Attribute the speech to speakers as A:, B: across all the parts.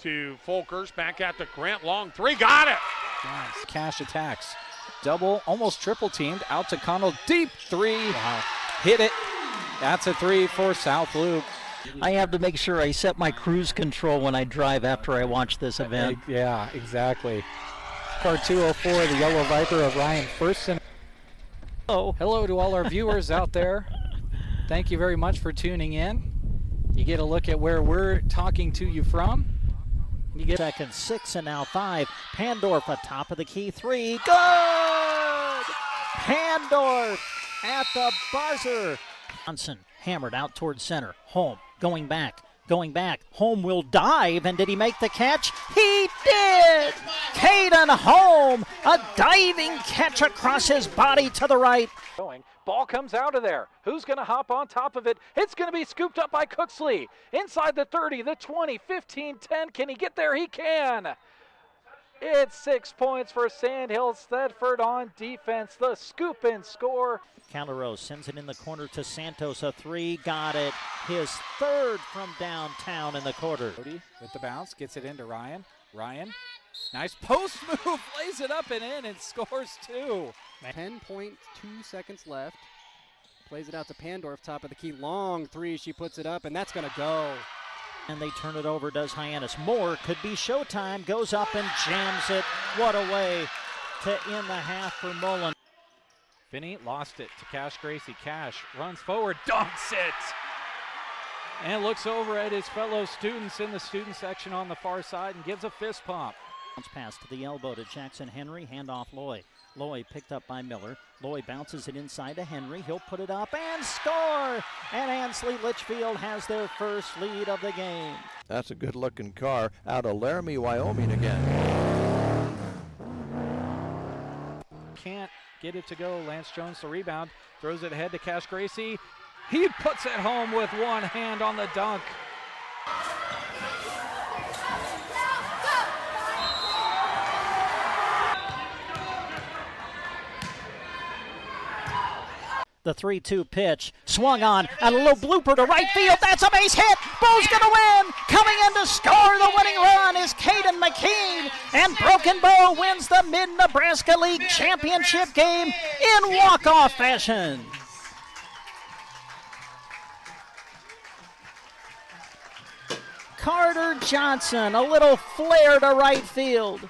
A: to Folkers, back at the Grant, long three, got it!
B: Nice. Cash attacks. Double, almost triple teamed, out to Connell, deep three. Wow. Hit it. That's a three for South Loop.
C: I have to make sure I set my cruise control when I drive after I watch this event.
B: Yeah, exactly. Car 204, the Yellow Viper of Ryan Firsten. Hello to all our viewers out there. Thank you very much for tuning in. You get a look at where we're talking to you from.
C: You get second, 6, and now 5. Pandorf atop of the key, 3. Good! Pandorf at the buzzer. Johnson hammered out towards center. Home, going back. Home will dive, and did he make the catch? He did! Caden Home, a diving catch across his body to the right.
D: Ball comes out of there. Who's going to hop on top of it? It's going to be scooped up by Cooksley. Inside the 30, the 20, 15, 10. Can he get there? He can. It's 6 points for Sandhills. Thedford on defense. The scoop and score.
C: Calderos sends it in the corner to Santos. A 3, got it. His third from downtown in the quarter.
B: Brady with the bounce, gets it into Ryan. Nice post move, lays it up and in and scores 2.
E: 10.2 seconds left. Plays it out to Pandorf, top of the key. Long three, she puts it up, and that's going to go.
C: And they turn it over, does Hyannis. More could be showtime. Goes up and jams it. What a way to end the half for Mullen.
D: Finney lost it to Cash Gracie. Cash runs forward, dunks it. And looks over at his fellow students in the student section on the far side and gives a fist pump.
C: Pass to the elbow to Jackson Henry. Handoff Loy. Loy picked up by Miller. Loy bounces it inside to Henry. He'll put it up and score! And Ansley Litchfield has their first lead of the game.
F: That's a good-looking car out of Laramie, Wyoming again.
D: Can't get it to go. Lance Jones the rebound. Throws it ahead to Cash Gracie. He puts it home with one hand on the dunk.
C: The 3-2 pitch, swung on, and a little blooper to right field. That's a base hit. Bull's going to win. Coming in to score the winning run is Caden McKean, and Broken Bow wins the Mid-Nebraska League Championship game in walk-off fashion. Carter Johnson, a little flare to right field.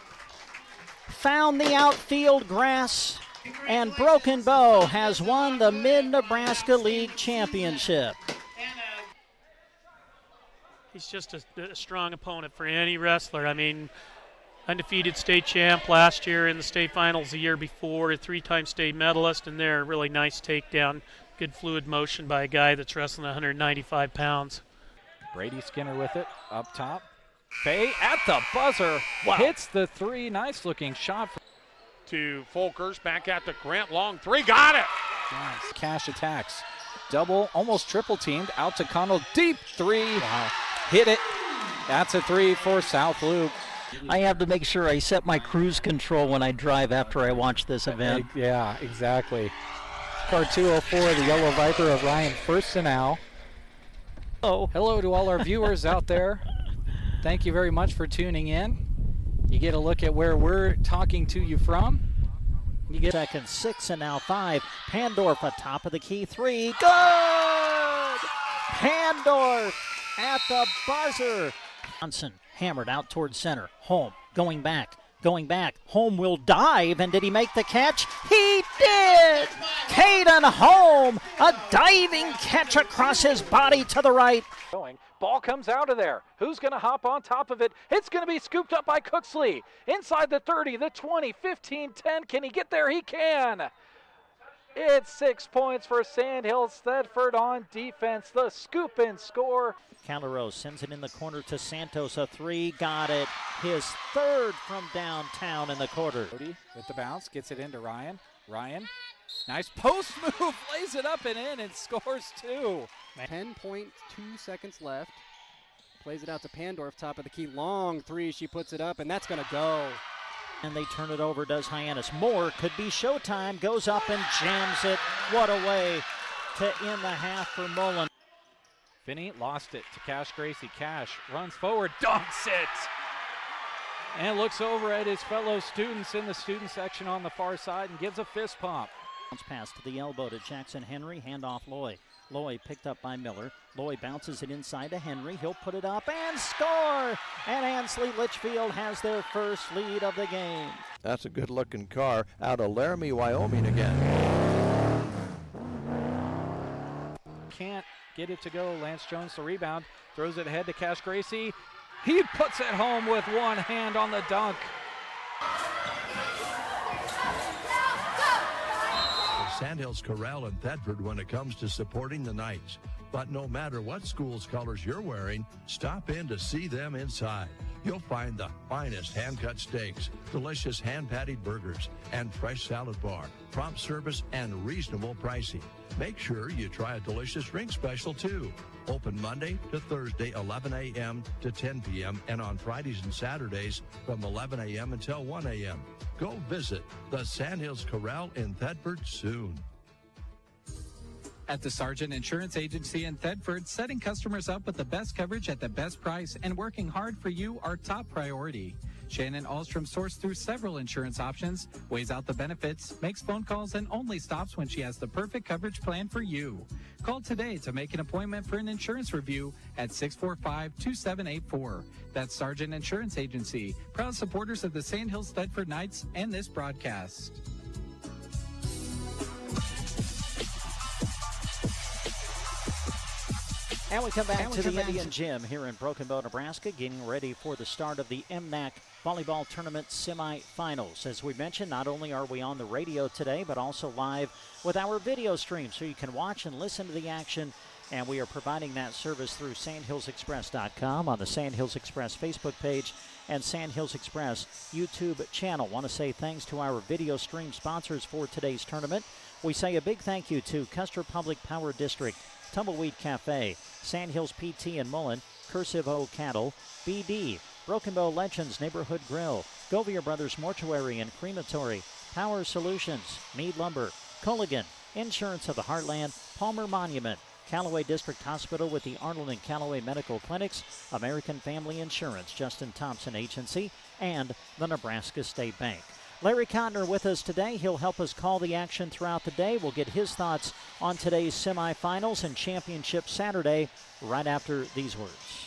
C: Found the outfield grass. And Broken Bow has won the Mid-Nebraska League Championship.
G: He's just a strong opponent for any wrestler. I mean, undefeated state champ last year in the state finals the year before, a 3-time state medalist, and there, really nice takedown, good fluid motion by a guy that's wrestling 195 pounds.
D: Brady Skinner with it, up top. Fay at the buzzer, hits the 3, nice-looking shot.
A: To Folkers, back at the Grant, long three, got it!
B: Nice. Cash attacks. Double, almost triple teamed, out to Connell, deep three. Wow. Hit it. That's a 3 for South Loop.
C: I have to make sure I set my cruise control when I drive after I watch this event.
B: Yeah, exactly. Car 204, the Yellow Viper of Ryan Firsten. Hello to all our viewers out there. Thank you very much for tuning in. You get a look at where we're talking to you from.
C: You get second, 6, and now 5. Pandorf atop of the key, 3. Good! Pandorf at the buzzer. Johnson hammered out towards center. Home, going back. Home will dive, and did he make the catch? He did! Caden Home, a diving catch across his body to the right.
D: Ball comes out of there. Who's going to hop on top of it? It's going to be scooped up by Cooksley. Inside the 30, the 20, 15, 10. Can he get there? He can. It's 6 points for Sandhills. Thedford on defense. The scoop and score.
C: Calderos sends it in the corner to Santos. A 3, got it. His third from downtown in the quarter.
B: Brady with the bounce, gets it into Ryan. Nice post move, lays it up and in and scores 2.
E: 10.2 seconds left. Plays it out to Pandorf, top of the key. Long three, she puts it up, and that's going to go.
C: And they turn it over, does Hyannis. More could be showtime. Goes up and jams it. What a way to end the half for Mullen.
D: Finney lost it to Cash Gracie. Cash runs forward, dunks it. and looks over at his fellow students in the student section on the far side and gives a fist pump.
C: Bounce pass to the elbow to Jackson Henry, handoff Loy. Loy picked up by Miller. Loy bounces it inside to Henry. He'll put it up and score! And Ansley Litchfield has their first lead of the game.
F: That's a good-looking car out of Laramie, Wyoming again.
D: Can't get it to go. Lance Jones the rebound. Throws it ahead to Cash Gracie. He puts it home with one hand on the dunk.
F: Sandhills Corral in Thedford when it comes to supporting the Knights. But no matter what school's colors you're wearing, stop in to see them inside. You'll find the finest hand-cut steaks, delicious hand-patted burgers, and fresh salad bar, prompt service, and reasonable pricing. Make sure you try a delicious drink special, too. Open Monday to Thursday, 11 a.m. to 10 p.m., and on Fridays and Saturdays from 11 a.m. until 1 a.m. Go visit the Sandhills Corral in Thedford soon.
H: At the Sargent Insurance Agency in Thedford, setting customers up with the best coverage at the best price and working hard for you are top priority. Shannon Ahlstrom sorts through several insurance options, weighs out the benefits, makes phone calls, and only stops when she has the perfect coverage plan for you. Call today to make an appointment for an insurance review at 645-2784. That's Sargent Insurance Agency, proud supporters of the Sandhills Thedford Knights and this broadcast.
C: And we come back to the Indian Gym here in Broken Bow, Nebraska, getting ready for the start of the MNAC Volleyball Tournament semifinals. As we mentioned, not only are we on the radio today, but also live with our video stream, so you can watch and listen to the action. And we are providing that service through SandhillsExpress.com on the Sandhills Express Facebook page and Sandhills Express YouTube channel. Want to say thanks to our video stream sponsors for today's tournament. We say a big thank you to Custer Public Power District, Tumbleweed Cafe, Sandhills PT and Mullen, Cursive O Cattle, BD, Broken Bow Legends Neighborhood Grill, Govier Brothers Mortuary and Crematory, Power Solutions, Meade Lumber, Culligan, Insurance of the Heartland, Palmer Monument, Callaway District Hospital with the Arnold and Callaway Medical Clinics, American Family Insurance, Justin Thompson Agency, and the Nebraska State Bank. Larry Cotner with us today. He'll help us call the action throughout the day. We'll get his thoughts on today's semifinals and championship Saturday right after these words.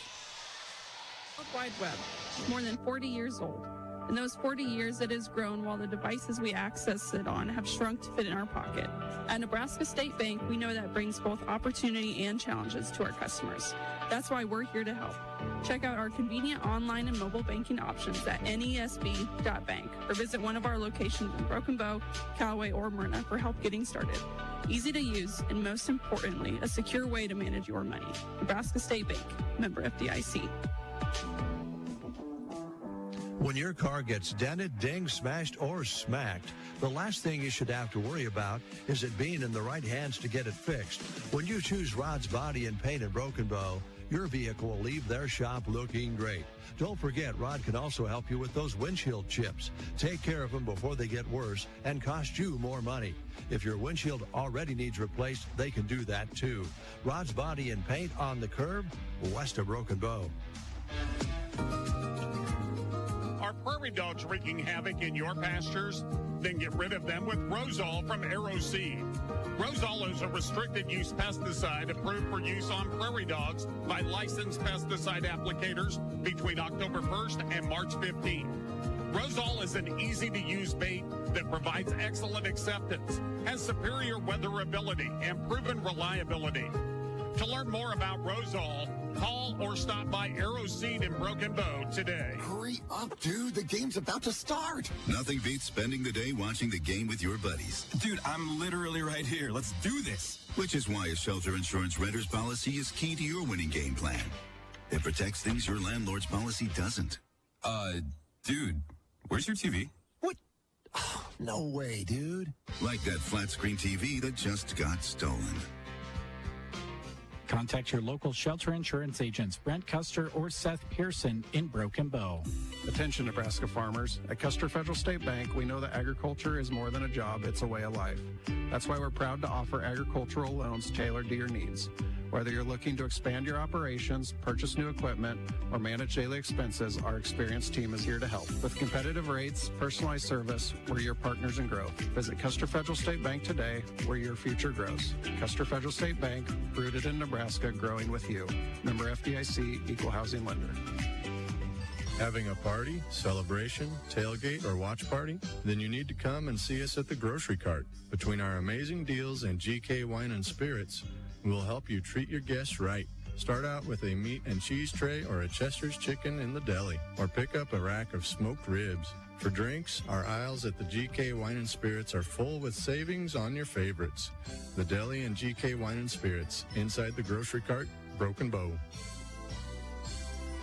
I: World Wide Web is more than 40 years old. In those 40 years, it has grown while the devices we access it on have shrunk to fit in our pocket. At Nebraska State Bank, we know that brings both opportunity and challenges to our customers. That's why we're here to help. Check out our convenient online and mobile banking options at nesb.bank or visit one of our locations in Broken Bow, Callaway, or Merna for help getting started. Easy to use and, most importantly, a secure way to manage your money. Nebraska State Bank, member FDIC.
F: When your car gets dented, dinged, smashed, or smacked, the last thing you should have to worry about is it being in the right hands to get it fixed. When you choose Rod's Body and Paint in Broken Bow, your vehicle will leave their shop looking great. Don't forget, Rod can also help you with those windshield chips. Take care of them before they get worse and cost you more money. If your windshield already needs replaced, they can do that too. Rod's Body and Paint on the curb, west of Broken Bow.
J: Are prairie dogs wreaking havoc in your pastures? Then get rid of them with Rosol from Arrow Seed. Rosol is a restricted use pesticide approved for use on prairie dogs by licensed pesticide applicators between October 1st and March 15th. Rosol is an easy-to-use bait that provides excellent acceptance, has superior weatherability, and proven reliability. To learn more about Rosol, call or stop by Arrow Seed in Broken Bow today.
K: Hurry up, dude. The game's about to start.
L: Nothing beats spending the day watching the game with your buddies.
K: Dude, I'm literally right here. Let's do this.
L: Which is why a shelter insurance renter's policy is key to your winning game plan. It protects things your landlord's policy doesn't.
K: Dude, where's your TV? What? Oh, no way, dude.
L: Like that flat screen TV that just got stolen.
H: Contact your local shelter insurance agents, Brent Custer or Seth Pearson in Broken Bow.
M: Attention, Nebraska farmers. At Custer Federal State Bank, we know that agriculture is more than a job, it's a way of life. That's why we're proud to offer agricultural loans tailored to your needs. Whether you're looking to expand your operations, purchase new equipment, or manage daily expenses, our experienced team is here to help. With competitive rates, personalized service, we're your partners in growth. Visit Custer Federal State Bank today, where your future grows. Custer Federal State Bank, rooted in Nebraska, growing with you. Member FDIC, Equal Housing Lender.
F: Having a party, celebration, tailgate, or watch party? Then you need to come and see us at the Grocery Cart. Between our amazing deals and GK Wine and Spirits, we'll help you treat your guests right. Start out with a meat and cheese tray or a Chester's chicken in the deli, or pick up a rack of smoked ribs. For drinks, our aisles at the GK Wine and Spirits are full with savings on your favorites. The deli and GK Wine and Spirits, inside the Grocery Cart, Broken Bow.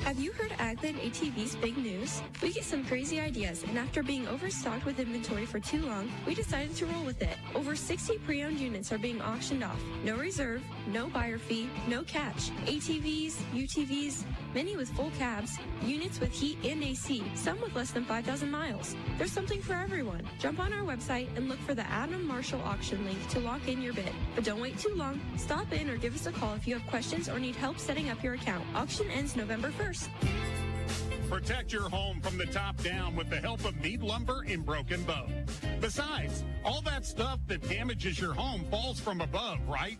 N: Have you heard Agland ATV's big news? We get some crazy ideas, and after being overstocked with inventory for too long, we decided to roll with it. Over 60 pre-owned units are being auctioned off. No reserve, no buyer fee, no catch. ATVs, UTVs, many with full cabs, units with heat and AC, some with less than 5,000 miles. There's something for everyone. Jump on our website and look for the Adam Marshall auction link to lock in your bid. But don't wait too long. Stop in or give us a call if you have questions or need help setting up your account. Auction ends November 1st.
J: Protect your home from the top down with the help of Mead Lumber in Broken Bow. Besides, all that stuff that damages your home falls from above, right?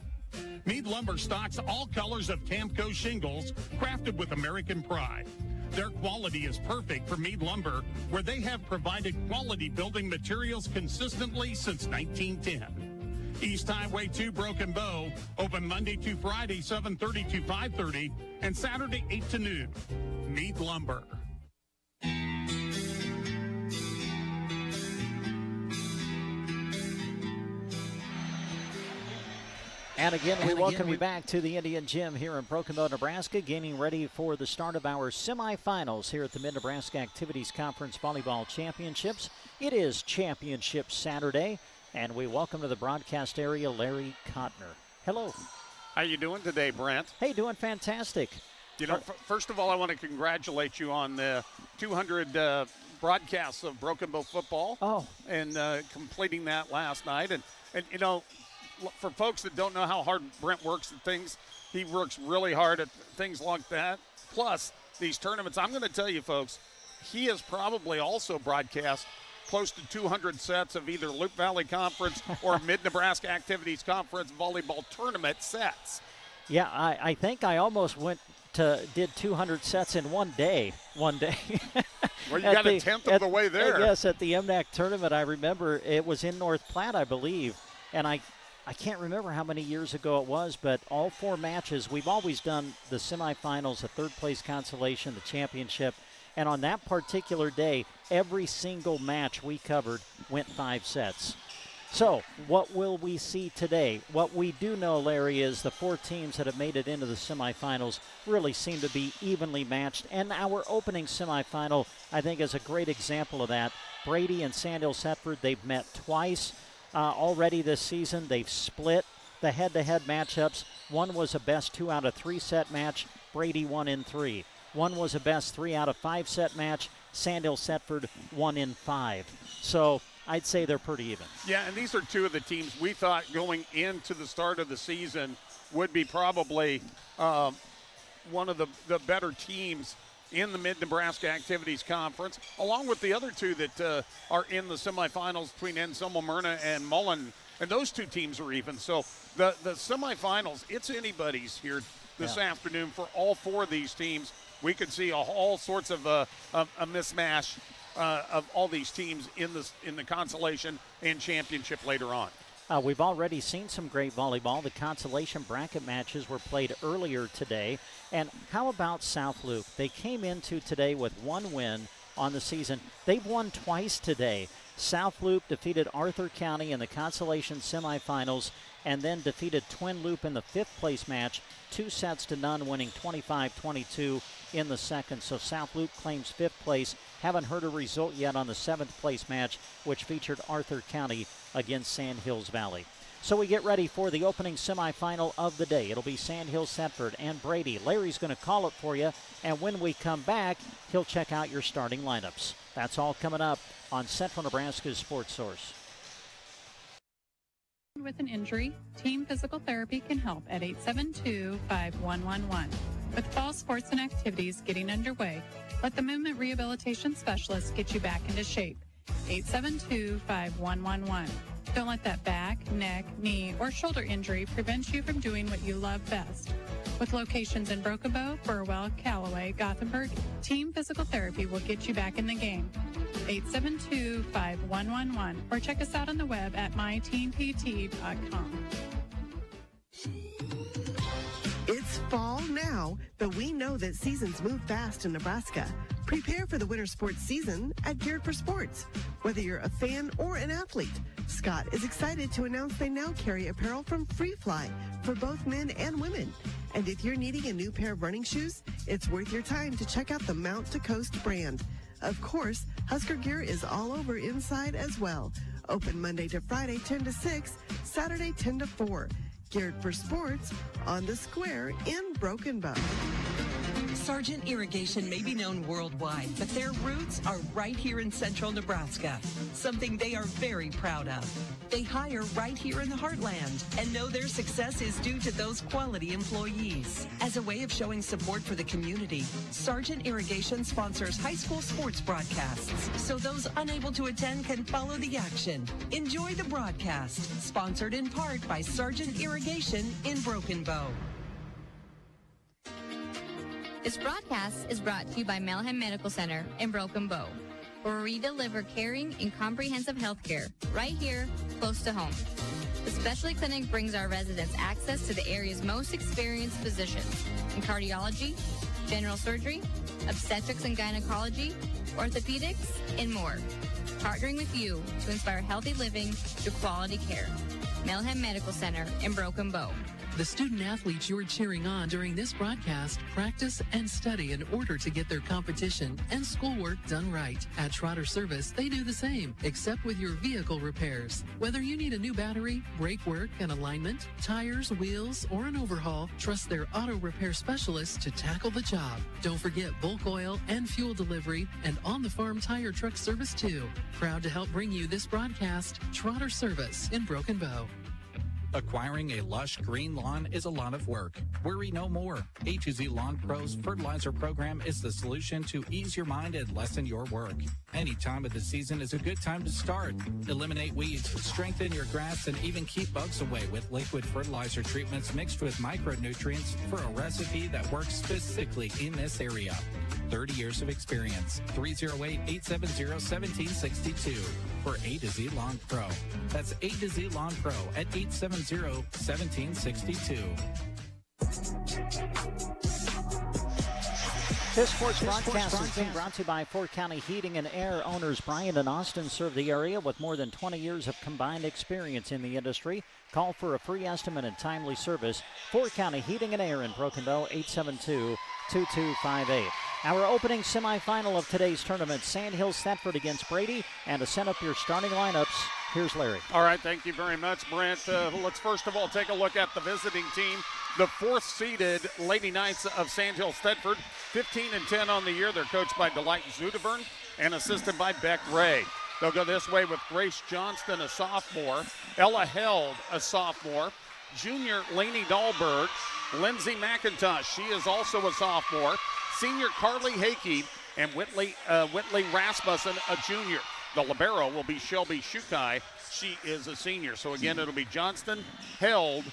J: Mead Lumber stocks all colors of Camco shingles crafted with American pride. Their quality is perfect for Mead Lumber, where they have provided quality building materials consistently since 1910. East Highway 2 Broken Bow, open Monday to Friday, 7:30 to 5:30, and Saturday, 8 to noon. Mead Lumber.
C: And again, we welcome you back to the Indian Gym here in Broken Bow, Nebraska, getting ready for the start of our semifinals here at the Mid-Nebraska Activities Conference Volleyball Championships. It is Championship Saturday, and we welcome to the broadcast area Larry Kottner. Hello.
A: How you doing today, Brent?
C: Hey, doing fantastic.
A: You know, first of all, I want to congratulate you on the 200 broadcasts of Broken Bow football.
C: Oh.
A: And completing that last night. And, you know, for folks that don't know how hard Brent works at things, he works really hard at things like that. Plus, these tournaments, I'm going to tell you, folks, he has probably also broadcast close to 200 sets of either Loup Valley Conference or Mid-Nebraska Activities Conference volleyball tournament sets.
C: Yeah, I think I almost did 200 sets in one day.
A: Well, you got a tenth of the way there.
C: Yes, at the MNAC tournament, I remember it was in North Platte, I believe, and I can't remember how many years ago it was, but all four matches, we've always done the semifinals, the third place consolation, the championship, and on that particular day, every single match we covered went 5 sets. So, what will we see today? What we do know, Larry, is the 4 teams that have made it into the semifinals really seem to be evenly matched. And our opening semifinal, I think, is a great example of that. Brady and Sandhills Thedford, they've met twice already this season. They've split the head-to-head matchups. One was a best 2 out of 3 set match. Brady won in 3. One was a best 3 out of 5 set match. Sandhills Thedford won in 5. So I'd say they're pretty even.
A: Yeah, and these are 2 of the teams we thought going into the start of the season would be probably one of the better teams in the Mid-Nebraska Activities Conference, along with the other 2 that are in the semifinals between Anselmo-Merna and Mullen. And those 2 teams are even. So the semifinals, it's anybody's here this afternoon for all 4 of these teams. We could see all sorts of a mismatch of all these teams in the consolation and championship later on.
C: We've already seen some great volleyball. The consolation bracket matches were played earlier today. And how about South Loup? They came into today with 1 win on the season. They've won twice today. South Loup defeated Arthur County in the consolation semifinals and then defeated Twin Loup in the 5th place match, 2 sets to none, winning 25-22 in the second. So South Loup claims 5th place. Haven't heard a result yet on the 7th place match, which featured Arthur County against Sandhills Valley. So we get ready for the opening semifinal of the day. It'll be Sandhills Thedford and Brady. Larry's going to call it for you, and when we come back, he'll check out your starting lineups. That's all coming up on Central Nebraska's Sports Source.
O: With an injury, Team Physical Therapy can help at 872-5111. With fall sports and activities getting underway, let the Movement Rehabilitation Specialist get you back into shape. 872-5111. Don't let that back, neck, knee, or shoulder injury prevent you from doing what you love best. With locations in Broken Bow, Burwell, Callaway, Gothenburg, Team Physical Therapy will get you back in the game. 872-5111 or check us out on the web at myteampt.com.
P: It's fall now, but we know that seasons move fast in Nebraska. Prepare for the winter sports season at Geared for Sports. Whether you're a fan or an athlete, Scott is excited to announce they now carry apparel from Free Fly for both men and women. And if you're needing a new pair of running shoes, it's worth your time to check out the Mount to Coast brand. Of course, Husker gear is all over inside as well. Open Monday to Friday 10 to 6, Saturday 10 to 4. Geared for Sports on the Square in Broken Bow.
Q: Sargent Irrigation may be known worldwide, but their roots are right here in central Nebraska, something they are very proud of. They hire right here in the heartland and know their success is due to those quality employees. As a way of showing support for the community, Sargent Irrigation sponsors high school sports broadcasts, so those unable to attend can follow the action. Enjoy the broadcast, sponsored in part by Sargent Irrigation in Broken Bow.
R: This broadcast is brought to you by Mullen Medical Center in Broken Bow, where we deliver caring and comprehensive health care right here, close to home. The specialty clinic brings our residents access to the area's most experienced physicians in cardiology, general surgery, obstetrics and gynecology, orthopedics, and more. Partnering with you to inspire healthy living through quality care. Mullen Medical Center in Broken Bow.
S: The student athletes you are cheering on during this broadcast practice and study in order to get their competition and schoolwork done right. At Trotter Service, they do the same, except with your vehicle repairs. Whether you need a new battery, brake work and alignment, tires, wheels, or an overhaul, trust their auto repair specialists to tackle the job. Don't forget bulk oil and fuel delivery and on-the-farm tire truck service too. Proud to help bring you this broadcast, Trotter Service in Broken Bow.
T: Acquiring a lush green lawn is a lot of work. Worry no more. A to Z Lawn Pros Fertilizer Program is the solution to ease your mind and lessen your work. Any time of the season is a good time to start. Eliminate weeds, strengthen your grass, and even keep bugs away with liquid fertilizer treatments mixed with micronutrients for a recipe that works specifically in this area. 30 years of experience. 308-870-1762 for A to Z Lawn Pro. That's A to Z Lawn Pro at 870-1762.
C: This sports broadcast is being brought to you by Fort County Heating and Air. Owners Brian and Austin serve the area with more than 20 years of combined experience in the industry. Call for a free estimate and timely service. Fort County Heating and Air in Broken Bow, 872-2258. Our opening semifinal of today's tournament, Sandhills Thedford against Brady. And to set up your starting lineups, here's Larry.
A: All right, thank you very much, Brent. Let's first of all take a look at the visiting team. The fourth-seeded Lady Knights of Sandhills Thedford, 15-10 on the year. They're coached by Delight Zudevern and assisted by Beck Ray. They'll go this way with Grace Johnston, a sophomore, Ella Held, a sophomore, junior Lainey Dahlberg, Lindsay McIntosh, she is also a sophomore, senior Carly Hakey, and Whitley Rasmussen, a junior. The libero will be Shelby Shukai. She is a senior. So again, it'll be Johnston, Held,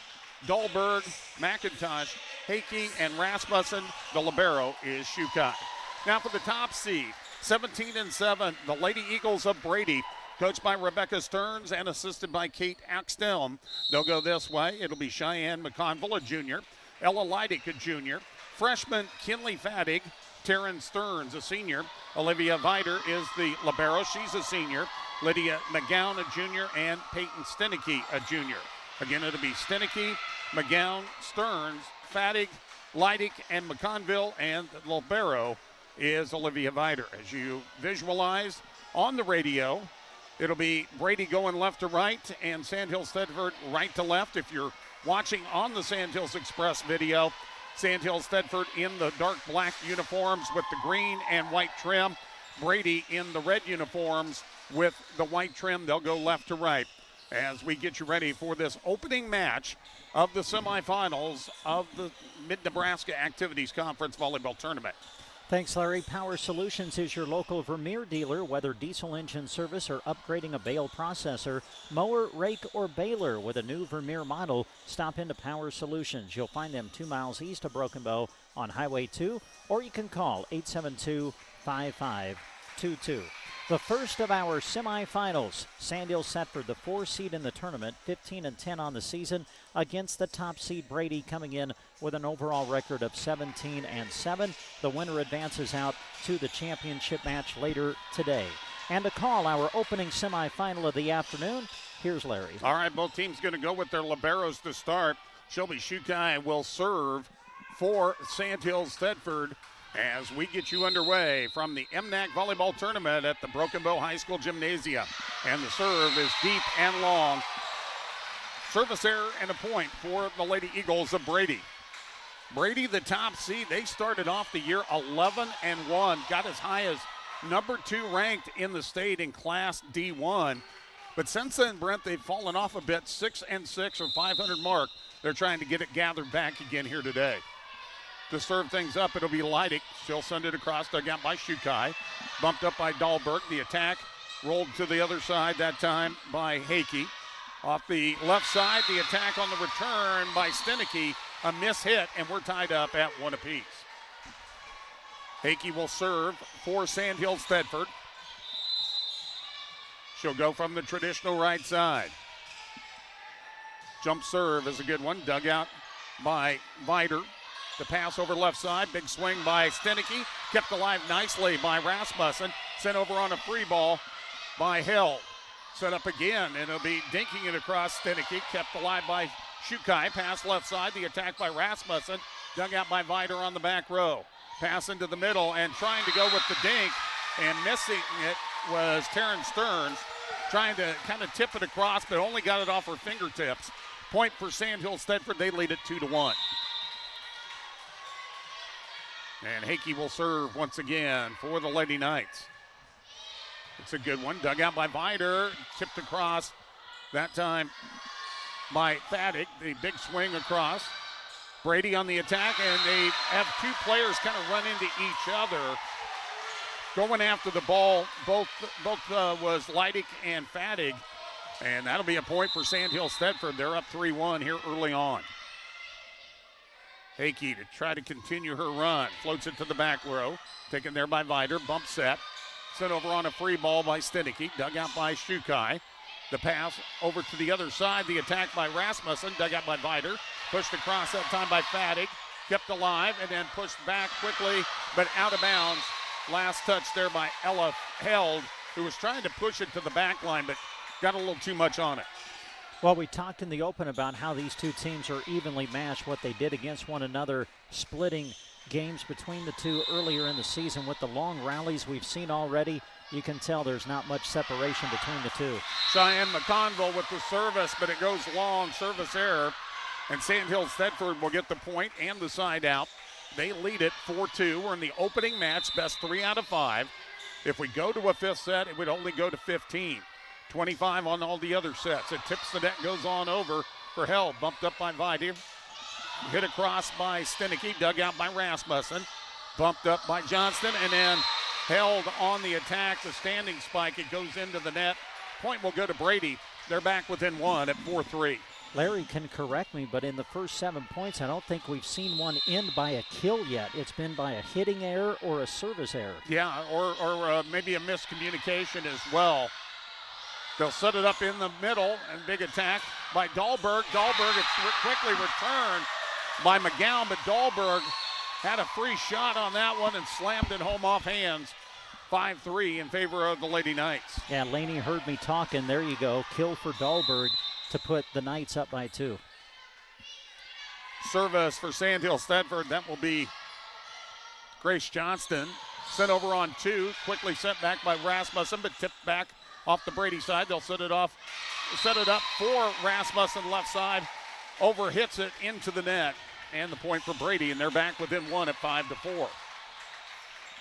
A: Dahlberg, McIntosh, Hakey, and Rasmussen. The libero is Shukai. Now for the top seed, 17-7, the Lady Eagles of Brady, coached by Rebecca Stearns and assisted by Kate Axthelm. They'll go this way. It'll be Cheyenne McConville, a junior, Ella Leidick, a junior, freshman Kinley Fadig, Taryn Stearns, a senior, Olivia Vider is the libero. She's a senior, Lydia McGowan, a junior, and Peyton Stenicky, a junior. Again, it'll be Stenicky, McGowan, Stearns, Fadig, Leidick, and McConville, and the libero is Olivia Vider. As you visualize on the radio, it'll be Brady going left to right and Sandhills Thedford right to left. If you're watching on the Sandhills Express video, Sandhills Thedford in the dark black uniforms with the green and white trim. Brady in the red uniforms with the white trim. They'll go left to right. as we get you ready for this opening match of the semifinals of the Mid-Nebraska Activities Conference Volleyball Tournament.
C: Thanks, Larry. Power Solutions is your local Vermeer dealer. Whether diesel engine service or upgrading a bale processor, mower, rake, or baler with a new Vermeer model, stop into Power Solutions. You'll find them 2 miles east of Broken Bow on Highway 2, or you can call 872-5522. The first of our semifinals, Sandhills Thedford, the 4 seed in the tournament, 15-10 on the season, against the top seed Brady, coming in with an overall record of 17-7. The winner advances out to the championship match later today. And to call our opening semifinal of the afternoon, here's Larry.
A: All right, both teams going to go with their liberos to start. Shelby Shukai will serve for Sandhills Thedford as we get you underway from the MNAC Volleyball Tournament at the Broken Bow High School Gymnasium. And the serve is deep and long. Service error and a point for the Lady Eagles of Brady. Brady, the top seed, they started off the year 11-1, got as high as number 2 ranked in the state in Class D1. But since then, Brent, they've fallen off a bit, 6-6 or 500 mark. They're trying to get it gathered back again here today. To serve things up, it'll be Leidig. She'll send it across, dug out by Shukai. Bumped up by Dahlberg. The attack rolled to the other side, that time by Hakey. Off the left side, the attack on the return by Stenicky. A miss hit, and we're tied up at 1 apiece. Hakey will serve for Sandhills Thedford. She'll go from the traditional right side. Jump serve is a good one. Dug out by Vider. The pass over left side. Big swing by Stenicky. Kept alive nicely by Rasmussen. Sent over on a free ball by Held. Set up again, and it'll be dinking it across Stenicky. Kept alive by Shukai. Pass left side. The attack by Rasmussen. Dug out by Vider on the back row. Pass into the middle and trying to go with the dink. And missing it was Taryn Stearns. Trying to kind of tip it across, but only got it off her fingertips. Point for Sandhills Thedford. They lead it 2-1. And Hakey will serve once again for the Lady Knights. It's a good one. Dug out by Vider. Tipped across. That time by Fadig. The big swing across. Brady on the attack, and they have 2 players kind of run into each other. Going after the ball, both was Leidig and Fadig. And that'll be a point for Sandhills Thedford. They're up 3-1 here early on. Hakey to try to continue her run. Floats it to the back row. Taken there by Vider. Bump set. Sent over on a free ball by Stenicky. Dug out by Shukai. The pass over to the other side. The attack by Rasmussen. Dug out by Vider. Pushed across that time by Fadig. Kept alive and then pushed back quickly, but out of bounds. Last touch there by Ella Held, who was trying to push it to the back line, but got a little too much on it.
C: Well, we talked in the open about how these 2 teams are evenly matched, what they did against one another, splitting games between the 2 earlier in the season. With the long rallies we've seen already, you can tell there's not much separation between the 2.
A: Cheyenne McConville with the service, but it goes long, service error. And Sandhills Thedford will get the point and the side out. They lead it 4-2. We're in the opening match, best 3 out of 5. If we go to a 5th set, it would only go to 15. 25 on all the other sets. It tips the net, goes on over for Held. Bumped up by Vider. Hit across by Stenicky. Dug out by Rasmussen. Bumped up by Johnston. And then Held on the attack. The standing spike. It goes into the net. Point will go to Brady. They're back within 1 at 4-3.
C: Larry can correct me, but in the first 7 points, I don't think we've seen one end by a kill yet. It's been by a hitting error or a service error.
A: Yeah, or maybe a miscommunication as well. They'll set it up in the middle, and big attack by Dahlberg. Dahlberg, it's quickly returned by McGowan, but Dahlberg had a free shot on that one and slammed it home off hands. 5-3 in favor of the Lady Knights.
C: Yeah, Laney heard me talking. There you go. Kill for Dahlberg to put the Knights up by 2.
A: Service for Sandhills Thedford. That will be Grace Johnston. Sent over on 2. Quickly sent back by Rasmussen, but tipped back off the Brady side. They'll set it up for Rasmussen left side. Over hits it into the net. And the point for Brady, and they're back within 1 at 5-4.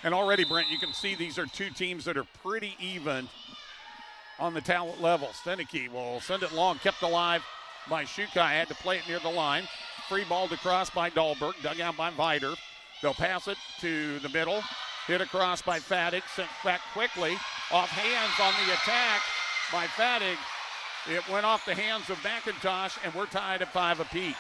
A: And already, Brent, you can see these are 2 teams that are pretty even on the talent level. Stenicky will send it long, kept alive by Shukai. Had to play it near the line. Free ball to cross by Dahlberg, dug out by Vider. They'll pass it to the middle. Hit across by Fadig, sent back quickly. Off hands on the attack by Fadig. It went off the hands of McIntosh, and we're tied at 5 apiece.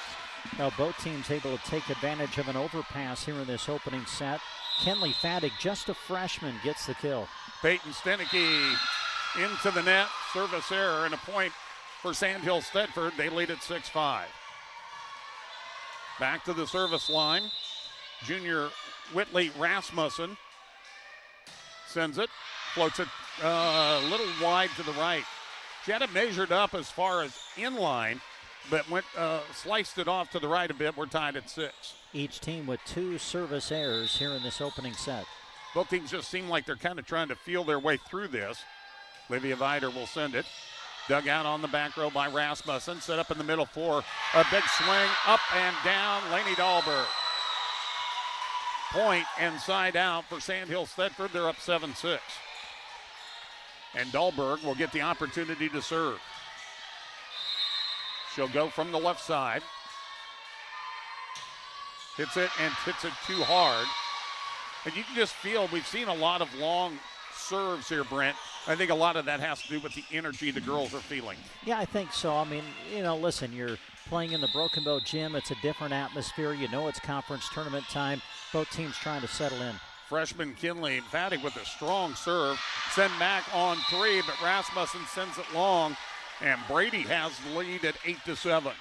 C: Now both teams able to take advantage of an overpass here in this opening set. Kenley Fadig, just a freshman, gets the kill.
A: Peyton Stenicky into the net. Service error and a point for Sandhills Thedford. They lead at 6-5. Back to the service line. Junior Whitley Rasmussen sends it. Floats it a little wide to the right. She had it measured up as far as inline, but went sliced it off to the right a bit. We're tied at 6.
C: Each team with 2 service errors here in this opening set.
A: Both teams just seem like they're kind of trying to feel their way through this. Livia Vider will send it. Dug out on the back row by Rasmussen. Set up in the middle for a big swing. Up and down, Lainey Dahlberg. Point and side out for Sandhills Thedford. They're up 7-6. And Dahlberg will get the opportunity to serve. She'll go from the left side. Hits it and hits it too hard. And you can just feel, we've seen a lot of long serves here, Brent. I think a lot of that has to do with the energy the girls are feeling.
C: Yeah, I think so. I mean, listen, you're playing in the Broken Bow gym. It's a different atmosphere. You know it's conference tournament time. Both teams trying to settle in.
A: Freshman Kinley Fadig with a strong serve. Send back on 3, but Rasmussen sends it long. And Brady has the lead at 8-7.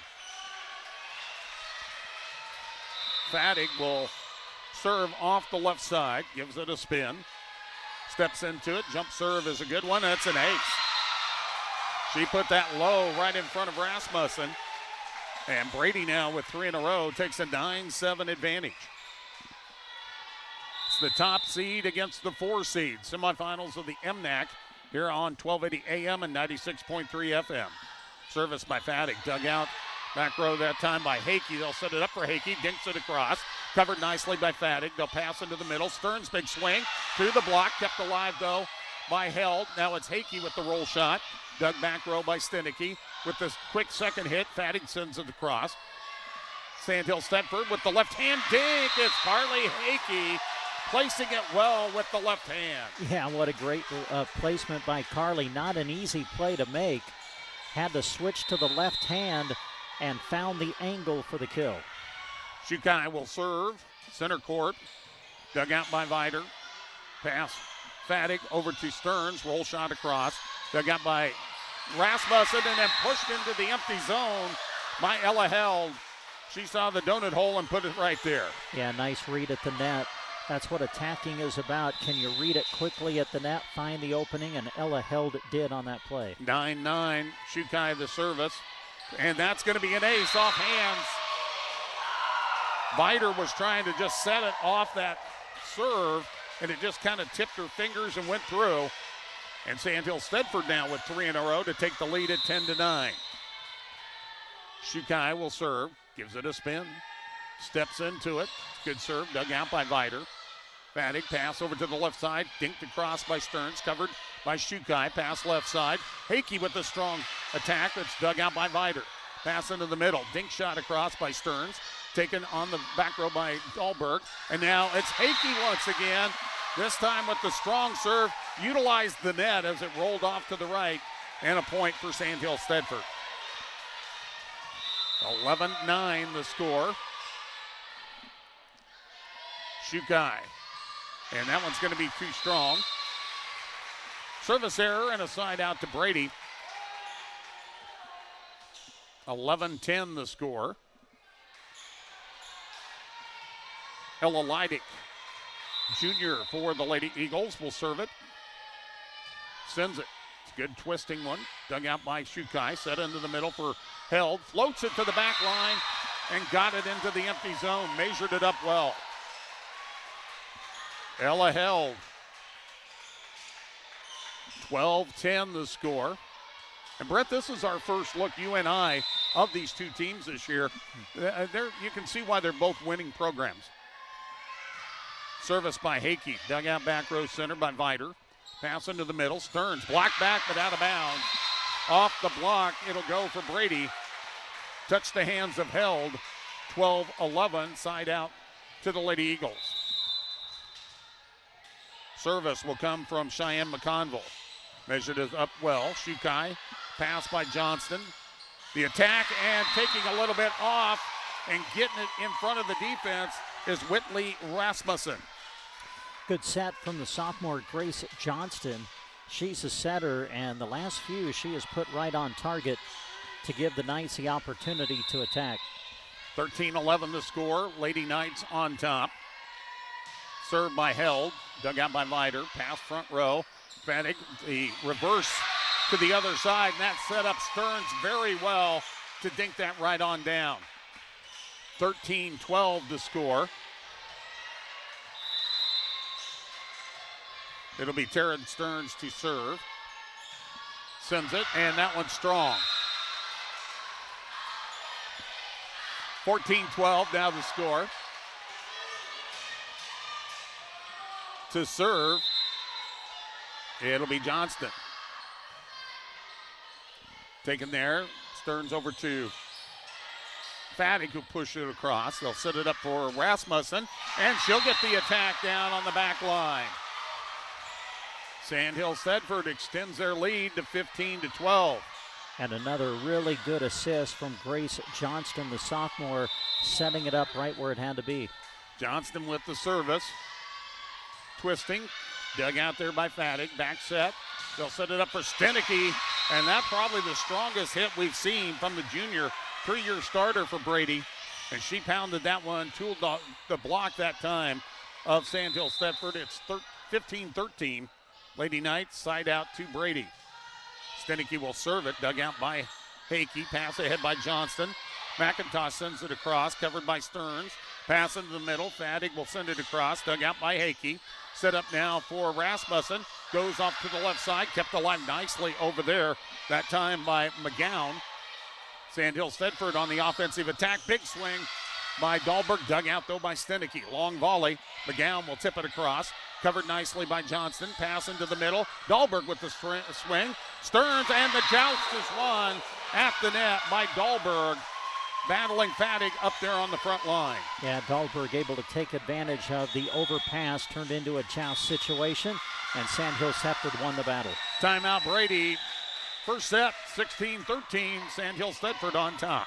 A: Fadig will serve off the left side. Gives it a spin. Steps into it. Jump serve is a good one. That's an ace. She put that low right in front of Rasmussen. And Brady now with 3 in a row takes a 9-7 advantage. It's the top seed against the 4 seed. Semifinals of the MNAC here on 1280 AM and 96.3 FM. Service by Fadig. Dug out back row that time by Hakey. They'll set it up for Hakey. Dinks it across. Covered nicely by Fadig. They'll pass into the middle. Stearns big swing through the block. Kept alive though by Held. Now it's Hakey with the roll shot. Dug back row by Stenicky. With this quick second hit, Fadig sends it across. Sandhills Thedford with the left hand dink. It's Carly Hakey placing it well with the left hand.
C: Yeah, what a great placement by Carly. Not an easy play to make. Had to switch to the left hand and found the angle for the kill.
A: Shukai will serve. Center court. Dug out by Vider. Pass. Fadig over to Stearns. Roll shot across. Dug out by Rasmussen and then pushed into the empty zone by Ella Held. She saw the donut hole and put it right there.
C: Yeah, nice read at the net. That's what attacking is about. Can you read it quickly at the net, find the opening, and Ella Held did on that play.
A: 9-9, Shukai the service, and that's going to be an ace off hands. Vider was trying to just set it off that serve, and it just kind of tipped her fingers and went through. And Sandhills Thedford now with 3 in a row to take the lead at 10-9. Shukai will serve, gives it a spin, steps into it. Good serve, dug out by Vider. Fadig pass over to the left side, dinked across by Stearns, covered by Shukai, pass left side. Hakey with a strong attack that's dug out by Vider. Pass into the middle, dink shot across by Stearns, taken on the back row by Dahlberg. And now it's Hakey once again, this time with the strong serve, utilized the net as it rolled off to the right, and a point for Sandhills Thedford. 11-9 the score. Shukai. And that one's going to be too strong. Service error and a side out to Brady. 11-10 the score. Ella Leidick, junior for the Lady Eagles, will serve it. Sends it. It's a good twisting one. Dug out by Shukai. Set into the middle for Held. Floats it to the back line and got it into the empty zone. Measured it up well. Ella Held. 12-10 the score. And Brett, this is our first look, you and I, of these two teams this year. You can see why they're both winning programs. Service by Hakey. Dug out back row center by Vider. Pass into the middle. Stearns blocked back, but out of bounds. Off the block, it'll go for Brady. Touch the hands of Held. 12-11, side out to the Lady Eagles. Service will come from Cheyenne McConville. Measured it up well. Shukai, pass by Johnston. The attack and taking a little bit off and getting it in front of the defense is Whitley Rasmussen.
C: Good set from the sophomore Grace Johnston. She's a setter, and the last few she has put right on target to give the Knights the opportunity to attack.
A: 13-11 the score. Lady Knights on top. Served by Held. Dug out by Vider. Pass front row. Fennig, the reverse to the other side, and that set up Stearns very well to dink that right on down. 13-12 the score. It'll be Taryn Stearns to serve. Sends it, and that one's strong. 14-12 now the score. To serve, it'll be Johnston. Taken there, Stearns over to Fattig, who push it across. They'll set it up for Rasmussen, and she'll get the attack down on the back line. Sandhills Thedford extends their lead to 15-12.
C: And another really good assist from Grace Johnston, the sophomore, setting it up right where it had to be.
A: Johnston with the service. Twisting, dug out there by Fattig. Back set. They'll set it up for Stenicky, and that's probably the strongest hit we've seen from the junior 3-year starter for Brady. And she pounded that one, tooled the block that time of Sandhills Thedford. It's 15-13. Lady Knights side out to Brady. Stenicky will serve it, dug out by Hakey. Pass ahead by Johnston. McIntosh sends it across, covered by Stearns. Pass into the middle. Fattig will send it across, dug out by Hakey. Set up now for Rasmussen. Goes off to the left side, kept alive nicely over there. That time by McGowan. Sandhills Thedford on the offensive attack. Big swing by Dahlberg, dug out though by Stenicky. Long volley. McGowan will tip it across. Covered nicely by Johnston. Pass into the middle. Dahlberg with the swing. Stearns, and the joust is won at the net by Dahlberg. Battling Fattig up there on the front line.
C: Yeah, Dahlberg able to take advantage of the overpass, turned into a joust situation, and Sandhills Thedford won the battle.
A: Timeout Brady. First set, 16-13. Sandhills Thedford on top.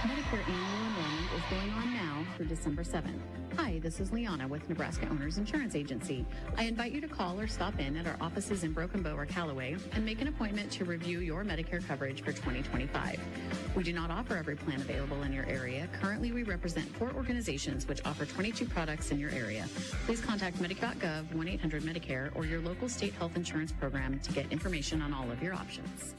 U: Medicare annual enrollment is going on now through December 7th. Hi, this is Liana with Nebraska Owners Insurance Agency. I invite you to call or stop in at our offices in Broken Bow or Callaway and make an appointment to review your Medicare coverage for 2025. We do not offer every plan available in your area. Currently, we represent 4 organizations which offer 22 products in your area. Please contact Medicaid.gov 1-800-MEDICARE or your local state health insurance program to get information on all of your options.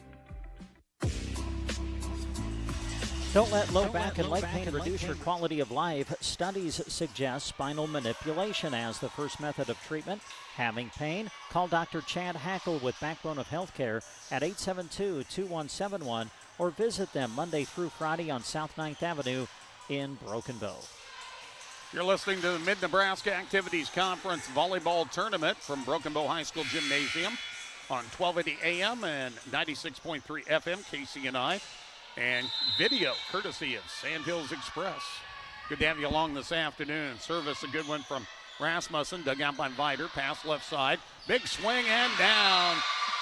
C: Don't let low back and leg pain reduce your quality of life. Studies suggest spinal manipulation as the first method of treatment. Having pain? Call Dr. Chad Hackle with Backbone of Healthcare at 872-2171 or visit them Monday through Friday on South 9th Avenue in Broken Bow.
A: You're listening to the Mid-Nebraska Activities Conference Volleyball Tournament from Broken Bow High School Gymnasium on 1280 AM and 96.3 FM KCNI. And video courtesy of Sandhills Express. Good to have you along this afternoon. Service, a good one from Rasmussen. Dug out by Vider. Pass left side. Big swing and down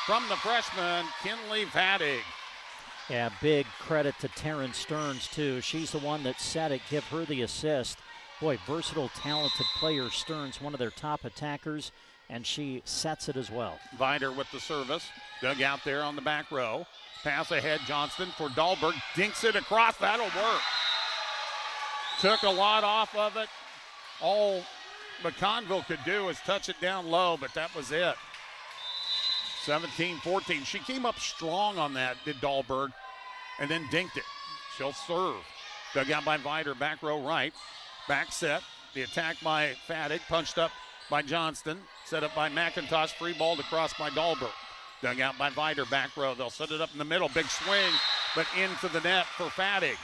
A: from the freshman, Kinley Fattig.
C: Yeah, big credit to Taryn Stearns, too. She's the one that set it. Give her the assist. Boy, versatile, talented player. Stearns, one of their top attackers, and she sets it as well.
A: Vider with the service. Dug out there on the back row. Pass ahead, Johnston for Dahlberg. Dinks it across. That'll work. Took a lot off of it. All McConville could do is touch it down low, but that was it. 17-14. She came up strong on that, did Dahlberg, and then dinked it. She'll serve. Dug out by Vider, back row right. Back set. The attack by Fattig, punched up by Johnston. Set up by McIntosh. Free ball across by Dahlberg. Dug out by Vider, back row. They'll set it up in the middle. Big swing, but into the net for Fattig.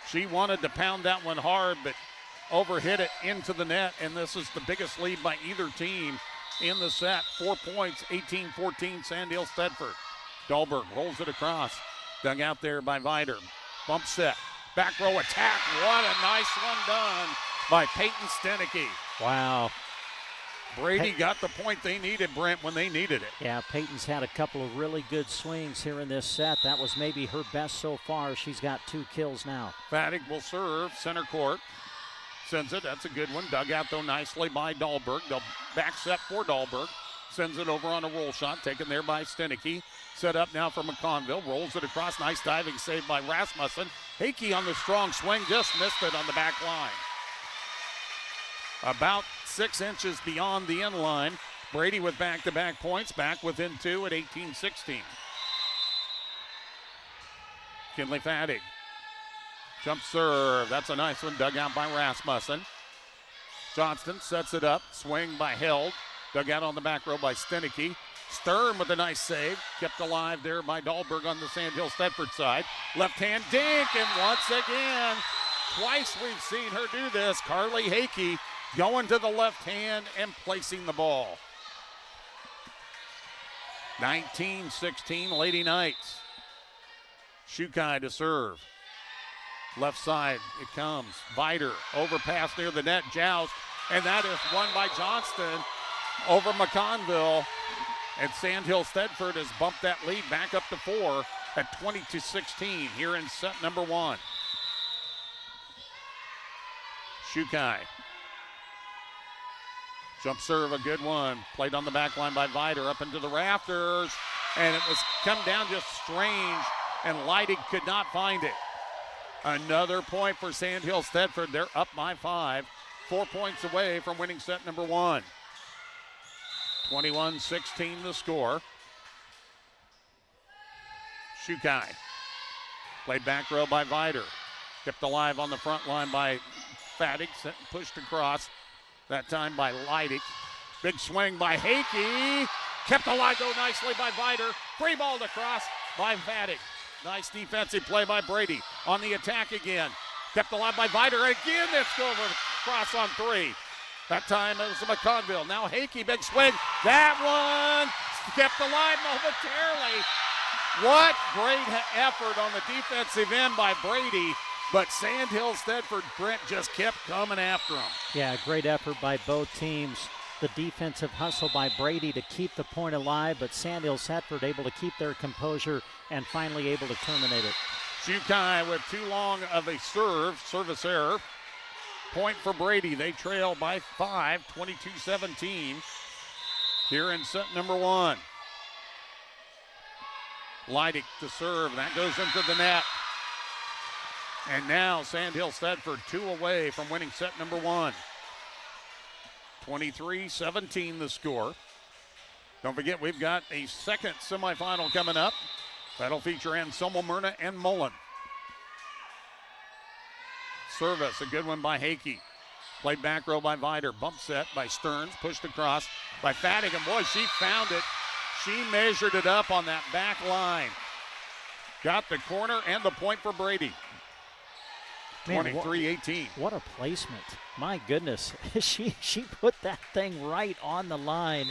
A: She wanted to pound that one hard, but overhit it into the net, and this is the biggest lead by either team in the set. 4 points, 18-14, Sandhills Thedford. Dahlberg rolls it across. Dug out there by Vider. Bump set. Back row attack. What a nice one done by Peyton Stenicky.
C: Wow.
A: Brady got the point they needed, Brent, when they needed it.
C: Yeah, Peyton's had a couple of really good swings here in this set. That was maybe her best so far. She's got 2 kills now.
A: Fattig will serve center court. Sends it. That's a good one. Dug out, though, nicely by Dahlberg. The back set for Dahlberg. Sends it over on a roll shot, taken there by Stenicky. Set up now for McConville. Rolls it across. Nice diving save by Rasmussen. Hickey on the strong swing. Just missed it on the back line. About 6 inches beyond the end line. Brady with back-to-back points. Back within 2 at 18-16. Kinley Fattig. Jump serve. That's a nice one. Dug out by Rasmussen. Johnston sets it up. Swing by Held. Dug out on the back row by Stenicky. Stern with a nice save. Kept alive there by Dahlberg on the Sandhills Thedford side. Left hand dink, and once again, twice we've seen her do this. Carly Hakey going to the left hand and placing the ball. 19-16, Lady Knights. Shukai to serve. Left side, it comes. Vider, overpass near the net, joust, and that is won by Johnston over McConville. And Sandhills Thedford has bumped that lead back up to 4 at 20-16 here in set number 1. Shukai. Jump serve, a good one. Played on the back line by Vider up into the rafters. And it was come down just strange, and Leidig could not find it. Another point for Sandhills Thedford. They're up by 5. 4 points away from winning set number 1. 21-16 the score. Shukai. Played back row by Vider. Kept alive on the front line by Fattig. Pushed across. That time by Leidig. Big swing by Hakey. Kept alive though nicely by Vider. Free ball across by Fattig. Nice defensive play by Brady. On the attack again. Kept alive by Vider. Again, it's over cross on 3. That time it was McConville. Now Hakey, big swing. That one kept alive momentarily. What great effort on the defensive end by Brady. But Sandhills Thedford, Brent, just kept coming after him.
C: Yeah, great effort by both teams. The defensive hustle by Brady to keep the point alive, but Sandhills Thedford able to keep their composure and finally able to terminate it.
A: Shukai with too long of a service error. Point for Brady. They trail by 5, 22-17 here in set number 1. Leidig to serve. That goes into the net. And now Sandhills Thedford 2 away from winning set number 1. 23-17 the score. Don't forget, we've got a second semifinal coming up. That'll feature Anselmo-Merna and Mullen. Service, a good one by Hakey. Played back row by Vider. Bump set by Stearns. Pushed across by Fattig. And boy, she found it. She measured it up on that back line. Got the corner and the point for Brady. 23-18.
C: What a placement. My goodness. she put that thing right on the line.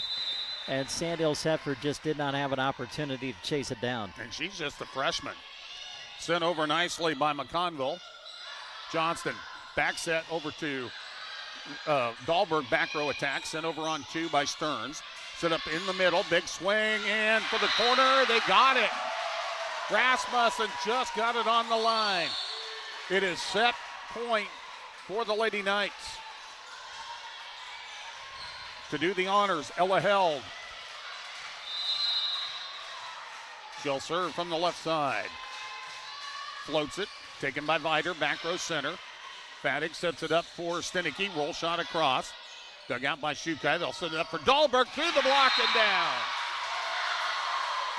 C: And Sandhills Thedford just did not have an opportunity to chase it down.
A: And she's just a freshman. Sent over nicely by McConville. Johnston, back set over to Dahlberg, back row attack. Sent over on 2 by Stearns. Set up in the middle, big swing, and for the corner, they got it. Rasmussen just got it on the line. It is set point for the Lady Knights. To do the honors, Ella Held. She'll serve from the left side. Floats it, taken by Vider, back row center. Fattig sets it up for Stenicky, roll shot across. Dug out by Shukai, they'll set it up for Dahlberg, through the block and down.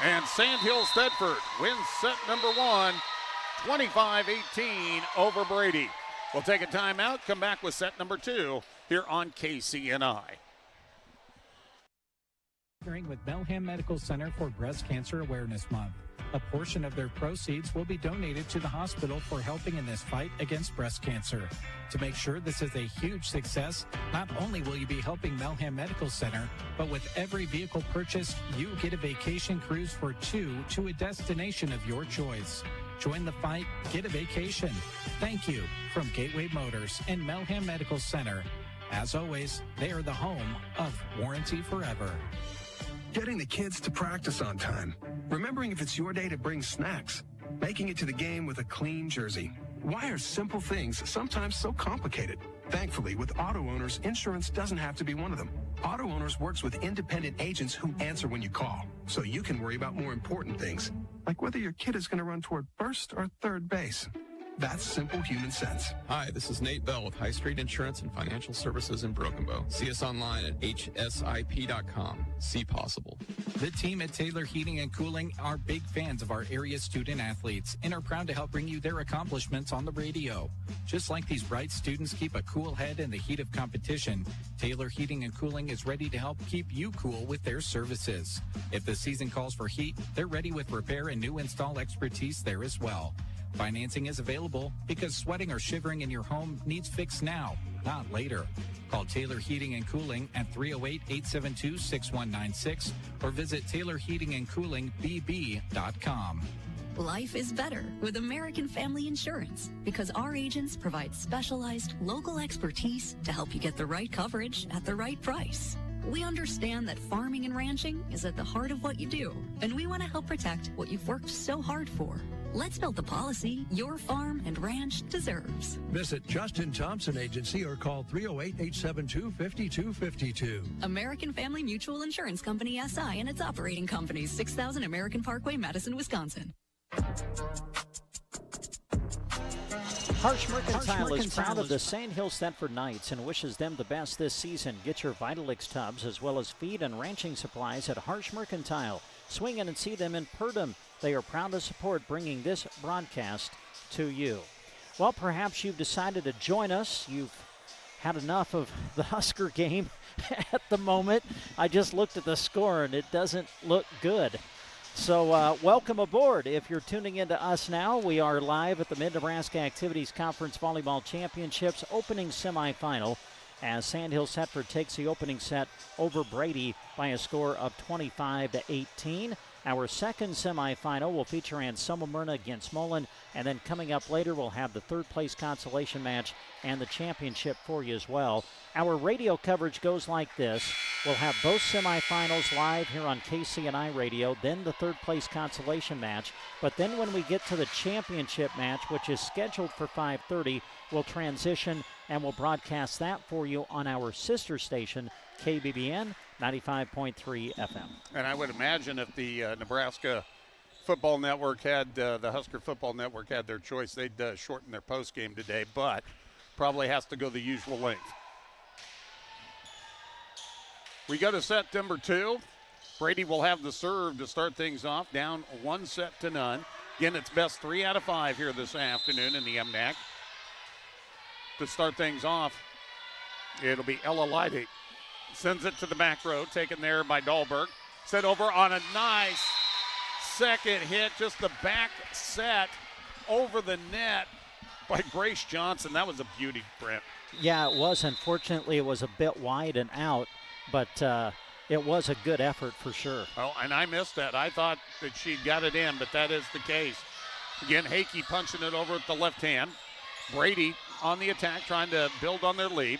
A: And Sandhills Thedford wins set number 1, 25-18 over Brady. We'll take a timeout, come back with set number 2 here on KCNI.
H: With Melham Medical Center for Breast Cancer Awareness Month. A portion of their proceeds will be donated to the hospital for helping in this fight against breast cancer. To make sure this is a huge success, not only will you be helping Melham Medical Center, but with every vehicle purchase, you get a vacation cruise for 2 to a destination of your choice. Join the fight, get a vacation. Thank you from Gateway Motors and Melham Medical Center. As always, they are the home of Warranty Forever.
G: Getting the kids to practice on time. Remembering if it's your day to bring snacks. Making it to the game with a clean jersey. Why are simple things sometimes so complicated? Thankfully, with Auto Owners, insurance doesn't have to be one of them. Auto Owners works with independent agents who answer when you call, so you can worry about more important things, like whether your kid is going to run toward first or third base. That's simple human sense.
V: Hi, this is Nate Bell with High Street Insurance and Financial Services in Broken Bow. See us online at hsip.com. See possible.
H: The team at Taylor Heating and Cooling are big fans of our area student athletes and are proud to help bring you their accomplishments on the radio. Just like these bright students keep a cool head in the heat of competition, Taylor Heating and Cooling is ready to help keep you cool with their services. If the season calls for heat, they're ready with repair and new install expertise there as well. Financing is available because sweating or shivering in your home needs fixed now, not later. Call Taylor Heating and Cooling at 308-872-6196 or visit taylorheatingandcoolingbb.com.
W: Life is better with American Family Insurance because our agents provide specialized local expertise to help you get the right coverage at the right price. We understand that farming and ranching is at the heart of what you do, and we want to help protect what you've worked so hard for. Let's build the policy your farm and ranch deserves.
F: Visit Justin Thompson Agency or call 308-872-5252.
W: American Family Mutual Insurance Company, SI, and its operating companies, 6000 American Parkway, Madison, Wisconsin.
C: Harsh Mercantile is proud of the Sandhills Thedford Knights and wishes them the best this season. Get your Vitalix tubs as well as feed and ranching supplies at Harsh Mercantile. Swing in and see them in Purdom. They are proud to support bringing this broadcast to you. Well, perhaps you've decided to join us. You've had enough of the Husker game at the moment. I just looked at the score, and it doesn't look good. So welcome aboard. If you're tuning in to us now, we are live at the Mid-Nebraska Activities Conference Volleyball Championships opening semifinal as Sandhills Thedford takes the opening set over Brady by a score of 25-18. Our second semifinal will feature Anselmo-Merna against Mullen, and then coming up later we'll have the third place consolation match and the championship for you as well. Our radio coverage goes like this. We'll have both semifinals live here on KCNI radio, then the third place consolation match. But then when we get to the championship match, which is scheduled for 5:30, we'll transition and we'll broadcast that for you on our sister station, KBBN 95.3 FM.
A: And I would imagine if the Nebraska Football Network had, the Husker Football Network had their choice, they'd shorten their post game today, but probably has to go the usual length. We go to set number 2. Brady will have the serve to start things off, down 1-0. Again, it's best 3 out of 5 here this afternoon in the MNAC. To start things off, it'll be Ella Leidy. Sends it to the back row, taken there by Dahlberg. Set over on a nice second hit, just the back set over the net by Grace Johnson. That was a beauty, Brent.
C: Yeah, it was. Unfortunately, it was a bit wide and out, but it was a good effort for sure.
A: Oh, and I missed that. I thought that she got it in, but that is the case. Again, Hakey punching it over with the left hand. Brady on the attack, trying to build on their lead.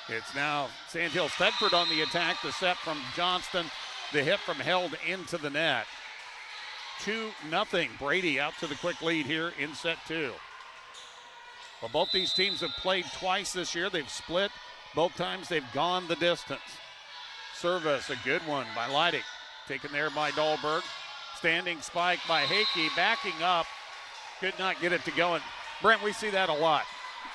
A: It's now Sandhills Thedford on the attack. The set from Johnston. The hit from Held into the net. 2-0. Brady out to the quick lead here in set 2. Well, both these teams have played twice this year. They've split. Both times they've gone the distance. Service, a good one by Leidy. Taken there by Dahlberg. Standing spike by Hakey. Backing up. Could not get it to go. And Brent, we see that a lot.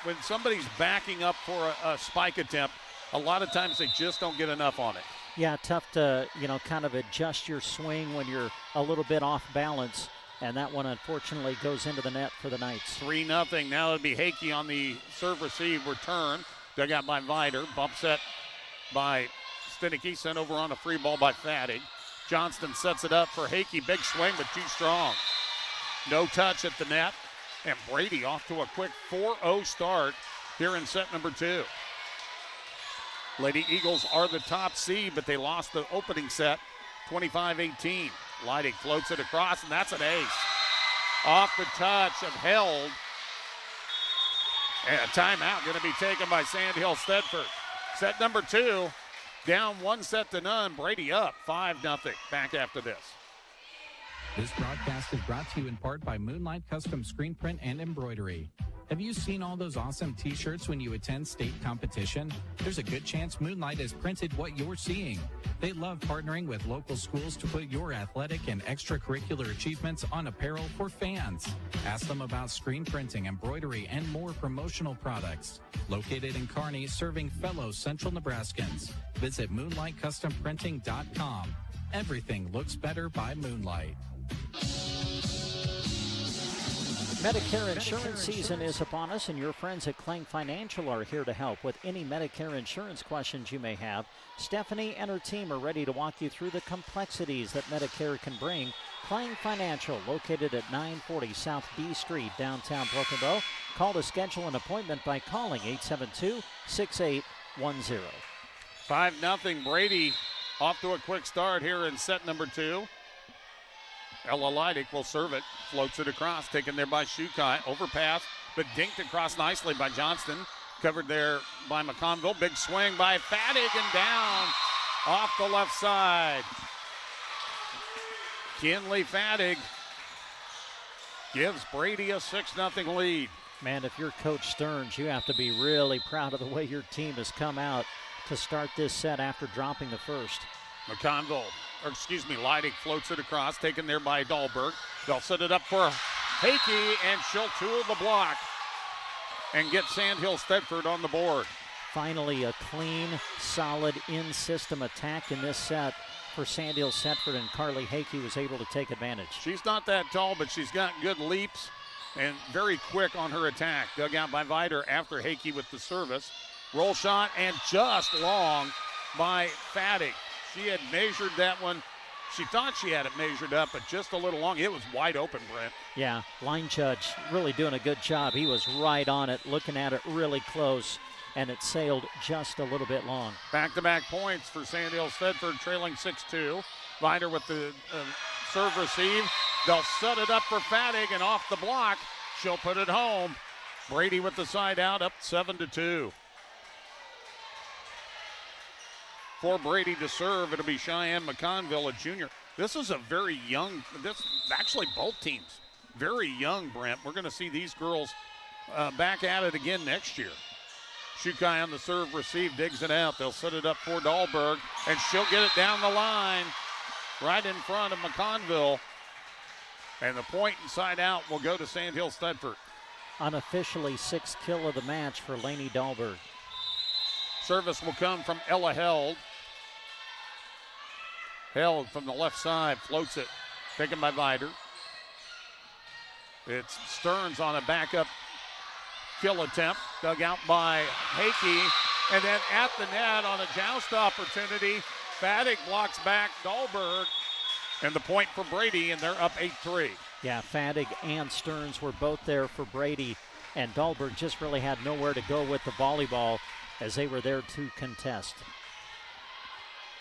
A: When somebody's backing up for a spike attempt, a lot of times they just don't get enough on it.
C: Yeah, tough to, kind of adjust your swing when you're a little bit off balance. And that one, unfortunately, goes into the net for the Knights.
A: 3-0. Now it'll be Hakey on the serve receive return. Dug out by Vider. Bump set by Stinicky. Sent over on a free ball by Fattig. Johnston sets it up for Hickey. Big swing, but too strong. No touch at the net. And Brady off to a quick 4-0 start here in set number 2. Lady Eagles are the top seed, but they lost the opening set 25-18. Leidig floats it across, and that's an ace. Off the touch of Held. And a timeout going to be taken by Sandhills Thedford. Set number 2, down 1-0. Brady up 5-0. Back after this.
H: This broadcast is brought to you in part by Moonlight Custom Screen Print and Embroidery. Have you seen all those awesome t-shirts when you attend state competition? There's a good chance Moonlight has printed what you're seeing. They love partnering with local schools to put your athletic and extracurricular achievements on apparel for fans. Ask them about screen printing, embroidery, and more promotional products. Located in Kearney, serving fellow Central Nebraskans. Visit MoonlightCustomPrinting.com. Everything looks better by Moonlight.
C: Medicare insurance season is upon us, and your friends at Klang Financial are here to help with any Medicare insurance questions you may have. Stephanie and her team are ready to walk you through the complexities that Medicare can bring. Klang Financial, located at 940 South B Street, downtown Broken Bow. Call to schedule an appointment by calling 872-6810.
A: 5-0 Brady off to a quick start here in set number 2. Ella Leidig will serve it, floats it across, taken there by Shukai. Overpass, but dinked across nicely by Johnston. Covered there by McConville. Big swing by Fattig and down off the left side. Kinley Fattig gives Brady a 6-0 lead.
C: Man, if you're Coach Stearns, you have to be really proud of the way your team has come out to start this set after dropping the first.
A: Leidig floats it across, taken there by Dahlberg. They'll set it up for Hickey, and she'll tool the block and get Sandhills Thedford on the board.
C: Finally, a clean, solid in-system attack in this set for Sandhills Thedford, and Carly Hickey was able to take advantage.
A: She's not that tall, but she's got good leaps and very quick on her attack. Dug out by Vider after Hickey with the service. Roll shot, and just long by Fattig. She had measured that one. She thought she had it measured up, but just a little long. It was wide open, Brent.
C: Yeah, line judge really doing a good job. He was right on it, looking at it really close, and it sailed just a little bit long.
A: Back-to-back points for Sandhills Thedford, trailing 6-2. Vider with the serve receive. They'll set it up for Fattig, and off the block, she'll put it home. Brady with the side out, up 7-2. For Brady to serve, it'll be Cheyenne McConville, a junior. This is a very young, actually both teams, very young, Brent. We're going to see these girls back at it again next year. Shukai on the serve receive, digs it out. They'll set it up for Dahlberg, and she'll get it down the line right in front of McConville. And the point inside out will go to Sandhills Thedford.
C: Unofficially 6th kill of the match for Lainey Dahlberg.
A: Service will come from Ella Held. Held from the left side, floats it, taken by Vider. It's Stearns on a backup kill attempt, dug out by Hickey, and then at the net on a joust opportunity, Fattig blocks back Dahlberg, and the point for Brady, and they're up 8-3.
C: Yeah, Fattig and Stearns were both there for Brady, and Dahlberg just really had nowhere to go with the volleyball as they were there to contest.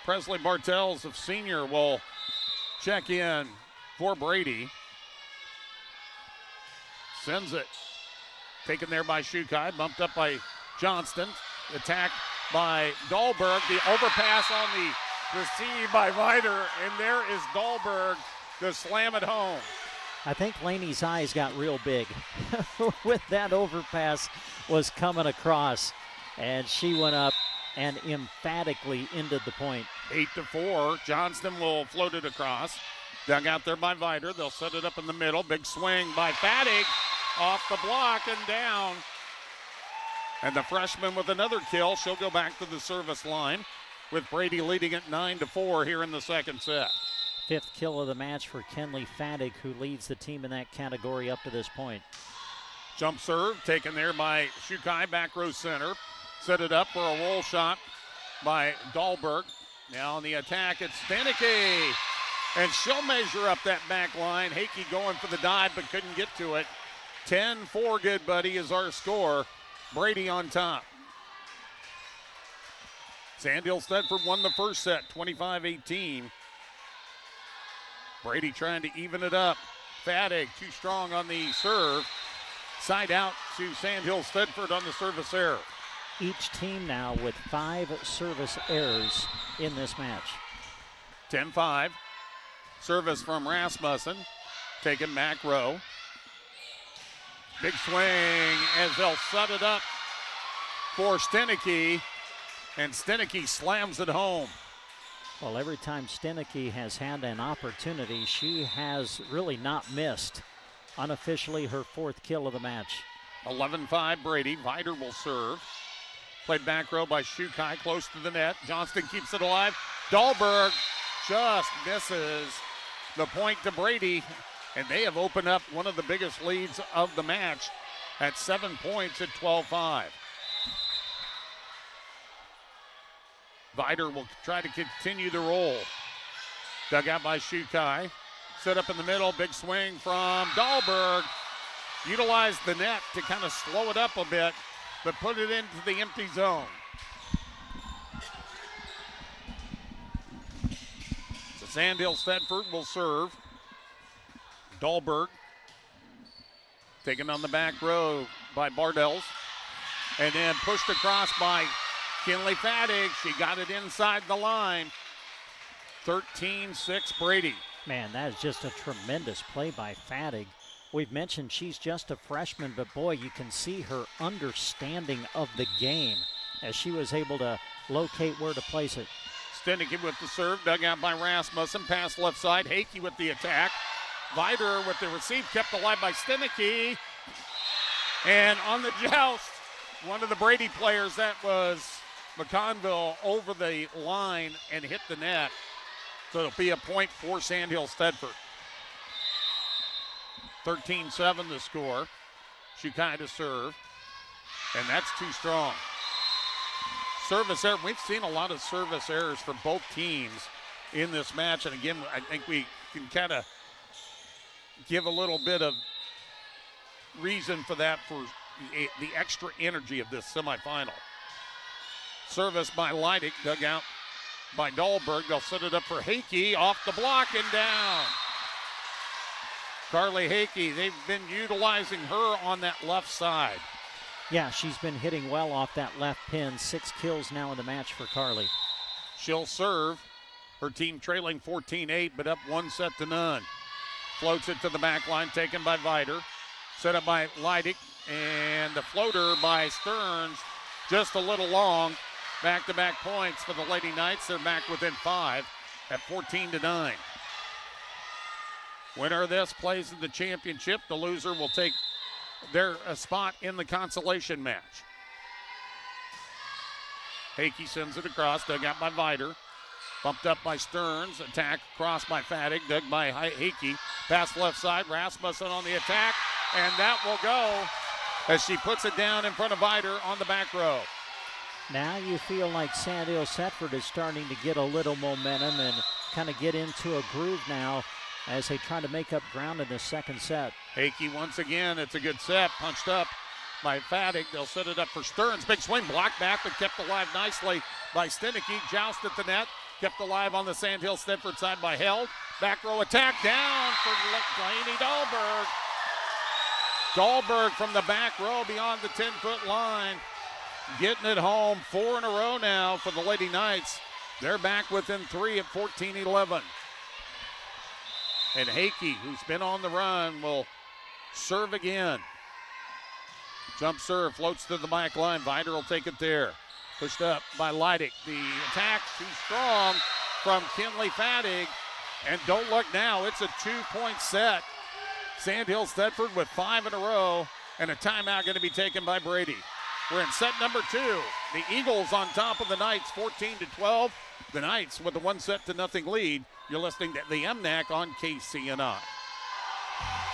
A: Presley Bartels of senior will check in for Brady. Sends it. Taken there by Shukai, bumped up by Johnston. Attacked by Dahlberg. The overpass on the receive by Vider, and there is Dahlberg to slam it home.
C: I think Laney's eyes got real big when that overpass was coming across, and she went up and emphatically ended the point.
A: 8-4. Johnston will float it across. Dug out there by Vider. They'll set it up in the middle. Big swing by Fattig. Off the block and down. And the freshman with another kill. She'll go back to the service line with Brady leading at 9-4 here in the second set.
C: 5th kill of the match for Kenley Fattig, who leads the team in that category up to this point.
A: Jump serve taken there by Shukai, back row center. Set it up for a roll shot by Dahlberg. Now on the attack, it's Stenicky. And she'll measure up that back line. Hakey going for the dive but couldn't get to it. 10-4, good buddy, is our score. Brady on top. Sandhills Thedford won the first set, 25-18. Brady trying to even it up. Fadig too strong on the serve. Side out to Sandhills Thedford on the service error.
C: Each team now with 5 service errors in this match.
A: 10-5. Service from Rasmussen. Taken back row. Big swing as they'll set it up for Stenicky. And Stenicky slams it home.
C: Well, every time Stenicky has had an opportunity, she has really not missed. Unofficially, her 4th kill of the match.
A: 11-5 Brady. Vider will serve. Played back row by Shukai, close to the net. Johnston keeps it alive. Dahlberg just misses the point to Brady, and they have opened up one of the biggest leads of the match at 7 points at 12-5. Vider will try to continue the roll. Dug out by Shukai. Set up in the middle, big swing from Dahlberg. Utilized the net to kind of slow it up a bit, but put it into the empty zone. So Sandhills Thedford will serve. Dahlberg taken on the back row by Bardells. And then pushed across by Kinley Fadig. She got it inside the line. 13-6 Brady.
C: Man, that is just a tremendous play by Fadig. We've mentioned she's just a freshman, but boy, you can see her understanding of the game as she was able to locate where to place it.
A: Stenicky with the serve, dug out by Rasmussen, pass left side. Hakey with the attack. Vider with the receive, kept alive by Stenicky. And on the joust, one of the Brady players, that was McConville, over the line and hit the net. So it'll be a point for Sandhills Thedford. 13-7 the score. Shukai to serve. And that's too strong. Service error. We've seen a lot of service errors from both teams in this match. And again, I think we can kind of give a little bit of reason for that, for the extra energy of this semifinal. Service by Leidig, dug out by Dahlberg. They'll set it up for Hakey, off the block and down. Carly Hakey, they've been utilizing her on that left side.
C: Yeah, she's been hitting well off that left pin. 6 kills now in the match for Carly.
A: She'll serve. Her team trailing 14-8, but up 1-0. Floats it to the back line, taken by Vider. Set up by Leidig, and the floater by Stearns, just a little long. Back-to-back points for the Lady Knights. They're back within 5 at 14-9. Winner of this plays in the championship. The loser will take a spot in the consolation match. Hakey sends it across, dug out by Vider. Bumped up by Stearns. Attack across by Fadig, dug by Hakey. Pass left side, Rasmussen on the attack, and that will go as she puts it down in front of Vider on the back row.
C: Now you feel like Sandhills Thedford is starting to get a little momentum and kind of get into a groove now as they try to make up ground in the second set.
A: Hakey once again, it's a good set, punched up by Fadig. They'll set it up for Stearns. Big swing, blocked back, but kept alive nicely by Stenicky. Joust at the net, kept alive on the Sandhills Thedford side by Held. Back row attack down for Blaney Dahlberg. Dahlberg from the back row beyond the 10-foot line. Getting it home, 4 in a row now for the Lady Knights. They're back within 3 at 14-11. And Hakey, who's been on the run, will serve again. Jump serve, floats to the back line. Vider will take it there. Pushed up by Leidig. The attack too strong from Kinley Fadig. And don't look now, it's a 2-point set. Sandhills Thedford with 5 in a row, and a timeout going to be taken by Brady. We're in set number 2. The Eagles on top of the Knights, 14-12. The Knights with a 1-0 lead. You're listening to the MNAC on KCNI.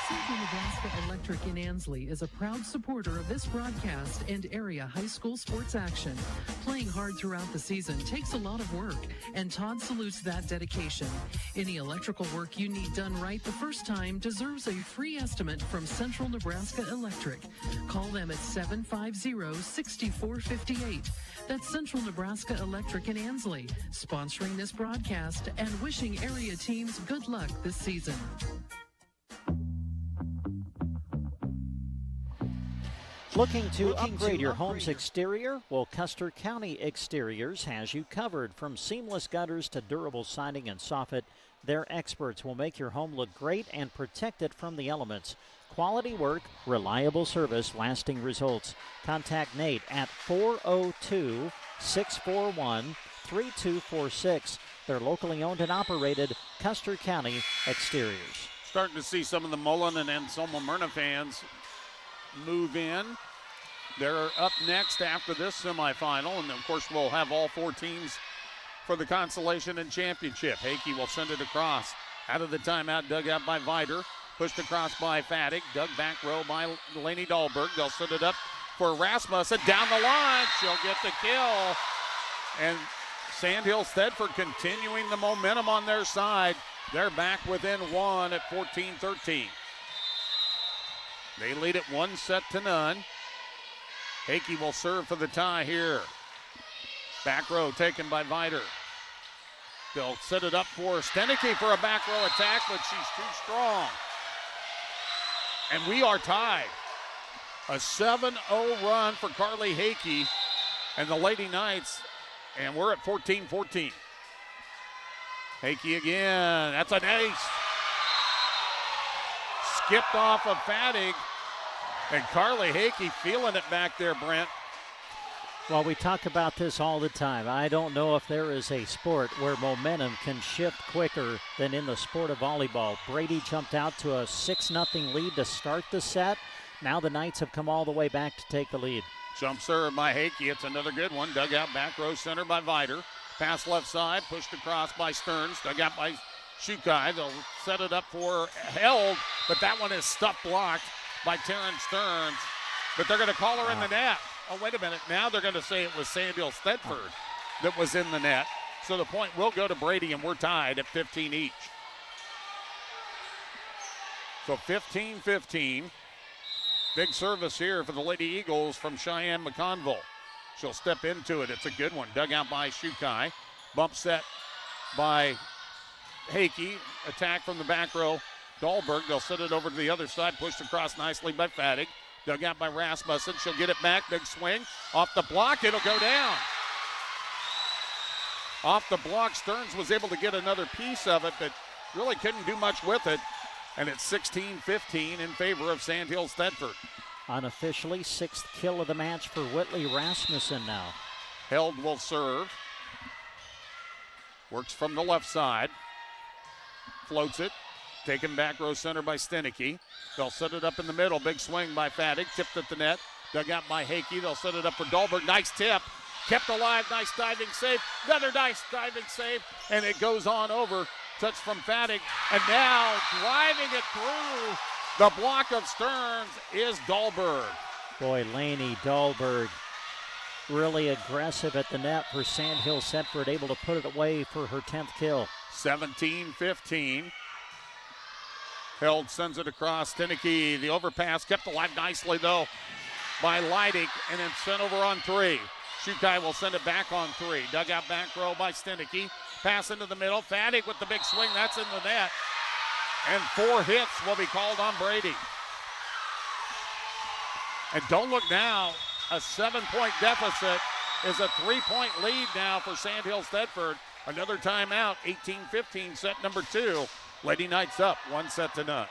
S: Central Nebraska Electric in Ansley is a proud supporter of this broadcast and area high school sports action. Playing hard throughout the season takes a lot of work, and Todd salutes that dedication. Any electrical work you need done right the first time deserves a free estimate from Central Nebraska Electric. Call them at 750-6458. That's Central Nebraska Electric in Ansley, sponsoring this broadcast and wishing area teams good luck this season.
C: Looking to upgrade your home's exterior? Well, Custer County Exteriors has you covered. From seamless gutters to durable siding and soffit, their experts will make your home look great and protect it from the elements. Quality work, reliable service, lasting results. Contact Nate at 402-641-3246. They're locally owned and operated Custer County Exteriors.
A: Starting to see some of the Mullen and Anselmo-Merna fans move in. They're up next after this semifinal, and of course we'll have all four teams for the consolation and championship. Hakey will send it across. Out of the timeout, dug out by Vider. Pushed across by Faddick. Dug back row by Lainey Dahlberg. They'll set it up for Rasmussen. Down the line. She'll get the kill. And Sandhills Thedford continuing the momentum on their side. They're back within one at 14-13. They lead it 1-0. Hakey will serve for the tie here. Back row taken by Vider. They'll set it up for Stenicky for a back row attack, but she's too strong. And we are tied. A 7-0 run for Carly Hakey and the Lady Knights, and we're at 14-14. Hakey again. That's an ace. Skipped off of Faddick, and Carly Hakey feeling it back there, Brent.
C: Well, we talk about this all the time. I don't know if there is a sport where momentum can shift quicker than in the sport of volleyball. Brady jumped out to a 6-0 lead to start the set. Now the Knights have come all the way back to take the lead.
A: Jump serve by Hakey. It's another good one. Dug out back row center by Vider. Pass left side, pushed across by Stearns. Dug out by Shukai. They'll set it up for Held, but that one is stuff blocked by Taryn Stearns. But they're going to call her in the net. Oh, wait a minute. Now they're going to say it was Sandhills Thedford that was in the net. So the point will go to Brady, and we're tied at 15 each. So 15-15. Big service here for the Lady Eagles from Cheyenne McConville. She'll step into it. It's a good one. Dug out by Shukai. Bump set by Hakey. Attack from the back row. Dahlberg. They'll set it over to the other side. Pushed across nicely by Faddick. Dug out by Rasmussen. She'll get it back. Big swing. Off the block. It'll go down. Off the block. Stearns was able to get another piece of it, but really couldn't do much with it. And it's 16-15 in favor of Sandhills Thedford.
C: Unofficially, sixth kill of the match for Whitley Rasmussen now.
A: Held will serve. Works from the left side. Floats it. Taken back row center by Stenicky. They'll set it up in the middle. Big swing by Faddick. Tipped at the net. Dug out by Hakey. They'll set it up for Dahlberg. Nice tip. Kept alive. Nice diving save. Another nice diving save. And it goes on over. Touch from Faddick. And now driving it through the block of Stearns is Dahlberg.
C: Boy, Lainey Dahlberg really aggressive at the net for Sandhills Thedford, able to put it away for her 10th kill.
A: 17-15. Held sends it across. Stenicky, the overpass, kept alive nicely though by Leidig, and then sent over on three. Shukai will send it back on three. Dug out back row by Stenicky. Pass into the middle. Faddick with the big swing. That's in the net. And 4 hits will be called on Brady. And don't look now. A 7-point deficit is a 3-point lead now for Sandhills Thedford. Another timeout. 18-15, set number 2. Lady Knights up 1-0.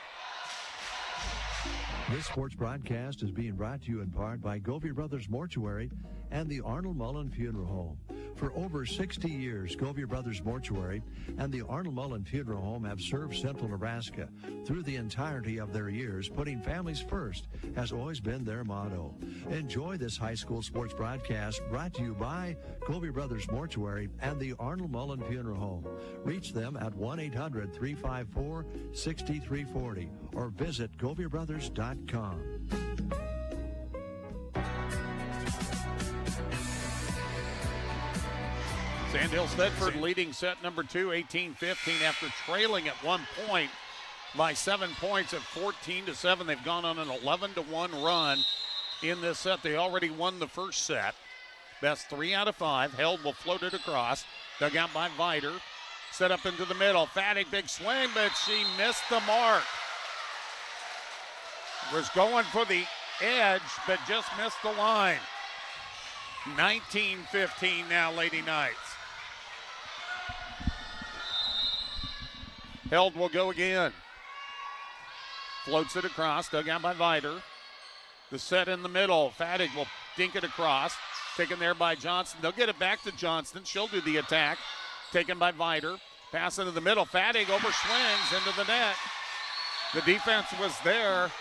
F: This sports broadcast is being brought to you in part by Govey Brothers Mortuary and the Arnold Mullen Funeral Home. For over 60 years, Govia Brothers Mortuary and the Arnold Mullen Funeral Home have served Central Nebraska. Through the entirety of their years, putting families first has always been their motto. Enjoy this high school sports broadcast brought to you by Govia Brothers Mortuary and the Arnold Mullen Funeral Home. Reach them at 1-800-354-6340 or visit GoviaBrothers.com.
A: Sandhills Thedford leading set number 2, 18-15 after trailing at 1 point by 7 points at 14-7. They've gone on an 11-1 run in this set. They already won the first set. Best 3 out of 5. Held will float it across. Dug out by Vider. Set up into the middle. Fattig, big swing, but she missed the mark. Was going for the edge, but just missed the line. 19-15 now, Lady Knights. Held will go again. Floats it across, dug out by Vider. The set in the middle. Fattig will dink it across. Taken there by Johnston. They'll get it back to Johnston. She'll do the attack. Taken by Vider. Pass into the middle. Fattig overswings into the net. The defense was there,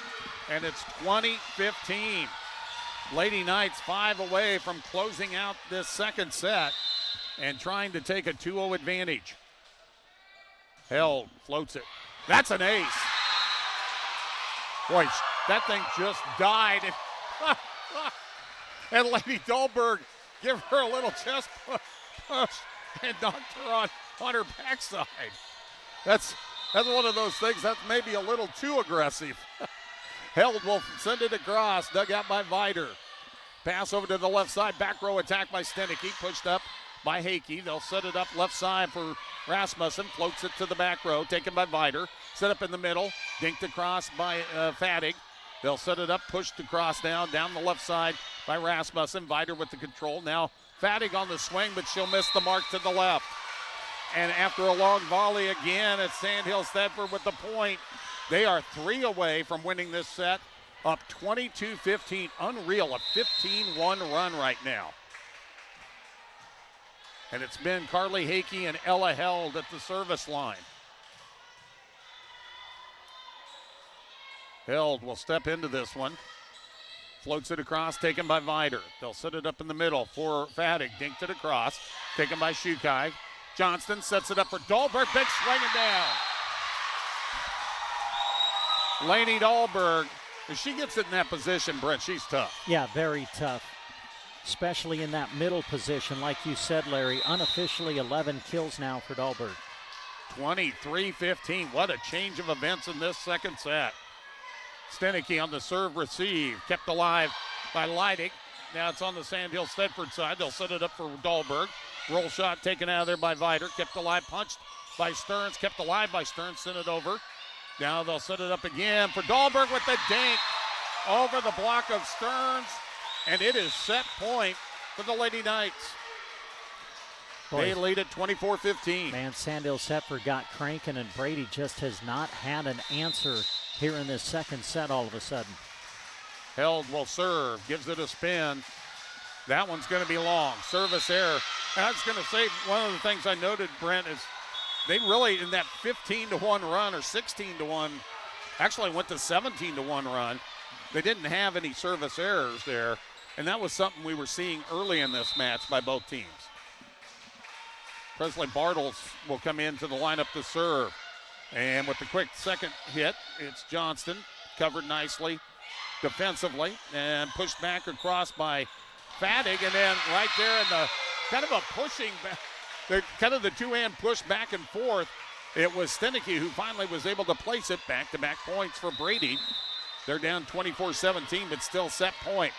A: and it's 20-15. Lady Knights 5 away from closing out this second set and trying to take a 2-0 advantage. Held floats it. That's an ace. Boy, that thing just died. And Lady Dahlberg give her a little chest push and knocked her on her backside. That's one of those things that's maybe a little too aggressive. Held will send it across, dug out by Vider. Pass over to the left side, back row attack by Stenicky, pushed up by Hakey. They'll set it up left side for Rasmussen, floats it to the back row, taken by Vider. Set up in the middle, dinked across by Fattig. They'll set it up, pushed across now, down the left side by Rasmussen. Vider with the control. Now Fattig on the swing, but she'll miss the mark to the left. And after a long volley again, it's Sandhills Thedford with the point. They are 3 away from winning this set, up 22-15. Unreal, a 15-1 run right now. And it's been Carly Hakey and Ella Held at the service line. Held will step into this one. Floats it across, taken by Vider. They'll set it up in the middle for Fattig. Dinked it across, taken by Shukai. Johnston sets it up for Dahlberg. Big swing and down. Lainey Dahlberg, if she gets in that position, Brent, she's tough.
C: Yeah, very tough, especially in that middle position. Like you said, Larry, unofficially 11 kills now for Dahlberg.
A: 23-15. What a change of events in this second set. Stenicky on the serve receive, kept alive by Leidig. Now it's on the Sandhills Thedford side. They'll set it up for Dahlberg. Roll shot taken out of there by Vider. Kept alive, punched by Stearns. Kept alive by Stearns. Sent it over. Now they'll set it up again for Dahlberg with the dink over the block of Stearns. And it is set point for the Lady Knights. They lead at 24-15.
C: Man, Sandhills Thedford got cranking, and Brady just has not had an answer here in this second set all of a sudden.
A: Held will serve, gives it a spin. That one's going to be long. Service error. And I was going to say, one of the things I noted, Brent, is they really, in that 15-1 run or 16-1, actually went to 17-1 run. They didn't have any service errors there, and that was something we were seeing early in this match by both teams. Presley Bartles will come into the lineup to serve. And with the quick second hit, it's Johnston, covered nicely defensively, and pushed back across by Fattig, and then right there in the kind of a pushing, kind of the two-hand push back and forth, it was Stenicky who finally was able to place it. Back-to-back points for Brady. They're down 24-17, but still set point.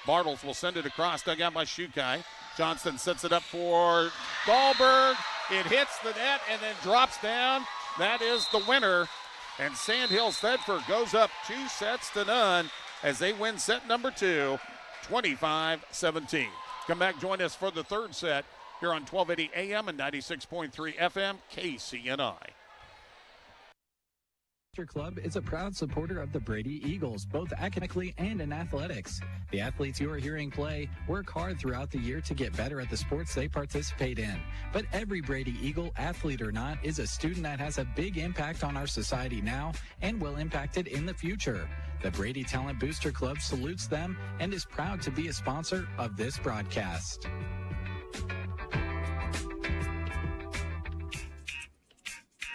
A: Bartles will send it across, dug out by Shukai. Johnston sets it up for Dahlberg. It hits the net and then drops down. That is the winner. And Sandhills Thedford goes up 2-0 as they win set number 2, 25-17. Come back, join us for the third set here on 1280 AM and 96.3 FM, KCNI.
H: Booster Club is a proud supporter of the Brady Eagles, both academically and in athletics. The athletes you are hearing play work hard throughout the year to get better at the sports they participate in. But every Brady Eagle, athlete or not, is a student that has a big impact on our society now and will impact it in the future. The Brady Talent Booster Club salutes them and is proud to be a sponsor of this broadcast.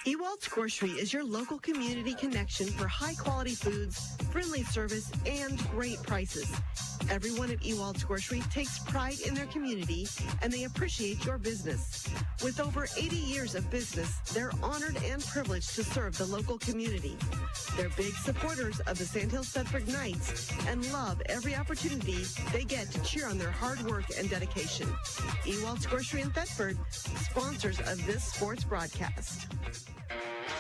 P: Ewald's Grocery is your local community connection for high-quality foods, friendly service, and great prices. Everyone at Ewald's Grocery takes pride in their community, and they appreciate your business. With over 80 years of business, they're honored and privileged to serve the local community. They're big supporters of the Sandhills Thedford Knights and love every opportunity they get to cheer on their hard work and dedication. Ewald's Grocery in Thedford, sponsors of this sports broadcast.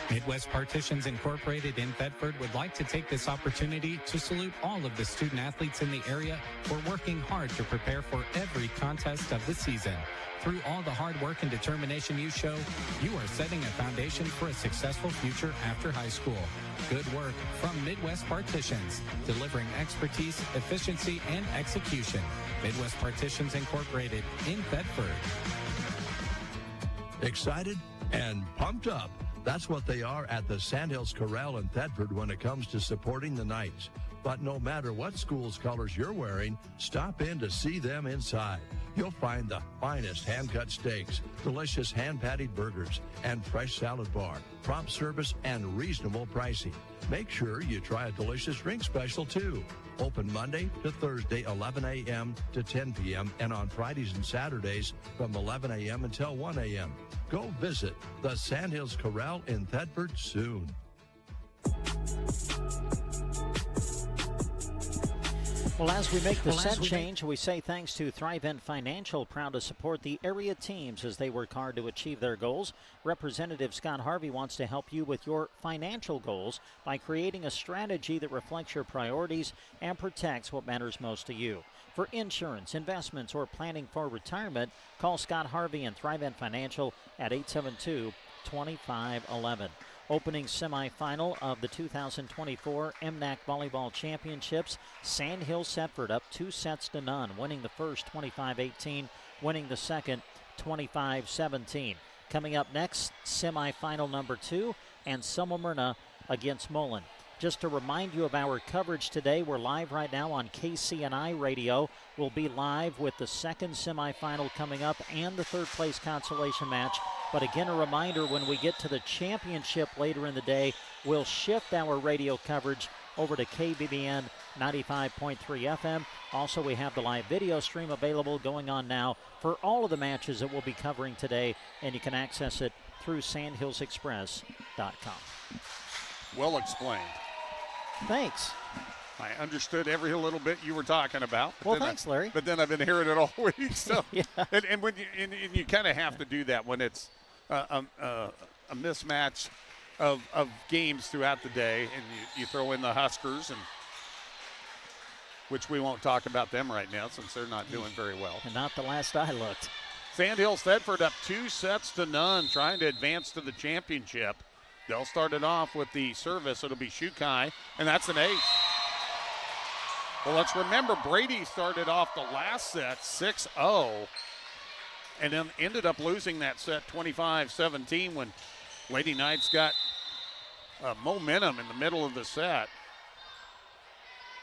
H: Midwest Partitions Incorporated in Thedford would like to take this opportunity to salute all of the student athletes in the area for working hard to prepare for every contest of the season. Through all the hard work and determination you show, you are setting a foundation for a successful future after high school. Good work from Midwest Partitions, delivering expertise, efficiency, and execution. Midwest Partitions Incorporated in Thedford.
F: Excited and pumped up. That's what they are at the Sandhills Corral in Thedford when it comes to supporting the Knights. But no matter what school's colors you're wearing, stop in to see them inside. You'll find the finest hand-cut steaks, delicious hand-patted burgers, and fresh salad bar, prompt service, and reasonable pricing. Make sure you try a delicious drink special, too. Open Monday to Thursday, 11 a.m. to 10 p.m., and on Fridays and Saturdays from 11 a.m. until 1 a.m. Go visit the Sandhills Corral in Thedford soon.
C: Well, as we make the set change, we say thanks to Thrive End Financial, proud to support the area teams as they work hard to achieve their goals. Representative Scott Harvey wants to help you with your financial goals by creating a strategy that reflects your priorities and protects what matters most to you. For insurance, investments, or planning for retirement, call Scott Harvey and Thrive End Financial at 872-2511. Opening semifinal of the 2024 MNAC Volleyball Championships, Sandhills Thedford up 2-0, winning the first 25-18, winning the second 25-17. Coming up next, semifinal number 2, Anselmo-Merna against Mullen. Just to remind you of our coverage today, we're live right now on KCNI Radio. We'll be live with the second semifinal coming up and the third place consolation match. But again, a reminder, when we get to the championship later in the day, we'll shift our radio coverage over to KBBN 95.3 FM. Also, we have the live video stream available going on now for all of the matches that we'll be covering today, and you can access it through sandhillsexpress.com.
A: Well explained.
C: Thanks.
A: I understood every little bit you were talking about.
C: Well, thanks, Larry.
A: But then I've been hearing it all week. So,
C: yeah.
A: and when you kind of have to do that when it's a mismatch of games throughout the day, and you throw in the Huskers, and which we won't talk about them right now since they're not doing very well.
C: And not the last I looked.
A: Sandhills Thedford up 2-0, trying to advance to the championship. They'll start it off with the service. It'll be Shukai, and that's an ace. Well, let's remember Brady started off the last set 6-0 and then ended up losing that set 25-17 when Lady Knights got momentum in the middle of the set.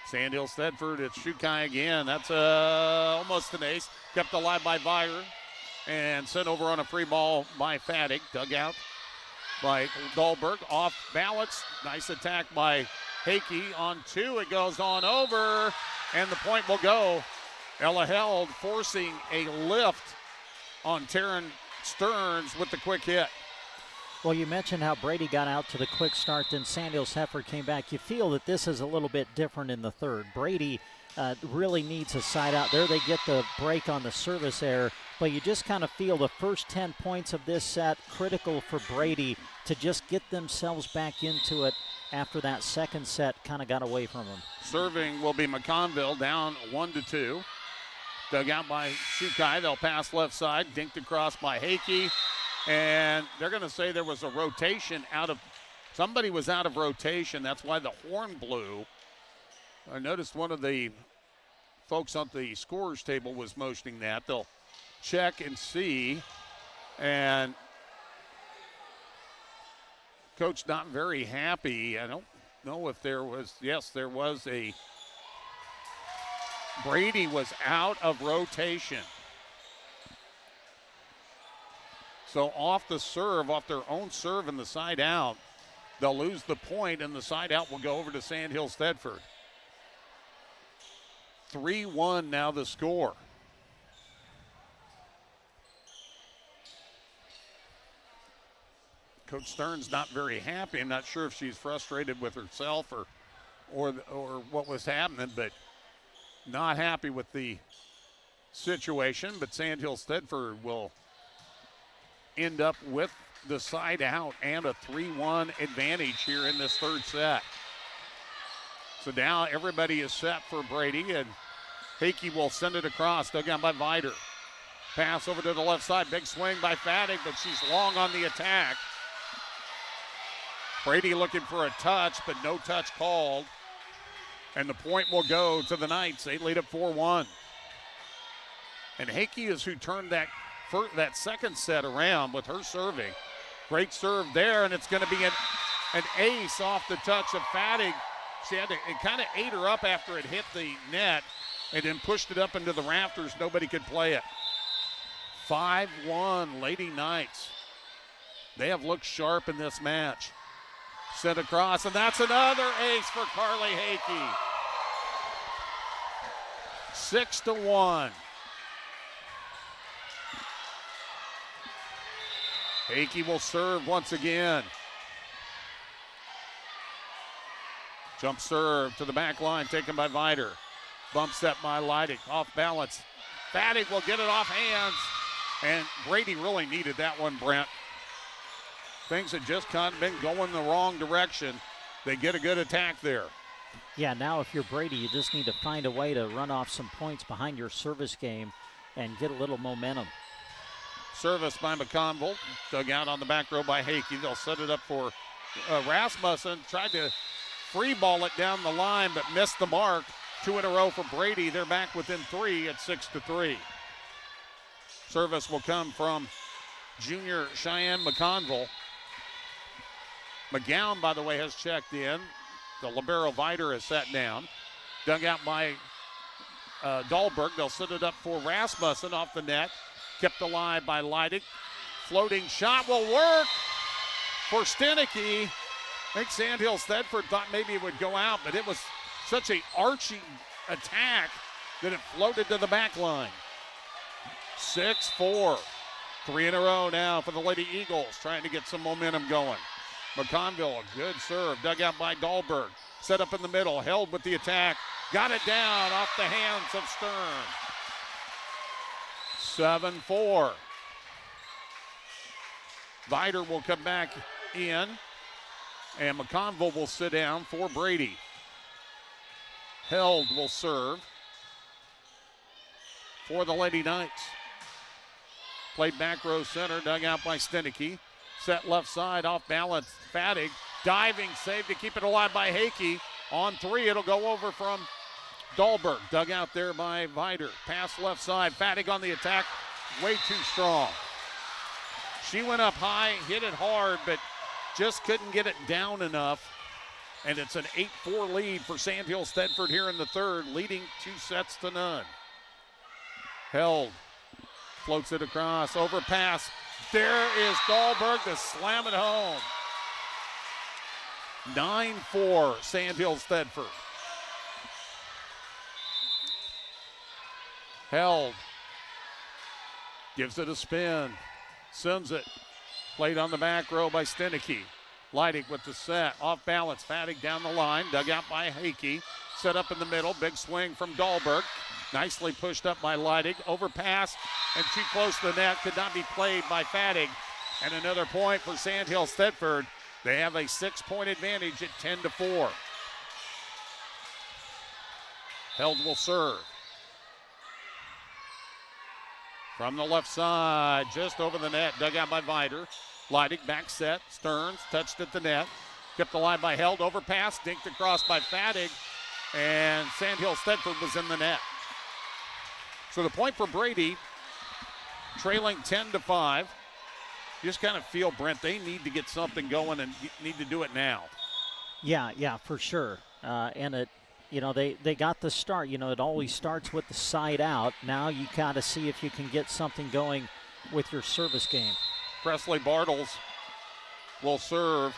A: Sandhills Thedford, it's Shukai again. That's almost an ace. Kept alive by Vire and sent over on a free ball by Faddick. Dug out by Dahlberg, off balance. Nice attack by Hakey on 2. It goes on over, and the point will go. Ella Held forcing a lift on Taryn Stearns with the quick hit.
C: Well, you mentioned how Brady got out to the quick start, then Sandhills Thedford came back. You feel that this is a little bit different in the third. Brady really needs a side out there. They get the break on the service error, but you just kind of feel the first 10 points of this set critical for Brady to just get themselves back into it after that second set kind of got away from them.
A: Serving will be McConville, down 1-2. Dug out by Shukai. They'll pass left side, dinked across by Hakey, and they're going to say there was a rotation out of Somebody was out of rotation. That's why the horn blew. I noticed one of the folks on the scorer's table was motioning that. They'll check and see. And Coach not very happy. I don't know if there was, yes, there was a, Brady was out of rotation. So off the serve, off their own serve and the side out, they'll lose the point, and the side out will go over to Sandhills Thedford. 3-1 now the score. Coach Stern's not very happy. I'm not sure if she's frustrated with herself or what was happening, but not happy with the situation. But Sandhills Thedford will end up with the side out and a 3-1 advantage here in this third set. So now everybody is set for Brady, and Hickey will send it across, dug down by Vider. Pass over to the left side, big swing by Fattig, but she's long on the attack. Brady looking for a touch, but no touch called. And the point will go to the Knights. They lead up 4-1. And Hickey is who turned that second set around with her serving. Great serve there, and it's going to be an ace off the touch of Fattig. It kind of ate her up after it hit the net and then pushed it up into the rafters. Nobody could play it. 5-1 Lady Knights. They have looked sharp in this match. Sent across, and that's another ace for Carly Hickey. 6-1. Hickey will serve once again. Jump serve to the back line, taken by Vider. Bump set by Leidig, off balance. Fattig will get it off hands, and Brady really needed that one, Brent. Things had just kind of been going the wrong direction. They get a good attack there.
C: Yeah, now if you're Brady, you just need to find a way to run off some points behind your service game and get a little momentum.
A: Service by McConville, dug out on the back row by Hickey. They'll set it up for Rasmussen. Tried to free ball it down the line, but missed the mark. 2 in a row for Brady. They're back within 3 at 6-3. Service will come from junior Cheyenne McConville. McGowan, by the way, has checked in. The libero Vider has sat down. Dug out by Dahlberg. They'll set it up for Rasmussen off the net. Kept alive by Leidig. Floating shot will work for Stenicky. I think Sandhills Thedford thought maybe it would go out, but it was such a arching attack that it floated to the back line. 6-4. 3 in a row now for the Lady Eagles, trying to get some momentum going. McConville, a good serve, dug out by Dahlberg. Set up in the middle, held with the attack. Got it down off the hands of Stern. 7-4. Vider will come back in, and McConville will sit down for Brady. Held will serve for the Lady Knights. Played back row center, dug out by Stenicky. Set left side, off balance, Fattig. Diving save to keep it alive by Hickey. On 3, it'll go over from Dahlberg. Dug out there by Vider. Pass left side, Fattig on the attack. Way too strong. She went up high, hit it hard, but just couldn't get it down enough. And it's an 8-4 lead for Sandhills Thedford here in the third, leading 2-0. Held. Floats it across, overpass. There is Dahlberg to slam it home. 9-4, Sandhills Thedford. Held. Gives it a spin. Sends it. Played on the back row by Stenicky. Leidig with the set. Off balance. Fattig down the line. Dug out by Hickey. Set up in the middle. Big swing from Dahlberg. Nicely pushed up by Leidig. Overpass and too close to the net. Could not be played by Fattig. And another point for Sandhills Thedford. They have a 6-point advantage at 10-4. Held will serve. From the left side, just over the net, dug out by Vider. Leidig back set, Stearns touched at the net. Kept alive by Held, overpass, dinked across by Fattig, and Sandhills Thedford was in the net. So the point for Brady, trailing 10-5. You just kind of feel, Brent, they need to get something going and need to do it now.
C: Yeah, for sure. And it, they got the start. It always starts with the side out. Now you got to see if you can get something going with your service game.
A: Presley Bartles will serve.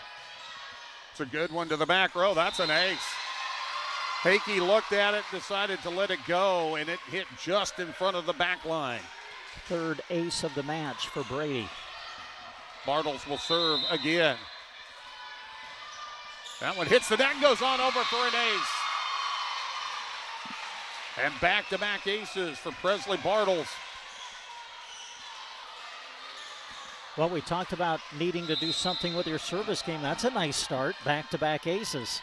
A: It's a good one to the back row. That's an ace. Hakey looked at it, decided to let it go, and it hit just in front of the back line.
C: Third ace of the match for Brady.
A: Bartles will serve again. That one hits the net and goes on over for an ace. And back-to-back aces for Presley Bartles.
C: Well, we talked about needing to do something with your service game. That's a nice start. Back-to-back aces.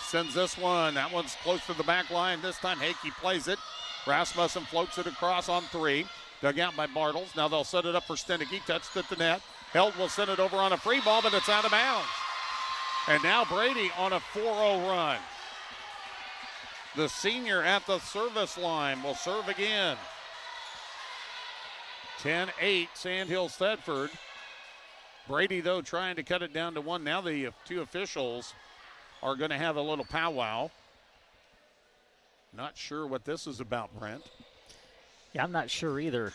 A: Sends this one. That one's close to the back line. This time Hakey plays it. Rasmussen floats it across on 3. Dug out by Bartles. Now they'll set it up for Stenicky. Touched at the net. Held will send it over on a free ball, but it's out of bounds. And now Brady on a 4-0 run. The senior at the service line will serve again. 10-8, Sandhills Thedford. Brady, though, trying to cut it down to 1. Now the two officials are going to have a little powwow. Not sure what this is about, Brent.
C: Yeah, I'm not sure either.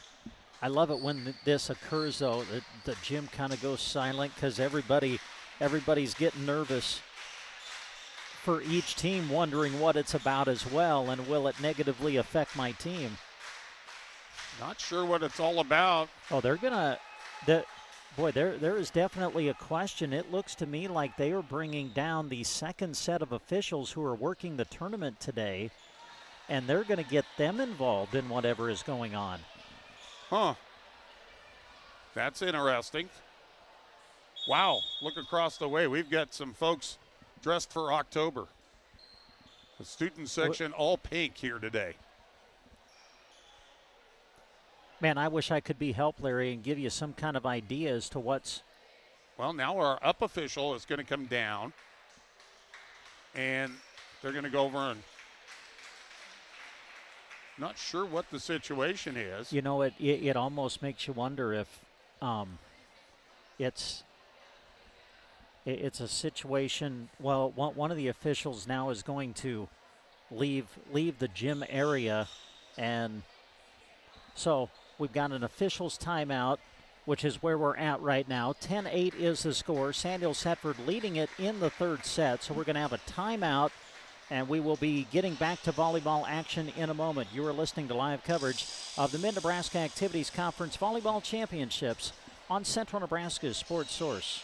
C: I love it when this occurs, though. The gym kind of goes silent because everybody's getting nervous for each team, wondering what it's about as well, and will it negatively affect my team?
A: Not sure what it's all about.
C: Oh, there is definitely a question. It looks to me like they are bringing down the second set of officials who are working the tournament today, and they're going to get them involved in whatever is going on.
A: Huh. That's interesting. Wow, look across the way. We've got some folks dressed for October. The student section all pink here today.
C: Man, I wish I could be help, Larry, and give you some kind of idea as to what's...
A: Well, now our up official is going to come down, and they're going to go over and... Not sure what the situation is.
C: It almost makes you wonder if it's a situation. Well, one of the officials now is going to leave the gym area, and so we've got an official's timeout, which is where we're at right now. 10-8 is the score. Sandhills Thedford leading it in the third set, so we're going to have a timeout. And we will be getting back to volleyball action in a moment. You are listening to live coverage of the Mid-Nebraska Activities Conference Volleyball Championships on Central Nebraska's Sports Source.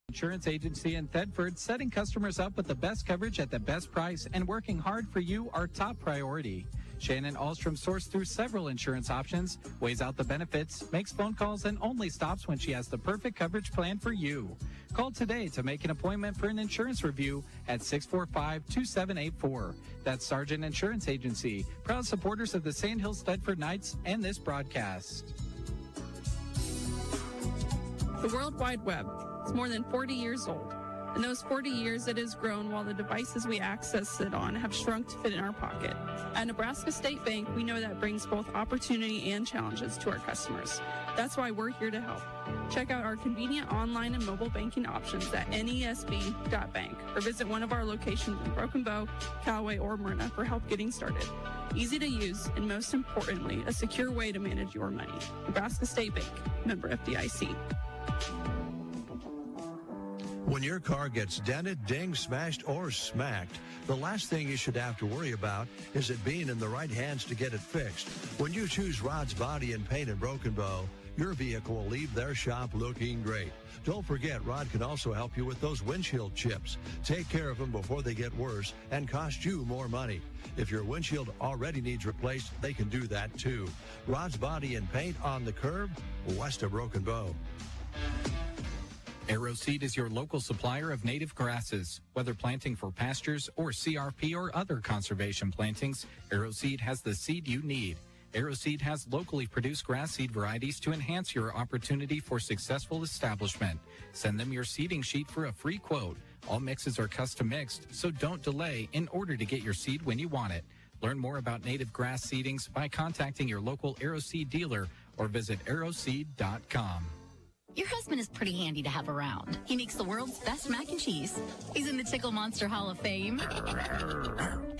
H: Insurance agency in Thedford, setting customers up with the best coverage at the best price and working hard for you our top priority. Shannon Ahlstrom sourced through several insurance options, weighs out the benefits, makes phone calls, and only stops when she has the perfect coverage plan for you. Call today to make an appointment for an insurance review at 645-2784. That's Sargent Insurance Agency, proud supporters of the Sandhills Thedford Knights and this broadcast.
I: The World Wide Web is more than 40 years old. In those 40 years, it has grown while the devices we access it on have shrunk to fit in our pocket. At Nebraska State Bank, we know that brings both opportunity and challenges to our customers. That's why we're here to help. Check out our convenient online and mobile banking options at nesb.bank or visit one of our locations in Broken Bow, Callaway, or Smyrna for help getting started. Easy to use and, most importantly, a secure way to manage your money. Nebraska State Bank, member FDIC.
F: When your car gets dented, dinged, smashed, or smacked, the last thing you should have to worry about is it being in the right hands to get it fixed. When you choose Rod's Body and Paint in Broken Bow, your vehicle will leave their shop looking great. Don't forget, Rod can also help you with those windshield chips. Take care of them before they get worse and cost you more money. If your windshield already needs replaced, they can do that too. Rod's Body and Paint on the curb, west of Broken Bow.
H: AeroSeed is your local supplier of native grasses. Whether planting for pastures or CRP or other conservation plantings, AeroSeed has the seed you need. AeroSeed has locally produced grass seed varieties to enhance your opportunity for successful establishment. Send them your seeding sheet for a free quote. All mixes are custom mixed, so don't delay in order to get your seed when you want it. Learn more about native grass seedings by contacting your local AeroSeed dealer or visit aeroseed.com.
W: Your husband is pretty handy to have around. He makes the world's best mac and cheese. He's in the Tickle Monster Hall of Fame.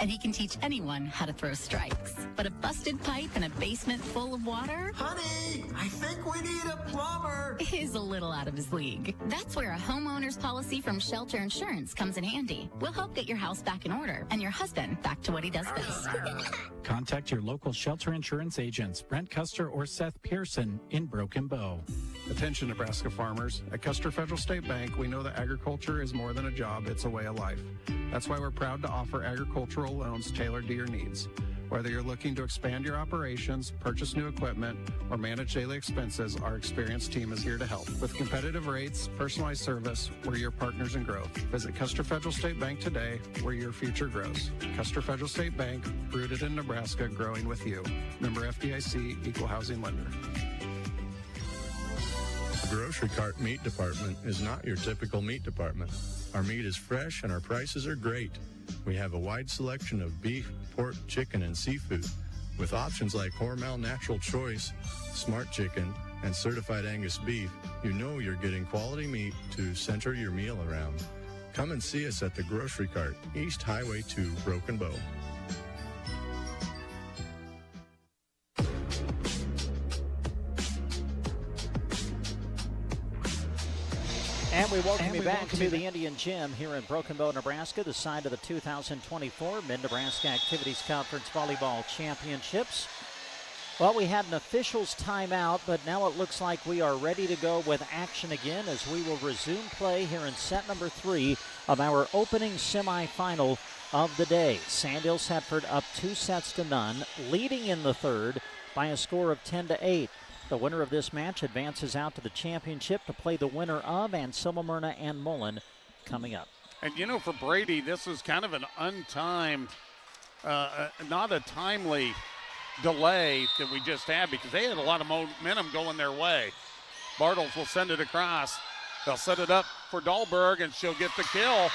W: And he can teach anyone how to throw strikes. But a busted pipe in a basement full of water?
B: Honey, I think we need a plumber.
W: Is a little out of his league. That's where a homeowner's policy from Shelter Insurance comes in handy. We'll help get your house back in order and your husband back to what he does best.
H: Contact your local Shelter Insurance agents, Brent Custer or Seth Pearson in Broken Bow.
M: Attention, Nebraska farmers. At Custer Federal State Bank, we know that agriculture is more than a job, it's a way of life. That's why we're proud to offer agricultural loans tailored to your needs. Whether you're looking to expand your operations, purchase new equipment, or manage daily expenses, our experienced team is here to help. With competitive rates, personalized service, we're your partners in growth. Visit Custer Federal State Bank today, where your future grows. Custer Federal State Bank, rooted in Nebraska, growing with you. Member FDIC, Equal Housing Lender.
D: The grocery cart meat department is not your typical meat department. Our meat is fresh and our prices are great. We have a wide selection of beef, pork, chicken, and seafood with options like Hormel Natural Choice, Smart Chicken, and Certified Angus Beef. You know you're getting quality meat to center your meal around. Come and see us at the grocery cart, East Highway 2, Broken Bow.
C: And we welcome you back to the Indian Gym here in Broken Bow, Nebraska, the site of the 2024 Mid-Nebraska Activities Conference Volleyball Championships. Well, we had an officials timeout, but now it looks like we are ready to go with action again as we will resume play here in set number 3 of our opening semifinal of the day. Sandhills Thedford up 2-0, leading in the third by a score of 10-8. The winner of this match advances out to the championship to play the winner of Anselmo-Merna and Mullen coming up.
A: And, you know, for Brady, this is kind of an untimed, not a timely delay that we just had because they had a lot of momentum going their way. Bartles will send it across. They'll set it up for Dahlberg, and she'll get the kill.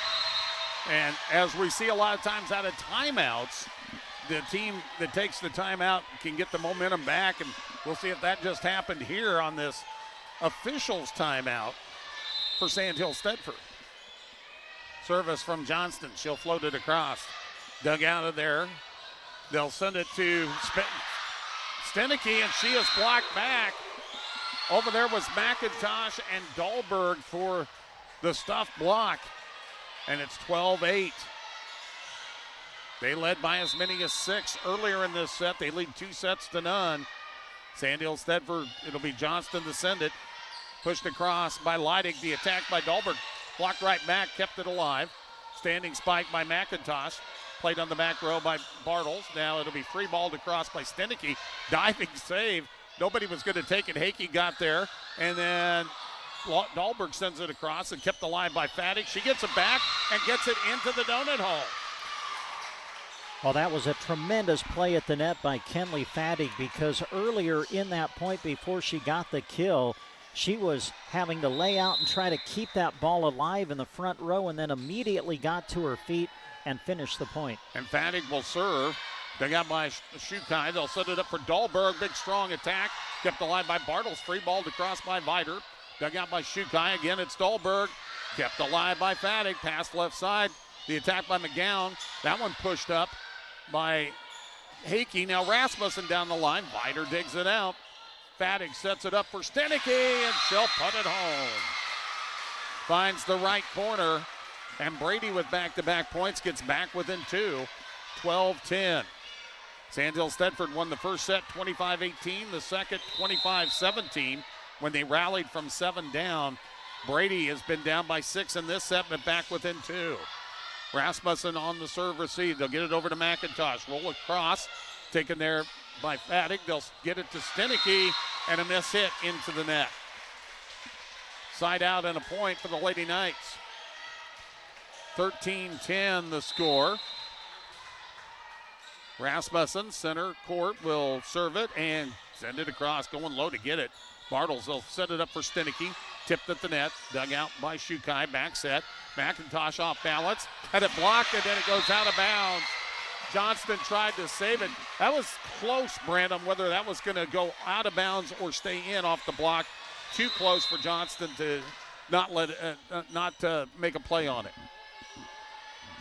A: And as we see a lot of times out of timeouts, the team that takes the timeout can get the momentum back, and we'll see if that just happened here on this officials timeout for Sandhills Thedford. Service from Johnston. She'll float it across. Dug out of there. They'll send it to Stenicky, and she is blocked back. Over there was McIntosh and Dahlberg for the stuffed block, and it's 12-8. They led by as many as 6 earlier in this set. They lead 2-0. Sandhills Thedford, it'll be Johnston to send it. Pushed across by Leidig. The attack by Dahlberg. Blocked right back, kept it alive. Standing spike by McIntosh. Played on the back row by Bartles. Now it'll be free balled across by Stenicky. Diving save. Nobody was going to take it. Hakey got there. And then Dahlberg sends it across and kept alive by Fattig. She gets it back and gets it into the donut hole.
C: Well, that was a tremendous play at the net by Kenley Fattig because earlier in that point before she got the kill, she was having to lay out and try to keep that ball alive in the front row and then immediately got to her feet and finished the point.
A: And Fattig will serve. Dug out by Shukai. They'll set it up for Dahlberg. Big, strong attack. Kept alive by Bartles. Free balled across by Viter. Dug out by Shukai. Again, it's Dahlberg. Kept alive by Fattig. Pass left side. The attack by McGowan. That one pushed up by Hakey. Now Rasmussen down the line. Viter digs it out. Fattig sets it up for Stenicky, and she'll put it home. Finds the right corner, and Brady with back-to-back points gets back within 2. 12-10. Sandhills Thedford won the first set 25-18, the second 25-17 when they rallied from 7 down. Brady has been down by 6 in this set, but back within 2. Rasmussen on the serve receive. They'll get it over to McIntosh. Roll across. Taken there by Fattig. They'll get it to Stenicky, and a miss hit into the net. Side out and a point for the Lady Knights. 13-10 the score. Rasmussen, center court, will serve it and send it across, going low to get it. Bartles will set it up for Stenicky. Tipped at the net, dug out by Shukai, back set. McIntosh off balance, had it blocked, and then it goes out of bounds. Johnston tried to save it. That was close, Brandon, whether that was going to go out of bounds or stay in off the block. Too close for Johnston to not make a play on it.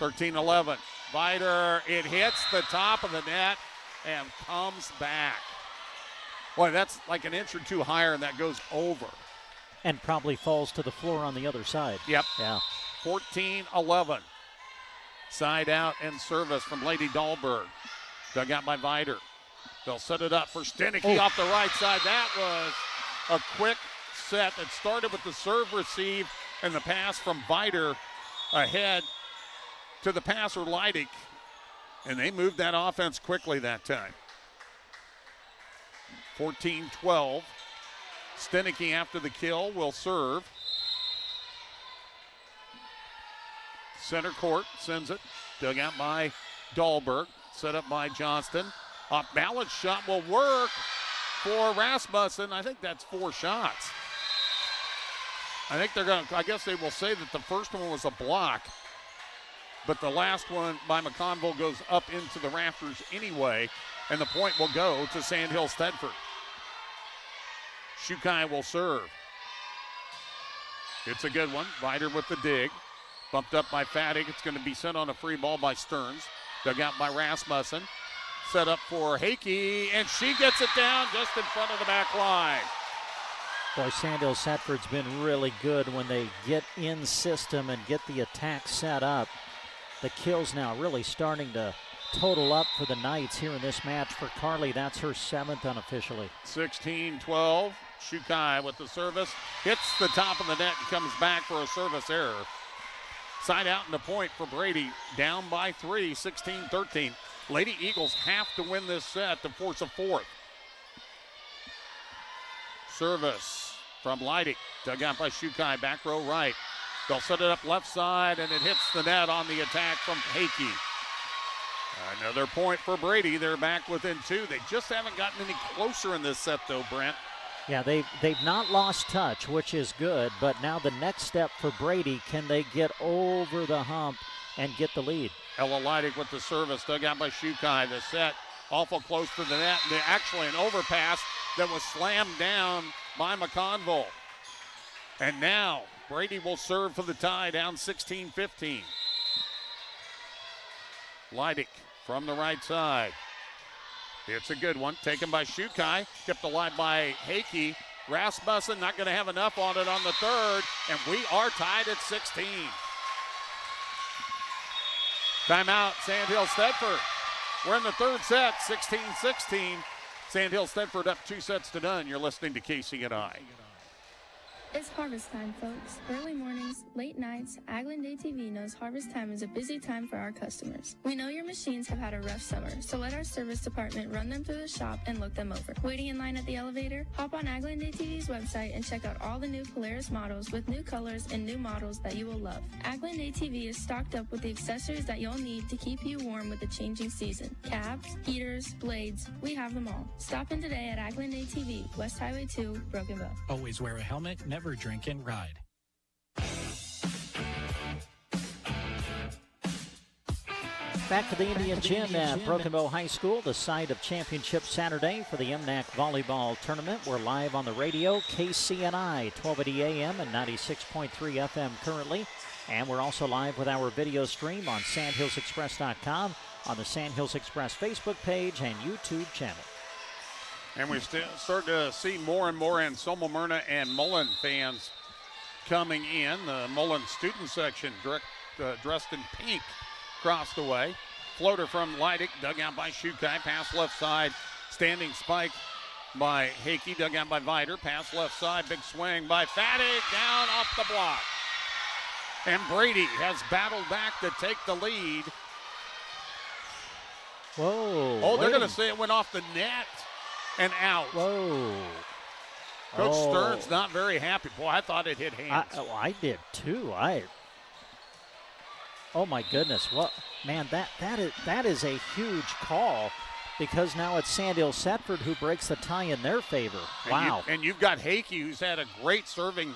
A: 13-11. Vider, it hits the top of the net and comes back. Boy, that's like an inch or two higher, and that goes over.
C: And probably falls to the floor on the other side.
A: Yep.
C: Yeah.
A: 14-11. Side out and service from Lady Dahlberg. Dug out by Vider. They'll set it up for Stenicky off the right side. That was a quick set that started with the serve receive and the pass from Vider ahead to the passer Leidig. And they moved that offense quickly that time. 14-12. Stenicky after the kill will serve. Center court sends it. Dug out by Dahlberg. Set up by Johnston. Off balance shot will work for Rasmussen. I think that's 4 shots. I guess they will say that the first one was a block, but the last one by McConville goes up into the rafters anyway, and the point will go to Sandhills Thedford. Shukai will serve. It's a good one. Vider with the dig. Bumped up by Fattig. It's going to be sent on a free ball by Stearns. Dug out by Rasmussen. Set up for Hakey, and she gets it down just in front of the back line.
C: Boy, Sandhills Thedford's been really good when they get in system and get the attack set up. The kills now really starting to total up for the Knights here in this match. For Carly, that's her 7th unofficially.
A: 16-12. Shukai with the service. Hits the top of the net and comes back for a service error. Side out and the point for Brady. Down by 3, 16-13. Lady Eagles have to win this set to force a 4th. Service from Leidig. Dug out by Shukai, back row right. They'll set it up left side, and it hits the net on the attack from Hakey. Another point for Brady. They're back within 2. They just haven't gotten any closer in this set, though, Brent.
C: Yeah, they've not lost touch, which is good, but now the next step for Brady, can they get over the hump and get the lead?
A: Ella Leidig with the service, dug out by Shukai. The set awful close to the net, and actually an overpass that was slammed down by McConville. And now Brady will serve for the tie, down 16-15. Leidig from the right side. It's a good one, taken by Shukai, kept alive by Hakey. Rasmussen not going to have enough on it on the third, and we are tied at 16. Timeout, Sandhills Thedford. We're in the third set, 16-16. Sandhills Thedford up 2-0. You're listening to KCNI.
E: It's harvest time, folks. Early mornings, late nights, Agland ATV knows harvest time is a busy time for our customers. We know your machines have had a rough summer, so let our service department run them through the shop and look them over. Waiting in line at the elevator? Hop on Agland ATV's website and check out all the new Polaris models with new colors and new models that you will love. Agland ATV is stocked up with the accessories that you'll need to keep you warm with the changing season. Cabs, heaters, blades, we have them all. Stop in today at Agland ATV, West Highway 2, Broken Bow.
T: Always wear a helmet, never drink and ride.
C: Back to the Indian Gym at Broken Bow High School, the site of Championship Saturday for the MNAC Volleyball Tournament. We're live on the radio, KCNI 1280 AM and 96.3 FM currently. And we're also live with our video stream on sandhillsexpress.com, on the Sandhills Express Facebook page and YouTube channel.
A: And we start to see more and more Anselmo-Merna and Mullen fans coming in. The Mullen student section dressed in pink crossed away. Floater from Leidig, dug out by Shukai, pass left side, standing spike by Hakey, dug out by Vider, pass left side, big swing by Fattig, down off the block. And Brady has battled back to take the lead.
C: Whoa.
A: Oh, they're going to say it went off the net and out.
C: Whoa.
A: Coach Stearns not very happy. Boy, I thought it hit hands.
C: I did too. Oh my goodness! Well, man, that is a huge call, because now it's Sandhills Thedford who breaks the tie in their favor. Wow!
A: And you've got Hakey, who's had a great serving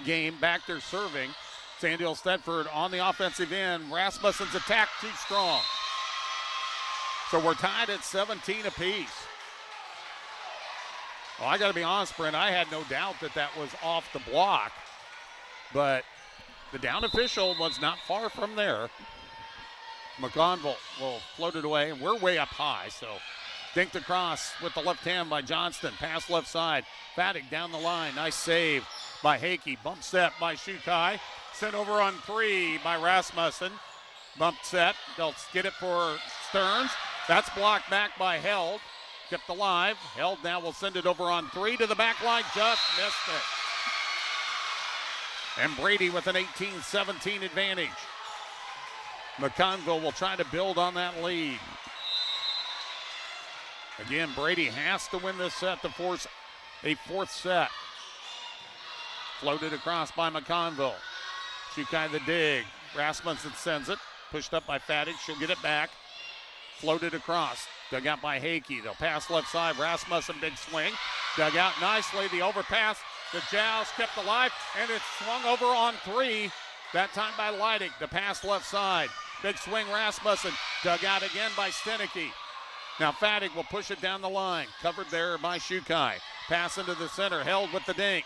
A: game back there serving. Sandhills Thedford on the offensive end. Rasmussen's attack too strong. So we're tied at 17 apiece. Well, I got to be honest, Brent, I had no doubt that was off the block, but the down official was not far from there. McConville will float it away, and we're way up high, so dinked across with the left hand by Johnston. Pass left side. Fattig down the line. Nice save by Hakey. Bump set by Shukai. Sent over on 3 by Rasmussen. Bump set. They'll get it for Stearns. That's blocked back by Held. Kept alive. Held now will send it over on 3 to the back line. Just missed it. And Brady with an 18-17 advantage. McConville will try to build on that lead. Again, Brady has to win this set to force a fourth set. Floated across by McConville. Shukai the dig. Rasmussen sends it. Pushed up by Fattig. She'll get it back. Floated across. Dug out by Hakey. They'll pass left side. Rasmussen, big swing. Dug out nicely. The overpass. The Jows kept alive. And it's swung over on 3. That time by Leidig. The pass left side. Big swing, Rasmussen. Dug out again by Stenicky. Now Fattig will push it down the line. Covered there by Shukai. Pass into the center. Held with the dink.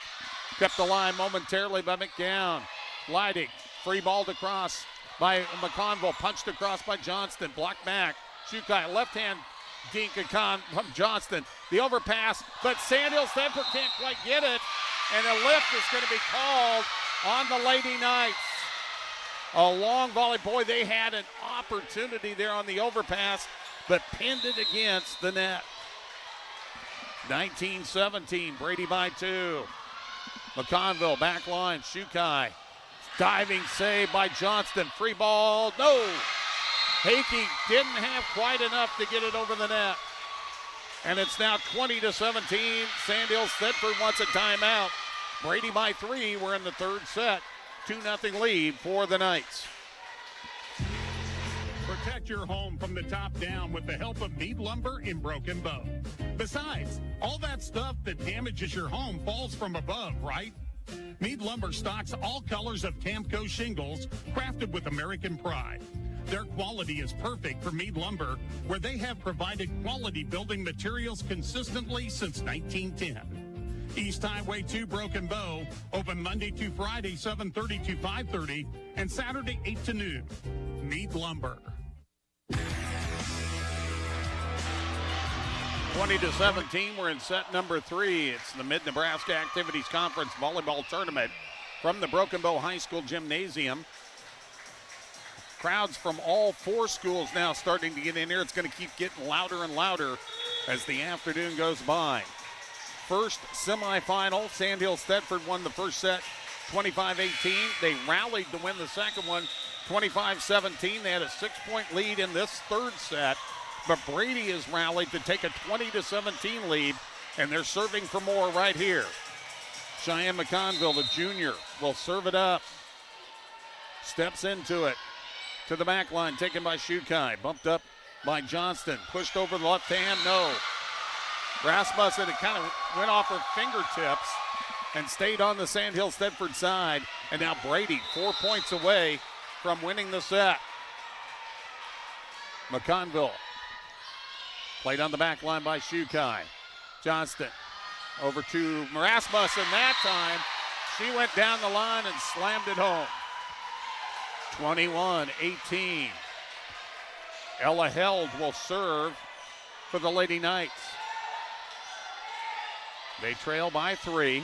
A: Kept alive momentarily by McGowan. Leidig. Free balled across by McConville. Punched across by Johnston. Blocked back. Shukai, left hand dink from Johnston. The overpass, but Sandhills Thedford can't quite get it. And a lift is going to be called on the Lady Knights. A long volley. Boy, they had an opportunity there on the overpass, but pinned it against the net. 19-17, Brady by 2. McConville, back line, Shukai. Diving save by Johnston. Free ball, no. Hakey didn't have quite enough to get it over the net. And it's now 20-17. Sandhills Thedford wants a timeout. Brady by 3. We're in the third set. 2-0 lead for the Knights.
J: Protect your home from the top down with the help of Mead Lumber in Broken Bow. Besides, all that stuff that damages your home falls from above, right? Mead Lumber stocks all colors of Tamco shingles crafted with American pride. Their quality is perfect for Mead Lumber, where they have provided quality building materials consistently since 1910. East Highway 2 Broken Bow, open Monday to Friday, 7:30 to 5:30, and Saturday, 8 to noon. Mead Lumber.
A: 20-17, we're in set number 3. It's the Mid-Nebraska Activities Conference Volleyball Tournament from the Broken Bow High School Gymnasium. Crowds from all 4 schools now starting to get in here. It's going to keep getting louder and louder as the afternoon goes by. First semifinal, Sandhills Thedford won the first set 25-18. They rallied to win the second one 25-17. They had a 6-point lead in this third set, but Brady has rallied to take a 20-17 lead, and they're serving for more right here. Cheyenne McConville, the junior, will serve it up. Steps into it. To the back line, taken by Shukai. Bumped up by Johnston. Pushed over the left hand, no. Rasmussen, it kind of went off her fingertips and stayed on the Sandhills Thedford side. And now Brady, 4 points away from winning the set. McConville played on the back line by Shukai. Johnston over to Rasmussen. That time, she went down the line and slammed it home. 21-18. Ella Held will serve for the Lady Knights. They trail by 3.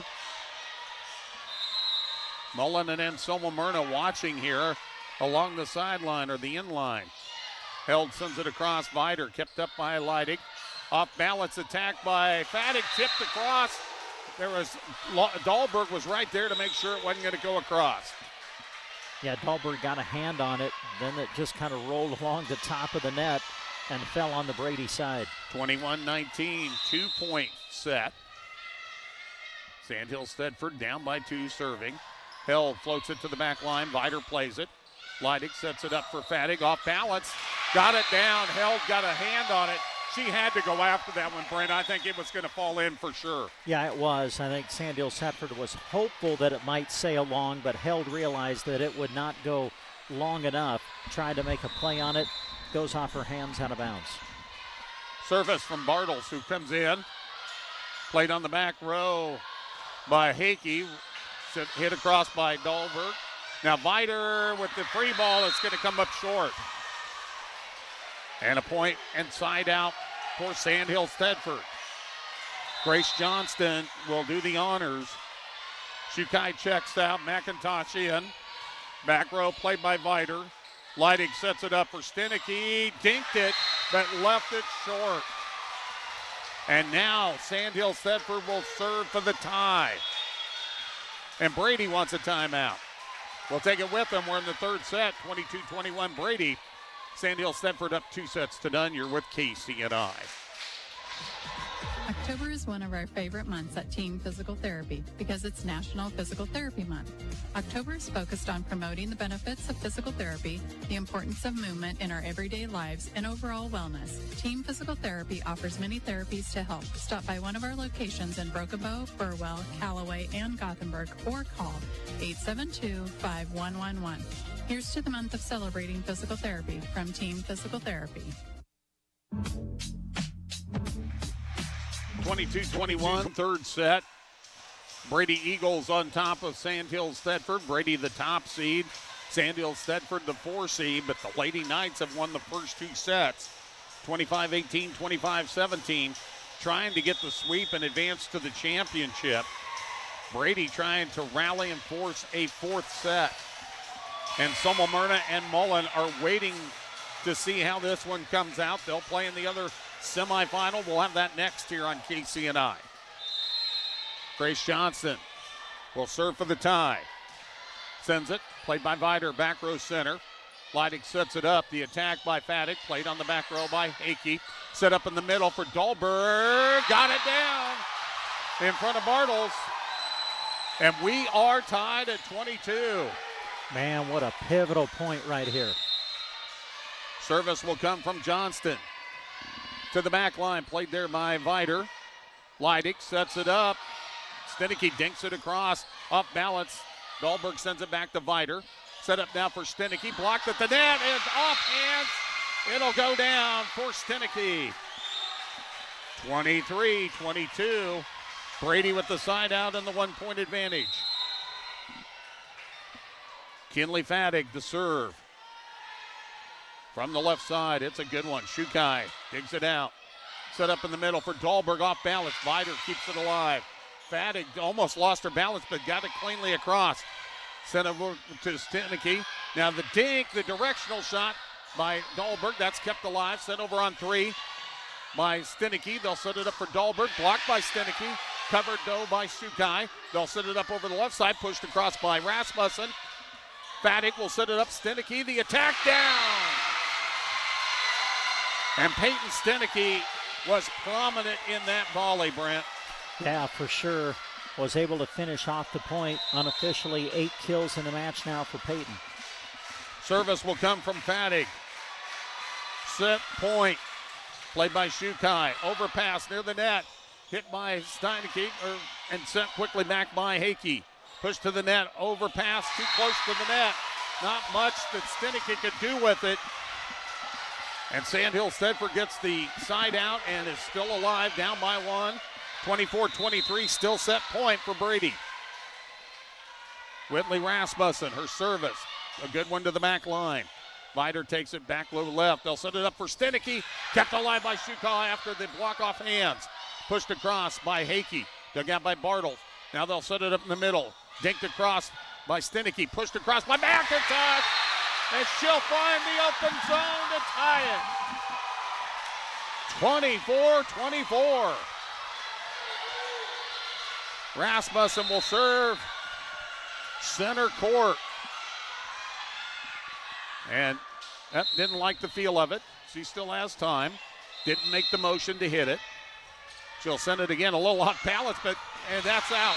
A: Mullen and Anselmo-Merna watching here along the sideline or the in-line. Held sends it across. Vider kept up by Leidig. Off balance attack by Fattig, tipped across. There was Dahlberg was right there to make sure it wasn't going to go across.
C: Yeah, Dahlberg got a hand on it. Then it just kind of rolled along the top of the net and fell on the Brady side.
A: 21-19, 2-point set. Sandhills Thedford down by 2 serving. Held floats it to the back line. Vider plays it. Leidig sets it up for Fattig. Off balance. Got it down. Held. Got a hand on it. She had to go after that one, Brent. I think it was going to fall in for sure.
C: Yeah, it was. I think Sandhills Thedford was hopeful that it might sail long, but Held realized that it would not go long enough. Tried to make a play on it. Goes off her hands, out of bounds.
A: Service from Bartles, who comes in. Played on the back row by Hakey. Hit across by Dahlberg. Now Viter with the free ball. It's going to come up short. And a point and side out for Sandhills Thedford. Grace Johnston will do the honors. Shukai checks out. McIntosh in. Back row played by Viter. Leidig sets it up for Stenicky. Dinked it, but left it short. And now Sandhills Thedford will serve for the tie. And Brady wants a timeout. We'll take it with them. We're in the third set. 22-21 Brady. Sandhills Thedford up 2-0. You're with KCNI.
O: October is one of our favorite months at Team Physical Therapy because it's National Physical Therapy Month. October is focused on promoting the benefits of physical therapy, the importance of movement in our everyday lives, and overall wellness. Team Physical Therapy offers many therapies to help. Stop by one of our locations in Broken Bow, Burwell, Callaway, and Gothenburg, or call 872-5111. Here's to the month of celebrating physical therapy from Team Physical Therapy.
A: 22-21, third set. Brady Eagles on top of Sandhills Thedford. Brady the top seed. Sandhills Thedford the 4 seed, but the Lady Knights have won the first 2 sets. 25-18, 25-17, trying to get the sweep and advance to the championship. Brady trying to rally and force a 4th set. Anselmo-Merna and Mullen are waiting to see how this one comes out. They'll play in the other semifinal. We'll have that next here on KCNI. Grace Johnston will serve for the tie. Sends it, played by Viter, back row center. Leidig sets it up. The attack by Fattig, played on the back row by Hakey. Set up in the middle for Dahlberg. Got it down in front of Bartles. And we are tied at 22.
C: Man, what a pivotal point right here.
A: Service will come from Johnston. To the back line, played there by Viter. Leidig sets it up. Stenicky dinks it across, off balance. Dahlberg sends it back to Viter. Set up now for Stenicky. Blocked at the net, is off hands. It'll go down for Stenicky. 23-22. Brady with the side out and the 1-point advantage. Kinley Fattig to serve. From the left side, it's a good one. Shukai digs it out. Set up in the middle for Dahlberg, off balance. Viter keeps it alive. Fattig almost lost her balance, but got it cleanly across. Sent over to Stenicky. Now the dink, the directional shot by Dahlberg. That's kept alive. Sent over on 3 by Stenicky. They'll set it up for Dahlberg. Blocked by Stenicky. Covered, though, by Shukai. They'll set it up over the left side. Pushed across by Rasmussen. Fattig will set it up. Stenicky, the attack down. And Peyton Stenicky was prominent in that volley, Brent.
C: Yeah, for sure. Was able to finish off the point. Unofficially 8 kills in the match now for Peyton.
A: Service will come from Fattig. Set point. Played by Shukai. Overpass near the net. Hit by Stenicky and sent quickly back by Hakey. Push to the net. Overpass. Too close to the net. Not much that Stenicky could do with it. And Sandhills Thedford gets the side out and is still alive, down by 1. 24-23, still set point for Brady. Whitley Rasmussen, her service. A good one to the back line. Viter takes it back low left. They'll set it up for Stenicky. Kept alive by Shukai after the block off hands. Pushed across by Hakey. Dug out by Bartles. Now they'll set it up in the middle. Dinked across by Stenicky. Pushed across by McIntosh. And she'll find the open zone to tie it. 24-24. Rasmussen will serve center court. And that didn't like the feel of it. She still has time. Didn't make the motion to hit it. She'll send it again, a little off balance, and that's out.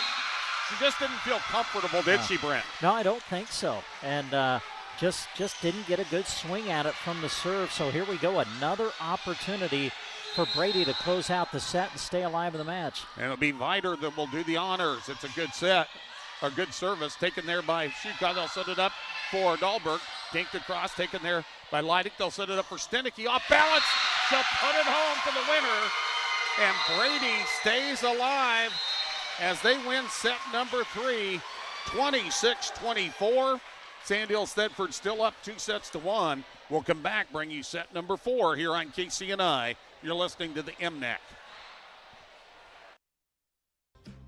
A: She just didn't feel comfortable, did she, Brent?
C: No, I don't think so. And just didn't get a good swing at it from the serve. So here we go, another opportunity for Brady to close out the set and stay alive in the match.
A: And it'll be Vider that will do the honors. It's a good set, a good service taken there by Shuka. They'll set it up for Dahlberg. Dinked across, taken there by Leidick. They'll set it up for Stenicky. Off balance. She'll put it home for the winner. And Brady stays alive as they win set number 3, 26-24. Sandhills Thedford still up 2-1. We'll come back, bring you set number 4 here on KCNI. You're listening to the MNAC.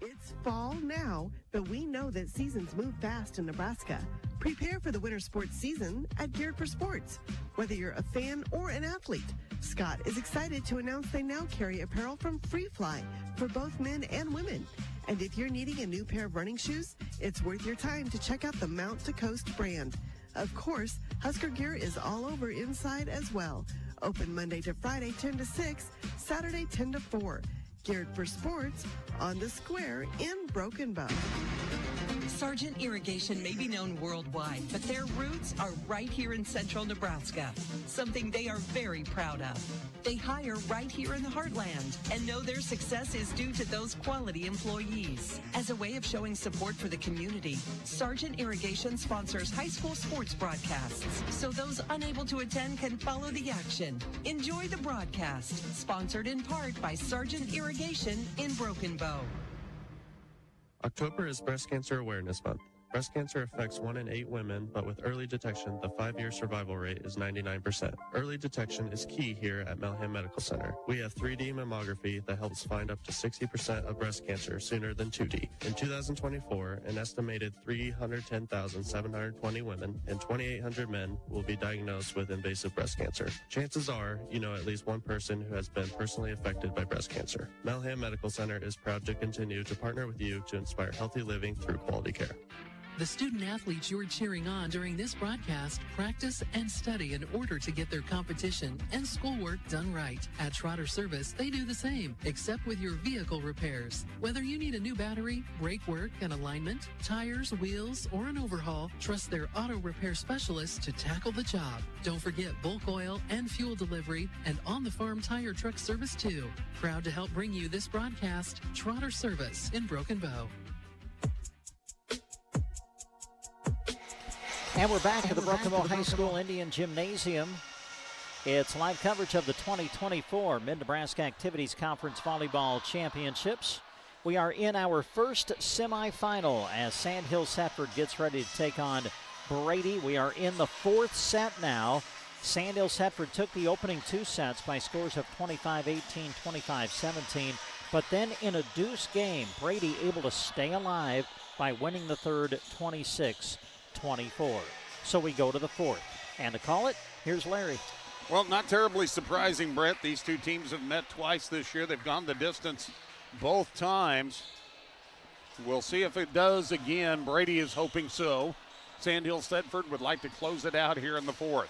P: It's fall now, but we know that seasons move fast in Nebraska. Prepare for the winter sports season at Geared for Sports. Whether you're a fan or an athlete, Scott is excited to announce they now carry apparel from Free Fly for both men and women. And if you're needing a new pair of running shoes, it's worth your time to check out the Mount to Coast brand. Of course, Husker gear is all over inside as well. Open Monday to Friday 10 to 6, Saturday 10 to 4. Geared for Sports on the Square in Broken Bow.
Q: Sargent Irrigation may be known worldwide, but their roots are right here in central Nebraska, something they are very proud of. They hire right here in the heartland and know their success is due to those quality employees. As a way of showing support for the community, Sargent Irrigation sponsors high school sports broadcasts, so those unable to attend can follow the action. Enjoy the broadcast, sponsored in part by Sargent Irrigation in Broken Bow.
K: October is Breast Cancer Awareness Month. Breast cancer affects 1 in 8 women, but with early detection, the 5-year survival rate is 99%. Early detection is key here at Mullen Medical Center. We have 3D mammography that helps find up to 60% of breast cancer sooner than 2D. In 2024, an estimated 310,720 women and 2,800 men will be diagnosed with invasive breast cancer. Chances are you know at least one person who has been personally affected by breast cancer. Mullen Medical Center is proud to continue to partner with you to inspire healthy living through quality care.
S: The student athletes you're cheering on during this broadcast practice and study in order to get their competition and schoolwork done right. At Trotter Service, they do the same, except with your vehicle repairs. Whether you need a new battery, brake work and alignment, tires, wheels, or an overhaul, trust their auto repair specialists to tackle the job. Don't forget bulk oil and fuel delivery and on-the-farm tire truck service too. Proud to help bring you this broadcast, Trotter Service in Broken Bow.
C: And we're back at the Broken Bow High School Indian Gymnasium. It's live coverage of the 2024 Mid-Nebraska Activities Conference Volleyball Championships. We are in our first semifinal as Sandhills Thedford gets ready to take on Brady. We are in the 4th set now. Sandhills Thedford took the opening 2 sets by scores of 25-18, 25-17. But then in a deuce game, Brady able to stay alive by winning the 3rd 26-24. So we go to the 4th. And to call it, here's Larry.
A: Well, not terribly surprising, Brett. These two teams have met twice this year. They've gone the distance both times. We'll see if it does again. Brady is hoping so. Sandhills Thedford would like to close it out here in the 4th.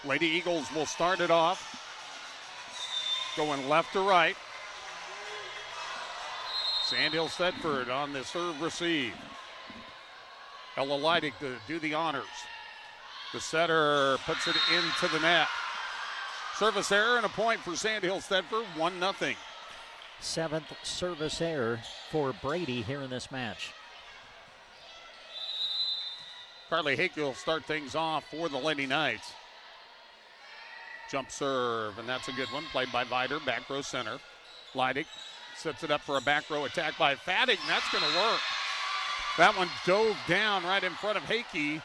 A: Lady Eagles will start it off. Going left to right. Sandhills Thedford on the serve receive. Ella Leidick to do the honors. The setter puts it into the net. Service error and a point for Sandhills Thedford, 1-0.
C: 7th service error for Brady here in this match.
A: Carly Hake will start things off for the Lady Knights. Jump serve, and that's a good one. Played by Vider, back row center. Leidick sets it up for a back row attack by Fattig, and that's going to work. That one dove down right in front of Hakey.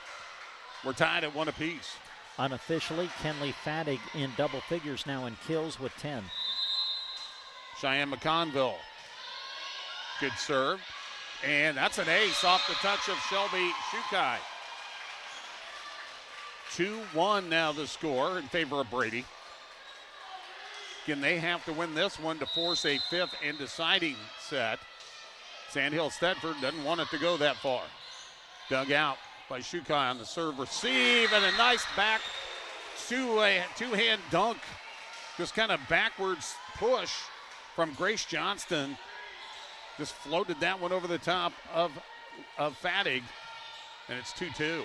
A: We're tied at 1 apiece.
C: Unofficially, Kenley Fattig in double figures now in kills with 10.
A: Cheyenne McConville. Good serve. And that's an ace off the touch of Shelby Shukai. 2-1 now the score in favor of Brady. Again, they have to win this one to force a 5th and deciding set. Sandhills Thedford doesn't want it to go that far. Dug out by Shukai on the serve receive, and a nice back two-hand dunk. Just kind of backwards push from Grace Johnston. Just floated that one over the top of Fattig, and it's 2-2.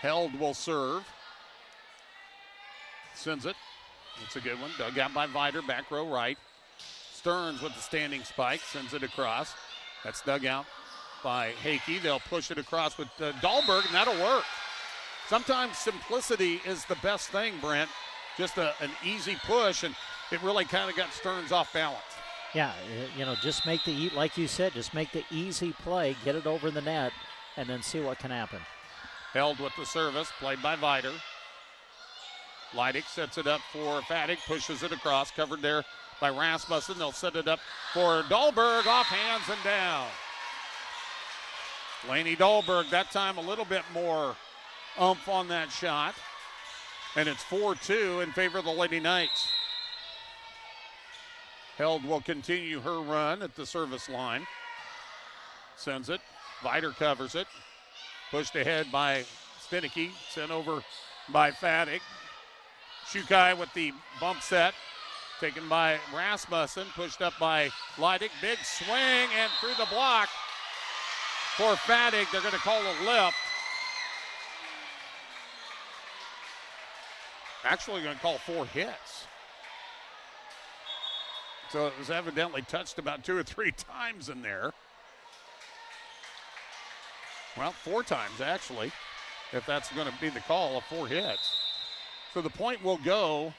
A: Held will serve. Sends it. That's a good one. Dug out by Vider, back row right. Stearns with the standing spike, sends it across. That's dug out by Hakey. They'll push it across with Dahlberg, and that'll work. Sometimes simplicity is the best thing, Brent. Just an easy push, and it really kind of got Stearns off balance.
C: Yeah, just make like you said, just make the easy play, get it over the net, and then see what can happen.
A: Held with the service, played by Vider. Leidig sets it up for Fadig, pushes it across, covered there by Rasmussen. They'll set it up for Dahlberg, off hands and down. Laney Dahlberg, that time a little bit more oomph on that shot. And it's 4-2 in favor of the Lady Knights. Held will continue her run at the service line. Sends it. Vider covers it. Pushed ahead by Stenicky. Sent over by Fadig. Shukai with the bump set. Taken by Rasmussen. Pushed up by Leidig. Big swing and through the block for Fadig. They're going to call a lift. Actually going to call 4 hits. So it was evidently touched about 2 or 3 times in there. Well, 4 times actually, if that's going to be the call of 4 hits. So the point will go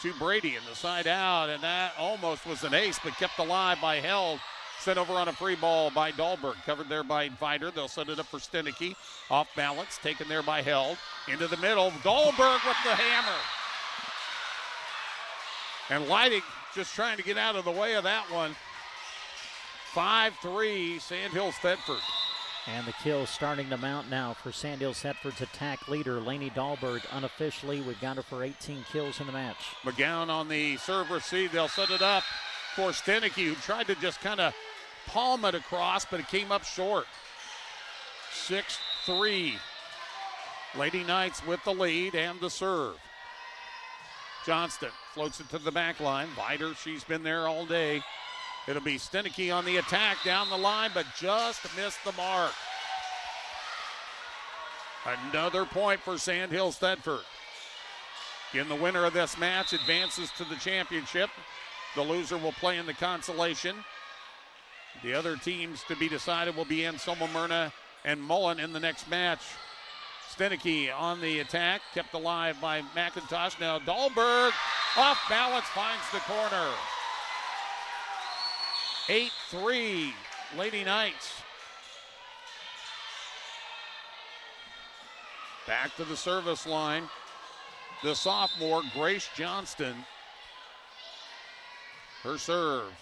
A: to Brady in the side out, and that almost was an ace, but kept alive by Held. Sent over on a free ball by Dahlberg. Covered there by Vider. They'll set it up for Stenicky. Off balance. Taken there by Held. Into the middle. Dahlberg with the hammer. And Leidig just trying to get out of the way of that one. 5-3, Sandhills Thedford.
C: And the kills starting to mount now for Sandhills Thedford's attack leader, Laney Dahlberg. Unofficially, we've got her for 18 kills in the match.
A: McGowan on the serve receive. They'll set it up for Stenicky, who tried to just kind of palm it across, but it came up short. 6-3. Lady Knights with the lead and the serve. Johnston floats it to the back line. Vider, she's been there all day. It'll be Stenicky on the attack down the line, but just missed the mark. Another point for Sandhills Thedford. Again, the winner of this match advances to the championship. The loser will play in the consolation. The other teams to be decided will be Anselmo-Merna and Mullen in the next match. Stenicky on the attack, kept alive by McIntosh. Now Dahlberg off balance, finds the corner. 8-3, Lady Knights. Back to the service line. The sophomore, Grace Johnston. Her serve.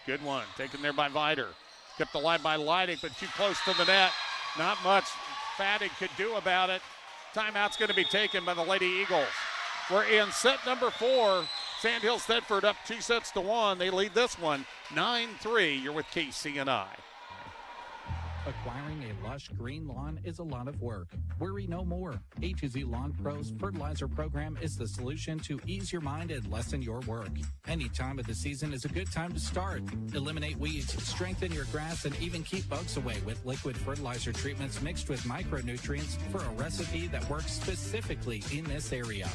A: Good one. Taken there by Vider. Kept alive by Leidig, but too close to the net. Not much Fadig could do about it. Timeout's going to be taken by the Lady Eagles. We're in set number 4. Sandhills Thedford up 2-1. They lead this one 9-3. You're with KCNI.
T: Acquiring a lush green lawn is a lot of work. Worry no more. A2Z Lawn Pros Fertilizer Program is the solution to ease your mind and lessen your work. Any time of the season is a good time to start. Eliminate weeds, strengthen your grass, and even keep bugs away with liquid fertilizer treatments mixed with micronutrients for a recipe that works specifically in this area.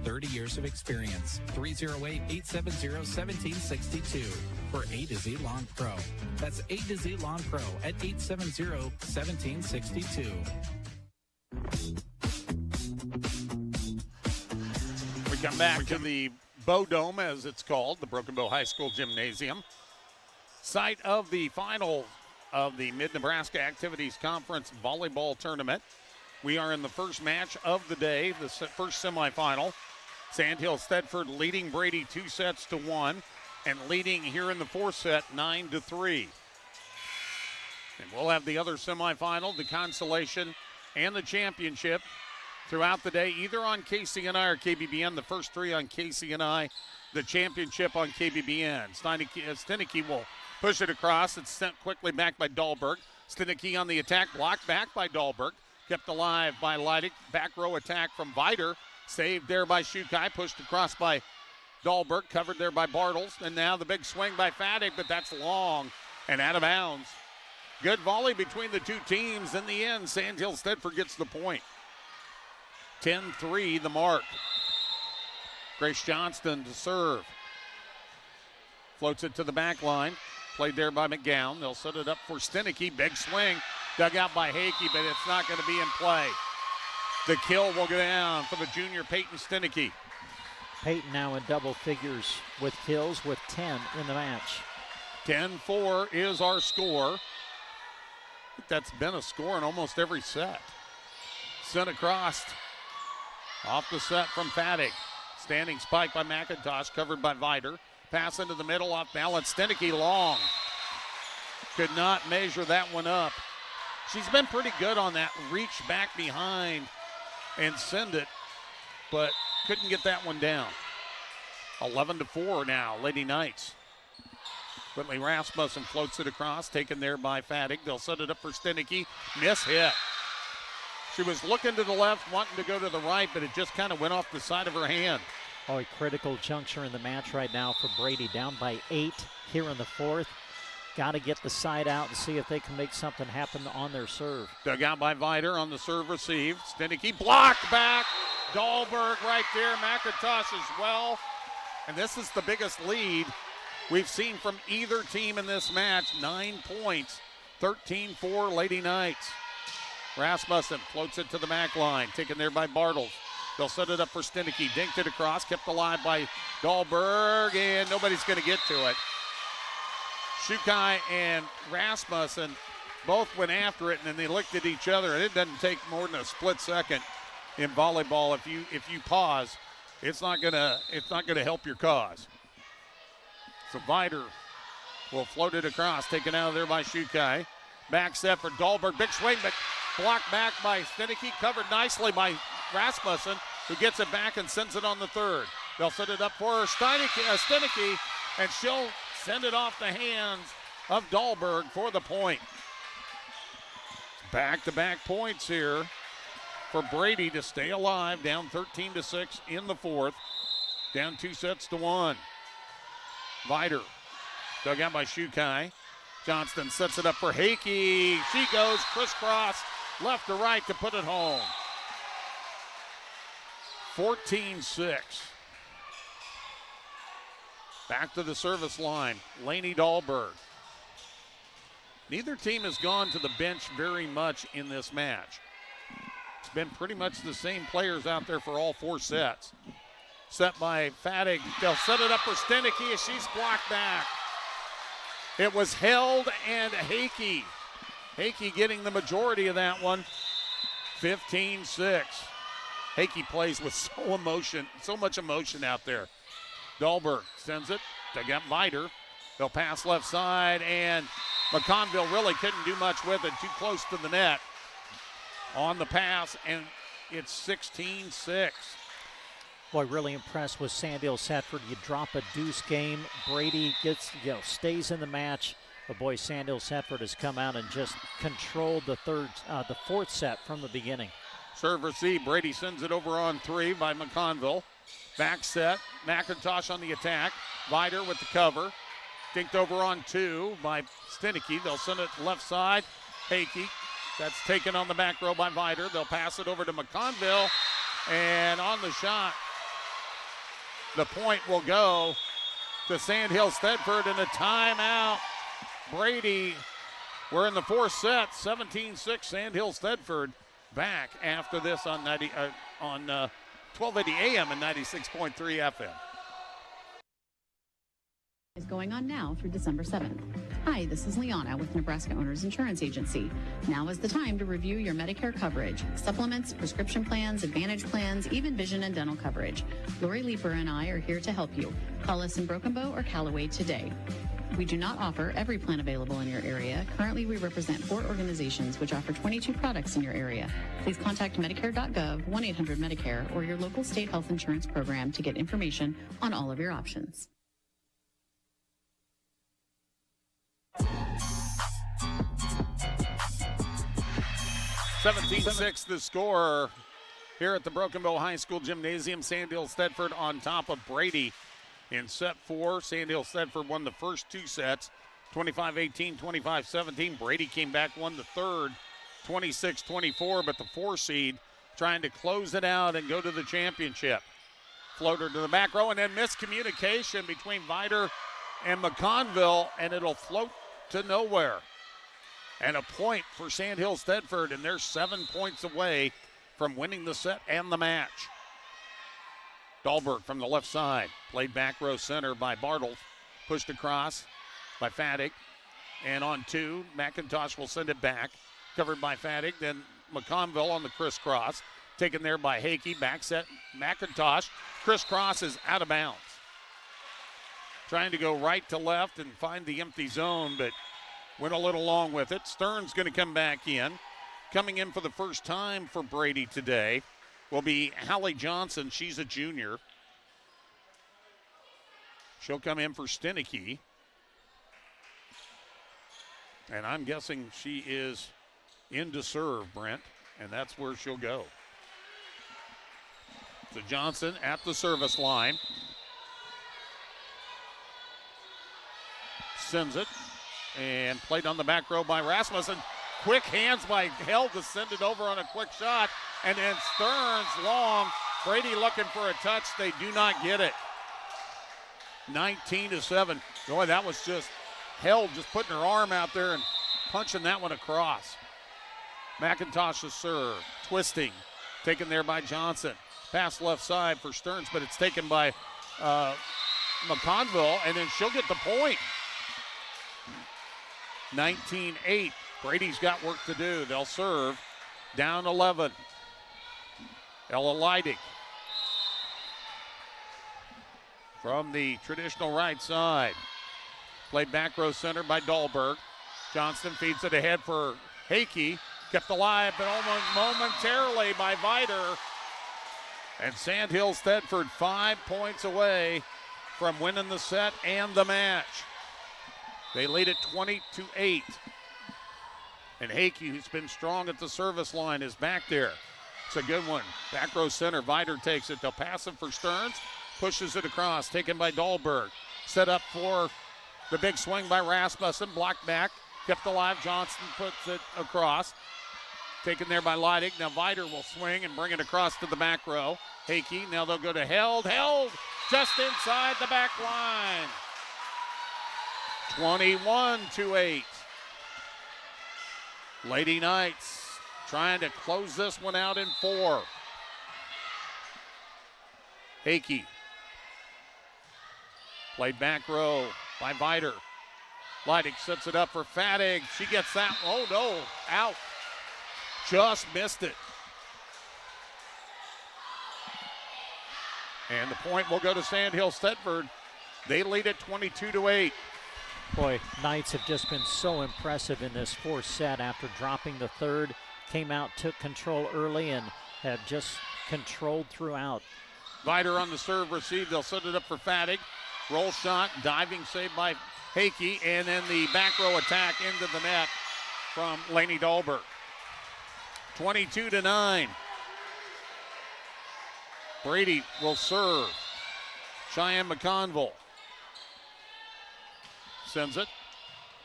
T: 30 years of experience. 308-870-1762 for A to Z Lawn Pro. That's A to Z Lawn Pro at 870-1762.
A: We come back to the Bow Dome, as it's called, the Broken Bow High School Gymnasium. Site of the final of the Mid-Nebraska Activities Conference Volleyball Tournament. We are in the first match of the day, the first semifinal. Sandhills Thedford leading Brady 2-1 and leading here in the fourth set 9-3. And we'll have the other semifinal, the consolation, and the championship throughout the day, either on KCNI or KBBN. The first 3 on KCNI, the championship on KBBN. Stenicky will push it across. It's sent quickly back by Dahlberg. Stenicky on the attack, blocked back by Dahlberg. Kept alive by Leidig. Back row attack from Vider. Saved there by Shukai. Pushed across by Dahlberg. Covered there by Bartles. And now the big swing by Fadig, but that's long and out of bounds. Good volley between the two teams. In the end, Sandhills Thedford gets the point. 10-3 the mark. Grace Johnston to serve. Floats it to the back line. Played there by McGowan. They'll set it up for Stenicky. Big swing. Dug out by Hakey, but it's not going to be in play. The kill will go down for the junior Peyton Stenicky.
C: Peyton now in double figures with kills with 10 in the match.
A: 10-4 is our score. That's been a score in almost every set. Sent across. Off the set from Fattig. Standing spike by McIntosh, covered by Vider. Pass into the middle, off balance. Stenicky long. Could not measure that one up. She's been pretty good on that reach back behind and send it, but couldn't get that one down. 11-4 now, Lady Knights. Whitley Rasmussen floats it across, taken there by Fattig. They'll set it up for Stenicky. Miss hit. She was looking to the left, wanting to go to the right, but it just kind of went off the side of her hand.
C: Oh, a critical juncture in the match right now for Brady. Down by 8 here in the fourth. Got to get the side out and see if they can make something happen on their serve.
A: Dug out by Vider on the serve receive. Stenicky blocked back. Dahlberg right there. McIntosh as well. And this is the biggest lead we've seen from either team in this match. 9 points. 13-4 Lady Knights. Rasmussen floats it to the back line. Taken there by Bartles. They'll set it up for Stenicky. Dinked it across. Kept alive by Dahlberg. And nobody's going to get to it. Shukai and Rasmussen both went after it, and then they looked at each other, and it doesn't take more than a split second in volleyball. If you pause, it's not gonna help your cause. So Vider will float it across, taken out of there by Shukai. Back set for Dahlberg, big swing, but blocked back by Stenicky, covered nicely by Rasmussen, who gets it back and sends it on the third. They'll set it up for Stenicky, and she'll send it off the hands of Dahlberg for the point. Back-to-back points here for Brady to stay alive, down 13-6 in the fourth. Down 2-1. Vider, dug out by Shukai. Johnston sets it up for Hakey. She goes crisscross left to right to put it home. 14-6. Back to the service line, Lainey Dahlberg. Neither team has gone to the bench very much in this match. It's been pretty much the same players out there for all 4 sets. Set by Fattig. They'll set it up for Stenicky as she's blocked back. It was held and Hakey. Hakey getting the majority of that one. 15-6. Hakey plays with so much emotion out there. Dahlberg sends it. They got Vider. They'll pass left side, and McConville really couldn't do much with it. Too close to the net on the pass, and it's 16-6.
C: Boy, really impressed with Sandhills Thedford. You drop a deuce game. Brady stays in the match. But boy, Sandhills Thedford has come out and just controlled the fourth set from the beginning.
A: Serve receive. Brady sends it over on 3 by McConville. Back set. McIntosh on the attack. Vider with the cover. Dinked over on 2 by Stenicky. They'll send it left side. Hakey. That's taken on the back row by Vider. They'll pass it over to McConville. And on the shot, the point will go to Sandhills Thedford in a timeout. Brady, we're in the fourth set, 17-6, Sandhills Thedford. Back after this on 1280 AM and 96.3 FM.
U: Is going on now through December 7th. Hi, this is Liana with Nebraska Owners Insurance Agency. Now is the time to review your Medicare coverage, supplements, prescription plans, advantage plans, even vision and dental coverage. Lori Leeper and I are here to help you. Call us in Broken Bow or Callaway today. We do not offer every plan available in your area. Currently, we represent 4 organizations which offer 22 products in your area. Please contact Medicare.gov, 1-800-MEDICARE, or your local state health insurance program to get information on all of your options.
A: 17-6 the score here at the Broken Bow High School Gymnasium. Sandhills Thedford on top of Brady in set 4. Sandhills Thedford won the first 2 sets, 25-18, 25-17. Brady came back, won the third, 26-24, but the 4 seed trying to close it out and go to the championship. Floater to the back row, and then miscommunication between Vider and McConville, and it'll float to nowhere. And a point for Sandhills Thedford, and they're 7 points away from winning the set and the match. Dahlberg from the left side, played back row center by Bartles, pushed across by Fadig, and on 2, McIntosh will send it back, covered by Fadig, then McConville on the crisscross, taken there by Hakey, back set McIntosh, crisscross is out of bounds. Trying to go right to left and find the empty zone, but went a little long with it. Stern's going to come back in. Coming in for the first time for Brady today will be Hallie Johnson. She's a junior. She'll come in for Stenicky. And I'm guessing she is in to serve, Brent, and that's where she'll go. So Johnson at the service line. Sends it. And played on the back row by Rasmussen. Quick hands by Held to send it over on a quick shot. And then Stearns long. Brady looking for a touch. They do not get it. 19-7. Boy, that was just Held just putting her arm out there and punching that one across. McIntosh's serve. Twisting. Taken there by Johnson. Pass left side for Stearns, but it's taken by McConville, and then she'll get the point. 19-8. Brady's got work to do. They'll serve. Down 11. Ella Leidig from the traditional right side. Played back row center by Dahlberg. Johnston feeds it ahead for Hakey. Kept alive, but almost momentarily by Vider. And Sandhills Thedford 5 points away from winning the set and the match. They lead it 20-8. And Hakey, who's been strong at the service line, is back there. It's a good one. Back row center. Vider takes it. They'll pass it for Stearns. Pushes it across. Taken by Dahlberg. Set up for the big swing by Rasmussen. Blocked back. Kept alive. Johnston puts it across. Taken there by Leidig. Now Vider will swing and bring it across to the back row. Hakey. Now they'll go to Held. Held just inside the back line. 21-8. Lady Knights trying to close this one out in 4. Hakey. Played back row by Vider. Leidig sets it up for Fadig. She gets that. Oh, no. Out. Just missed it. And the point will go to Sandhills Thedford. They lead it 22-8.
C: Boy, Knights have just been so impressive in this fourth set after dropping the third. Came out, took control early, and have just controlled throughout.
A: Vider on the serve receive. They'll set it up for Fadig. Roll shot, diving save by Hakey, and then the back row attack into the net from Lainey Dahlberg. 22-9. Brady will serve. Cheyenne McConville sends it.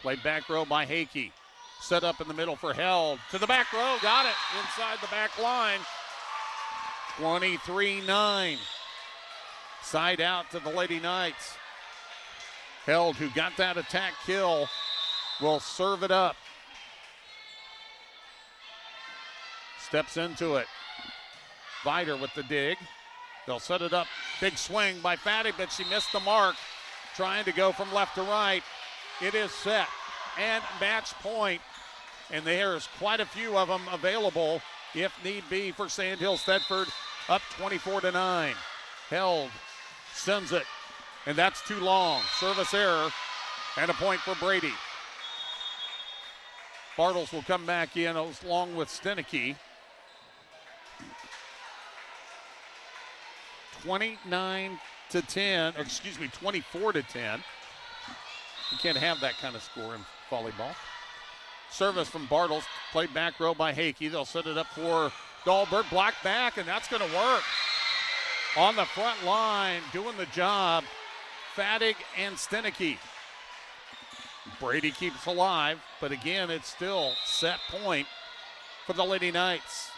A: Played back row by Hakey. Set up in the middle for Held. To the back row. Got it. Inside the back line. 23-9. Side out to the Lady Knights. Held, who got that attack kill, will serve it up. Steps into it. Vider with the dig. They'll set it up. Big swing by Fadig, but she missed the mark. Trying to go from left to right. It is set and match point. And there's quite a few of them available if need be for Sandhills Thedford, up 24-9. Held sends it, and that's too long. Service error and a point for Brady. Bartles will come back in along with Stenicky. 24-10. You can't have that kind of score in volleyball. Service from Bartles, played back row by Hakey. They'll set it up for Dahlberg, blocked back, and that's going to work. On the front line, doing the job, Fadig and Stenicky. Brady keeps alive, but again, it's still set point for the Lady Knights.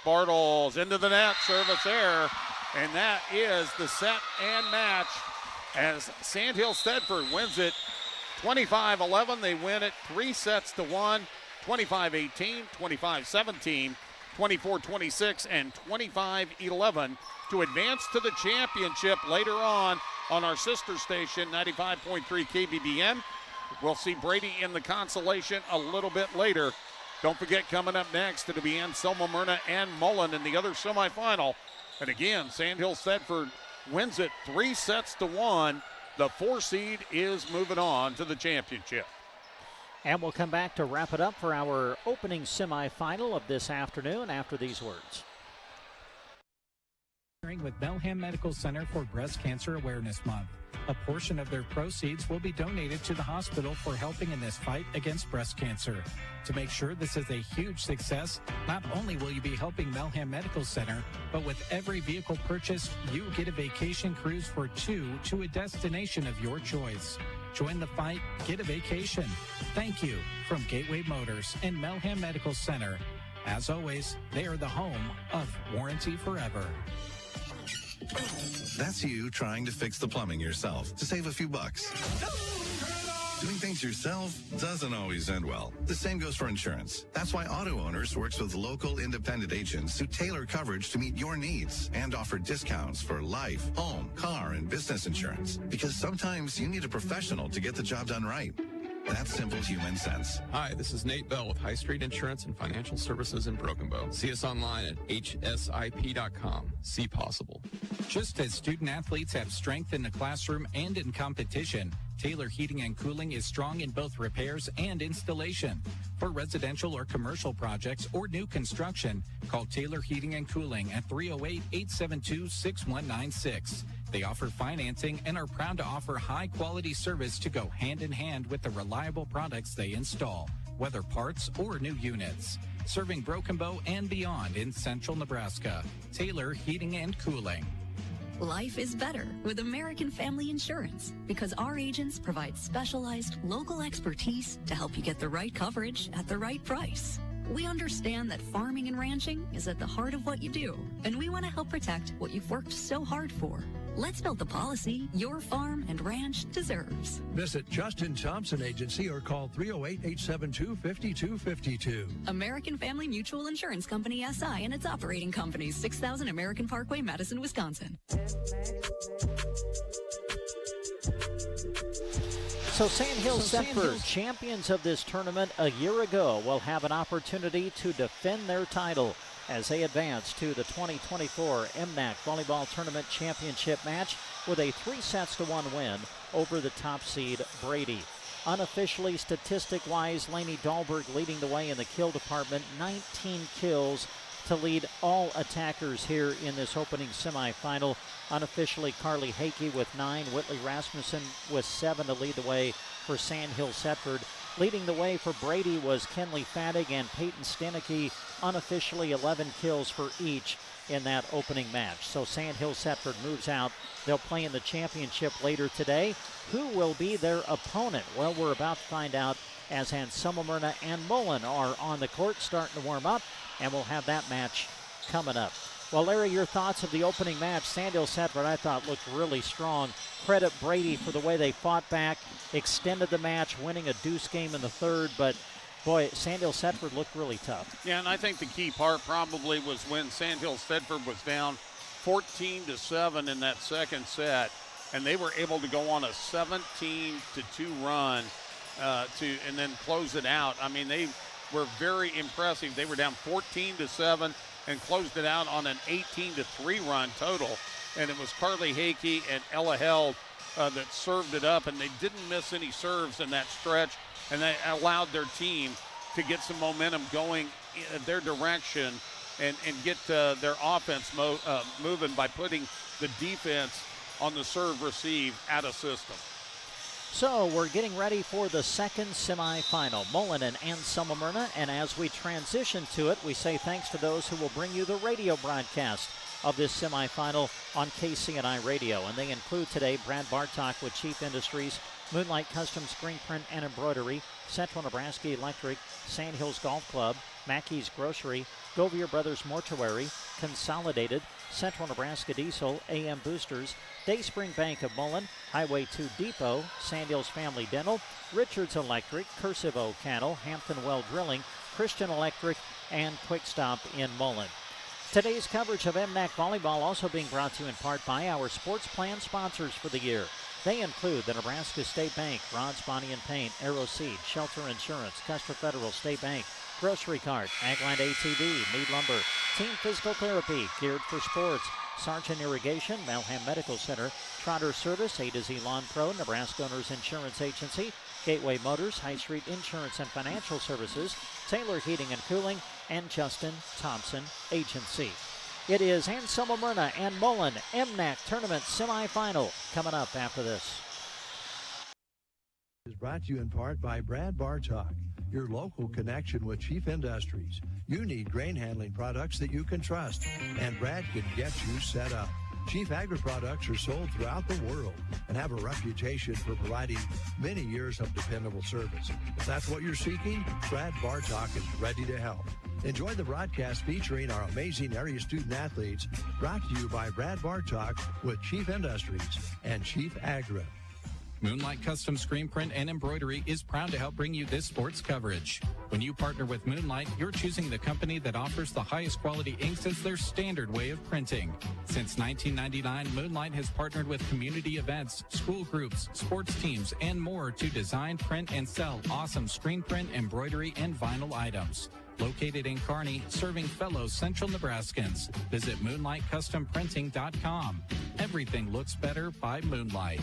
A: Bartles into the net, service error, and that is the set and match as Sandhills Thedford wins it 25-11. They win it 3-1, 25-18, 25-17, 24-26, and 25-11 to advance to the championship later on our sister station, 95.3 KBBN. We'll see Brady in the consolation a little bit later. Don't forget, coming up next, it'll be Anselmo-Merna and Mullen in the other semifinal. And again, Sandhills Thedford wins it 3-1. The 4 seed is moving on to the championship.
C: And we'll come back to wrap it up for our opening semifinal of this afternoon after these words.
H: With Melham Medical Center for Breast Cancer Awareness Month. A portion of their proceeds will be donated to the hospital for helping in this fight against breast cancer. To make sure this is a huge success, not only will you be helping Melham Medical Center, but with every vehicle purchased, you get a vacation cruise for 2 to a destination of your choice. Join the fight, get a vacation. Thank you from Gateway Motors and Melham Medical Center. As always, they are the home of Warranty Forever.
L: That's you trying to fix the plumbing yourself to save a few bucks. Doing things yourself doesn't always end well. The same goes for insurance. That's why Auto Owners works with local independent agents who tailor coverage to meet your needs and offer discounts for life, home, car, and business insurance. Because sometimes you need a professional to get the job done right. That's simple human sense.
V: Hi, this is Nate Bell with High Street Insurance and Financial Services in Broken Bow. See us online at hsip.com. See possible.
H: Just as student athletes have strength in the classroom and in competition, Taylor Heating and Cooling is strong in both repairs and installation. For residential or commercial projects or new construction, call Taylor Heating and Cooling at 308-872-6196. They offer financing and are proud to offer high-quality service to go hand-in-hand with the reliable products they install, whether parts or new units. Serving Broken Bow and beyond in central Nebraska. Taylor Heating and Cooling.
W: Life is better with American Family Insurance because our agents provide specialized local expertise to help you get the right coverage at the right price. We understand that farming and ranching is at the heart of what you do, and we want to help protect what you've worked so hard for. Let's build the policy your farm and ranch deserves.
F: Visit Justin Thompson Agency or call 308-872-5252.
W: American Family Mutual Insurance Company, SI, and its operating companies, 6000 American Parkway, Madison, Wisconsin.
C: So Sandhills Thedford, champions of this tournament a year ago, will have an opportunity to defend their title as they advance to the 2024 MNAC Volleyball Tournament Championship match with a 3-1 win over the top seed Brady. Unofficially, statistic-wise, Lainey Dahlberg leading the way in the kill department, 19 kills to lead all attackers here in this opening semifinal. Unofficially, Carly Hakey with 9, Whitley Rasmussen with 7 to lead the way for Sandhills Thedford. Leading the way for Brady was Kenley Fattig and Peyton Stenicky, unofficially 11 kills for each in that opening match. So Sandhills Thedford moves out. They'll play in the championship later today. Who will be their opponent? Well, we're about to find out as Anselmo-Merna and Mullen are on the court starting to warm up, and we'll have that match coming up. Well, Larry, your thoughts of the opening match. Sandhills Thedford, I thought, looked really strong. Credit Brady for the way they fought back, extended the match, winning a deuce game in the third. But, boy, Sandhills Thedford looked really tough.
A: Yeah, and I think the key part probably was when Sandhills Thedford was down 14-7 in that second set, and they were able to go on a 17-2 run and then close it out. I mean, they were very impressive. They were down 14-7. And closed it out on an 18-3 run total. And it was Carly Hakey and Ella Held that served it up, and they didn't miss any serves in that stretch, and they allowed their team to get some momentum going in their direction and get their offense moving by putting the defense on the serve receive out of system.
C: So we're getting ready for the second semifinal, Mullen and Anselmo-Merna, and as we transition to it, we say thanks to those who will bring you the radio broadcast of this semifinal on KCNI Radio, and they include today Brad Bartok with Chief Industries, Moonlight Custom Screen Print and Embroidery, Central Nebraska Electric, Sandhills Golf Club, Mackey's Grocery, Govier Brothers Mortuary, Consolidated, Central Nebraska Diesel, AM Boosters, Dayspring Bank of Mullen, Highway 2 Depot, Sandhills Family Dental, Richards Electric, Cursive O Cattle, Hampton Well Drilling, Christian Electric, and Quick Stop in Mullen. Today's coverage of MNAC Volleyball also being brought to you in part by our sports plan sponsors for the year. They include the Nebraska State Bank, Rods Body and Paint, Aeroseed, Shelter Insurance, Custer Federal State Bank, Grocery Cart, Agland ATV, Mead Lumber, Team Physical Therapy, Geared for Sports, Sargent Irrigation, Melham Medical Center, Trotter Service, A to Z Lawn Pro, Nebraska Owners Insurance Agency, Gateway Motors, High Street Insurance and Financial Services, Taylor Heating and Cooling, and Justin Thompson Agency. It is Anselmo-Merna and Mullen MNAC Tournament Semifinal coming up after this.
F: Is brought to you in part by Brad Bartok, your local connection with Chief Industries. You need grain handling products that you can trust, and Brad can get you set up. Chief Agri products are sold throughout the world and have a reputation for providing many years of dependable service. If that's what you're seeking, Brad Bartok is ready to help. Enjoy the broadcast featuring our amazing area student athletes, brought to you by Brad Bartok with Chief Industries and Chief Agri.
T: Moonlight Custom Screen Print and Embroidery is proud to help bring you this sports coverage. When you partner with Moonlight, you're choosing the company that offers the highest quality inks as their standard way of printing. Since 1999, Moonlight has partnered with community events, school groups, sports teams, and more to design, print, and sell awesome screen print, embroidery, and vinyl items. Located in Kearney, serving fellow Central Nebraskans. Visit MoonlightCustomPrinting.com. Everything looks better by Moonlight.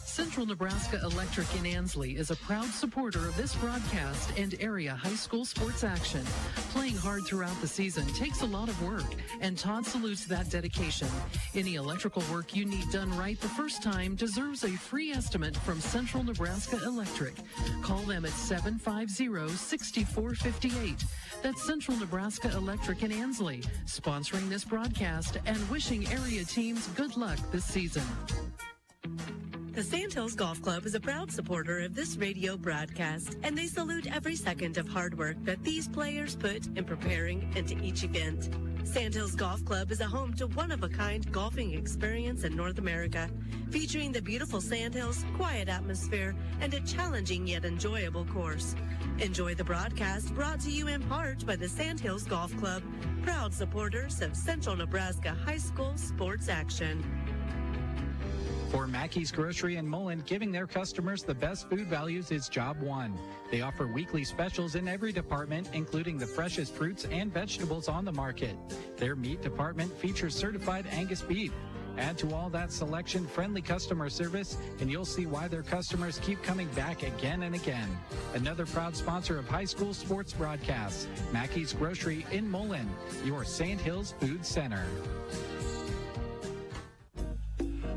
S: Central Nebraska Electric in Ansley is a proud supporter of this broadcast and area high school sports action. Playing hard throughout the season takes a lot of work, and Todd salutes that dedication. Any electrical work you need done right the first time deserves a free estimate from Central Nebraska Electric. Call them at 750-6458. That's Central Nebraska Electric in Ansley, sponsoring this broadcast and wishing area teams good luck this season.
G: The Sandhills Golf Club is a proud supporter of this radio broadcast, and they salute every second of hard work that these players put in preparing into each event. Sandhills Golf Club is a home to one-of-a-kind golfing experience in North America, featuring the beautiful Sandhills, quiet atmosphere, and a challenging yet enjoyable course. Enjoy the broadcast brought to you in part by the Sandhills Golf Club, proud supporters of Central Nebraska high school sports action.
H: For Mackey's Grocery and Mullen, giving their customers the best food values is job one. They offer weekly specials in every department, including the freshest fruits and vegetables on the market. Their meat department features certified Angus beef. Add to all that selection friendly customer service, and you'll see why their customers keep coming back again and again. Another proud sponsor of high school sports broadcasts, Mackey's Grocery in Mullen, your Sandhills Food Center.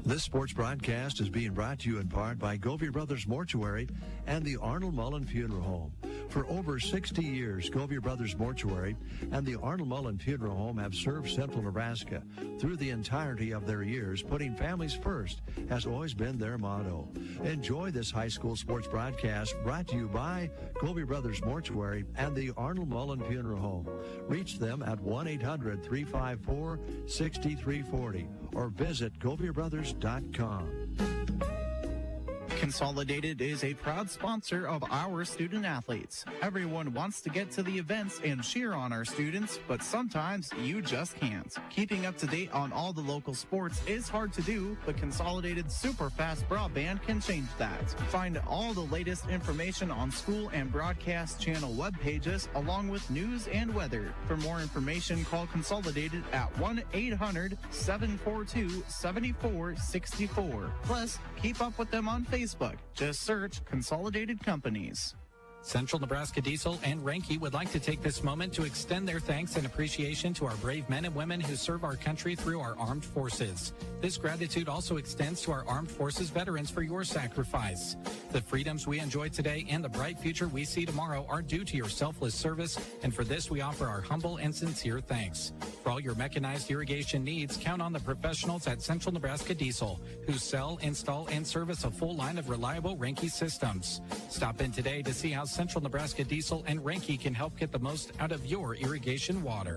F: This sports broadcast is being brought to you in part by Govier Brothers Mortuary and the Arnold Mullen Funeral Home. For over 60 years, Govier Brothers Mortuary and the Arnold Mullen Funeral Home have served Central Nebraska. Through the entirety of their years, putting families first has always been their motto. Enjoy this high school sports broadcast brought to you by Govier Brothers Mortuary and the Arnold Mullen Funeral Home. Reach them at 1-800-354-6340 or visit GovierBrothers.com.
N: Consolidated is a proud sponsor of our student athletes. Everyone wants to get to the events and cheer on our students, but sometimes you just can't. Keeping up to date on all the local sports is hard to do, but Consolidated super fast broadband can change that. Find all the latest information on school and broadcast channel web pages, along with news and weather. For more information, call Consolidated at 1-800-742-7464. Plus, keep up with them on Facebook. Just search Consolidated Companies.
H: Central Nebraska Diesel and Renke would like to take this moment to extend their thanks and appreciation to our brave men and women who serve our country through our armed forces. This gratitude also extends to our armed forces veterans for your sacrifice. The freedoms we enjoy today and the bright future we see tomorrow are due to your selfless service, and for this we offer our humble and sincere thanks. For all your mechanized irrigation needs, count on the professionals at Central Nebraska Diesel, who sell, install, and service a full line of reliable Renke systems. Stop in today to see how Central Nebraska Diesel and Renke can help get the most out of your irrigation water.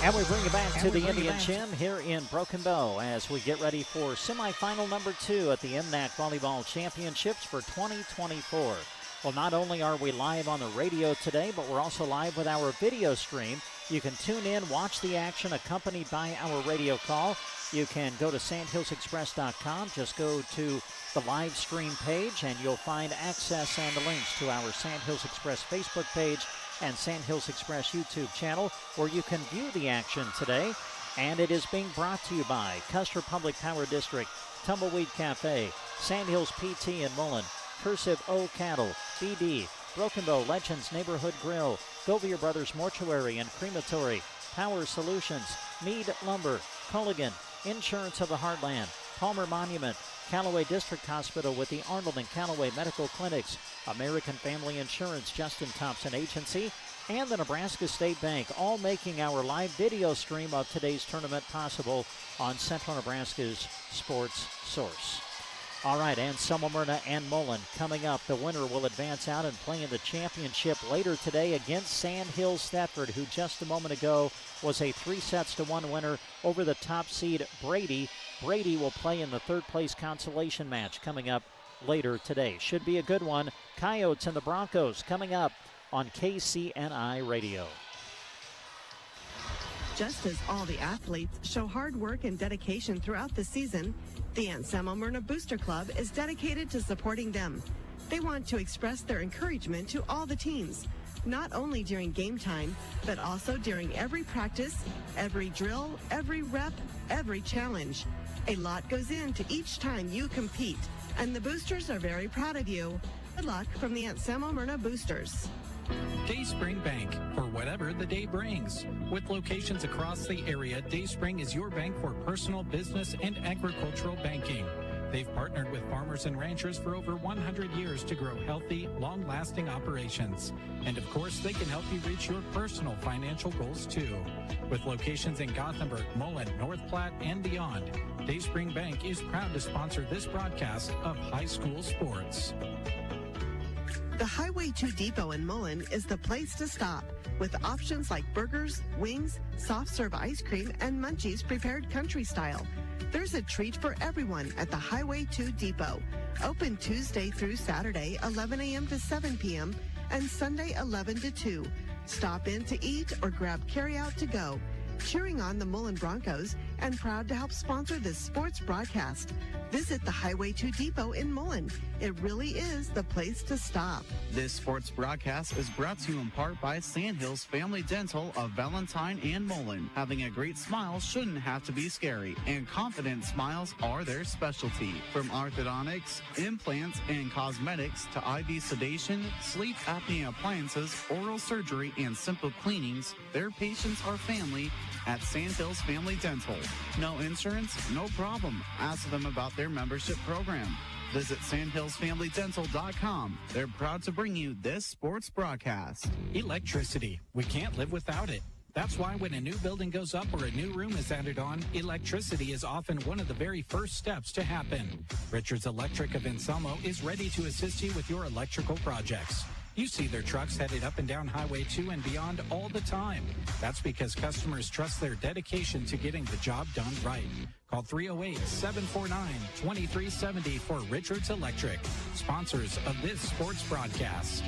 C: And we bring you back to the Indian Gym here in Broken Bow as we get ready for semifinal number 2 at the MNAC Volleyball Championships for 2024. Well, not only are we live on the radio today, but we're also live with our video stream. You can tune in, watch the action accompanied by our radio call. You can go to sandhillsexpress.com. Just go to the live stream page, and you'll find access and the links to our Sandhills Express Facebook page and Sandhills Express YouTube channel, where you can view the action today. And it is being brought to you by Custer Public Power District, Tumbleweed Cafe, Sandhills PT in Mullen, Cursive O Cattle, BD, Broken Bow Legends Neighborhood Grill, Govier Brothers Mortuary and Crematory, Power Solutions, Meade Lumber, Culligan, Insurance of the Heartland, Palmer Monument, Callaway District Hospital with the Arnold and Callaway Medical Clinics, American Family Insurance, Justin Thompson Agency, and the Nebraska State Bank, all making our live video stream of today's tournament possible on Central Nebraska's Sports Source. All right, Anselmo-Merna and Mullen coming up. The winner will advance out and play in the championship later today against Sandhills Thedford, who just a moment ago was a 3-1 winner over the top seed Brady. Brady will play in the third-place consolation match coming up later today. Should be a good one. Coyotes and the Broncos coming up on KCNI Radio.
P: Just as all the athletes show hard work and dedication throughout the season, the Anselmo-Merna Booster Club is dedicated to supporting them. They want to express their encouragement to all the teams, not only during game time, but also during every practice, every drill, every rep, every challenge. A lot goes into each time you compete, and the Boosters are very proud of you. Good luck from the Anselmo-Merna Boosters.
H: Dayspring Bank, for whatever the day brings. With locations across the area, Dayspring is your bank for personal, business, and agricultural banking. They've partnered with farmers and ranchers for over 100 years to grow healthy, long-lasting operations. And of course, they can help you reach your personal financial goals too. With locations in Gothenburg, Mullen, North Platte, and beyond, Dayspring Bank is proud to sponsor this broadcast of high school sports.
P: The Highway 2 Depot in Mullen is the place to stop, with options like burgers, wings, soft-serve ice cream, and munchies prepared country style. There's a treat for everyone at the Highway 2 Depot. Open Tuesday through Saturday, 11 a.m. to 7 p.m., and Sunday, 11 to 2. Stop in to eat or grab carry-out to go. Cheering on the Mullen Broncos and proud to help sponsor this sports broadcast. Visit the Highway 2 Depot in Mullen. It really is the place to stop.
N: This sports broadcast is brought to you in part by Sandhills Family Dental of Valentine and Mullen. Having a great smile shouldn't have to be scary, and confident smiles are their specialty. From orthodontics, implants, and cosmetics to IV sedation, sleep apnea appliances, oral surgery, and simple cleanings, their patients are family at Sandhills Family Dental. No insurance? No problem. Ask them about their membership program. Visit sandhillsfamilydental.com. They're proud to bring you this sports broadcast.
H: Electricity. We can't live without it. That's why when a new building goes up or a new room is added on, electricity is often one of the very first steps to happen. Richards Electric of Anselmo is ready to assist you with your electrical projects. You see their trucks headed up and down Highway 2 and beyond all the time. That's because customers trust their dedication to getting the job done right. Call 308-749-2370 for Richards Electric, sponsors of this sports broadcast.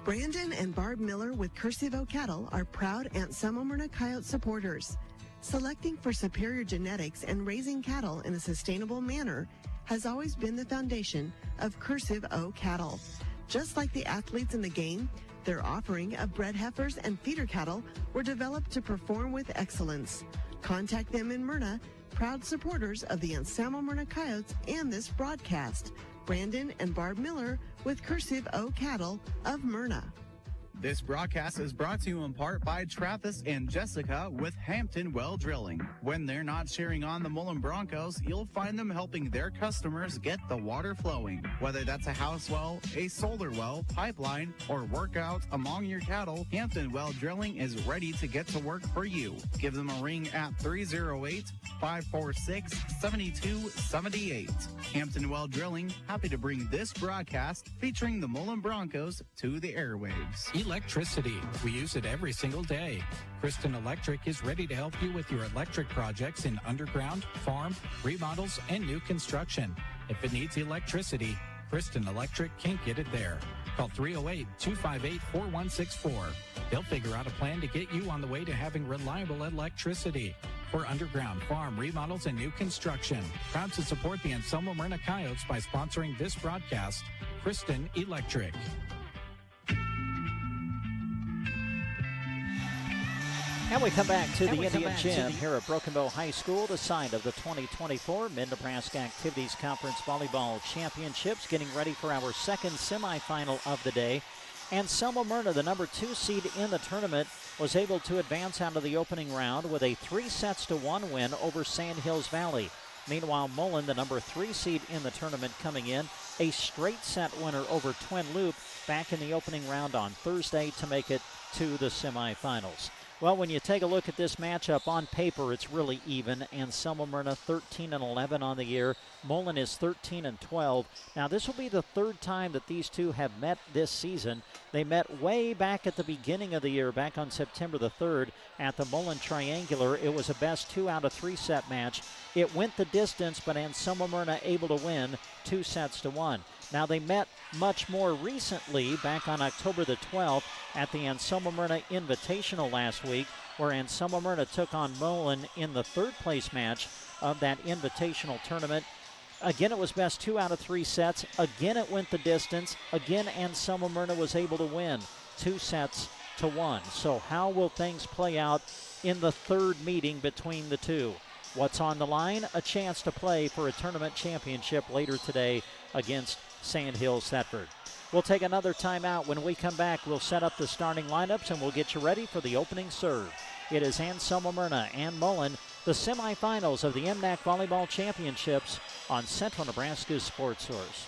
P: Brandon and Barb Miller with Cursive O Cattle are proud Anselmo-Merna Coyote supporters. Selecting for superior genetics and raising cattle in a sustainable manner has always been the foundation of Cursive O Cattle. Just like the athletes in the game, their offering of bred heifers and feeder cattle were developed to perform with excellence. Contact them in Myrna proud supporters of the Anselmo-Merna Coyotes and this broadcast. Brandon and Barb Miller with Cursive O Cattle of Myrna.
N: This broadcast is brought to you in part by Travis and Jessica with Hampton Well Drilling. When they're not cheering on the Mullen Broncos, you'll find them helping their customers get the water flowing. Whether that's a house well, a solar well, pipeline, or workout among your cattle, Hampton Well Drilling is ready to get to work for you. Give them a ring at 308-546-7278. Hampton Well Drilling, happy to bring this broadcast featuring the Mullen Broncos to the airwaves.
T: Electricity. We use it every single day. Kristen Electric is ready to help you with your electric projects in underground, farm, remodels, and new construction. If it needs electricity, Kristen Electric can get it there. Call 308-258-4164. They'll figure out a plan to get you on the way to having reliable electricity. For underground, farm, remodels, and new construction. Proud to support the Anselmo-Merna Coyotes by sponsoring this broadcast, Kristen Electric.
C: And we come back to the Indian Gym here at Broken Bow High School, the site of the 2024 Mid-Nebraska Activities Conference Volleyball Championships, getting ready for our second semifinal of the day. Anselmo-Merna, the number 2 seed in the tournament, was able to advance out of the opening round with a 3-1 win over Sandhills Valley. Meanwhile, Mullen, the number 3 seed in the tournament, coming in, a straight set winner over Twin Loop back in the opening round on Thursday to make it to the semifinals. Well, when you take a look at this matchup on paper, it's really even. Anselmo-Merna 13-11 on the year. Mullen is 13-12. Now, this will be the third time that these two have met this season. They met way back at the beginning of the year, back on September the 3rd at the Mullen Triangular. It was a best 2 out of 3 set match. It went the distance, but Anselmo-Merna able to win 2-1. Now, they met much more recently back on October the 12th at the Anselmo-Merna Invitational last week, where Anselmo-Merna took on Mullen in the third-place match of that Invitational tournament. Again, it was best 2 out of 3 sets. Again, it went the distance. Again, Anselmo-Merna was able to win 2-1. So how will things play out in the third meeting between the two? What's on the line? A chance to play for a tournament championship later today against Sandhills Thedford. We'll take another timeout. When we come back, we'll set up the starting lineups and we'll get you ready for the opening serve. It is Anselmo-Merna and Mullen, the semifinals of the MNAC Volleyball Championships on Central Nebraska's Sports Source.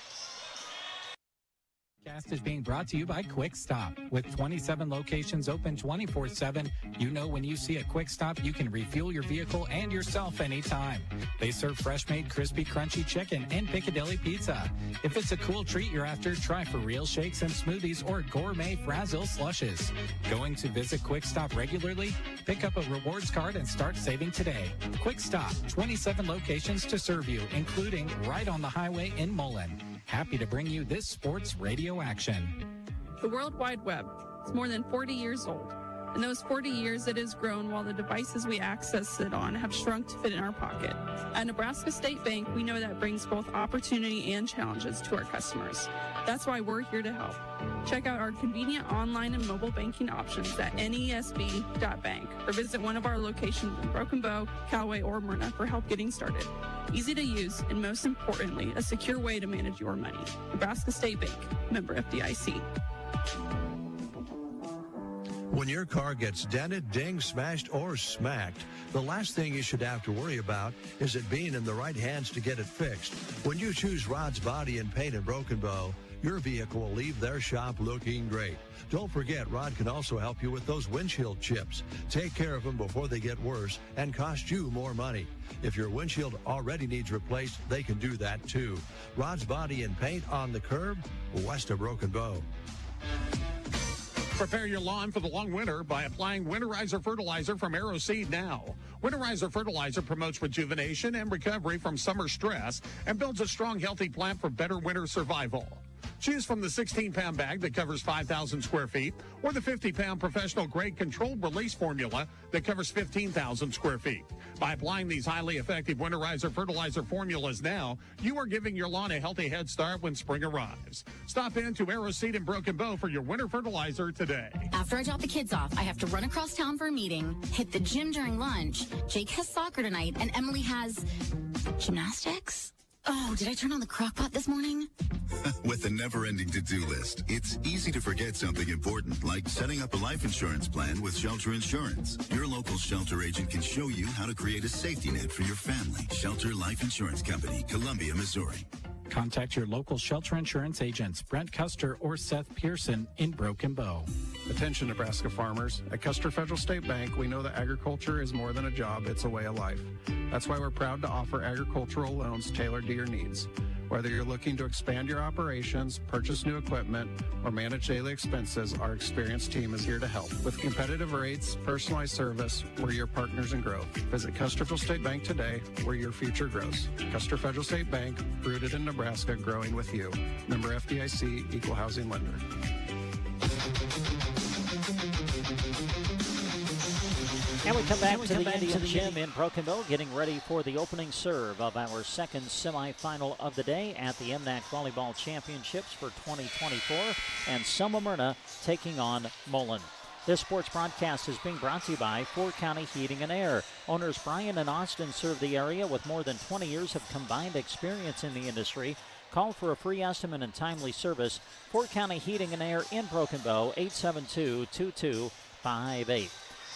H: Cast is being brought to you by Quick Stop. With 27 locations open 24/7, you know when you see a Quick Stop, you can refuel your vehicle and yourself anytime. They serve fresh-made, crispy, crunchy chicken and Piccadilly pizza. If it's a cool treat you're after, try for real shakes and smoothies or gourmet Frazzle slushes. Going to visit Quick Stop regularly? Pick up a rewards card and start saving today. Quick Stop, 27 locations to serve you, including right on the highway in Mullen. Happy to bring you this sports radio action.
B: The World Wide Web is more than 40 years old. In those 40 years, it has grown while the devices we access it on have shrunk to fit in our pocket. At Nebraska State Bank, we know that brings both opportunity and challenges to our customers. That's why we're here to help. Check out our convenient online and mobile banking options at nesb.bank or visit one of our locations in Broken Bow, Callaway, or Myrna for help getting started. Easy to use and, most importantly, a secure way to manage your money. Nebraska State Bank, member FDIC.
F: When your car gets dented, dinged, smashed, or smacked, the last thing you should have to worry about is it being in the right hands to get it fixed. When you choose Rod's Body and Paint in Broken Bow, your vehicle will leave their shop looking great. Don't forget, Rod can also help you with those windshield chips. Take care of them before they get worse and cost you more money. If your windshield already needs replaced, they can do that too. Rod's Body and Paint on the curb, west of Broken Bow.
J: Prepare your lawn for the long winter by applying Winterizer Fertilizer from Arrow Seed now. Winterizer Fertilizer promotes rejuvenation and recovery from summer stress and builds a strong, healthy plant for better winter survival. Choose from the 16-pound bag that covers 5,000 square feet or the 50-pound professional-grade controlled release formula that covers 15,000 square feet. By applying these highly effective winterizer fertilizer formulas now, you are giving your lawn a healthy head start when spring arrives. Stop in to Arrow Seed in Broken Bow for your winter fertilizer today.
I: After I drop the kids off, I have to run across town for a meeting, hit the gym during lunch. Jake has soccer tonight, and Emily has gymnastics. Oh, did I turn on the crock pot this morning?
L: With a never-ending to-do list, it's easy to forget something important, like setting up a life insurance plan with Shelter Insurance. Your local Shelter agent can show you how to create a safety net for your family. Shelter Life Insurance Company, Columbia, Missouri.
T: Contact your local Shelter Insurance agents, Brent Custer or Seth Pearson in Broken Bow.
M: Attention Nebraska farmers. At Custer Federal State Bank, we know that agriculture is more than a job, it's a way of life. That's why we're proud to offer agricultural loans tailored to your needs. Whether you're looking to expand your operations, purchase new equipment, or manage daily expenses, our experienced team is here to help. With competitive rates, personalized service, we're your partners in growth. Visit Custer Federal State Bank today, where your future grows. Custer Federal State Bank, rooted in Nebraska, growing with you. Member FDIC, Equal Housing Lender.
C: And we come back to the Indian Gym in Broken Bow, getting ready for the opening serve of our second semifinal of the day at the MNAC Volleyball Championships for 2024. Anselmo-Merna taking on Mullen. This sports broadcast is being brought to you by Fort County Heating and Air. Owners Brian and Austin serve the area with more than 20 years of combined experience in the industry. Call for a free estimate and timely service. Fort County Heating and Air in Broken Bow, 872-2258.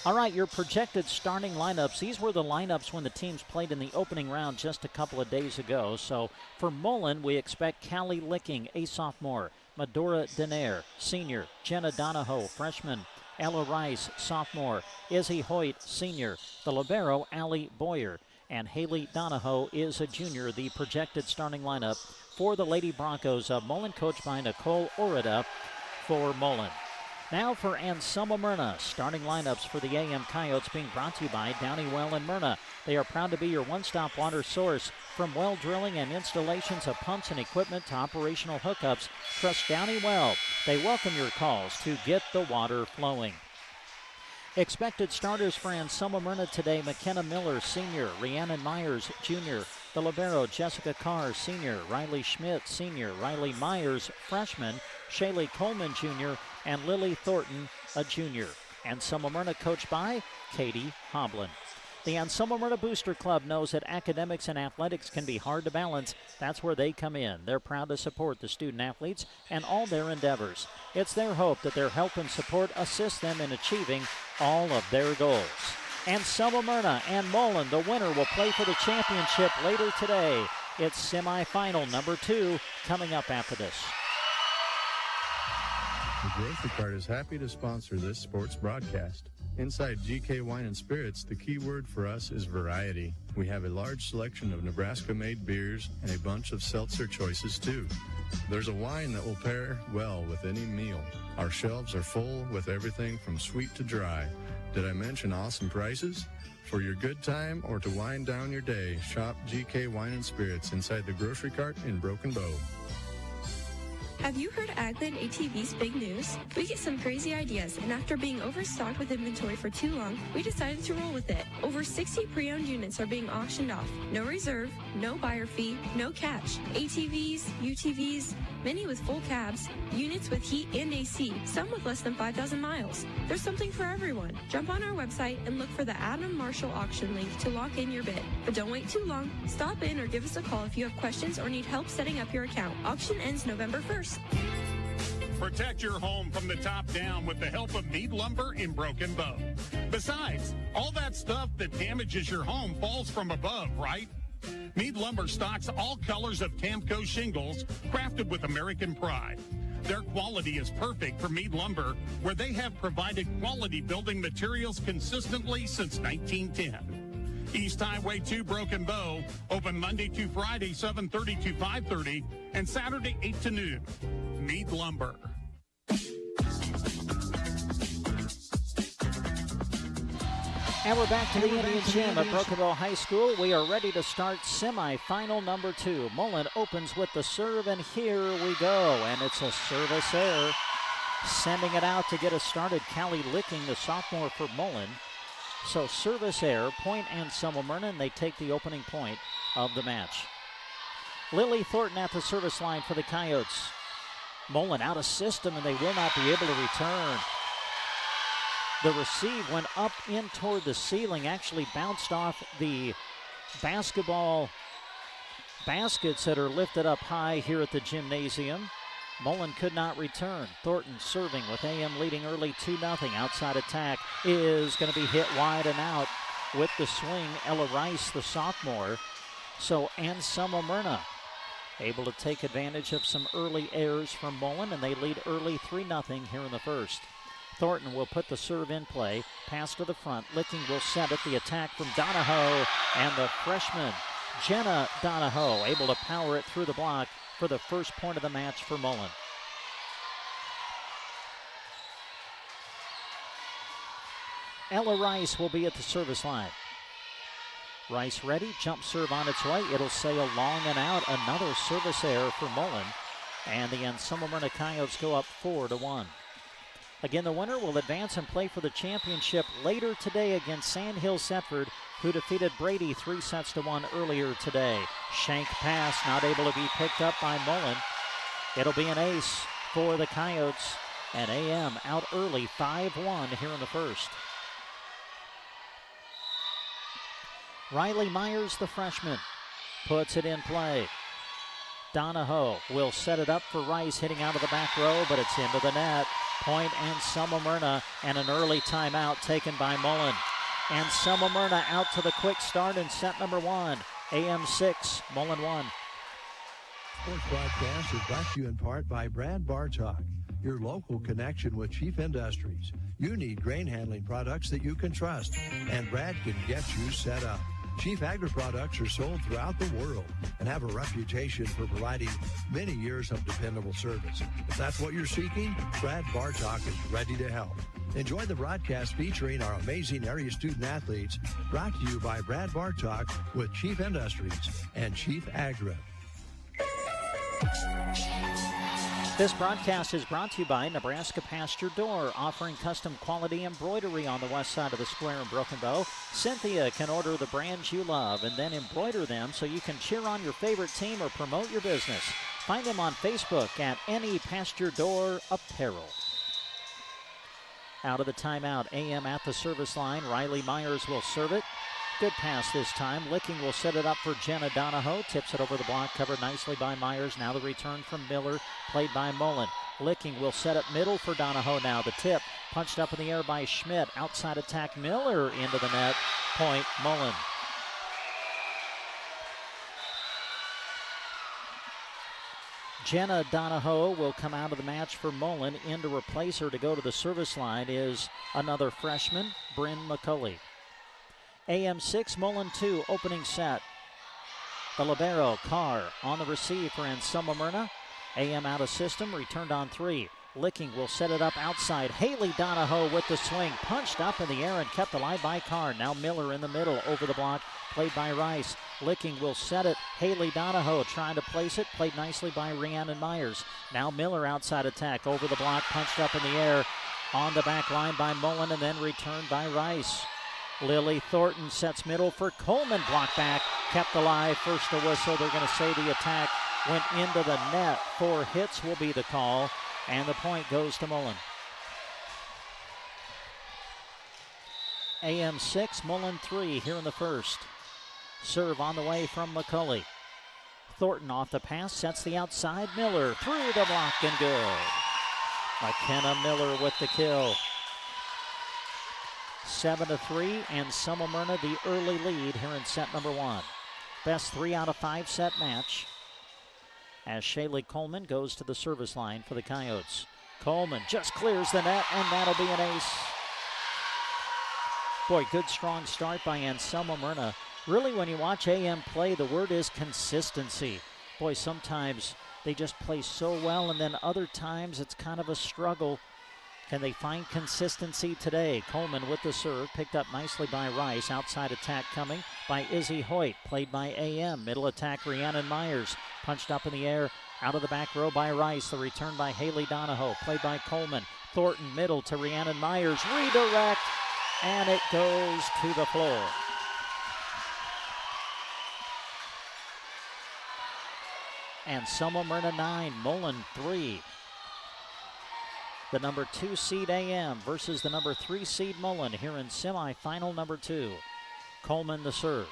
C: All right, your projected starting lineups. These were the lineups when the teams played in the opening round just a couple of days ago. So for Mullen, we expect Callie Licking, a sophomore, Medora Denaire, senior, Jenna Donahoe, freshman, Ella Rice, sophomore, Izzy Hoyt, senior, the libero, Allie Boyer, and Haley Donahoe is a junior. The projected starting lineup for the Lady Broncos of Mullen, coached by Nicole Orida for Mullen. Now for Anselmo-Merna, starting lineups for the AM Coyotes being brought to you by Downey-Well and Merna. They are proud to be your one-stop water source. From well drilling and installations of pumps and equipment to operational hookups, trust Downey-Well. They welcome your calls to get the water flowing. Expected starters for Anselmo-Merna today: McKenna Miller, senior, Rhiannon Myers, junior, the libero Jessica Carr, senior, Riley Schmidt, senior, Riley Myers, freshman, Shaylee Coleman, junior, and Lily Thornton, a junior. Anselmo-Merna coached by Katie Hoblin. The Anselmo-Merna Booster Club knows that academics and athletics can be hard to balance. That's where they come in. They're proud to support the student athletes and all their endeavors. It's their hope that their help and support assist them in achieving all of their goals. Anselmo-Merna and Mullen, the winner, will play for the championship later today. It's semifinal number 2 coming up after this.
D: The Grocery Cart is happy to sponsor this sports broadcast. Inside GK Wine and Spirits, the key word for us is variety. We have a large selection of Nebraska-made beers and a bunch of seltzer choices, too. There's a wine that will pair well with any meal. Our shelves are full with everything from sweet to dry. Did I mention awesome prices? For your good time or to wind down your day, shop GK Wine and Spirits inside the Grocery Cart in Broken Bow.
E: Have you heard Agland ATV's big news? We get some crazy ideas, and after being overstocked with inventory for too long, we decided to roll with it. Over 60 pre-owned units are being auctioned off. No reserve, no buyer fee, no catch. ATVs, UTVs, many with full cabs, units with heat and AC, some with less than 5,000 miles. There's something for everyone. Jump on our website and look for the Adam Marshall auction link to lock in your bid. But don't wait too long. Stop in or give us a call if you have questions or need help setting up your account. Auction ends November 1st.
J: Protect your home from the top down with the help of Mead Lumber in Broken Bow. Besides, all that stuff that damages your home falls from above, right? Mead Lumber stocks all colors of Tamco shingles crafted with American pride. Their quality is perfect for Mead Lumber, where they have provided quality building materials consistently since 1910. East Highway 2 Broken Bow, open Monday to Friday 7:30 to 5:30 and Saturday 8 to noon. Mead Lumber.
C: And we're back to the Indian Gym at Broken Bow High School. We are ready to start semifinal number 2. Mullen opens with the serve, and here we go. And it's a service error. Sending it out to get us started. Callie Licking, the sophomore for Mullen. So service error, point Anselmo-Merna, and they take the opening point of the match. Lily Thornton at the service line for the Coyotes. Mullen out of system, and they will not be able to return. The receive went up in toward the ceiling, actually bounced off the basketball baskets that are lifted up high here at the gymnasium. Mullen could not return. Thornton serving with AM leading early 2-0. Outside attack is going to be hit wide and out with the swing. Ella Rice, the sophomore. So Anselmo-Merna able to take advantage of some early errors from Mullen, and they lead early 3-0 here in the first. Thornton will put the serve in play. Pass to the front. Licking will set it. The attack from Donahoe, and the freshman Jenna Donahoe able to power it through the block for the first point of the match for Mullen. Ella Rice will be at the service line. Rice ready, jump serve on its way. It'll sail long and out. Another service error for Mullen. And the Anselmo-Merna Coyotes go up 4-1. Again, the winner will advance and play for the championship later today against Sandhills Thedford, who defeated Brady 3-1 earlier today. Shank pass not able to be picked up by Mullen. It'll be an ace for the Coyotes, and AM out early 5-1 here in the first. Riley Myers, the freshman, puts it in play. Donahoe will set it up for Rice, hitting out of the back row, but it's into the net. Point Anselmo-Merna, and an early timeout taken by Mullen. Anselmo-Merna out to the quick start in set number 1. AM 6, Mullen 1.
F: Sports broadcast is brought to you in part by Brad Bartok, your local connection with Chief Industries. You need grain handling products that you can trust, and Brad can get you set up. Chief Agri products are sold throughout the world and have a reputation for providing many years of dependable service. If that's what you're seeking, Brad Bartok is ready to help. Enjoy the broadcast featuring our amazing area student athletes, brought to you by Brad Bartok with Chief Industries and Chief Agri.
C: This broadcast is brought to you by Nebraska Pasture Door, offering custom quality embroidery on the west side of the square in Broken Bow. Cynthia can order the brands you love and then embroider them so you can cheer on your favorite team or promote your business. Find them on Facebook at Any Pasture Door Apparel. Out of the timeout, AM at the service line. Riley Myers will serve it. Good pass this time. Licking will set it up for Jenna Donahoe. Tips it over the block, covered nicely by Myers. Now the return from Miller, played by Mullen. Licking will set up middle for Donahoe now. The tip, punched up in the air by Schmidt. Outside attack, Miller into the net. Point, Mullen. Jenna Donahoe will come out of the match for Mullen. In to replace her to go to the service line is another freshman, Bryn McCulley. AM 6, Mullen 2, opening set. The libero, Carr, on the receive for Anselmo-Merna. AM out of system, returned on 3. Licking will set it up outside. Haley Donahoe with the swing, punched up in the air and kept alive by Carr. Now Miller in the middle, over the block, played by Rice. Licking will set it. Haley Donahoe trying to place it, played nicely by Rhiannon Myers. Now Miller outside attack, over the block, punched up in the air, on the back line by Mullen, and then returned by Rice. Lily Thornton sets middle for Coleman. Block back, kept alive. First a whistle. They're going to say the attack went into the net. 4 hits will be the call, and the point goes to Mullen. AM 6, Mullen 3 here in the first. Serve on the way from McCulley. Thornton off the pass, sets the outside. Miller through the block and good. McKenna Miller with the kill. 7-3, and Anselmo-Merna the early lead here in set number 1. Best 3 out of 5 set match as Shaylee Coleman goes to the service line for the Coyotes. Coleman just clears the net, and that'll be an ace. Boy, good strong start by Anselmo-Merna. Really, when you watch AM play, the word is consistency. Boy, sometimes they just play so well, and then other times it's kind of a struggle Can they find consistency today? Coleman with the serve, picked up nicely by Rice. Outside attack coming by Izzy Hoyt, played by AM. Middle attack, Rhiannon Myers, punched up in the air, out of the back row by Rice. The return by Haley Donahoe, played by Coleman. Thornton middle to Rhiannon Myers, redirect, and it goes to the floor. Anselmo-Merna 9, Mullen 3. The number 2 seed AM versus the number 3 seed Mullen here in semifinal number 2. Coleman the serve.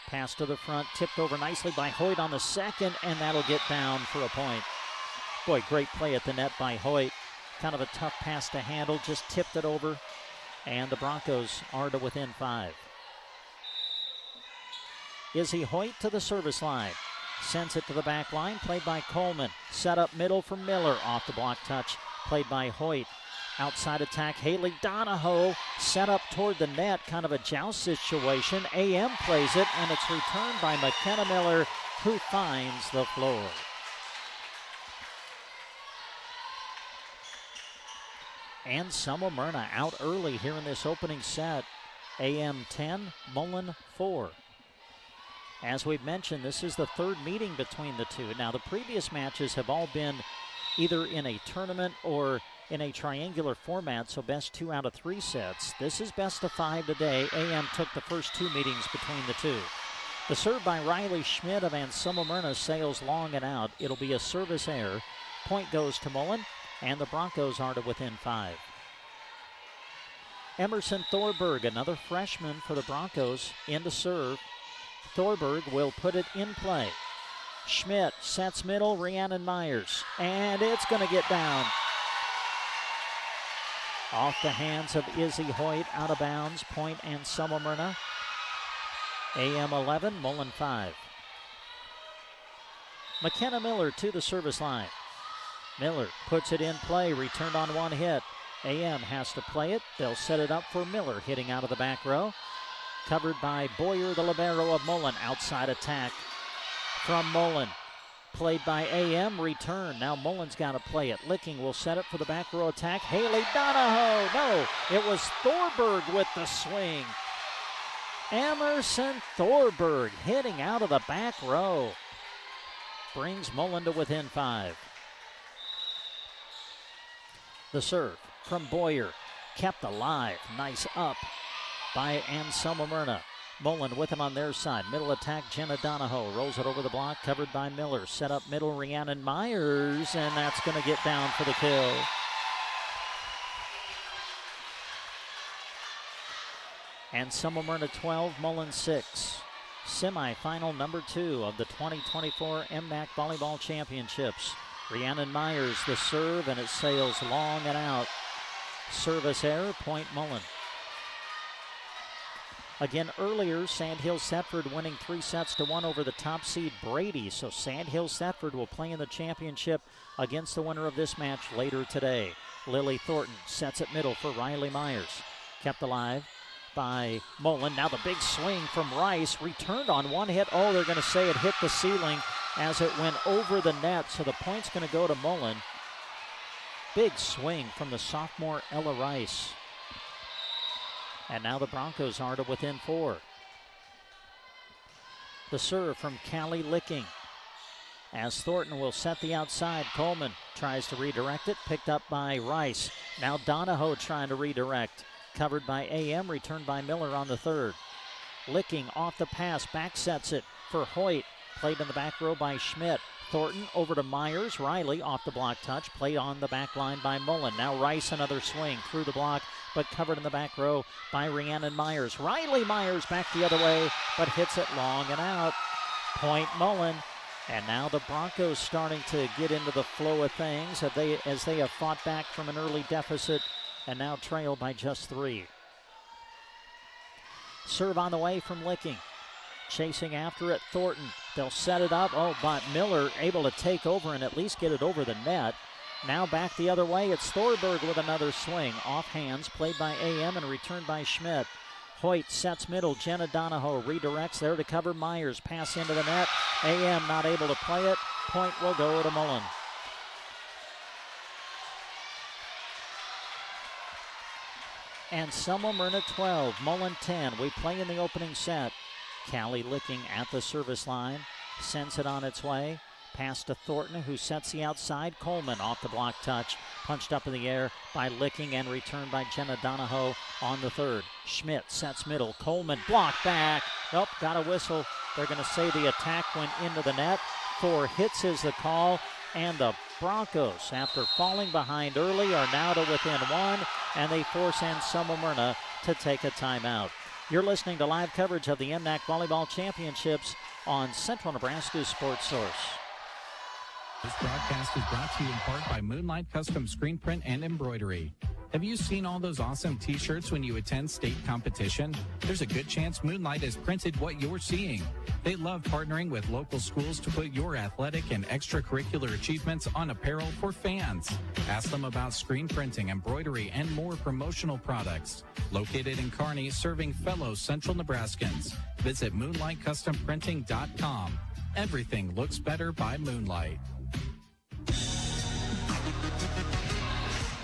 C: Pass to the front, tipped over nicely by Hoyt on the second, and that'll get down for a point. Boy, great play at the net by Hoyt. Kind of a tough pass to handle, just tipped it over, and the Broncos are to within 5. Izzy Hoyt to the service line. Sends it to the back line, played by Coleman. Set up middle for Miller, off the block touch, played by Hoyt. Outside attack, Haley Donahoe, set up toward the net, kind of a joust situation. AM plays it, and it's returned by McKenna Miller, who finds the floor. Anselmo-Merna out early here in this opening set. AM 10, Mullen 4. As we've mentioned, this is the third meeting between the two. Now, the previous matches have all been either in a tournament or in a triangular format, so best 2 out of 3 sets. This is best of 5 today. AM took the first 2 meetings between the two. The serve by Riley Schmidt of Anselmo-Merna sails long and out. It'll be a service error. Point goes to Mullen, and the Broncos are to within 5. Emerson Thorberg, another freshman for the Broncos, in to serve. Thorberg will put it in play. Schmidt sets middle, Rhiannon Myers, and it's going to get down. Off the hands of Izzy Hoyt, out of bounds, point Anselmo-Merna. AM 11, Mullen 5. McKenna Miller to the service line. Miller puts it in play, returned on one hit. AM has to play it. They'll set it up for Miller, hitting out of the back row. Covered by Boyer, the libero of Mullen. Outside attack from Mullen. Played by AM, return. Now Mullen's got to play it. Licking will set it for the back row attack. Haley Donahoe. No, it was Thorberg with the swing. Emerson Thorberg hitting out of the back row. Brings Mullen to within 5. The serve from Boyer. Kept alive. Nice up by Anselmo-Merna. Mullen with him on their side. Middle attack, Jenna Donahoe. Rolls it over the block, covered by Miller. Set up middle, Rhiannon Myers, and that's going to get down for the kill. Anselmo-Merna 12, Mullen 6. Semifinal number 2 of the 2024 MNAC Volleyball Championships. Rhiannon Myers, the serve, and it sails long and out. Service error, point Mullen. Again, earlier, Sandhills Thedford winning 3-1 over the top seed Brady. So Sandhills Thedford will play in the championship against the winner of this match later today. Lily Thornton sets it middle for Riley Myers. Kept alive by Mullen. Now the big swing from Rice. Returned on one hit. Oh, they're going to say it hit the ceiling as it went over the net. So the point's going to go to Mullen. Big swing from the sophomore Ella Rice. And now the Broncos are to within 4. The serve from Callie Licking. As Thornton will set the outside, Coleman tries to redirect it, picked up by Rice. Now Donahoe trying to redirect. Covered by AM, returned by Miller on the third. Licking off the pass, back sets it for Hoyt. Played in the back row by Schmidt. Thornton over to Myers. Riley off the block touch. Played on the back line by Mullen. Now Rice another swing through the block, but covered in the back row by Rhiannon Myers. Riley Myers back the other way, but hits it long and out. Point Mullen. And now the Broncos starting to get into the flow of things as they have fought back from an early deficit and now trail by just 3. Serve on the way from Licking. Chasing after it, Thornton. They'll set it up. Oh, but Miller able to take over and at least get it over the net. Now back the other way. It's Thorberg with another swing. Off hands, played by AM and returned by Schmidt. Hoyt sets middle. Jenna Donahoe redirects there to cover Myers. Pass into the net. AM not able to play it. Point will go to Mullen. Anselmo-Merna 12, Mullen 10. We play in the opening set. Callie Licking at the service line. Sends it on its way. Pass to Thornton, who sets the outside. Coleman off the block touch. Punched up in the air by Licking and returned by Jenna Donahoe on the third. Schmidt sets middle. Coleman blocked back. Nope, got a whistle. They're going to say the attack went into the net. 4 hits is the call. And the Broncos, after falling behind early, are now to within 1. And they force Anselmo-Merna to take a timeout. You're listening to live coverage of the MNAC Volleyball Championships on Central Nebraska's Sports Source.
H: This broadcast is brought to you in part by Moonlight Custom Screen Print and Embroidery. Have you seen all those awesome t-shirts when you attend state competition? There's a good chance Moonlight has printed what you're seeing. They love partnering with local schools to put your athletic and extracurricular achievements on apparel for fans. Ask them about screen printing, embroidery, and more promotional products. Located in Kearney, serving fellow Central Nebraskans. Visit MoonlightCustomPrinting.com. Everything looks better by Moonlight.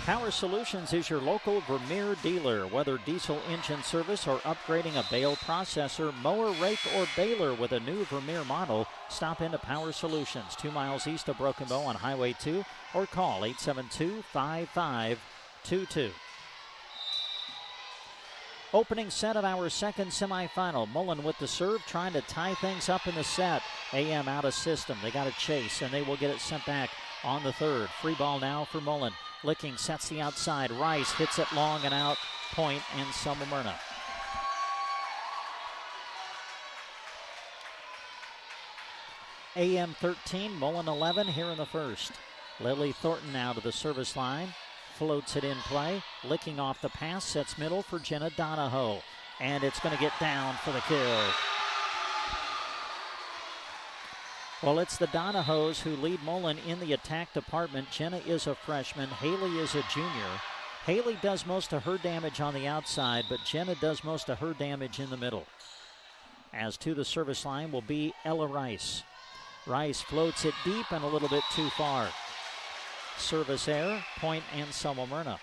C: Power Solutions is your local Vermeer dealer. Whether diesel engine service or upgrading a bale processor, mower, rake, or baler with a new Vermeer model, stop into Power Solutions, 2 miles east of Broken Bow on Highway 2, or call 872-5522. Opening set of our second semifinal. Mullen with the serve, trying to tie things up in the set. AM out of system. They got a chase, and they will get it sent back on the third. Free ball now for Mullen. Licking sets the outside. Rice hits it long and out. Point Anselmo-Merna. AM 13, Mullen 11 here in the first. Lily Thornton now to the service line. Floats it in play. Licking off the pass. Sets middle for Jenna Donahoe. And it's going to get down for the kill. Well, it's the Donahoes who lead Mullen in the attack department. Jenna is a freshman. Haley is a junior. Haley does most of her damage on the outside, but Jenna does most of her damage in the middle. As to the service line will be Ella Rice. Rice floats it deep and a little bit too far. Service error, point Anselmo-Merna.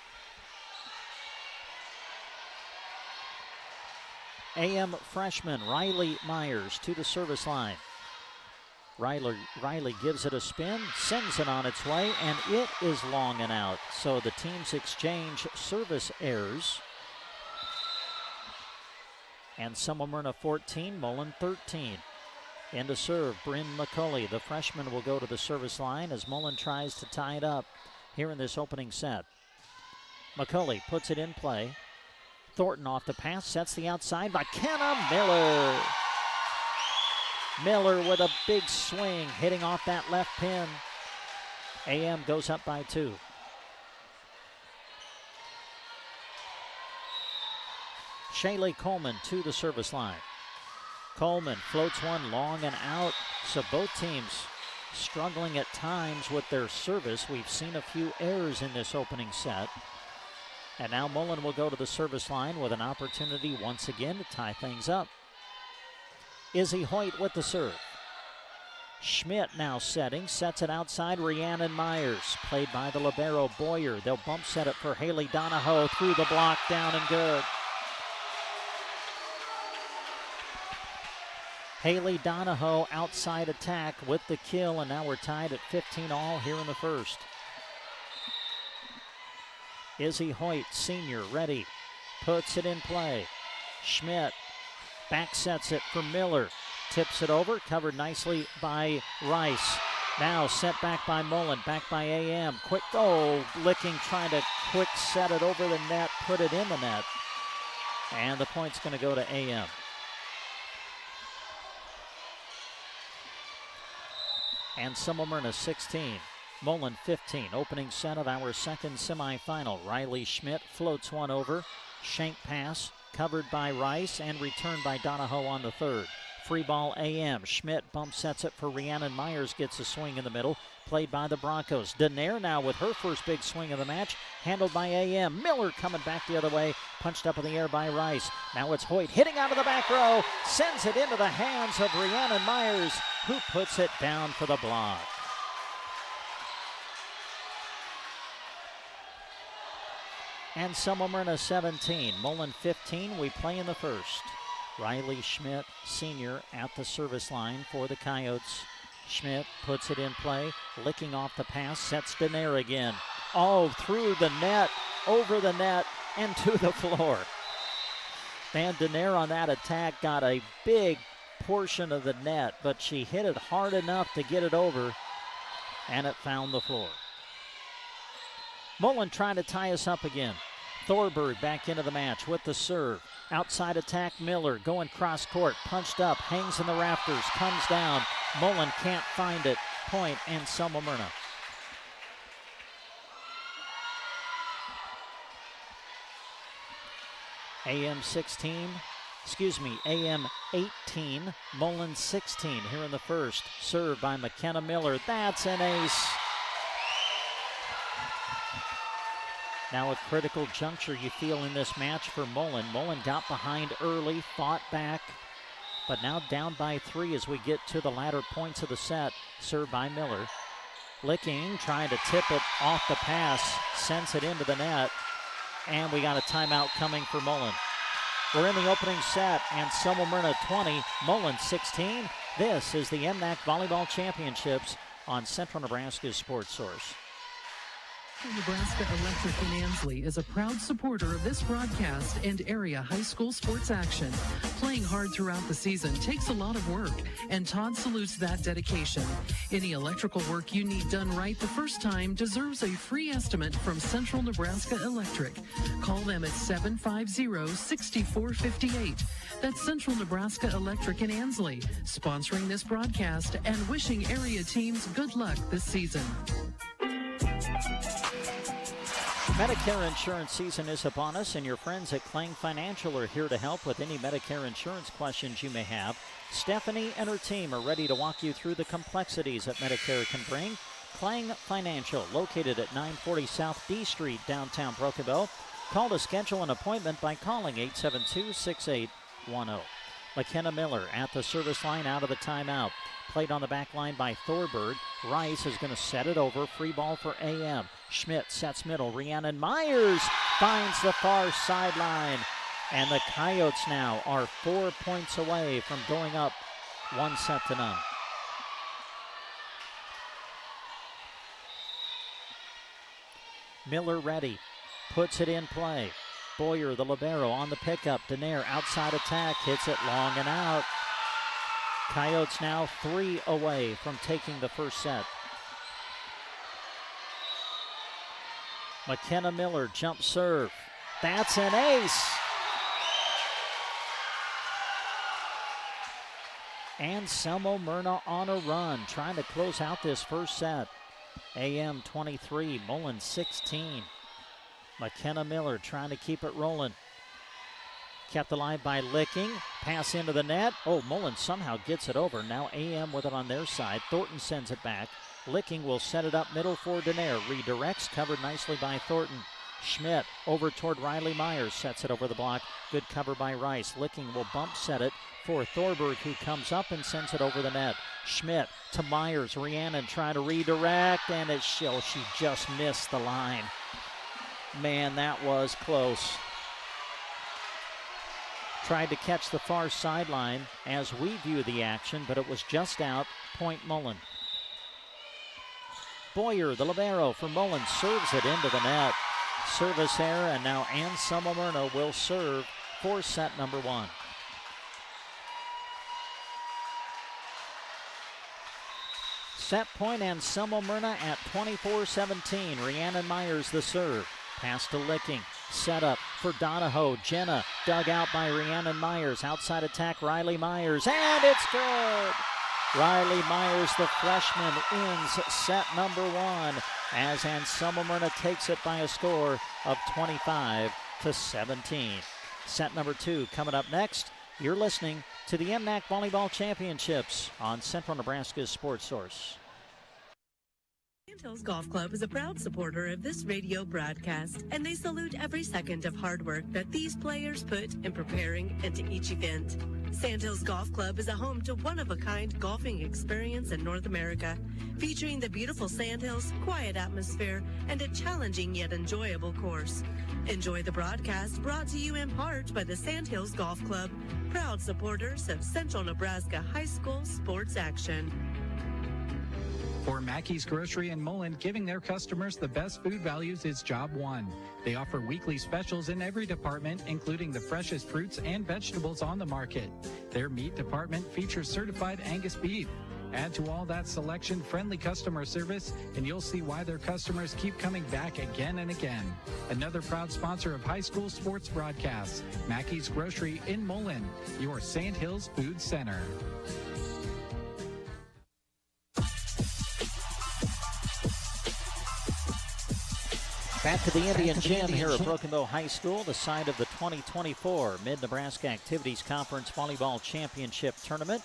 C: AM freshman Riley Myers to the service line. Riley gives it a spin, sends it on its way, and it is long and out. So the teams exchange service errors. Anselmo-Merna 14, Mullen 13. Into serve, Bryn McCulley. The freshman will go to the service line as Mullen tries to tie it up here in this opening set. McCulley puts it in play. Thornton off the pass, sets the outside by Kenna Miller. Miller with a big swing, hitting off that left pin. AM goes up by 2. Shaylee Coleman to the service line. Coleman floats one long and out, so both teams struggling at times with their service. We've seen a few errors in this opening set. And now Mullen will go to the service line with an opportunity once again to tie things up. Izzy Hoyt with the serve. Schmidt now setting, sets it outside. Rhiannon Myers, played by the libero Boyer. They'll bump set it for Haley Donahoe through the block, down and good. Haley Donahoe outside attack with the kill, and now we're tied at 15 all here in the first. Izzy Hoyt, senior, ready. Puts it in play. Schmidt back sets it for Miller. Tips it over, covered nicely by Rice. Now sent back by Mullen, back by AM. Quick, Licking trying to quick set it over the net, put it in the net. And the point's going to go to AM. Anselmo-Merna 16, Mullen 15. Opening set of our second semifinal. Riley Schmidt floats one over. Shank pass, covered by Rice and returned by Donahoe on the third. Free ball AM. Schmidt bump sets it for Rhiannon Myers, gets a swing in the middle, played by the Broncos. Denaire now with her first big swing of the match, handled by AM. Miller coming back the other way, punched up in the air by Rice. Now it's Hoyt hitting out of the back row, sends it into the hands of Rhiannon Myers, who puts it down for the block. Anselmo-Merna 17, Mullen 15. We play in the first. Riley Schmidt, senior, at the service line for the Coyotes. Schmidt puts it in play, licking off the pass, sets Denaire again. Oh, through the net, over the net, and to the floor. Van Denaire on that attack got a big portion of the net, but she hit it hard enough to get it over, and it found the floor. Mullen trying to tie us up again. Thunderbird back into the match with the serve. Outside attack, Miller going cross court, punched up, hangs in the rafters, comes down. Mullen can't find it. Point, Anselmo-Merna. AM 18, Mullen 16 here in the first. Serve by McKenna Miller. That's an ace. Now a critical juncture you feel in this match for Mullen. Mullen got behind early, fought back, but now down by 3 as we get to the latter points of the set. Served by Miller. Licking, trying to tip it off the pass, sends it into the net, and we got a timeout coming for Mullen. We're in the opening set, Anselmo-Merna 20, Mullen 16. This is the MNAC Volleyball Championships on Central Nebraska's Sports Source.
S: Nebraska Electric in Ansley is a proud supporter of this broadcast and area high school sports action. Playing hard throughout the season takes a lot of work, and Todd salutes that dedication. Any electrical work you need done right the first time deserves a free estimate from Central Nebraska Electric. Call them at 750-6458. That's Central Nebraska Electric in Ansley, sponsoring this broadcast and wishing area teams good luck this season.
C: Medicare insurance season is upon us, and your friends at Klang Financial are here to help with any Medicare insurance questions you may have. Stephanie and her team are ready to walk you through the complexities that Medicare can bring. Klang Financial, located at 940 South D Street, downtown Broken Bow. Call to schedule an appointment by calling 872-6810. McKenna Miller at the service line out of the timeout. Played on the back line by Thunderbird. Rice is going to set it over. Free ball for AM. Schmidt sets middle. Rhiannon Myers finds the far sideline. And the Coyotes now are 4 points away from going up 1-0. Miller ready. Puts it in play. Boyer, the libero, on the pickup. Denaire outside attack. Hits it long and out. Coyotes now 3 away from taking the first set. McKenna Miller, jump serve. That's an ace. Anselmo-Merna on a run, trying to close out this first set. AM 23, Mullen 16. McKenna Miller trying to keep it rolling. Kept alive by Licking. Pass into the net. Oh, Mullen somehow gets it over. Now AM with it on their side. Thornton sends it back. Licking will set it up middle for Denaire. Redirects, covered nicely by Thornton. Schmidt over toward Riley Myers. Sets it over the block. Good cover by Rice. Licking will bump set it for Thornburg, who comes up and sends it over the net. Schmidt to Myers. Rhiannon trying to redirect, and she just missed the line. Man, that was close. Tried to catch the far sideline as we view the action, but it was just out. Point Mullen. Boyer, the libero for Mullen, serves it into the net. Service error, and now Anselmo-Merna will serve for set number 1. Set point Anselmo-Merna at 24-17. Rhiannon Myers the serve. Pass to Licking. Set up for Donahoe. Jenna dug out by Rhiannon Myers. Outside attack, Riley Myers. And it's good! Riley Myers, the freshman, ends set number 1 as Anselmo-Merna takes it by a score of 25-17. Set number 2 coming up next. You're listening to the MNAC Volleyball Championships on Central Nebraska's Sports Source.
G: Sandhills Golf Club is a proud supporter of this radio broadcast, and they salute every second of hard work that these players put in preparing into each event. Sandhills Golf Club is a home to one-of-a-kind golfing experience in North America, featuring the beautiful Sandhills, quiet atmosphere, and a challenging yet enjoyable course. Enjoy the broadcast brought to you in part by the Sandhills Golf Club, proud supporters of Central Nebraska High School sports action.
H: For Mackey's Grocery in Mullen, giving their customers the best food values is job one. They offer weekly specials in every department, including the freshest fruits and vegetables on the market. Their meat department features certified Angus beef. Add to all that selection friendly customer service, and you'll see why their customers keep coming back again and again. Another proud sponsor of high school sports broadcasts, Mackey's Grocery in Mullen, your Sandhills Food Center.
C: Back to the Indian Gym here at Broken Bow High School, the site of the 2024 Mid-Nebraska Activities Conference Volleyball Championship Tournament.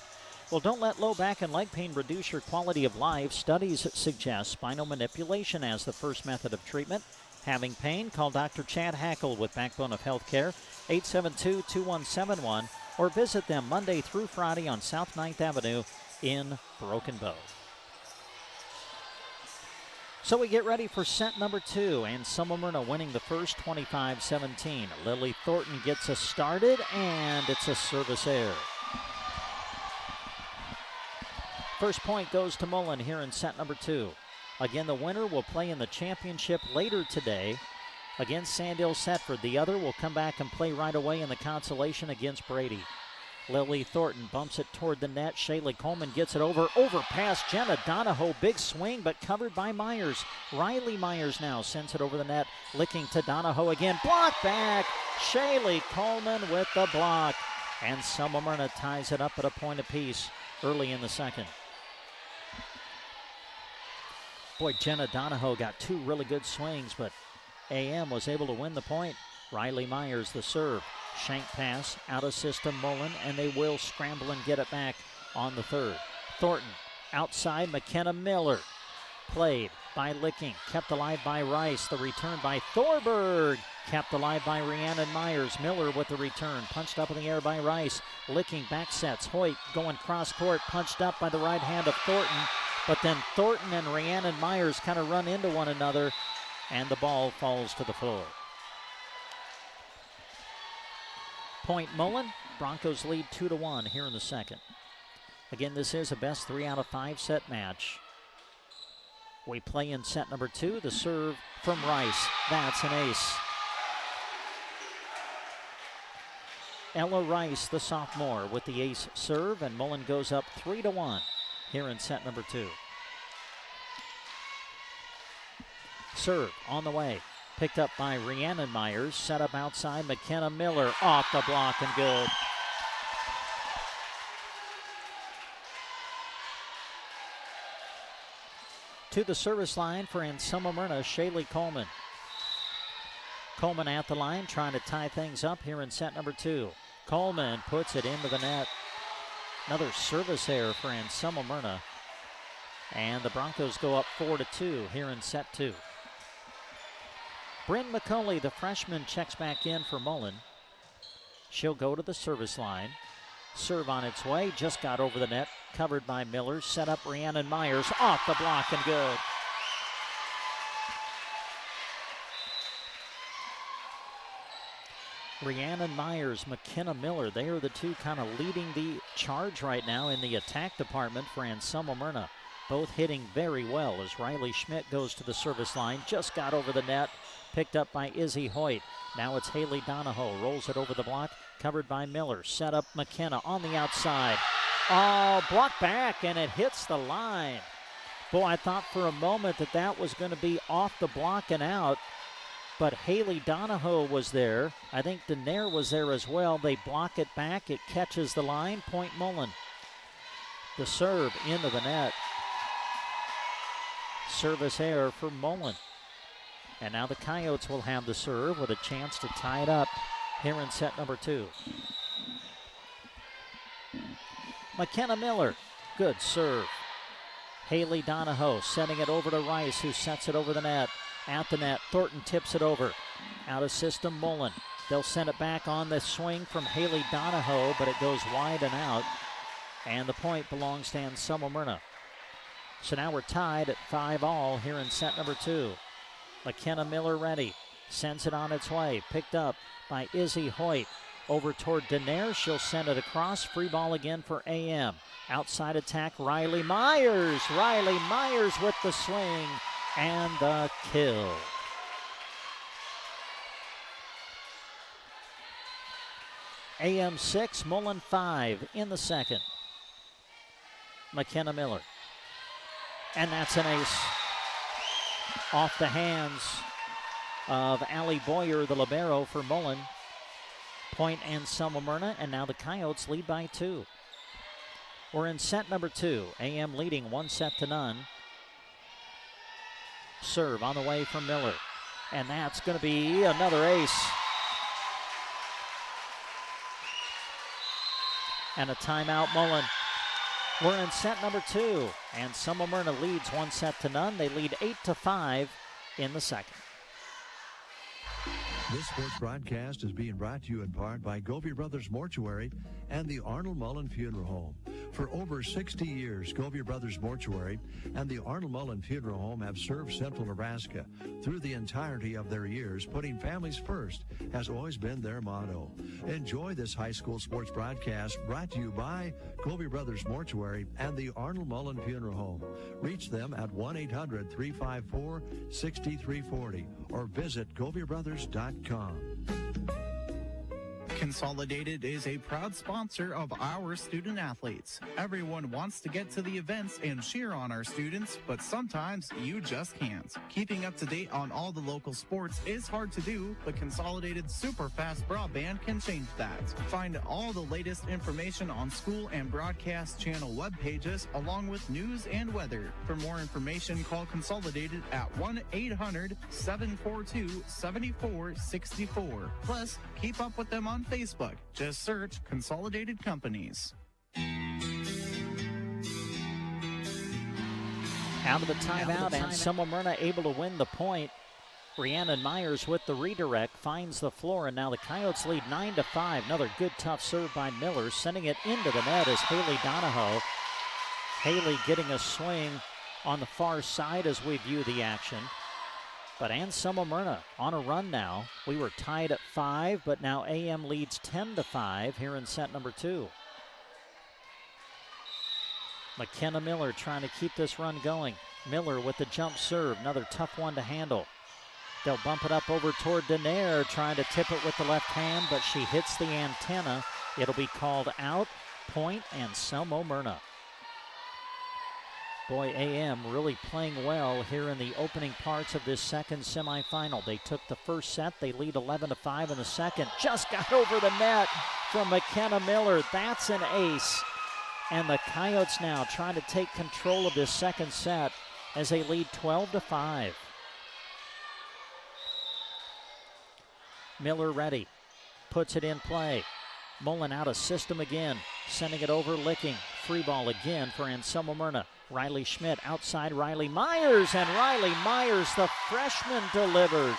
C: Well, don't let low back and leg pain reduce your quality of life. Studies suggest spinal manipulation as the first method of treatment. Having pain? Call Dr. Chad Hackle with Backbone of Healthcare, 872-2171, or visit them Monday through Friday on South 9th Avenue in Broken Bow. So we get ready for set number 2, and Anselmo-Merna winning the first 25-17. Lily Thornton gets us started, and it's a service error. First point goes to Mullen here in set number 2. Again, the winner will play in the championship later today against Sandhills Thedford. The other will come back and play right away in the consolation against Brady. Lily Thornton bumps it toward the net. Shaylee Coleman gets it over past Jenna Donahoe. Big swing, but covered by Myers. Riley Myers now sends it over the net, licking to Donahoe again. Block back. Shaylee Coleman with the block. And Anselmo-Merna ties it up at a point apiece early in the second. Boy, Jenna Donahoe got 2 really good swings, but AM was able to win the point. Riley Myers, the serve. Shank pass, out of system, Mullen, and they will scramble and get it back on the third. Thornton, outside, McKenna Miller. Played by Licking, kept alive by Rice. The return by Thorberg, kept alive by Rhiannon Myers. Miller with the return, punched up in the air by Rice. Licking back sets, Hoyt going cross court, punched up by the right hand of Thornton. But then Thornton and Rhiannon Myers kind of run into one another, and the ball falls to the floor. Point Mullen. Broncos lead 2-1 here in the second. Again, this is a best 3 out of 5 set match. We play in set number 2. The serve from Rice. That's an ace. Ella Rice, the sophomore, with the ace serve, and Mullen goes up 3-1 here in set number 2. Serve on the way. Picked up by Rhiannon Myers. Set up outside. McKenna Miller off the block and good. To the service line for Anselmo-Merna, Shaylee Coleman. Coleman at the line trying to tie things up here in set number 2. Coleman puts it into the net. Another service error for Anselmo-Merna. And the Broncos go up 4-2 here in set 2. Bryn McCauley, the freshman, checks back in for Mullen. She'll go to the service line. Serve on its way, just got over the net, covered by Miller. Set up Rhiannon Myers, off the block and good. Rhiannon Myers, McKenna Miller, they are the two kind of leading the charge right now in the attack department for Anselmo-Merna. Both hitting very well as Riley Schmidt goes to the service line, just got over the net. Picked up by Izzy Hoyt. Now it's Haley Donahoe. Rolls it over the block. Covered by Miller. Set up McKenna on the outside. Oh, blocked back, and it hits the line. Boy, I thought for a moment that was going to be off the block and out. But Haley Donahoe was there. I think Denaire was there as well. They block it back. It catches the line. Point Mullen. The serve into the net. Service error for Mullen. And now the Coyotes will have the serve with a chance to tie it up here in set number 2. McKenna Miller, good serve. Haley Donahoe sending it over to Rice, who sets it over the net. At the net, Thornton tips it over. Out of system, Mullen. They'll send it back on the swing from Haley Donahoe, but it goes wide and out. And the point belongs to Anselmo-Merna. So now we're tied at 5-all here in set number 2. McKenna Miller ready. Sends it on its way. Picked up by Izzy Hoyt. Over toward Denaire. She'll send it across. Free ball again for AM. Outside attack, Riley Myers. Riley Myers with the swing and the kill. AM 6, Mullen 5 in the second. McKenna Miller. And that's an ace off the hands of Allie Boyer, the libero for Mullen. Point Anselmo-Merna, and now the Coyotes lead by 2. We're in set number 2. AM leading 1-0. Serve on the way from Miller. And that's going to be another ace. And a timeout, Mullen. We're in set number 2. Anselmo-Merna leads 1-0. They lead 8-5 in the second.
F: This sports broadcast is being brought to you in part by Govey Brothers Mortuary and the Arnold Mullen Funeral Home. For over 60 years, Govey Brothers Mortuary and the Arnold Mullen Funeral Home have served Central Nebraska. Through the entirety of their years, putting families first has always been their motto. Enjoy this high school sports broadcast brought to you by Govey Brothers Mortuary and the Arnold Mullen Funeral Home. Reach them at 1-800-354-6340 or visit GoveyBrothers.com.
N: Consolidated is a proud sponsor of our student athletes. Everyone wants to get to the events and cheer on our students, but sometimes you just can't. Keeping up to date on all the local sports is hard to do, but Consolidated super fast broadband can change that. Find all the latest information on school and broadcast channel web pages, along with news and weather. For more information, call Consolidated at 1-800-742-7464. Plus, keep up with them on Facebook. Just search Consolidated Companies.
C: Out of the timeout, Anselmo-Merna able to win the point. Rhiannon Myers with the redirect finds the floor, and now the Coyotes lead 9-5. Another good tough serve by Miller, sending it into the net is Haley Donahoe. Haley getting a swing on the far side as we view the action. But Anselmo-Merna on a run now. We were tied at 5, but now AM leads 10-5 here in set number 2. McKenna Miller trying to keep this run going. Miller with the jump serve, another tough one to handle. They'll bump it up over toward Denaire, trying to tip it with the left hand, but she hits the antenna. It'll be called out. Point Anselmo-Merna. Boy, AM really playing well here in the opening parts of this second semifinal. They took the first set. They lead 11-5 in the second. Just got over the net from McKenna Miller. That's an ace. And the Coyotes now trying to take control of this second set as they lead 12-5. Miller ready. Puts it in play. Mullen out of system again. Sending it over, licking. Free ball again for Anselmo-Merna. Riley Schmidt outside Riley Myers, and Riley Myers, the freshman, delivers.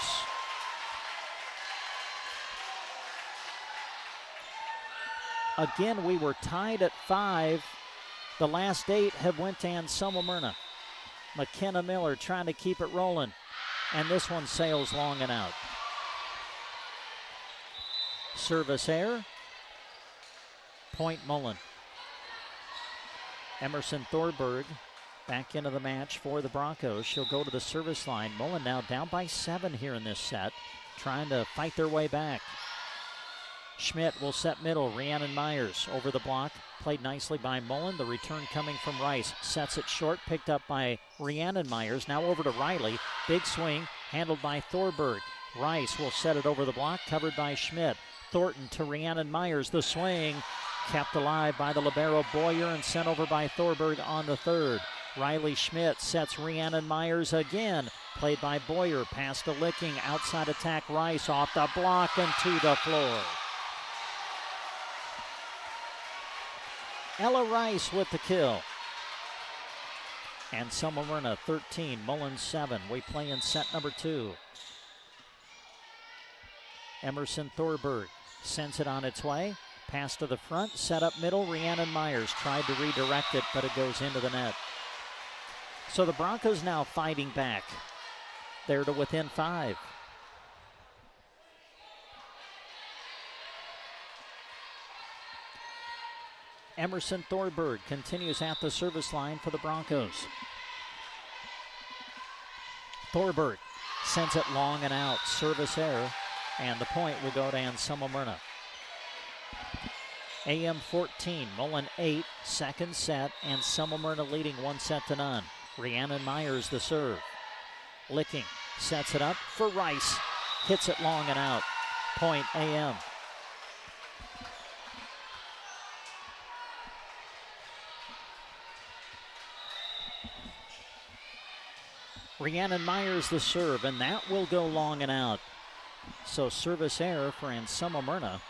C: Again, we were tied at 5. The last 8 have went to Anselmo-Merna. McKenna Miller trying to keep it rolling, and this one sails long and out. Service error. Point Mullen. Emerson Thorberg back into the match for the Broncos. She'll go to the service line. Mullen now down by 7 here in this set, trying to fight their way back. Schmidt will set middle. Rhiannon Myers over the block. Played nicely by Mullen. The return coming from Rice. Sets it short. Picked up by Rhiannon Myers. Now over to Riley. Big swing. Handled by Thorberg. Rice will set it over the block. Covered by Schmidt. Thornton to Rhiannon Myers. The swing. Kept alive by the libero Boyer and sent over by Thorberg on the third. Riley Schmidt sets Rhiannon Myers again. Played by Boyer. Pass to Licking. Outside attack Rice off the block and to the floor. Ella Rice with the kill. Anselmo-Merna 13, Mullen 7. We play in set number 2. Emerson Thorberg sends it on its way. Pass to the front, set up middle. Rhiannon Myers tried to redirect it, but it goes into the net. So the Broncos now fighting back. They're to within 5. Emerson Thorberg continues at the service line for the Broncos. Thorberg sends it long and out. Service error, and the point will go to Anselmo-Merna. AM 14, Mullen 8, second set. Anselmo-Merna leading 1-0. Rhiannon Myers the serve. Licking sets it up for Rice. Hits it long and out. Point AM. Rhiannon Myers the serve, and that will go long and out. So service error for Anselmo-Merna.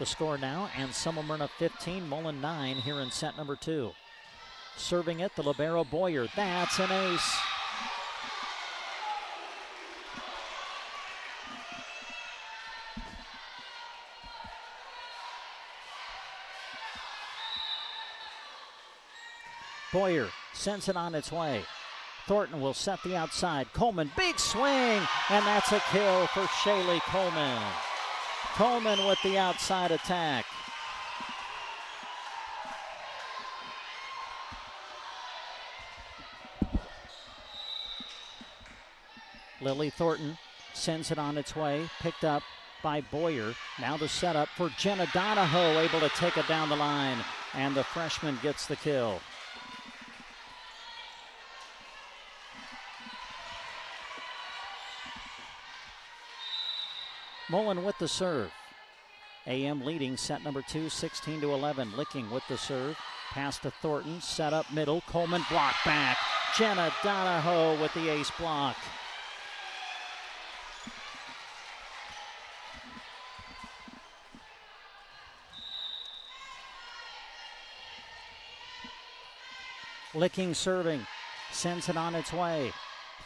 C: The score now, Anselmo-Merna 15, Mullen 9 here in set number 2. Serving it, the libero Boyer. That's an ace. Boyer sends it on its way. Thornton will set the outside. Coleman, big swing, and that's a kill for Shaylee Coleman. Coleman with the outside attack. Lily Thornton sends it on its way, picked up by Boyer. Now the setup for Jenna Donahoe, able to take it down the line, and the freshman gets the kill. Mullen with the serve. AM leading set number 2, 16-11. Licking with the serve. Pass to Thornton, set up middle. Coleman block back. Jenna Donahoe with the ace block. Licking serving, sends it on its way.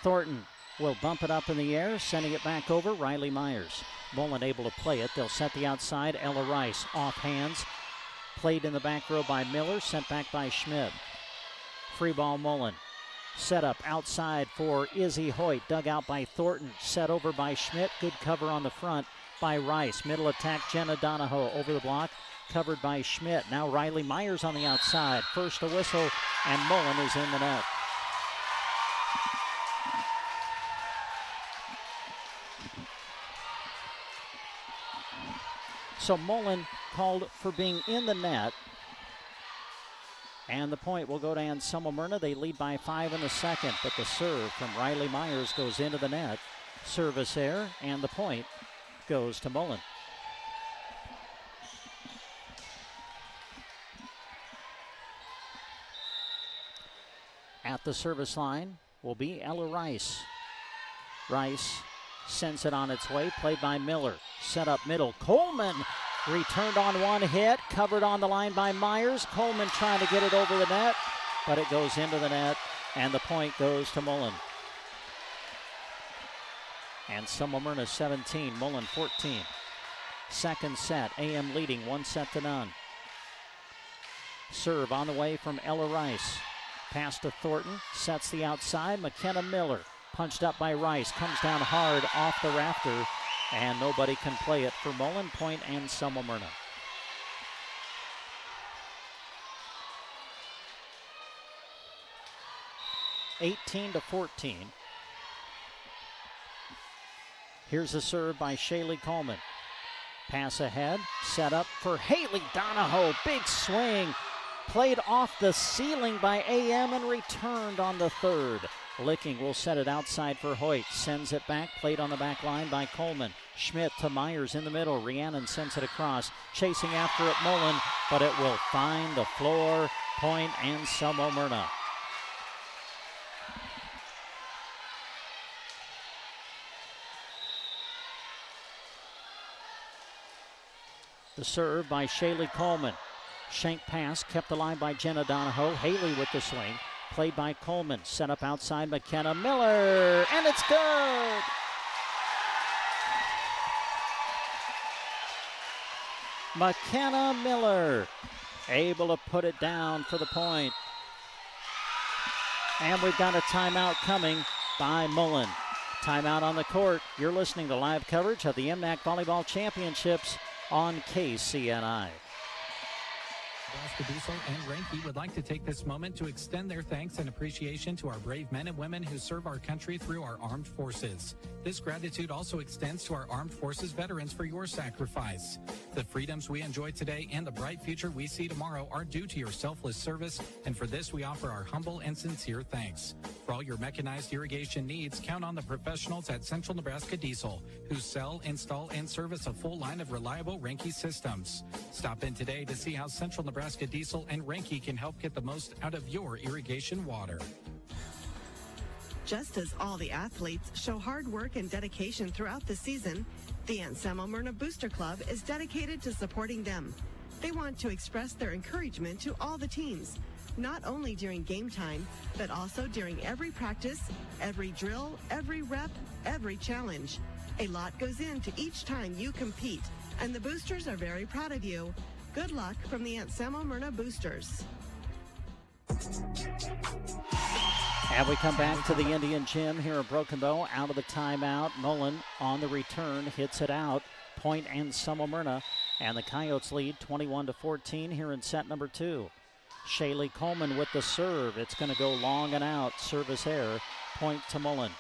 C: Thornton will bump it up in the air, sending it back over. Riley Myers. Mullen able to play it. They'll set the outside. Ella Rice off hands. Played in the back row by Miller, sent back by Schmidt. Free ball Mullen. Set up outside for Izzy Hoyt. Dug out by Thornton. Set over by Schmidt. Good cover on the front by Rice. Middle attack, Jenna Donahoe over the block. Covered by Schmidt. Now Riley Myers on the outside. First a whistle, and Mullen is in the net. So Mullen called for being in the net. And the point will go to Anselmo-Merna. They lead by 5 in the second, but the serve from Riley Myers goes into the net. Service error, and the point goes to Mullen. At the service line will be Ella Rice. Rice sends it on its way, played by Miller. Set up middle. Coleman returned on one hit, covered on the line by Myers. Coleman trying to get it over the net, but it goes into the net, and the point goes to Mullen. Anselmo-Merna 17, Mullen 14. Second set, AM leading 1-0. Serve on the way from Ella Rice. Pass to Thornton, sets the outside. McKenna Miller, punched up by Rice, comes down hard off the rafter, and nobody can play it for Mullen. Point Anselmo-Merna. (18 to 14). Here's a serve by Shaylee Coleman. Pass ahead, set up for Haley Donahoe. Big swing. Played off the ceiling by AM and returned on the third. Licking will set it outside for Hoyt. Sends it back. Played on the back line by Coleman. Schmidt to Myers in the middle. Rhiannon sends it across. Chasing after it Mullen, but it will find the floor. Point Anselmo-Merna. The serve by Shaylee Coleman. Shank pass kept alive by Jenna Donahoe. Haley with the swing. Played by Coleman. Set up outside McKenna Miller. And it's good! McKenna Miller able to put it down for the point. And we've got a timeout coming by Mullen. Timeout on the court. You're listening to live coverage of the MNAC Volleyball Championships on KCNI.
H: Nebraska Diesel and Ranke would like to take this moment to extend their thanks and appreciation to our brave men and women who serve our country through our armed forces. This gratitude also extends to our armed forces veterans for your sacrifice. The freedoms we enjoy today and the bright future we see tomorrow are due to your selfless service, and for this we offer our humble and sincere thanks. For all your mechanized irrigation needs, count on the professionals at Central Nebraska Diesel, who sell, install, and service a full line of reliable Ranke systems. Stop in today to see how Central Nebraska Diesel and Ranke can help get the most out of your irrigation water.
P: Just as all the athletes show hard work and dedication throughout the season, the Anselmo-Merna Booster Club is dedicated to supporting them. They want to express their encouragement to all the teams, not only during game time, but also during every practice, every drill, every rep, every challenge. A lot goes into each time you compete, and the boosters are very proud of you. Good luck from the Anselmo-Merna Boosters.
C: And we come back to the Indian Gym here at Broken Bow. Out of the timeout, Mullen on the return hits it out. Point Anselmo-Merna, and the Coyotes lead 21-14 here in set number 2. Shaylee Coleman with the serve. It's going to go long and out. Service error. Point to Mullen.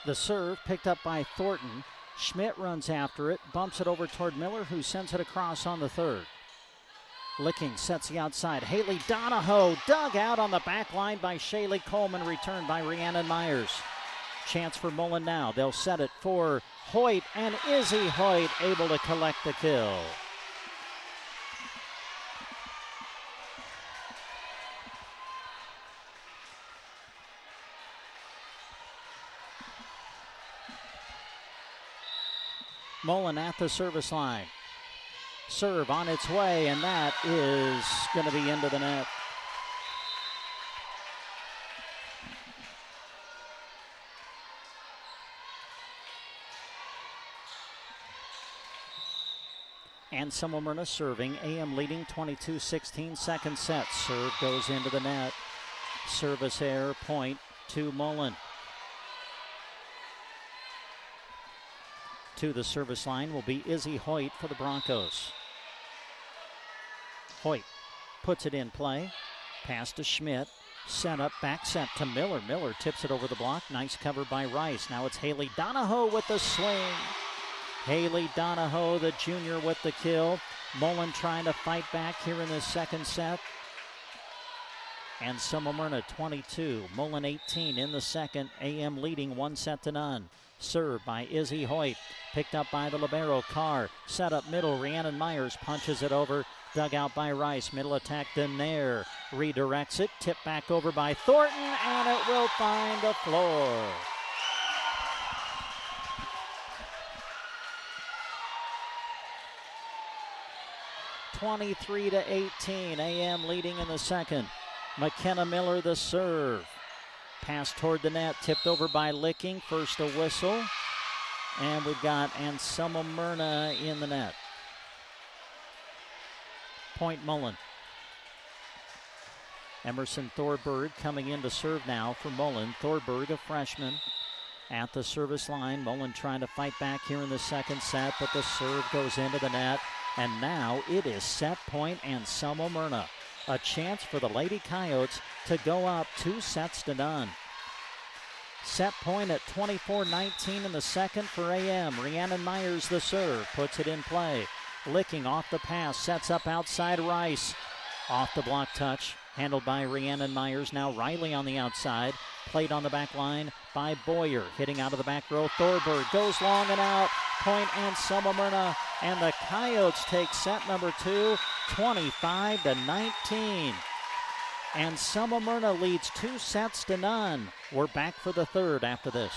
C: The serve picked up by Thornton. Schmidt runs after it, bumps it over toward Miller, who sends it across on the third. Licking sets the outside. Haley Donahoe dug out on the back line by Shaylee Coleman, returned by Rhiannon Myers. Chance for Mullen now. They'll set it for Hoyt, and Izzy Hoyt able to collect the kill. Mullen at the service line. Serve on its way, and that is going to be into the net. Anselmo-Merna serving. AM leading 22-16, second set. Serve goes into the net. Service error, point to Mullen. To the service line will be Izzy Hoyt for the Broncos. Hoyt puts it in play. Pass to Schmidt. Set up, back set to Miller. Miller tips it over the block. Nice cover by Rice. Now it's Haley Donahoe with the swing. Haley Donahoe, the junior, with the kill. Mullen trying to fight back here in the second set. Anselmo-Merna 22, Mullen 18 in the second. AM leading 1-0. Served by Izzy Hoyt. Picked up by the libero Carr. Set up middle. Rhiannon Myers punches it over. Dug out by Rice. Middle attack Denaire. Redirects it. Tipped back over by Thornton, and it will find the floor. (23-18). AM leading in the second. McKenna Miller the serve. Pass toward the net, tipped over by Licking. First a whistle. And we've got Anselmo-Merna in the net. Point Mullen. Emerson Thorberg coming in to serve now for Mullen. Thorberg, a freshman, at the service line. Mullen trying to fight back here in the second set, but the serve goes into the net. And now it is set point Anselmo-Merna. A chance for the Lady Coyotes to go up 2-0. Set point at 24-19 in the second for AM. Rhiannon Myers the serve, puts it in play. Licking off the pass, sets up outside Rice. Off the block touch, handled by Rhiannon Myers. Now Riley on the outside, played on the back line by Boyer. Hitting out of the back row, Thorberg goes long and out. Point Anselmo-Merna, and the Coyotes take set number 2, 25-19. Anselmo-Merna leads 2-0. We're back for the third after this.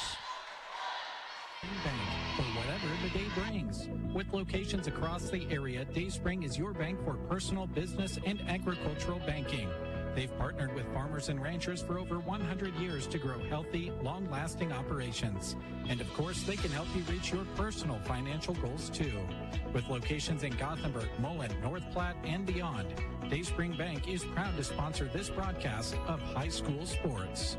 H: Bank for whatever the day brings. With locations across the area, Dayspring is your bank for personal, business, and agricultural banking. They've partnered with farmers and ranchers for over 100 years to grow healthy, long-lasting operations. And of course, they can help you reach your personal financial goals too. With locations in Gothenburg, Mullen, North Platte, and beyond, Dayspring Bank is proud to sponsor this broadcast of high school sports.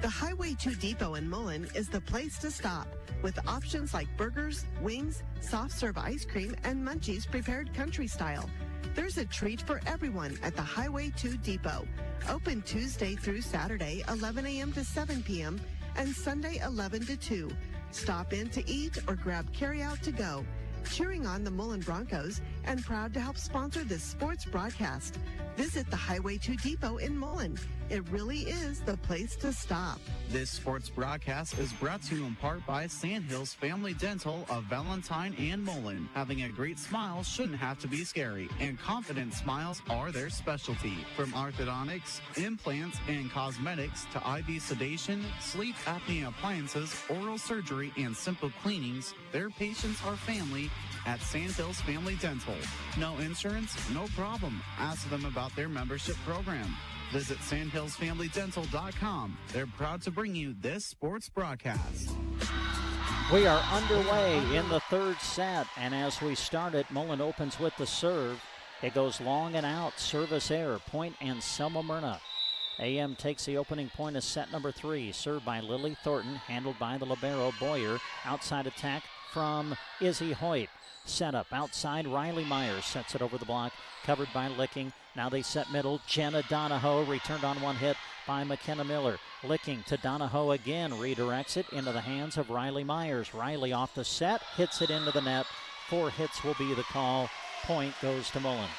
P: The Highway 2 Depot in Mullen is the place to stop, with options like burgers, wings, soft serve ice cream, and munchies prepared country style. There's a treat for everyone at the Highway 2 Depot. Open Tuesday through Saturday, 11 a.m. to 7 p.m., and Sunday, 11 to 2. Stop in to eat or grab carryout to go. Cheering on the Mullen Broncos and proud to help sponsor this sports broadcast. Visit the Highway 2 Depot in Mullen. It really is the place to stop.
N: This sports broadcast is brought to you in part by Sandhills Family Dental of Valentine and Mullen. Having a great smile shouldn't have to be scary, and confident smiles are their specialty. From orthodontics, implants, and cosmetics to IV sedation, sleep apnea appliances, oral surgery, and simple cleanings, their patients are family at Sandhills Family Dental. No insurance? No problem. Ask them about their membership program. Visit sandhillsfamilydental.com. They're proud to bring you this sports broadcast.
C: We are underway in the third set, and as we start it, Mullen opens with the serve. It goes long and out, service error, point Anselmo-Merna. AM takes the opening point of set number 3, served by Lily Thornton, handled by the libero Boyer. Outside attack from Izzy Hoyt. Set up outside, Riley Myers sets it over the block, covered by Licking. Now they set middle, Jenna Donahoe returned on one hit by McKenna Miller. Licking to Donahoe again, redirects it into the hands of Riley Myers. Riley off the set, hits it into the net. 4 hits will be the call. Point goes to Mullen.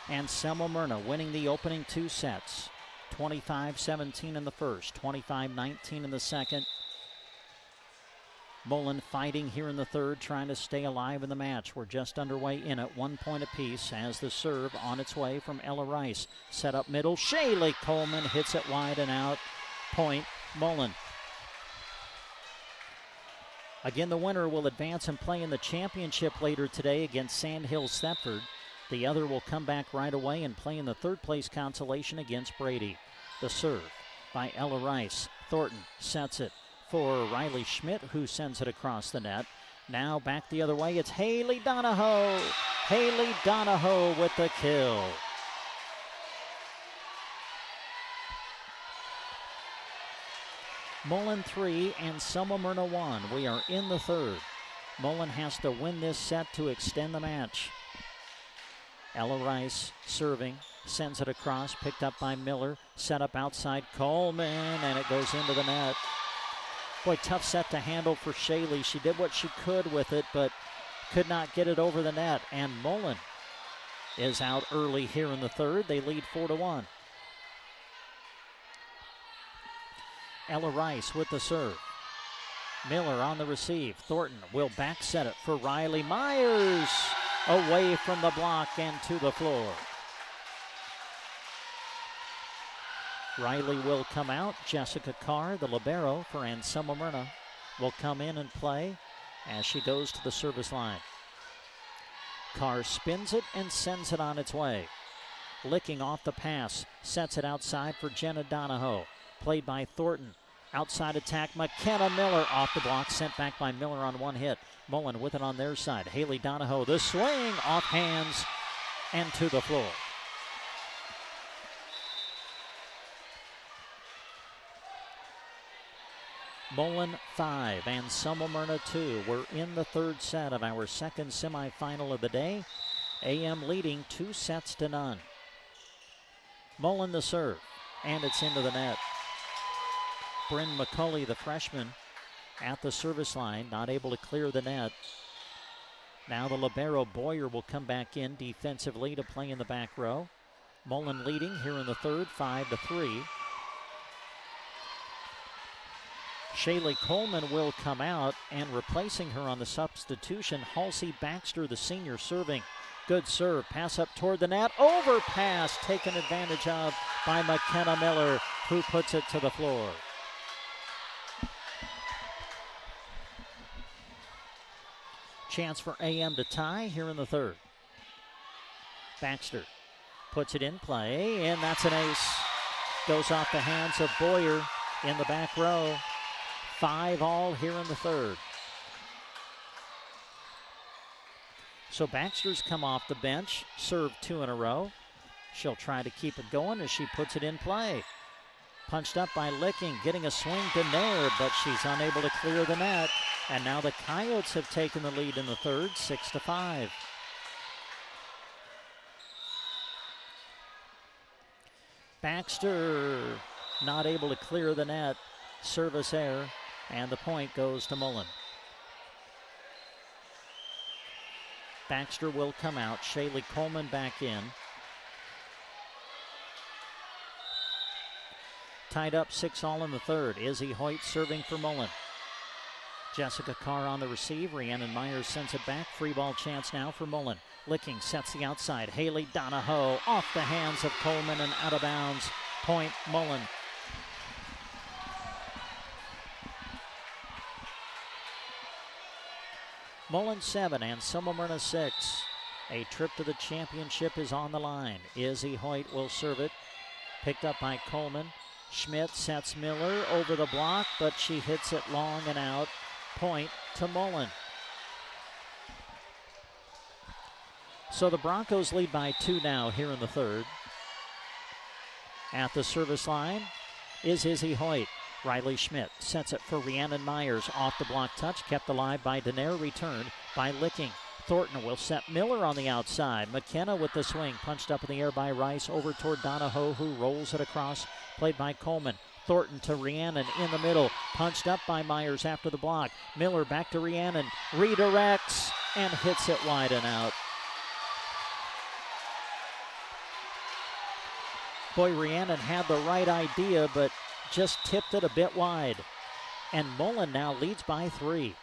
C: Anselmo-Merna winning the opening 2 sets. 25-17 in the first, 25-19 in the second. Mullen fighting here in the third, trying to stay alive in the match. We're just underway in it, 1 point apiece as the serve on its way from Ella Rice. Set up middle, Shaylee Coleman hits it wide and out. Point, Mullen. Again, the winner will advance and play in the championship later today against Sandhills Thedford. The other will come back right away and play in the third place consolation against Brady. The serve by Ella Rice. Thornton sets it for Riley Schmidt, who sends it across the net. Now back the other way, it's Haley Donahoe. Haley Donahoe with the kill. Mullen 3 and Anselmo-Merna 1. We are in the third. Mullen has to win this set to extend the match. Ella Rice serving, sends it across, picked up by Miller, set up outside Coleman, and it goes into the net. Boy, tough set to handle for Shaylee. She did what she could with it, but could not get it over the net. And Mullen is out early here in the third. They lead 4-1. Ella Rice with the serve. Miller on the receive. Thornton will back set it for Riley Myers. Away from the block and to the floor. Riley will come out. Jessica Carr, the libero for Anselmo-Merna, will come in and play as she goes to the service line. Carr spins it and sends it on its way. Licking off the pass, sets it outside for Jenna Donahoe. Played by Thornton. Outside attack, McKenna Miller off the block, sent back by Miller on one hit. Mullen with it on their side. Haley Donahoe, the swing, off hands and to the floor. Mullen 5, Anselmo-Merna 2. We're in the third set of our second semifinal of the day. AM leading 2-0. Mullen the serve, and it's into the net. Bryn McCulley, the freshman, at the service line, not able to clear the net. Now the libero Boyer will come back in defensively to play in the back row. Mullen leading here in the third, 5-3. Shaylee Coleman will come out, and replacing her on the substitution, Halsey Baxter, the senior, serving. Good serve. Pass up toward the net. Overpass taken advantage of by McKenna Miller, who puts it to the floor. Chance for AM to tie here in the third. Baxter puts it in play, and that's an ace. Goes off the hands of Boyer in the back row. 5-all here in the third. So Baxter's come off the bench, served 2 in a row. She'll try to keep it going as she puts it in play. Punched up by Licking, getting a swing to Nair, but she's unable to clear the net. And now the Coyotes have taken the lead in the third, 6-5. Baxter not able to clear the net. Service error, and the point goes to Mullen. Baxter will come out. Shaylee Coleman back in. Tied up 6-all in the third. Izzy Hoyt serving for Mullen. Jessica Carr on the receive. Rhiannon Myers sends it back. Free ball chance now for Mullen. Licking sets the outside. Haley Donahoe off the hands of Coleman and out of bounds. Point Mullen. Mullen 7 and Anselmo-Merna 6. A trip to the championship is on the line. Izzy Hoyt will serve it. Picked up by Coleman. Schmidt sets Miller over the block, but she hits it long and out. Point to Mullen. So the Broncos lead by 2 now here in the third. At the service line is Izzy Hoyt. Riley Schmidt sets it for Rhiannon Myers. Off the block touch, kept alive by Denaire, returned by Licking. Thornton will set Miller on the outside. McKenna with the swing, punched up in the air by Rice, over toward Donahoe, who rolls it across, played by Coleman. Thornton to Rhiannon in the middle, punched up by Myers after the block. Miller back to Rhiannon, redirects, and hits it wide and out. Boy, Rhiannon had the right idea, but just tipped it a bit wide. And Mullen now leads by 3.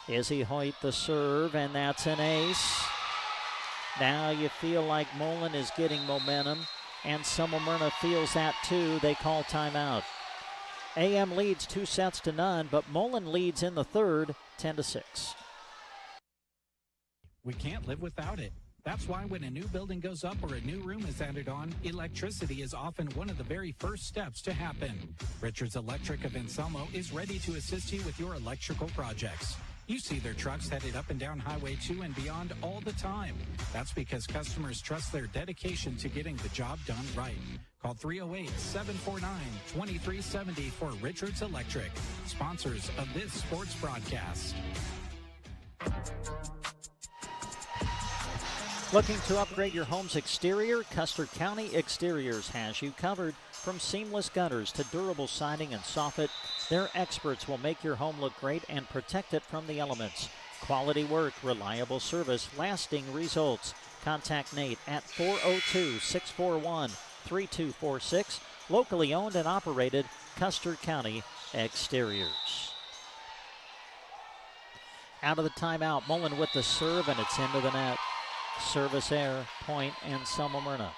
C: Izzy Hoyt the serve, and that's an ace. Now you feel like Mullen is getting momentum, and Anselmo-Merna feels that too. They call timeout. AM leads 2-0, but Mullen leads in the third, 10-6.
T: We can't live without it. That's why when a new building goes up or a new room is added on, electricity is often one of the very first steps to happen. Richards Electric of Anselmo is ready to assist you with your electrical projects. You see their trucks headed up and down Highway 2 and beyond all the time. That's because customers trust their dedication to getting the job done right. Call 308-749-2370 for Richards Electric, sponsors of this sports broadcast.
C: Looking to upgrade your home's exterior? Custer County Exteriors has you covered. From seamless gutters to durable siding and soffit, their experts will make your home look great and protect it from the elements. Quality work, reliable service, lasting results. Contact Nate at 402-641-3246. Locally owned and operated, Custer County Exteriors. Out of the timeout, Mullen with the serve, and it's into the net. Service error, point, and Anselmo-Merna.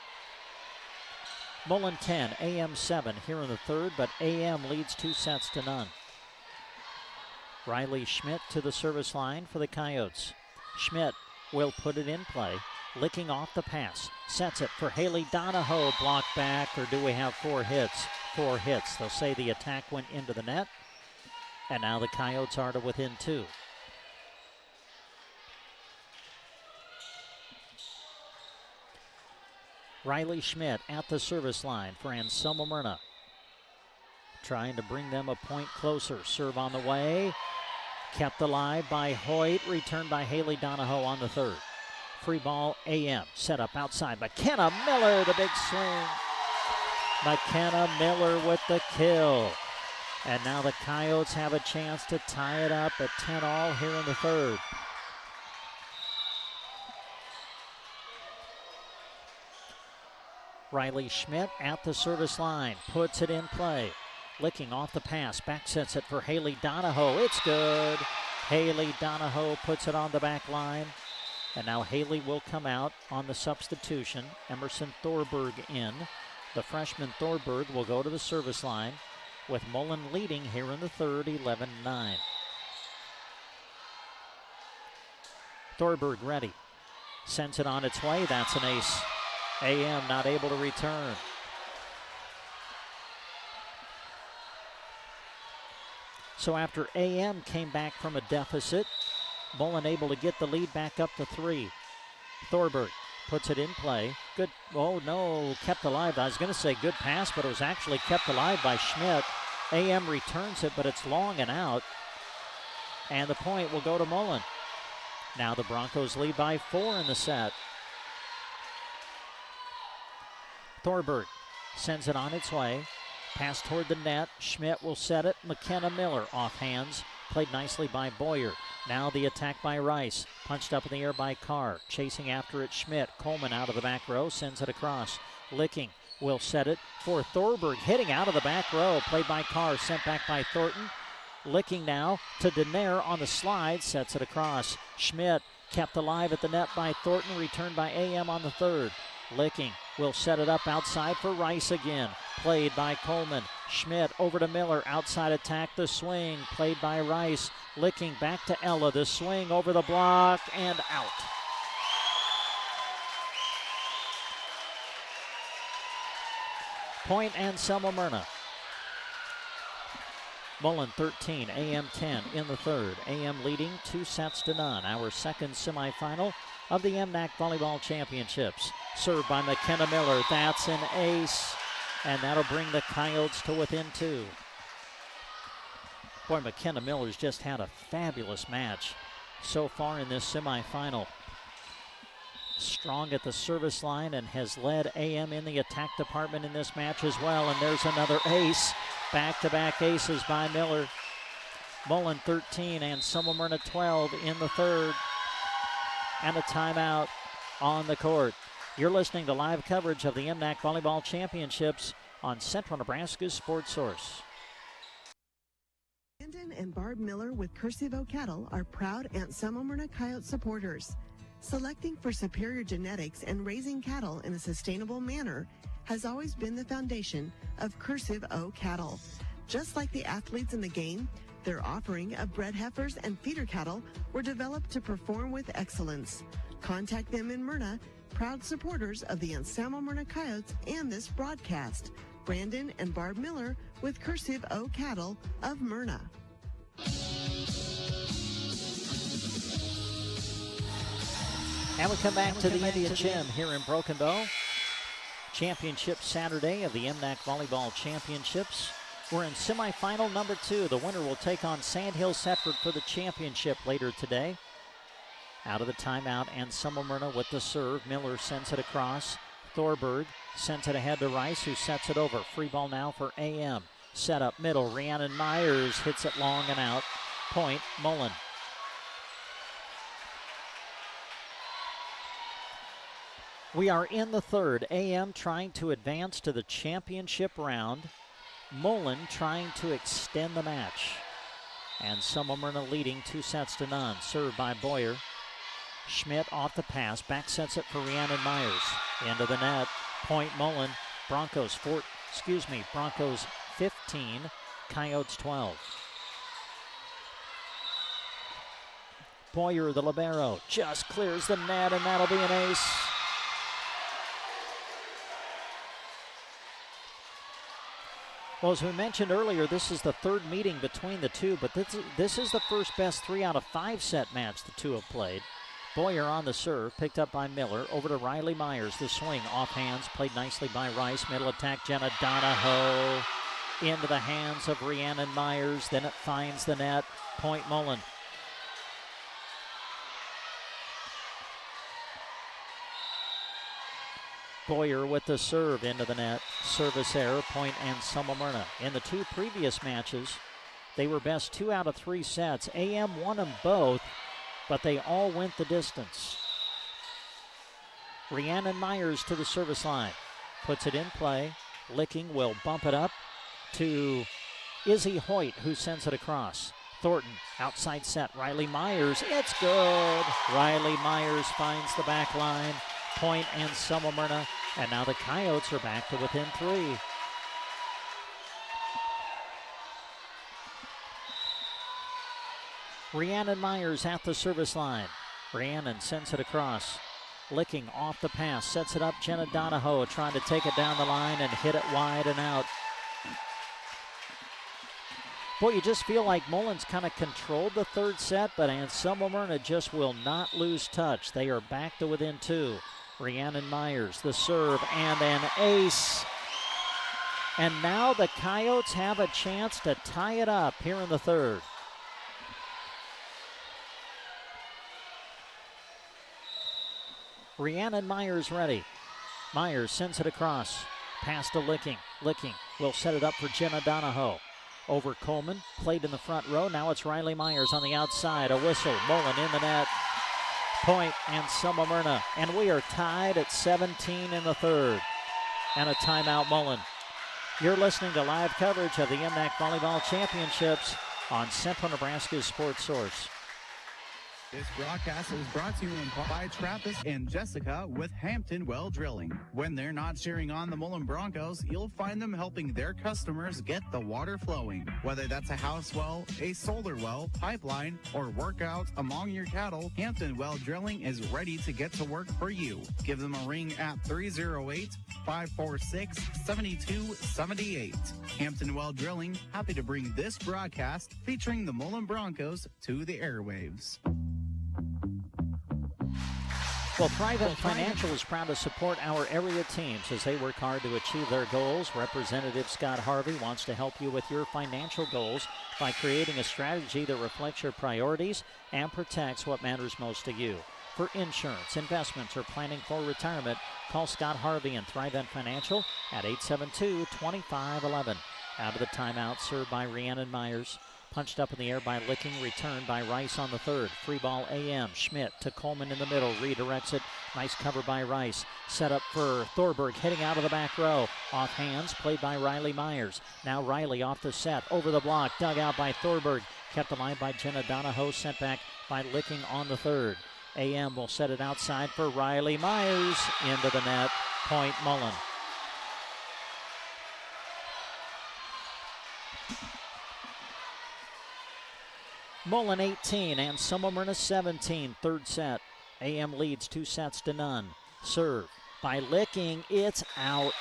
C: Mullen 10, AM 7 here in the third, but AM leads 2-0. Riley Schmidt to the service line for the Coyotes. Schmidt will put it in play, licking off the pass, sets it for Haley Donahoe, blocked back, or do we have 4 hits? 4 hits. They'll say the attack went into the net, and now the Coyotes are to within 2. Riley Schmidt at the service line for Anselmo-Merna. Trying to bring them a point closer. Serve on the way. Kept alive by Hoyt. Returned by Haley Donahoe on the third. Free ball, AM. Set up outside. McKenna Miller, the big swing. McKenna Miller with the kill. And now the Coyotes have a chance to tie it up at 10-all here in the third. Riley Schmidt at the service line, puts it in play. Licking off the pass, back sets it for Haley Donahoe. It's good. Haley Donahoe puts it on the back line. And now Haley will come out on the substitution. Emerson Thorberg in. The freshman Thorberg will go to the service line with Mullen leading here in the third, 11-9. Thorberg ready. Sends it on its way. That's an ace. AM not able to return. So after AM came back from a deficit, Mullen able to get the lead back up to 3. Thorberg puts it in play. Good, oh no, kept alive. I was going to say good pass, but it was actually kept alive by Schmidt. AM returns it, but it's long and out. And the point will go to Mullen. Now the Broncos lead by 4 in the set. Thorberg sends it on its way. Pass toward the net. Schmidt will set it. McKenna Miller off hands. Played nicely by Boyer. Now the attack by Rice. Punched up in the air by Carr. Chasing after it, Schmidt. Coleman out of the back row. Sends it across. Licking will set it for Thorberg. Hitting out of the back row. Played by Carr. Sent back by Thornton. Licking now to Denaire on the slide. Sets it across. Schmidt kept alive at the net by Thornton. Returned by AM on the third. Licking will set it up outside for Rice again. Played by Coleman. Schmidt over to Miller. Outside attack, the swing. Played by Rice. Licking back to Ella. The swing over the block and out. Point Anselmo-Merna. Mullen 13, AM 10 in the third. AM leading 2-0. Our second semifinal of the MNAC Volleyball Championships. Served by McKenna Miller. That's an ace. And that'll bring the Coyotes to within 2. Boy, McKenna Miller's just had a fabulous match so far in this semifinal. Strong at the service line and has led AM in the attack department in this match as well. And there's another ace. Back-to-back aces by Miller. Mullen 13 and Anselmo-Merna 12 in the third. And a timeout on the court. You're listening to live coverage of the MNAC Volleyball Championships on Central Nebraska's Sports Source.
P: Brandon and Barb Miller with Cursive O Cattle are proud Anselmo-Merna Coyote supporters. Selecting for superior genetics and raising cattle in a sustainable manner has always been the foundation of Cursive O Cattle. Just like the athletes in the game, their offering of bred heifers and feeder cattle were developed to perform with excellence. Contact them in Myrna, proud supporters of the Anselmo-Merna Coyotes and this broadcast. Brandon and Barb Miller with Cursive O Cattle of Myrna.
C: And we come back to the Indian Gym here in Broken Bow. Championship Saturday of the MNAC Volleyball Championships. We're in semifinal number 2. The winner will take on Sandhills Thedford for the championship later today. Out of the timeout, Anselmo-Merna with the serve. Miller sends it across. Thorberg sends it ahead to Rice, who sets it over. Free ball now for AM. Set up middle. Rhiannon Myers hits it long and out. Point, Mullen. We are in the third. AM trying to advance to the championship round. Mullen trying to extend the match. Anselmo-Merna leading 2-0. Served by Boyer. Schmidt off the pass. Back sets it for Rhiannon Myers. Into the net. Point Mullen. Broncos 15. Coyotes 12. Boyer, the libero, just clears the net, and that'll be an ace. Well, as we mentioned earlier, this is the third meeting between the two, but this is the first best 3 out of 5 set match the two have played. Boyer on the serve, picked up by Miller. Over to Riley Myers. The swing off hands, played nicely by Rice. Middle attack, Jenna Donahoe. Into the hands of Rhiannon Myers. Then it finds the net. Point Mullen. Boyer with the serve into the net. Service error, point Anselmo-Merna. In the 2 previous matches, they were best 2 out of 3 sets. AM won them both, but they all went the distance. Rhiannon Myers to the service line. Puts it in play. Licking will bump it up to Izzy Hoyt, who sends it across. Thornton, outside set. Riley Myers, it's good. Riley Myers finds the back line. Point Anselmo-Merna, and now the Coyotes are back to within 3. Rhiannon Myers at the service line. Rhiannon sends it across. Licking off the pass, sets it up. Jenna Donahoe trying to take it down the line and hit it wide and out. Boy, you just feel like Mullen's kind of controlled the third set, but Anselmo-Merna just will not lose touch. They are back to within 2. Rhiannon Myers, the serve, and an ace. And now the Coyotes have a chance to tie it up here in the third. Rhiannon Myers ready. Myers sends it across. Pass to Licking. Licking will set it up for Jenna Donahoe. Over Coleman, played in the front row. Now it's Riley Myers on the outside. A whistle, Mullen in the net. Point Anselmo-Merna. And we are tied at 17 in the third. And a timeout, Mullen. You're listening to live coverage of the MNAC Volleyball Championships on Central Nebraska's Sports Source.
N: This broadcast is brought to you in part by Trappist and Jessica with Hampton Well Drilling. When they're not cheering on the Mullen Broncos, you'll find them helping their customers get the water flowing. Whether that's a house well, a solar well, pipeline, or workout among your cattle, Hampton Well Drilling is ready to get to work for you. Give them a ring at 308-546-7278. Hampton Well Drilling, happy to bring this broadcast featuring the Mullen Broncos to the airwaves.
C: Well, Thrivent Financial is proud to support our area teams as they work hard to achieve their goals. Representative Scott Harvey wants to help you with your financial goals by creating a strategy that reflects your priorities and protects what matters most to you. For insurance, investments, or planning for retirement, call Scott Harvey and Thrivent Financial at 872-2511. Out of the timeout, served by Rhiannon Myers. Punched up in the air by Licking, returned by Rice on the third. Free ball AM. Schmidt to Coleman in the middle, redirects it. Nice cover by Rice. Set up for Thorberg, hitting out of the back row. Off hands, played by Riley Myers. Now Riley off the set, over the block, dug out by Thorberg. Kept alive by Jenna Donahoe, sent back by Licking on the third. AM will set it outside for Riley Myers. Into the net, point Mullen. Mullen 18, Anselmo-Merna 17, third set. AM leads 2-0. Serve by Licking, it's out.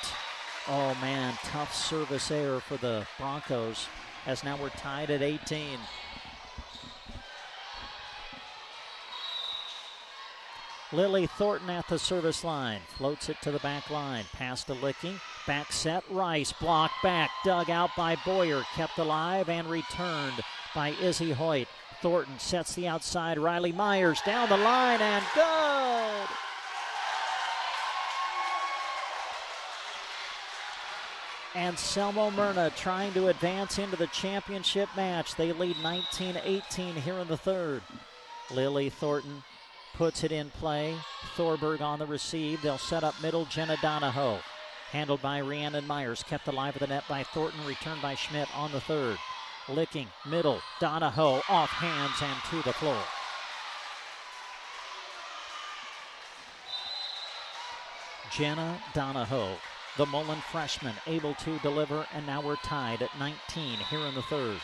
C: Oh man, tough service error for the Broncos as now we're tied at 18. Lily Thornton at the service line, floats it to the back line, pass to Licking, back set, Rice, blocked back, dug out by Boyer, kept alive and returned by Izzy Hoyt. Thornton sets the outside. Riley Myers down the line and good. Anselmo-Merna trying to advance into the championship match. They lead 19-18 here in the third. Lily Thornton puts it in play. Thorberg on the receive. They'll set up middle. Jenna Donahoe. Handled by Rhiannon Myers. Kept alive at the net by Thornton. Returned by Schmidt on the third. Licking, middle, Donahoe off hands and to the floor. Jenna Donahoe, the Mullen freshman, able to deliver, and now we're tied at 19 here in the third.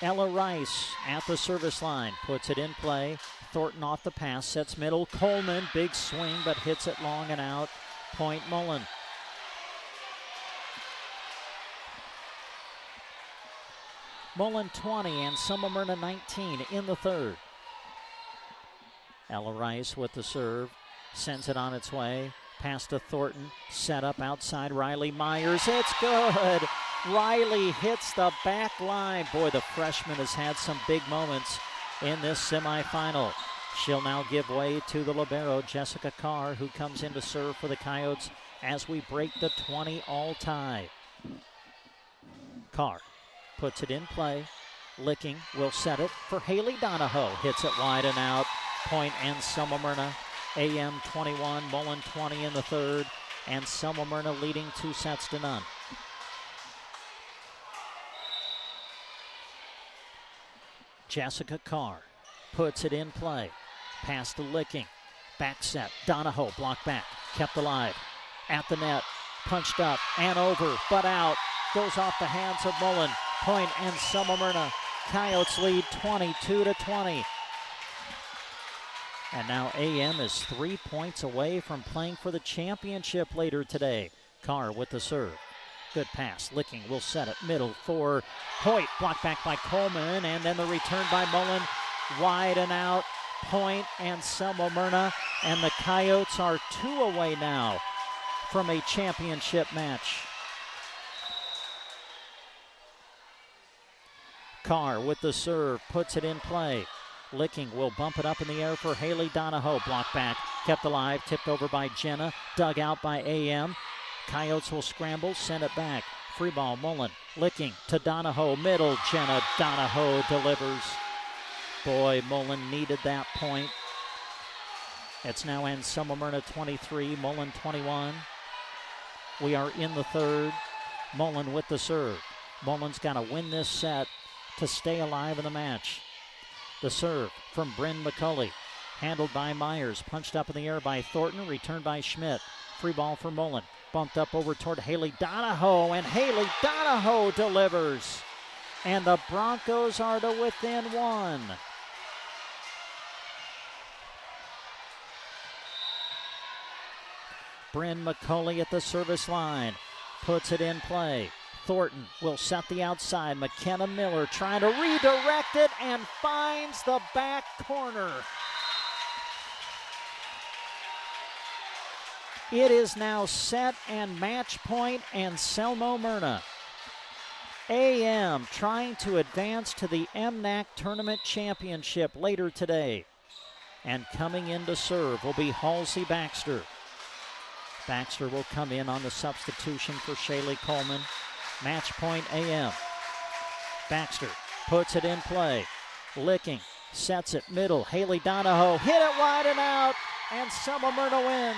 C: Ella Rice at the service line, puts it in play. Thornton off the pass, sets middle. Coleman, big swing, but hits it long and out. Point Mullen. Mullen 20 and Anselmo-Merna 19 in the third. Ella Rice with the serve, sends it on its way. Pass to Thornton, set up outside Riley Myers. It's good. Riley hits the back line. Boy, the freshman has had some big moments in this semifinal. She'll now give way to the libero, Jessica Carr, who comes in to serve for the Coyotes as we break the 20-all tie. Carr puts it in play. Licking will set it for Haley Donahoe. Hits it wide and out. Point Anselmo-Merna. AM 21, Mullen 20 in the third. Anselmo-Merna leading 2-0. Jessica Carr puts it in play. Pass to Licking. Back set. Donahoe blocked back. Kept alive. At the net. Punched up and over, but out. Goes off the hands of Mullen. Point Anselmo-Merna. Coyotes lead 22-20. And now AM is 3 points away from playing for the championship later today. Carr with the serve. Good pass. Licking will set it middle for Hoyt. Blocked back by Coleman, and then the return by Mullen. Wide and out. Point Anselmo-Merna, and the Coyotes are 2 away now from a championship match. Carr with the serve, puts it in play. Licking will bump it up in the air for Haley Donahoe. Blocked back, kept alive, tipped over by Jenna, dug out by AM. Coyotes will scramble, send it back. Free ball, Mullen. Licking to Donahoe, middle. Jenna Donahoe delivers. Boy, Mullen needed that point. It's now Anselmo-Merna 23, Mullen 21. We are in the third. Mullen with the serve. Mullen's got to win this set to stay alive in the match. The serve from Bryn McCulley. Handled by Myers. Punched up in the air by Thornton. Returned by Schmidt. Free ball for Mullen. Bumped up over toward Haley Donahoe. And Haley Donahoe delivers. And the Broncos are to within 1. Bryn McCulley at the service line. Puts it in play. Thornton will set the outside. McKenna Miller trying to redirect it and finds the back corner. It is now set and match point Anselmo-Merna. AM trying to advance to the MNAC Tournament Championship later today. And coming in to serve will be Halsey Baxter. Baxter will come in on the substitution for Shaylee Coleman. Match point AM. Baxter puts it in play. Licking, sets it middle. Haley Donahoe hit it wide and out. Anselmo-Merna wins.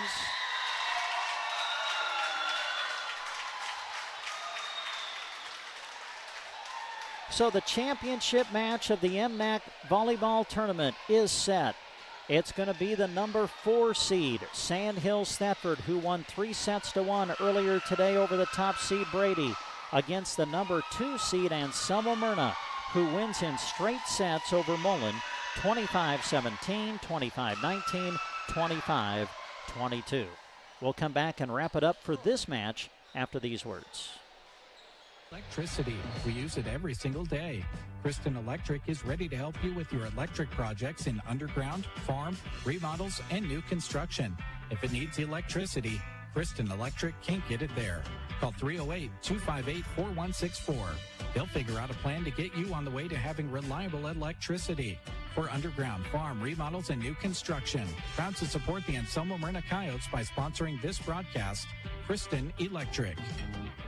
C: So the championship match of the MNAC volleyball tournament is set. It's going to be the number 4 seed, Sandhills Thedford, who won 3-1 earlier today over the top seed Brady, against the number 2 seed Anselmo-Merna, who wins in straight sets over Mullen, 25-17, 25-19, 25-22. We'll come back and wrap it up for this match after these words.
T: Electricity. We use it every single day. Kristen Electric is ready to help you with your electric projects in underground, farm, remodels, and new construction. If it needs electricity, Kristen Electric can get it there. Call 308-258-4164. They'll figure out a plan to get you on the way to having reliable electricity. For underground, farm, remodels, and new construction. Proud to support the Anselmo-Merna Coyotes by sponsoring this broadcast, Kristen Electric.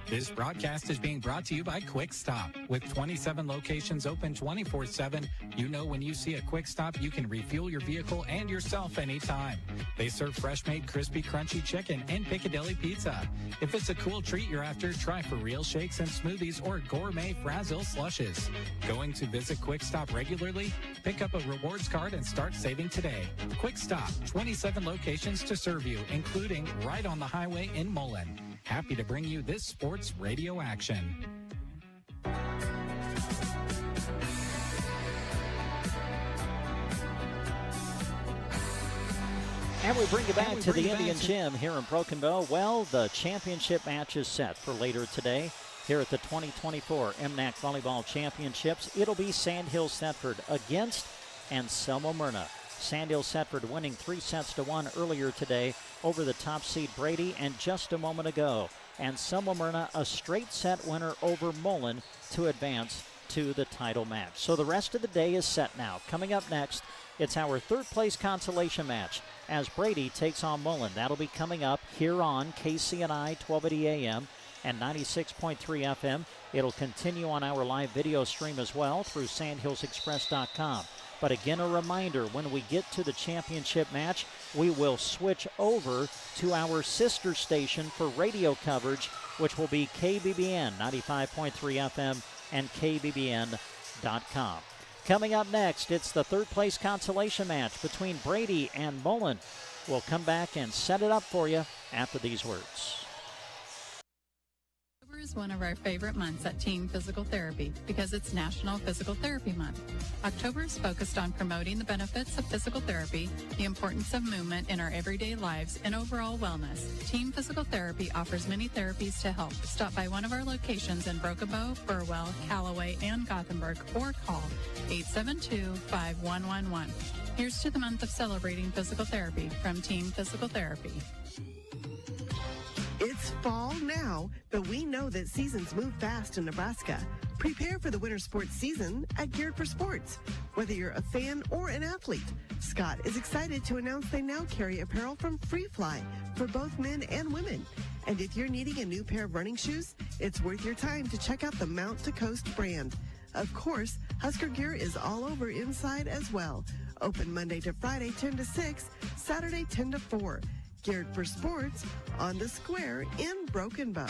T: This broadcast is being brought to you by Quick Stop. With 27 locations open 24/7, you know when you see a Quick Stop, you can refuel your vehicle and yourself anytime. They serve fresh-made, crispy, crunchy chicken and Piccadilly pizza. If it's a cool treat you're after, try for real shakes and smoothies or gourmet Frazzle slushes. Going to visit Quick Stop regularly? Pick up a rewards card and start saving today. Quick Stop, 27 locations to serve you, including right on the highway in Mullen. Happy to bring you this sports radio action.
C: And we bring you back to the Indian Gym here in Broken Bow. Well, the championship match is set for later today here at the 2024 MNAC Volleyball Championships. It'll be Sandhills Thedford against Anselmo-Merna. Sandhills Thedford winning 3-1 earlier today over the top seed Brady, and just a moment ago, Anselmo-Merna a straight set winner over Mullen to advance to the title match. So the rest of the day is set now. Coming up next, it's our third place consolation match as Brady takes on Mullen. That'll be coming up here on KCNI 1280 AM and 96.3 FM. It'll continue on our live video stream as well through sandhillsexpress.com. But again, a reminder, when we get to the championship match, we will switch over to our sister station for radio coverage, which will be KBBN 95.3 FM and KBBN.com. Coming up next, it's the third place consolation match between Brady and Mullen. We'll come back and set it up for you after these words.
B: October is one of our favorite months at Team Physical Therapy because it's National Physical Therapy Month. October is focused on promoting the benefits of physical therapy, the importance of movement in our everyday lives, and overall wellness. Team Physical Therapy offers many therapies to help. Stop by one of our locations in Broken Bow, Burwell, Callaway, and Gothenburg, or call 872-5111. Here's to the month of celebrating physical therapy from Team Physical Therapy.
P: It's fall now, but we know that seasons move fast in Nebraska. Prepare for the winter sports season at Geared for Sports. Whether you're a fan or an athlete, Scott is excited to announce they now carry apparel from Free Fly for both men and women. And if you're needing a new pair of running shoes, it's worth your time to check out the Mount to Coast brand. Of course, Husker gear is all over inside as well. Open Monday to Friday 10 to 6, Saturday 10 to 4. Geared for Sports on the Square in Broken Bow.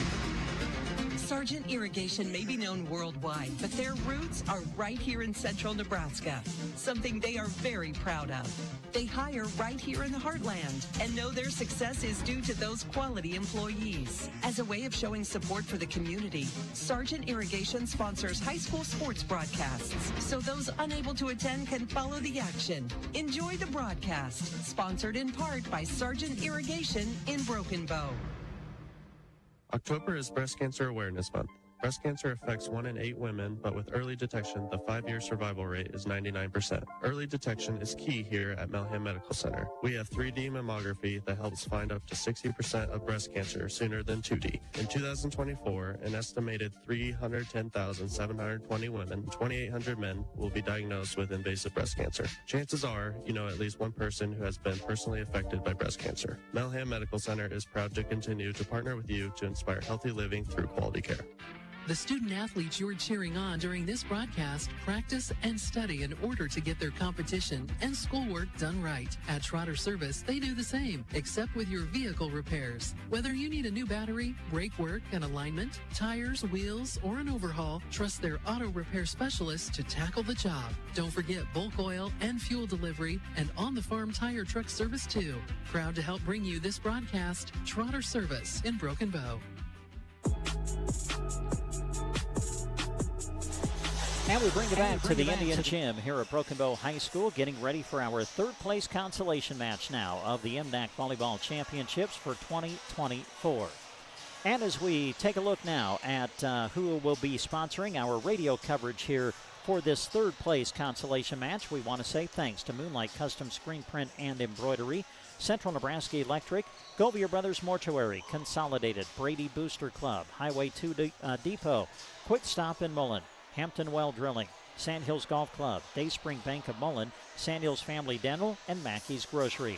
O: Sargent Irrigation may be known worldwide, but their roots are right here in central Nebraska, something they are very proud of. They hire right here in the heartland and know their success is due to those quality employees. As a way of showing support for the community, Sargent Irrigation sponsors high school sports broadcasts, so those unable to attend can follow the action. Enjoy the broadcast, sponsored in part by Sargent Irrigation in Broken Bow.
K: October is Breast Cancer Awareness Month. Breast cancer affects 1 in 8 women, but with early detection, the 5-year survival rate is 99%. Early detection is key here at Mullen Medical Center. We have 3D mammography that helps find up to 60% of breast cancer sooner than 2D. In 2024, an estimated 310,720 women and 2,800 men will be diagnosed with invasive breast cancer. Chances are, you know at least one person who has been personally affected by breast cancer. Mullen Medical Center is proud to continue to partner with you to inspire healthy living through quality care.
S: The student athletes you're cheering on during this broadcast practice and study in order to get their competition and schoolwork done right. At Trotter Service, they do the same, except with your vehicle repairs. Whether you need a new battery, brake work, and alignment, tires, wheels, or an overhaul, trust their auto repair specialists to tackle the job. Don't forget bulk oil and fuel delivery and on-the-farm tire truck service too. Proud to help bring you this broadcast, Trotter Service in Broken Bow.
C: And we bring you back to the Indian Gym here at Broken Bow High School, getting ready for our third place consolation match now of the MNAC Volleyball Championships for 2024. And as we take a look now at who will be sponsoring our radio coverage here for this third place consolation match, we want to say thanks to Moonlight Custom Screen Print and Embroidery, Central Nebraska Electric, Govier Brothers Mortuary, Consolidated, Brady Booster Club, Highway 2 Depot, Quick Stop in Mullen, Hampton Well Drilling, Sandhills Golf Club, Dayspring Bank of Mullen, Sandhills Family Dental, and Mackey's Grocery.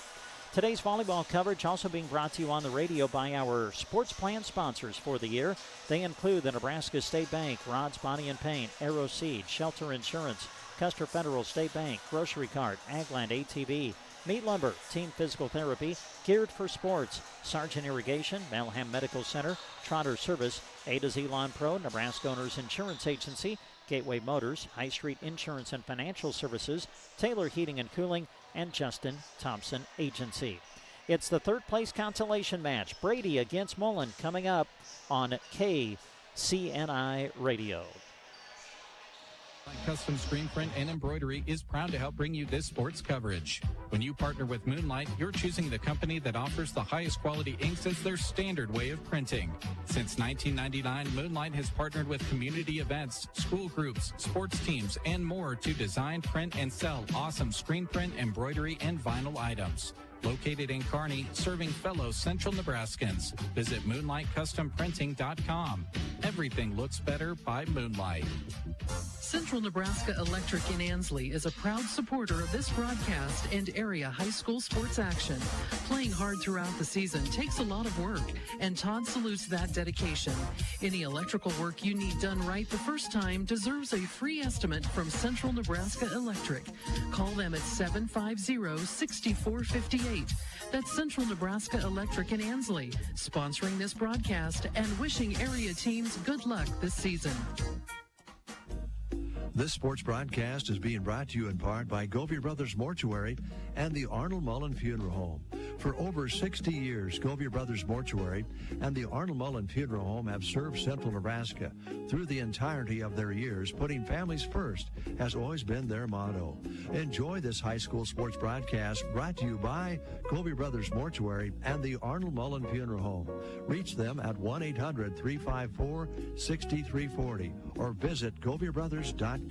C: Today's volleyball coverage also being brought to you on the radio by our sports plan sponsors for the year. They include the Nebraska State Bank, Rod's Body and Paint, Aero Seed, Shelter Insurance, Custer Federal State Bank, Grocery Cart, Agland ATV, Meat Lumber, Team Physical Therapy, Geared for Sports, Sargent Irrigation, Malham Medical Center, Trotter Service, A to Z Lawn Pro, Nebraska Owners Insurance Agency, Gateway Motors, High Street Insurance and Financial Services, Taylor Heating and Cooling, and Justin Thompson Agency. It's the third place consolation match, Brady against Mullen, coming up on KCNI Radio.
T: Custom Screen Print and Embroidery is proud to help bring you this sports coverage. When you partner with Moonlight, you're choosing the company that offers the highest quality inks as their standard way of printing. Since 1999, Moonlight has partnered with community events, school groups, sports teams, and more to design, print, and sell awesome screen print, embroidery, and vinyl items. Located in Kearney, serving fellow Central Nebraskans. Visit MoonlightCustomPrinting.com. Everything looks better by Moonlight.
S: Central Nebraska Electric in Ansley is a proud supporter of this broadcast and area high school sports action. Playing hard throughout the season takes a lot of work, and Todd salutes that dedication. Any electrical work you need done right the first time deserves a free estimate from Central Nebraska Electric. Call them at 750-6458. That's Central Nebraska Electric in Ansley, sponsoring this broadcast and wishing area teams good luck this season.
F: This sports broadcast is being brought to you in part by Govey Brothers Mortuary and the Arnold Mullen Funeral Home. For over 60 years, Govey Brothers Mortuary and the Arnold Mullen Funeral Home have served Central Nebraska. Through the entirety of their years, putting families first has always been their motto. Enjoy this high school sports broadcast brought to you by Govey Brothers Mortuary and the Arnold Mullen Funeral Home. Reach them at 1-800-354-6340 or visit GoveyBrothers.com.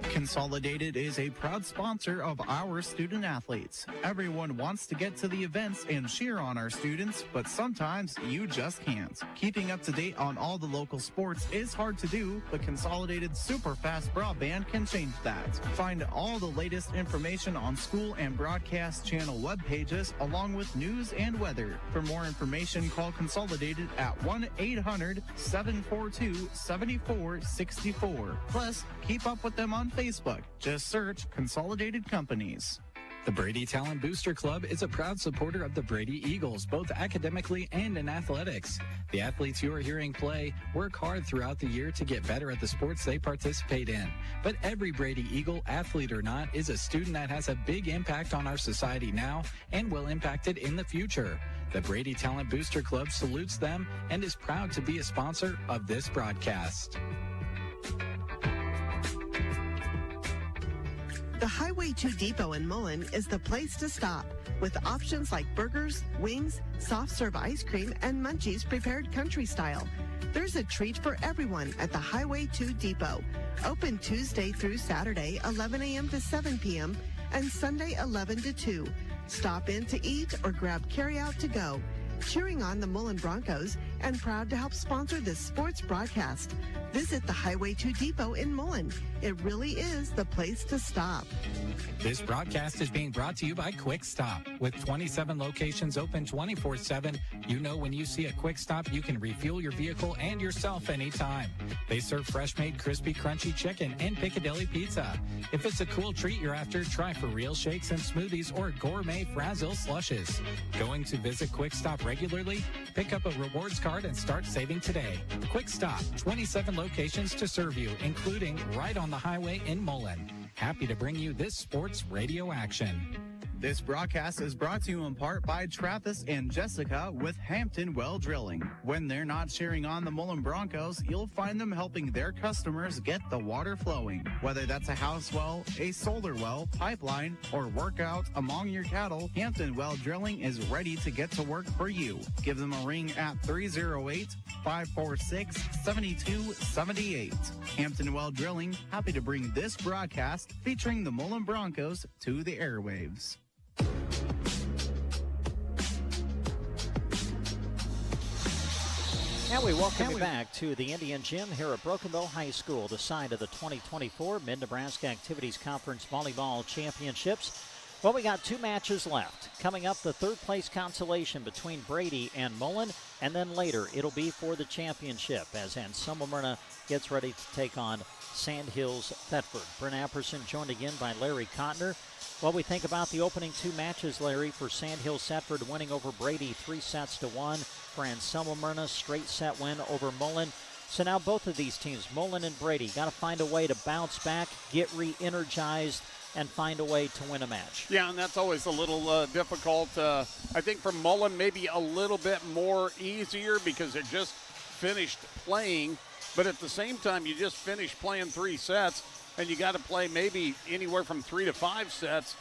N: Consolidated is a proud sponsor of our student athletes. Everyone wants to get to the events and cheer on our students, but sometimes you just can't. Keeping up to date on all the local sports is hard to do, but Consolidated super fast broadband can change that. Find all the latest information on school and broadcast channel web pages, along with news and weather. For more information, call Consolidated at 1-800-742-7464. Plus, keep up with them on Facebook. Just search Consolidated Companies.
H: The Brady Talent Booster Club is a proud supporter of the Brady Eagles, both academically and in athletics. The athletes you are hearing play work hard throughout the year to get better at the sports they participate in. But every Brady Eagle, athlete or not, is a student that has a big impact on our society now and will impact it in the future. The Brady Talent Booster Club salutes them and is proud to be a sponsor of this broadcast.
P: The Highway 2 Depot in Mullen is the place to stop, with options like burgers, wings, soft serve ice cream, and munchies prepared country style. There's a treat for everyone at the Highway 2 Depot. Open Tuesday through Saturday, 11 a.m. to 7 p.m., and Sunday, 11 to 2. Stop in to eat or grab carryout to go. Cheering on the Mullen Broncos and proud to help sponsor this sports broadcast. Visit the Highway 2 Depot in Mullen. It really is the place to stop.
H: This broadcast is being brought to you by Quick Stop. With 27 locations open 24/7, you know when you see a Quick Stop, you can refuel your vehicle and yourself anytime. They serve fresh-made, crispy, crunchy chicken and Piccadilly pizza. If it's a cool treat you're after, try for real shakes and smoothies or gourmet Frazzle slushes. Going to visit Quick Stop regularly? Pick up a rewards card and start saving today. Quick Stop, 27 locations to serve you, including right on the highway in Mullen. Happy to bring you this sports radio action.
N: This broadcast is brought to you in part by Travis and Jessica with Hampton Well Drilling. When they're not cheering on the Mullen Broncos, you'll find them helping their customers get the water flowing. Whether that's a house well, a solar well, pipeline, or workout among your cattle, Hampton Well Drilling is ready to get to work for you. Give them a ring at 308-546-7278. Hampton Well Drilling, happy to bring this broadcast featuring the Mullen Broncos to the airwaves.
C: And we welcome you back to the Indian Gym here at Brokenville High School, the site of the 2024 Mid-Nebraska Activities Conference Volleyball Championships. Well, we got two matches left. Coming up, the third-place consolation between Brady and Mullen, and then later it'll be for the championship as Anselmo-Merna gets ready to take on Sandhills Thedford. Brent Apperson joined again by Larry Cotner. Well, we think about the opening two matches, Larry, for Sandhills Thedford winning over Brady 3-1. For Anselmo-Merna, straight set win over Mullen. So now both of these teams, Mullen and Brady, got to find a way to bounce back, get re-energized, and find a way to win a match.
A: Yeah, and that's always a little difficult. I think for Mullen, maybe a little bit more easier because they're just finished playing. But at the same time, you just finished playing 3 sets, and you got to play maybe anywhere from 3 to 5 sets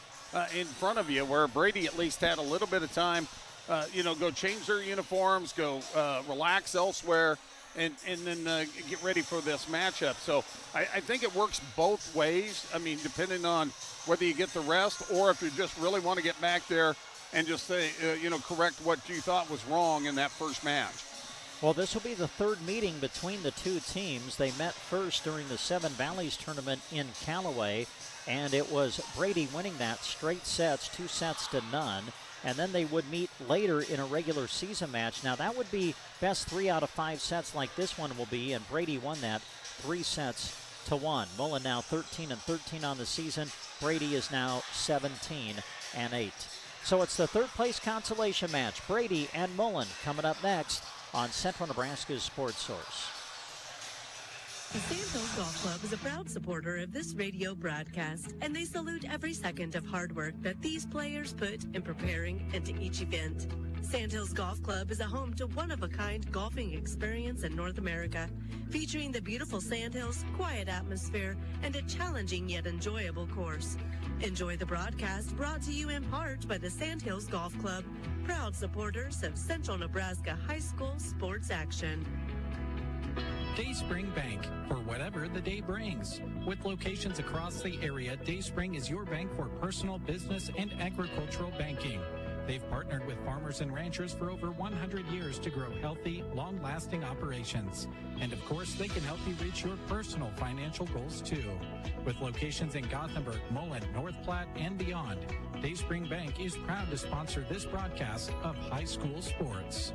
A: in front of you, where Brady at least had a little bit of time, go change their uniforms, go relax elsewhere, and then get ready for this matchup. So I think it works both ways. I mean, depending on whether you get the rest or if you just really want to get back there and just say, correct what you thought was wrong in that first match.
C: Well, this will be the third meeting between the two teams. They met first during the Seven Valleys tournament in Callaway, and it was Brady winning that straight sets, 2-0. And then they would meet later in a regular season match. Now, that would be best 3 out of 5 sets like this one will be, and Brady won that 3-1. Mullen now 13-13 on the season. Brady is now 17-8. So it's the third-place consolation match. Brady and Mullen coming up next on Central Nebraska's Sports Source.
G: The Sandhills Golf Club is a proud supporter of this radio broadcast, and they salute every second of hard work that these players put in preparing into each event. Sandhills Golf Club is a home to one-of-a-kind golfing experience in North America, featuring the beautiful Sandhills, quiet atmosphere, and a challenging yet enjoyable course. Enjoy the broadcast brought to you in part by the Sandhills Golf Club, proud supporters of Central Nebraska high school sports action.
H: Dayspring Bank, for whatever the day brings. With locations across the area, Dayspring is your bank for personal, business, and agricultural banking. They've partnered with farmers and ranchers for over 100 years to grow healthy, long-lasting operations. And of course, they can help you reach your personal financial goals too. With locations in Gothenburg, Mullen, North Platte, and beyond, Dayspring Bank is proud to sponsor this broadcast of high school sports.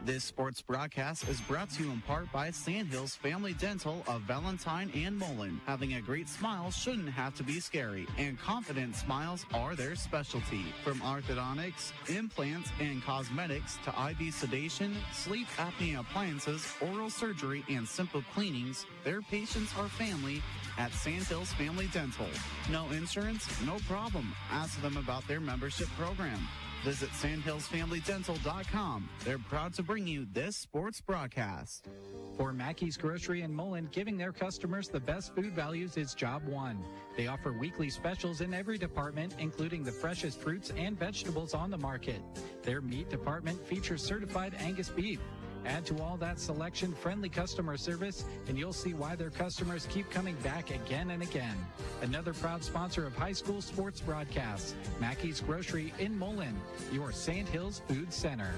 N: This sports broadcast is brought to you in part by Sandhills Family Dental of Valentine and Mullen. Having a great smile shouldn't have to be scary, and confident smiles are their specialty. From orthodontics, implants, and cosmetics to IV sedation, sleep apnea appliances, oral surgery, and simple cleanings, their patients are family at Sandhills Family Dental. No insurance? No problem. Ask them about their membership program. Visit sandhillsfamilydental.com. They're proud to bring you this sports broadcast.
H: For Mackey's Grocery in Mullen, giving their customers the best food values is job one. They offer weekly specials in every department, including the freshest fruits and vegetables on the market. Their meat department features certified Angus beef. Add to all that selection friendly customer service, and you'll see why their customers keep coming back again and again. Another proud sponsor of high school sports broadcasts, Mackey's Grocery in Mullen, your Sandhills Food Center.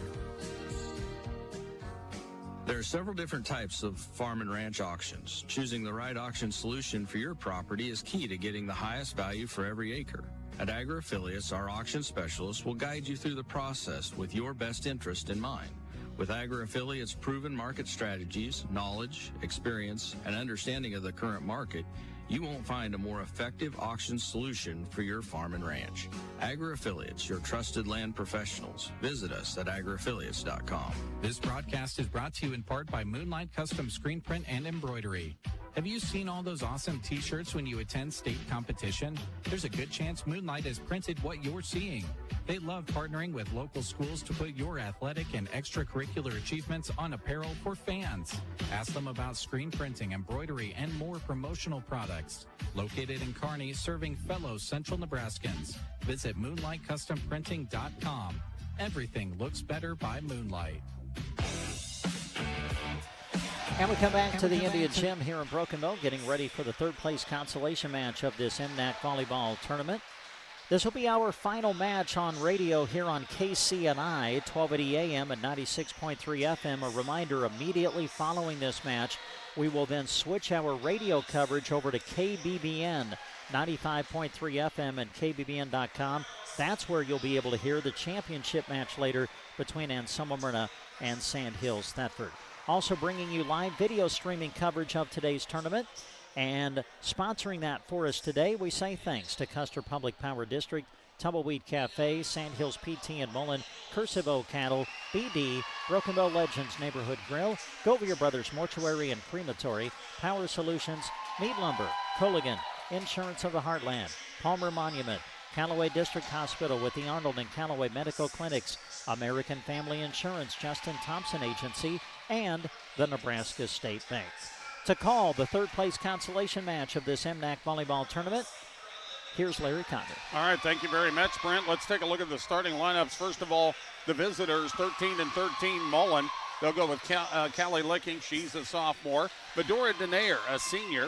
Q: There are several different types of farm and ranch auctions. Choosing the right auction solution for your property is key to getting the highest value for every acre. At Agri Affiliates, our auction specialists will guide you through the process with your best interest in mind. With Agri Affiliates' proven market strategies, knowledge, experience, and understanding of the current market, you won't find a more effective auction solution for your farm and ranch. Agri Affiliates, your trusted land professionals. Visit us at agriaffiliates.com.
H: This broadcast is brought to you in part by Moonlight Custom Screen Print and Embroidery. Have you seen all those awesome t-shirts when you attend state competition? There's a good chance Moonlight has printed what you're seeing. They love partnering with local schools to put your athletic and extracurricular achievements on apparel for fans. Ask them about screen printing, embroidery, and more promotional products. Located in Kearney, serving fellow Central Nebraskans. Visit MoonlightCustomPrinting.com. Everything looks better by Moonlight.
C: And we come back to the Indian Gym here in Broken Bow, getting ready for the third place consolation match of this MNAC volleyball tournament. This will be our final match on radio here on KCNI 1280 AM and 96.3 FM. A reminder, immediately following this match, we will then switch our radio coverage over to KBBN 95.3 FM and KBBN.com. That's where you'll be able to hear the championship match later between Anselmo-Merna and Sandhills Thedford. Also bringing you live video streaming coverage of today's tournament. And sponsoring that for us today, we say thanks to Custer Public Power District, Tumbleweed Cafe, Sandhills PT and Mullen, Cursive Oak Cattle, BD, Broken Bow Legends Neighborhood Grill, Govier Brothers Mortuary and Crematory, Power Solutions, Meat Lumber, Coligan, Insurance of the Heartland, Palmer Monument, Callaway District Hospital with the Arnold and Callaway Medical Clinics, American Family Insurance, Justin Thompson Agency, and the Nebraska State Bank. To call the third place consolation match of this MNAC volleyball tournament, here's Larry Condon.
A: All right, thank you very much, Brent. Let's take a look at the starting lineups. First of all, the visitors, 13-13 Mullen. They'll go with Callie Licking. She's a sophomore. Medora Denayer, a senior.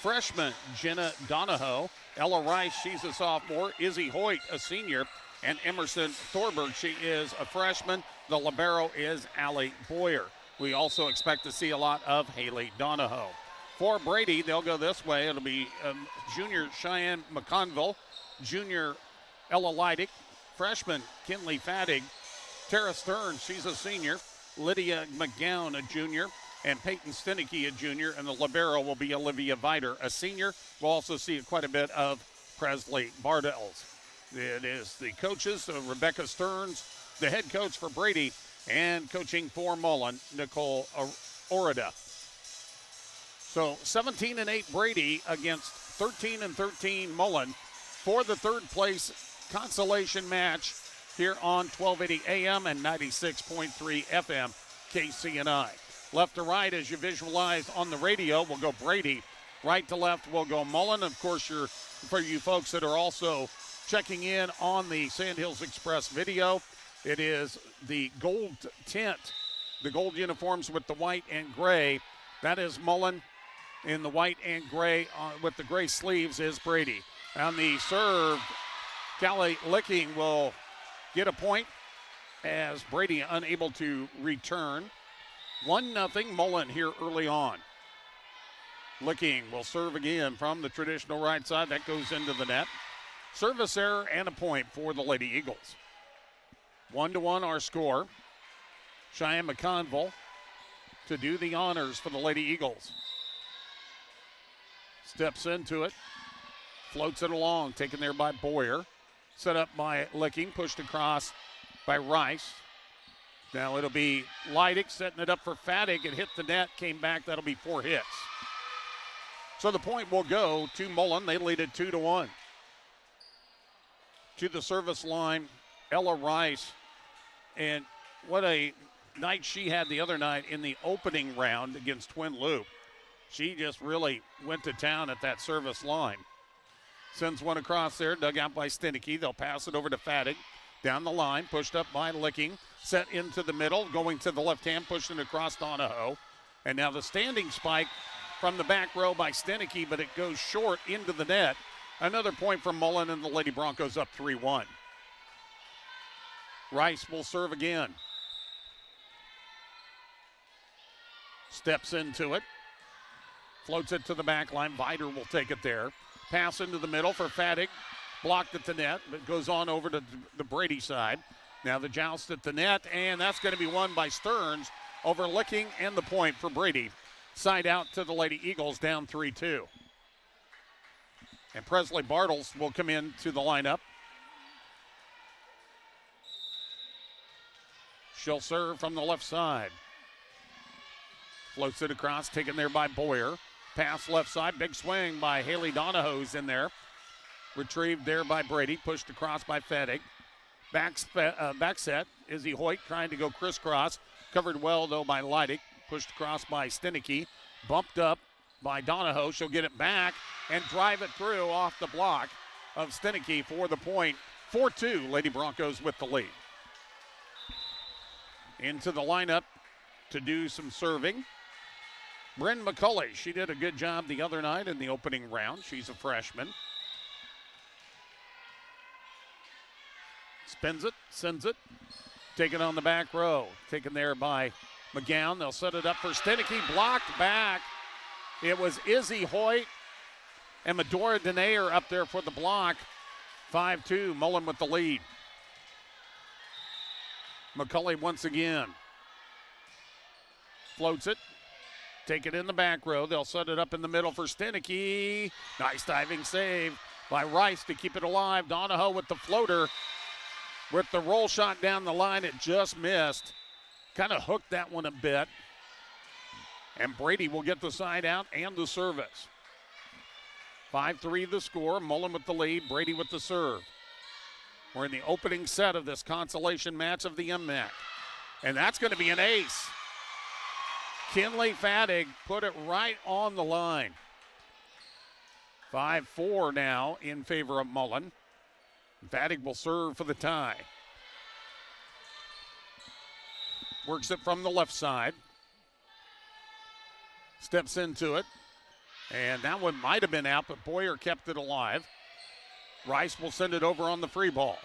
A: Freshman Jenna Donahoe. Ella Rice, she's a sophomore. Izzy Hoyt, a senior. And Emerson Thorberg, she is a freshman. The libero is Allie Boyer. We also expect to see a lot of Haley Donahoe. For Brady, they'll go this way. It'll be junior Cheyenne McConville, junior Ella Leidick, freshman Kinley Fattig, Tara Stern, she's a senior, Lydia McGowan, a junior, and Peyton Stenicky, a junior, and the libero will be Olivia Viter, a senior. We'll also see quite a bit of Presley Bardells. It is the coaches, Rebecca Stearns, the head coach for Brady, and coaching for Mullen, Nicole Orida. So 17-8 Brady against 13-13 Mullen for the third place consolation match here on 1280 AM and 96.3 FM KCNI. Left to right, as you visualize on the radio, will go Brady. Right to left will go Mullen. Of course, for you folks that are also checking in on the Sandhills Express video, it is the gold tint, the gold uniforms with the white and gray. That is Mullen. In the white and gray with the gray sleeves is Brady. On the serve, Callie Licking will get a point as Brady unable to return. 1-0 Mullen here early on. Licking will serve again from the traditional right side. That goes into the net. Service error and a point for the Lady Eagles. 1-1 our score. Cheyenne McConville to do the honors for the Lady Eagles. Steps into it. Floats it along. Taken there by Boyer. Set up by Licking. Pushed across by Rice. Now it'll be Leidig setting it up for Fattig. It hit the net. Came back. That'll be 4 hits. So the point will go to Mullen. They lead it 2-1. To the service line, Ella Rice. And what a night she had the other night in the opening round against Twin Loop. She just really went to town at that service line. Sends one across there, dug out by Stenicky. They'll pass it over to Fattig. Down the line, pushed up by Licking. Set into the middle, going to the left hand, pushing across Donahoe. And now the standing spike from the back row by Stenicky, but it goes short into the net. Another point from Mullen, and the Lady Broncos up 3-1. Rice will serve again. Steps into it. Floats it to the back line. Vider will take it there. Pass into the middle for Fattig. Blocked at the net, but goes on over to the Brady side. Now the joust at the net, and that's going to be won by Stearns over Licking, and the point for Brady. Side out to the Lady Eagles, down 3-2. And Presley Bartles will come in to the lineup. She'll serve from the left side. Floats it across, taken there by Boyer. Pass left side, big swing by Haley Donahoe's in there. Retrieved there by Brady, pushed across by Fattig. Back set, Izzy Hoyt trying to go crisscross. Covered well, though, by Leidig. Pushed across by Stenicky. Bumped up by Donahoe. She'll get it back and drive it through off the block of Stenicky for the point. 4-2, Lady Broncos with the lead. Into the lineup to do some serving. Bryn McCulley, she did a good job the other night in the opening round. She's a freshman. Spins it, sends it. Taken on the back row. Taken there by McGowan. They'll set it up for Stenicky. Blocked back. It was Izzy Hoyt and Medora Denayer up there for the block. 5-2, Mullen with the lead. McCulley once again. Floats it. Take it in the back row. They'll set it up in the middle for Stenicky. Nice diving save by Rice to keep it alive. Donahoe with the floater. With the roll shot down the line, it just missed. Kind of hooked that one a bit. And Brady will get the side out and the service. 5-3 the score. Mullen with the lead. Brady with the serve. We're in the opening set of this consolation match of the MNAC. And that's going to be an ace. Kinley Fattig put it right on the line. 5-4 now in favor of Mullen. Fattig will serve for the tie. Works it from the left side. Steps into it. And that one might have been out, but Boyer kept it alive. Rice will send it over on the free ball.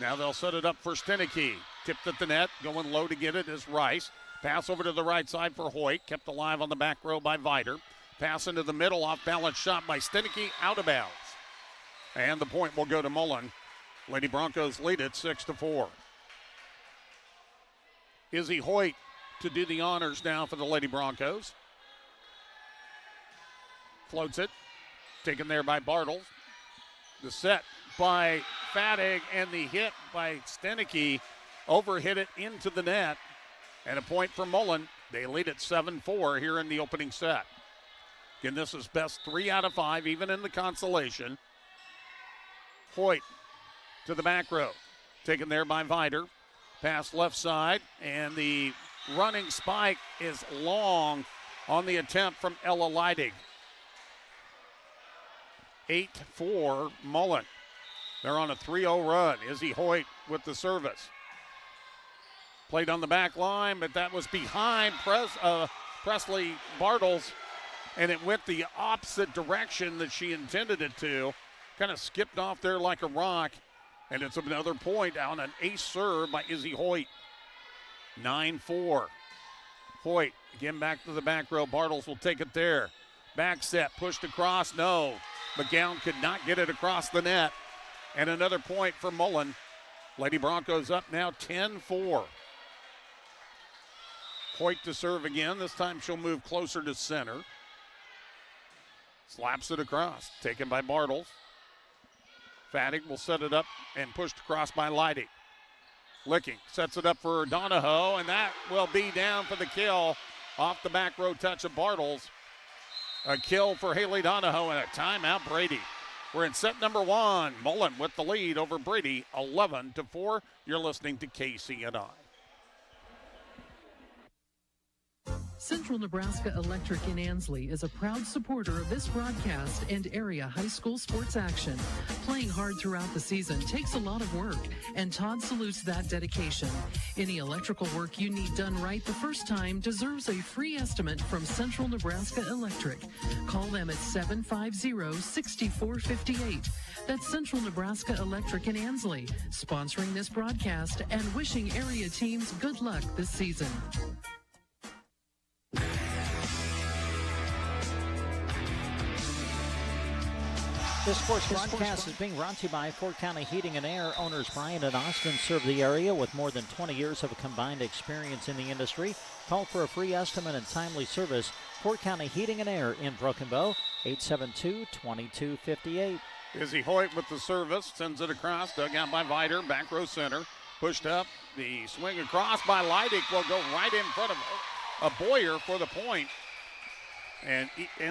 A: Now they'll set it up for Stenicky. Tipped at the net. Going low to get it is Rice. Pass over to the right side for Hoyt. Kept alive on the back row by Vider. Pass into the middle. Off balance shot by Stenicky. Out of bounds. And the point will go to Mullen. Lady Broncos lead it 6-4. Izzy Hoyt to do the honors now for the Lady Broncos. Floats it. Taken there by Bartles. The set by Fattig and the hit by Stenicky. Overhit it into the net. And a point for Mullen. They lead at 7-4 here in the opening set. Again, this is best 3 out of 5, even in the consolation. Hoyt to the back row. Taken there by Vider. Pass left side, and the running spike is long on the attempt from Ella Leidig. 8-4 Mullen. They're on a 3-0 run. Izzy Hoyt with the service. Played on the back line, but that was behind Presley Bartles, and it went the opposite direction that she intended it to. Kind of skipped off there like a rock, and it's another point on an ace serve by Izzy Hoyt. 9-4. Hoyt again back to the back row. Bartles will take it there. Back set, pushed across, no. McGowan could not get it across the net. And another point for Mullen. Lady Broncos up now 10-4. Hoyt to serve again. This time she'll move closer to center. Slaps it across. Taken by Bartles. Fattig will set it up and pushed across by Leidig. Licking sets it up for Donahoe, and that will be down for the kill off the back row touch of Bartles. A kill for Haley Donahoe and a timeout Brady. We're in set number 1. Mullen with the lead over Brady, 11-4. You're listening to KCNI.
S: Central Nebraska Electric in Ansley is a proud supporter of this broadcast and area high school sports action. Playing hard throughout the season takes a lot of work, and Todd salutes that dedication. Any electrical work you need done right the first time deserves a free estimate from Central Nebraska Electric. Call them at 750-6458. That's Central Nebraska Electric in Ansley, sponsoring this broadcast and wishing area teams good luck this season.
C: This sports broadcast is being brought to you by Fort County Heating and Air. Owners Brian and Austin serve the area with more than 20 years of combined experience in the industry. Call for a free estimate and timely service. Fort County Heating and Air in Broken Bow, 872-2258.
A: Izzy Hoyt with the service, sends it across, dug out by Vider, back row center, pushed up. The swing across by Leidig will go right in front of Boyer for the point. And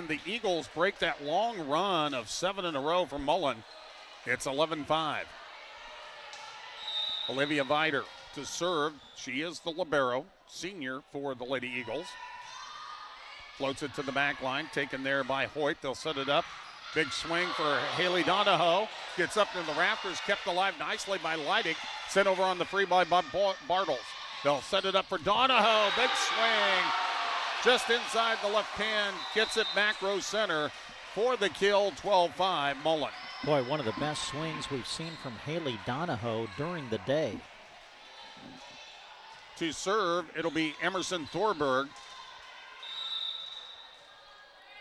A: the Eagles break that long run of 7 in a row from Mullen. It's 11-5. Olivia Vider to serve. She is the libero, senior for the Lady Eagles. Floats it to the back line, taken there by Hoyt. They'll set it up. Big swing for Haley Donahoe. Gets up to the rafters, kept alive nicely by Leidig. Sent over on the free by Bartles. They'll set it up for Donahoe. Big swing. Just inside the left hand, gets it back row center for the kill, 12-5, Mullen.
C: Boy, one of the best swings we've seen from Haley Donahoe during the day.
A: To serve, it'll be Emerson Thorberg.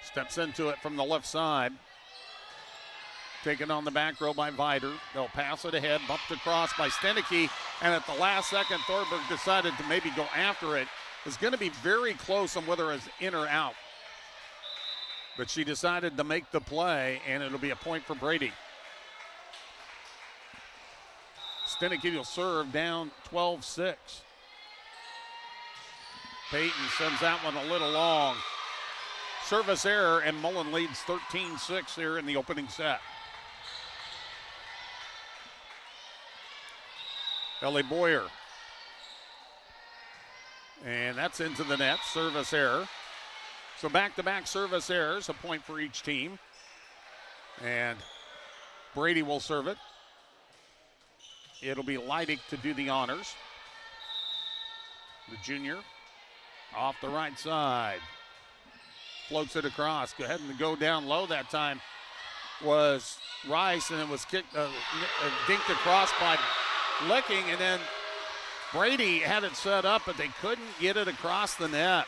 A: Steps into it from the left side. Taken on the back row by Vider. They'll pass it ahead, bumped across by Stenicky, and at the last second, Thorberg decided to maybe go after it. Is going to be very close on whether it's in or out. But she decided to make the play, and it'll be a point for Brady. Stenicky will serve down 12-6. Payton sends that one a little long. Service error, and Mullen leads 13-6 here in the opening set. Ellie Boyer. And that's into the net, service error. So back-to-back service errors, a point for each team. And Brady will serve it. It'll be Leidig to do the honors. The junior off the right side. Floats it across. Go ahead and go down low that time was Rice, and it was kicked, dinked across by Licking, and then Brady had it set up, but they couldn't get it across the net.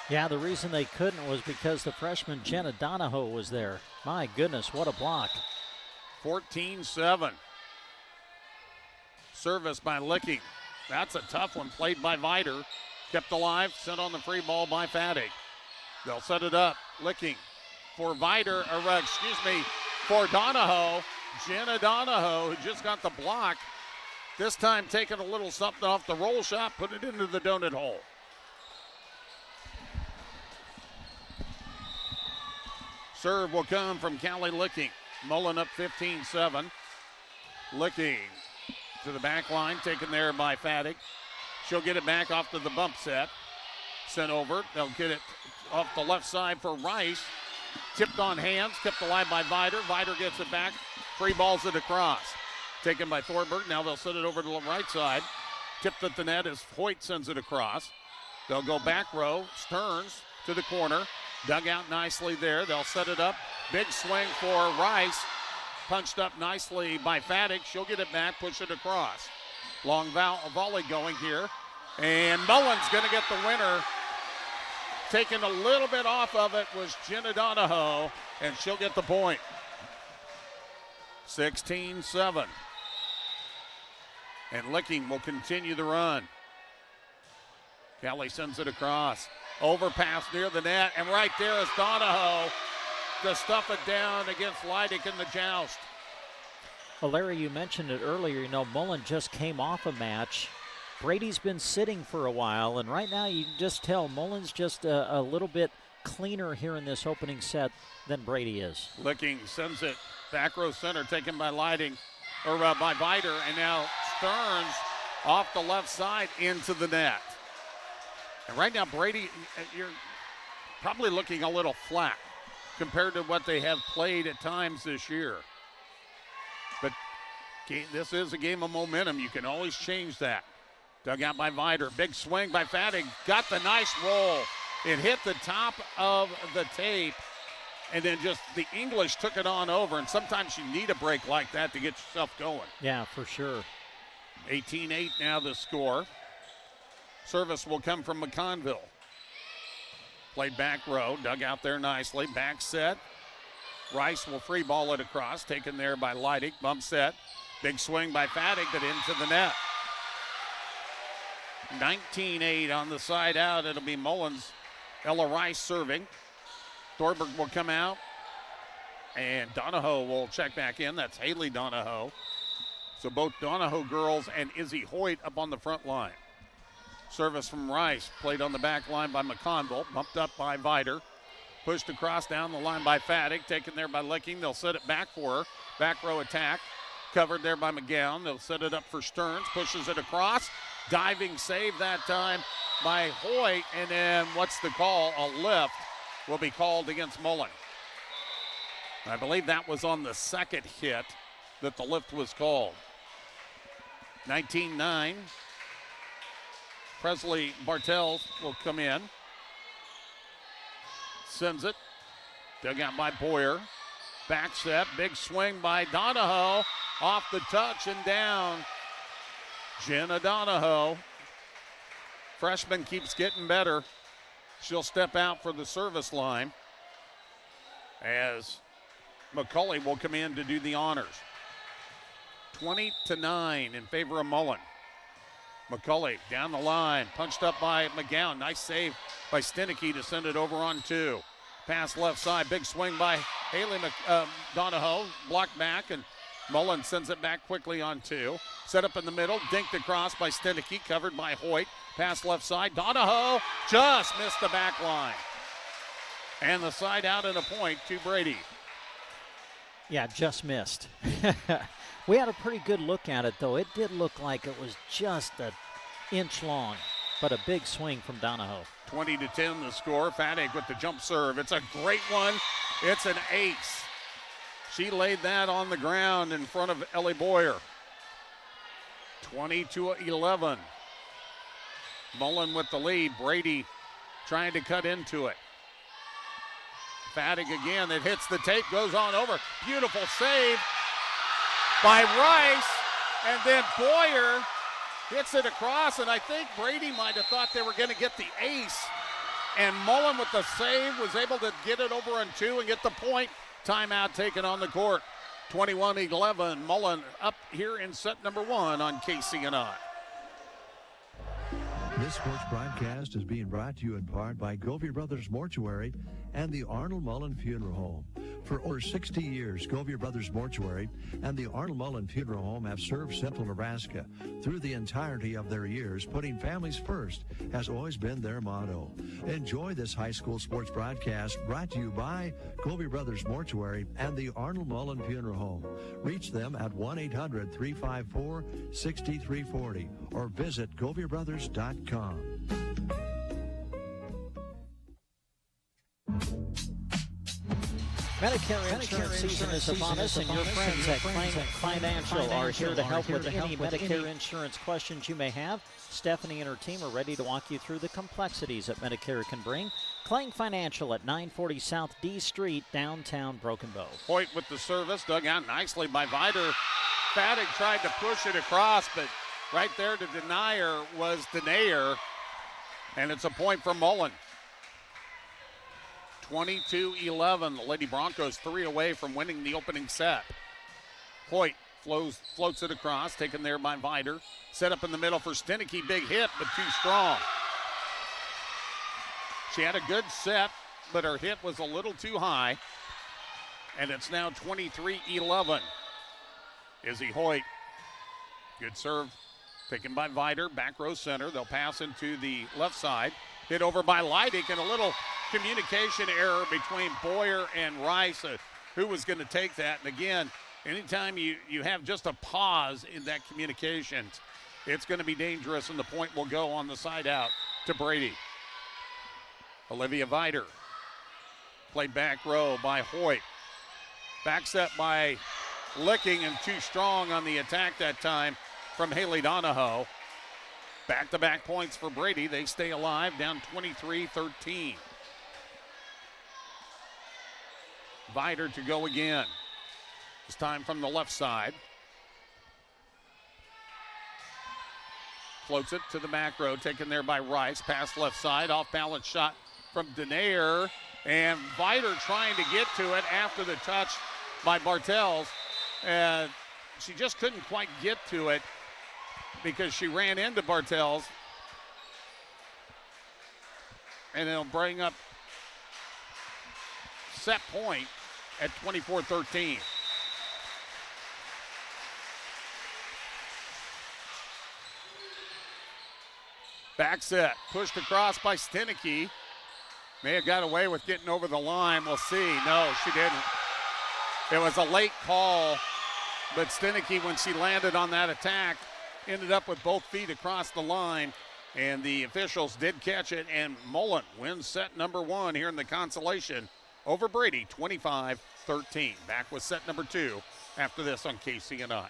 C: Yeah, the reason they couldn't was because the freshman Jenna Donahoe was there. My goodness, what a block.
A: 14-7. Service by Licking. That's a tough one, played by Vider. Kept alive, sent on the free ball by Fattig. They'll set it up. Licking for Vider, for Donahoe. Jenna Donahoe, who just got the block. This time taking a little something off the roll shot, put it into the donut hole. Serve will come from Callie Licking. Mullen up 15-7. Licking to the back line, taken there by Faddick. She'll get it back off to the bump set. Sent over. They'll get it off the left side for Rice. Tipped on hands, kept alive by Vider. Vider gets it back, free balls it across. Taken by Thorberg. Now they'll send it over to the right side. Tipped at the net as Hoyt sends it across. They'll go back row. Stearns to the corner. Dug out nicely there. They'll set it up. Big swing for Rice. Punched up nicely by Faddick. She'll get it back, push it across. Long volley going here. And Mullen's going to get the winner. Taking a little bit off of it was Jenna Donahoe, and she'll get the point. 16-7. And Licking will continue the run. Kelly sends it across. Overpass near the net, and right there is Donahoe to stuff it down against Leidick in the joust.
C: Well, Larry, you mentioned it earlier. Mullen just came off a match. Brady's been sitting for a while, and right now you can just tell Mullen's just a little bit cleaner here in this opening set than Brady is.
A: Licking sends it back row center, taken by Leidick, or by Vider, and now Stearns off the left side into the net. And right now, Brady, you're probably looking a little flat compared to what they have played at times this year. But this is a game of momentum. You can always change that. Dug out by Vider. Big swing by Faddick. Got the nice roll. It hit the top of the tape. And then just the English took it on over. And sometimes you need a break like that to get yourself going.
C: Yeah, for sure.
A: 18-8 now the score. Service will come from McConville. Played back row. Dug out there nicely. Back set. Rice will free ball it across. Taken there by Leidick. Bump set. Big swing by Faddick, but into the net. 19-8 on the side out. It'll be Mullen's Ella Rice serving. Thorberg will come out. And Donahoe will check back in. That's Haley Donahoe. So both Donahoe girls and Izzy Hoyt up on the front line. Service from Rice. Played on the back line by McConville. Bumped up by Vider. Pushed across down the line by Faddick. Taken there by Licking. They'll set it back for her. Back row attack. Covered there by McGowan. They'll set it up for Stearns. Pushes it across. Diving save that time by Hoyt. And then what's the call? A lift will be called against Mullen. I believe that was on the second hit that the lift was called. 19-9. Presley Bartels will come in. Sends it. Dug out by Boyer. Back set. Big swing by Donahoe. Off the touch and down. Jenna Donahoe. Freshman keeps getting better. She'll step out for the service line as McCulley will come in to do the honors. 20-9 in favor of Mullen. McCulley down the line, punched up by McGowan. Nice save by Stenicky to send it over on two. Pass left side, big swing by Haley Donahoe. Blocked back, and Mullen sends it back quickly on two. Set up in the middle, dinked across by Stenicky, covered by Hoyt. Pass left side, Donahoe just missed the back line. And the side out and a point to Brady.
C: Yeah, just missed. We had a pretty good look at it, though. It did look like it was just an inch long, but a big swing from Donahoe.
A: 20-10 the score. Faddick with the jump serve. It's a great one. It's an ace. She laid that on the ground in front of Ellie Boyer. 20-11. Mullen with the lead. Brady trying to cut into it. Faddick again. It hits the tape, goes on over. Beautiful save by Rice, and then Boyer hits it across, and I think Brady might have thought they were going to get the ace, and Mullen with the save was able to get it over on two and get the point. Timeout taken on the court. 21-11, Mullen up here in set number one on KCNI.
F: This sports broadcast is being brought to you in part by Govey Brothers Mortuary and the Arnold Mullen Funeral Home. For over 60 years, Govia Brothers Mortuary and the Arnold Mullen Funeral Home have served Central Nebraska. Through the entirety of their years, putting families first has always been their motto. Enjoy this high school sports broadcast brought to you by Govia Brothers Mortuary and the Arnold Mullen Funeral Home. Reach them at 1-800-354-6340 or visit GoviaBrothers.com.
C: Medicare insurance season is upon us, and your friends at Claim Financial are here to help with any Medicare insurance questions you may have. Stephanie and her team are ready to walk you through the complexities that Medicare can bring. Claim Financial at 940 South D Street, downtown Broken Bow.
A: Hoyt with the service, dug out nicely by Vider. Faddick tried to push it across, but right there to denier was Denayer, and it's a point for Mullen. 22-11. The Lady Broncos 3 away from winning the opening set. Hoyt floats it across, taken there by Vider. Set up in the middle for Stenicky. Big hit, but too strong. She had a good set, but her hit was a little too high. And it's now 23-11. Izzy Hoyt. Good serve. Taken by Vider. Back row center. They'll pass into the left side. Hit over by Leidig, and a little communication error between Boyer and Rice, who was going to take that. And again, anytime you have just a pause in that communication, it's going to be dangerous, and the point will go on the side out to Brady. Olivia Vider, played back row by Hoyt. Back set by Licking, and too strong on the attack that time from Haley Donahoe. Back-to-back points for Brady. They stay alive, down 23-13. Vider to go again. This time from the left side. Floats it to the back row, taken there by Rice. Pass left side, off-balance shot from Denayer. And Vider trying to get to it after the touch by Bartels. She just couldn't quite get to it because she ran into Bartels. And it'll bring up set point at 24-13. Back set, pushed across by Stenicky. May have got away with getting over the line. We'll see. No, she didn't. It was a late call, but Stenicky, when she landed on that attack, ended up with both feet across the line, and the officials did catch it, and Mullen wins set number 1 here in the consolation over Brady, 25-13. Back with set number 2 after this on KCNI.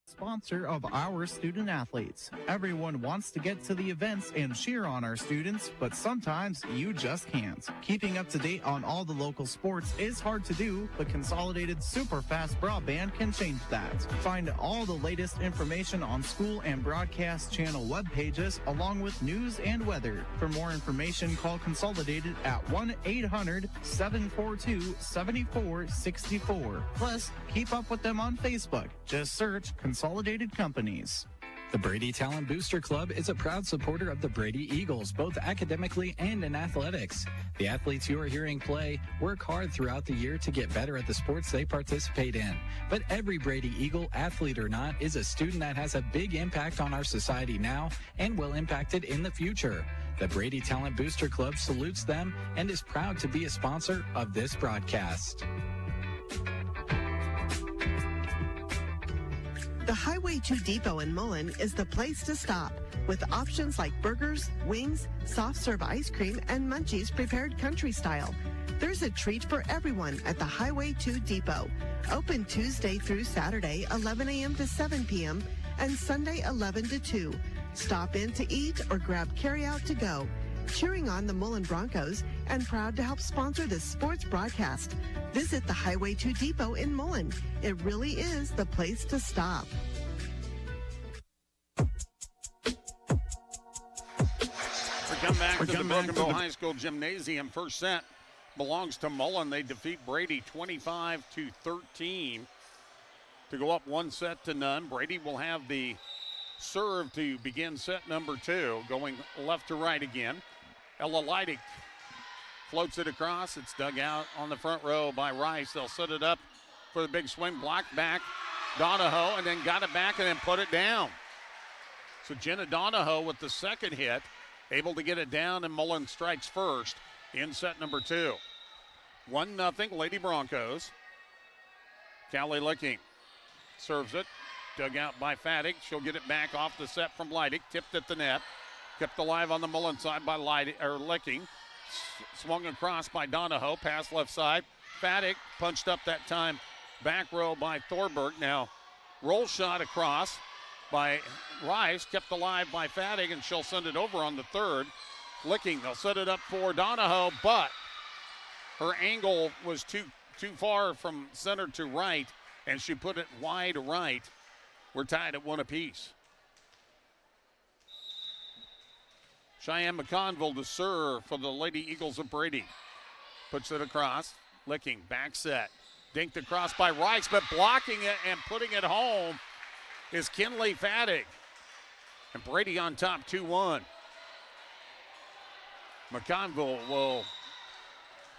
N: Sponsor of our student athletes. Everyone wants to get to the events and cheer on our students, but sometimes you just can't. Keeping up to date on all the local sports is hard to do, but Consolidated Super Fast Broadband can change that. Find all the latest information on school and broadcast channel web pages, along with news and weather. For more information, call Consolidated at 1-800-742-7464. Plus, keep up with them on Facebook. Just search Consolidated Companies.
H: The Brady Talent Booster Club is a proud supporter of the Brady Eagles, both academically and in athletics. The athletes you are hearing play work hard throughout the year to get better at the sports they participate in. But every Brady Eagle, athlete or not, is a student that has a big impact on our society now and will impact it in the future. The Brady Talent Booster Club salutes them and is proud to be a sponsor of this broadcast.
P: The Highway 2 Depot in Mullen is the place to stop, with options like burgers, wings, soft serve ice cream, and Munchies prepared country style. There's a treat for everyone at the Highway 2 Depot. Open Tuesday through Saturday, 11 a.m. to 7 p.m., and Sunday, 11 to 2. Stop in to eat or grab carryout to go. Cheering on the Mullen Broncos and proud to help sponsor this sports broadcast. Visit the Highway 2 Depot in Mullen. It really is the place to stop.
A: We come back to the Broken Bow High School Gymnasium. First set belongs to Mullen. They defeat Brady 25-13 to go up 1-0. Brady will have the serve to begin set number 2, going left to right again. Ella Leidig Floats it across. It's dug out on the front row by Rice. They'll set it up for the big swing. Block back. Donahoe, and then got it back and then put it down. So Jenna Donahoe with the second hit, able to get it down, and Mullen strikes first in set number 2. 1-0 Lady Broncos. Callie Licking serves it. Dug out by Fattig. She'll get it back off the set from Leidig. Tipped at the net. Kept alive on the Mullen side by Licking. Swung across by Donahoe. Pass left side. Fattig punched up that time. Back row by Thorberg. Now roll shot across by Rice. Kept alive by Fattig, and she'll send it over on the third. Licking. They'll set it up for Donahoe, but her angle was too far from center to right, and she put it wide right. We're tied at 1 apiece. Cheyenne McConville to serve for the Lady Eagles of Brady. Puts it across. Licking, back set. Dinked across by Rice, but blocking it and putting it home is Kinley Fattig. And Brady on top 2-1. McConville will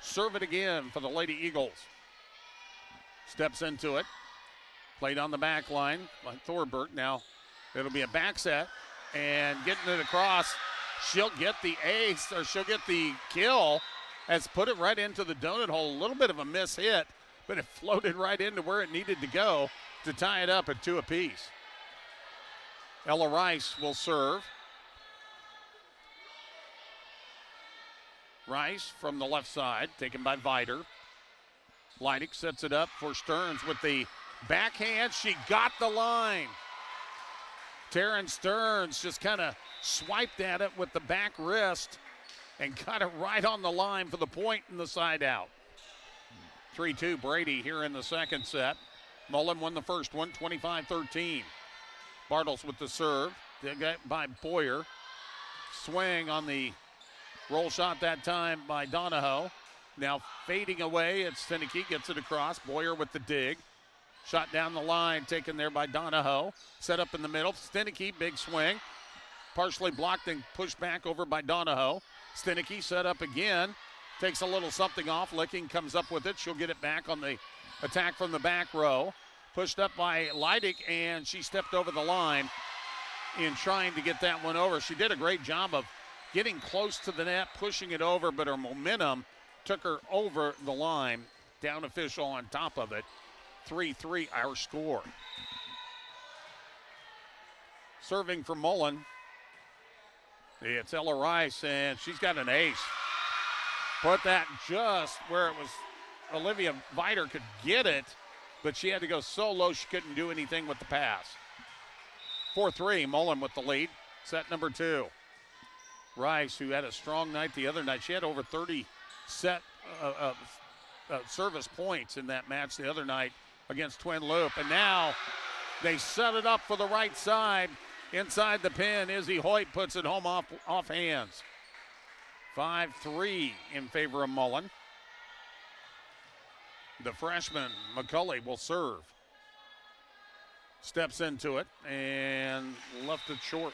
A: serve it again for the Lady Eagles. Steps into it. Played on the back line by Thorberg. Now it'll be a back set, and getting it across. She'll get the ace, or she'll get the kill. Has put it right into the donut hole. A little bit of a miss hit, but it floated right into where it needed to go to tie it up at 2 apiece. Ella Rice will serve. Rice from the left side, taken by Vider. Leidig sets it up for Stearns with the backhand. She got the line. Taryn Stearns just kind of swiped at it with the back wrist and got it right on the line for the point in the side out. 3-2 Brady here in the second set. Mullen won the first one, 25-13. Bartles with the serve, by Boyer. Swing on the roll shot that time by Donahoe. Now fading away, it's Stenicky, gets it across. Boyer with the dig. Shot down the line, taken there by Donahoe. Set up in the middle. Stenicky, big swing. Partially blocked and pushed back over by Donahoe. Stenicky set up again. Takes a little something off. Licking comes up with it. She'll get it back on the attack from the back row. Pushed up by Leidig, and she stepped over the line in trying to get that one over. She did a great job of getting close to the net, pushing it over, but her momentum took her over the line. Down official on top of it. 3-3 our score. Serving for Mullen. It's Ella Rice, and she's got an ace. Put that just where it was. Olivia Vider could get it, but she had to go so low she couldn't do anything with the pass. 4-3, Mullen with the lead. Set number 2. Rice, who had a strong night the other night. She had over 30 set service points in that match the other night against Twin Loop. And now they set it up for the right side. Inside the pin, Izzy Hoyt puts it home off hands. 5-3 in favor of Mullen. The freshman, McCulley, will serve. Steps into it and left it short.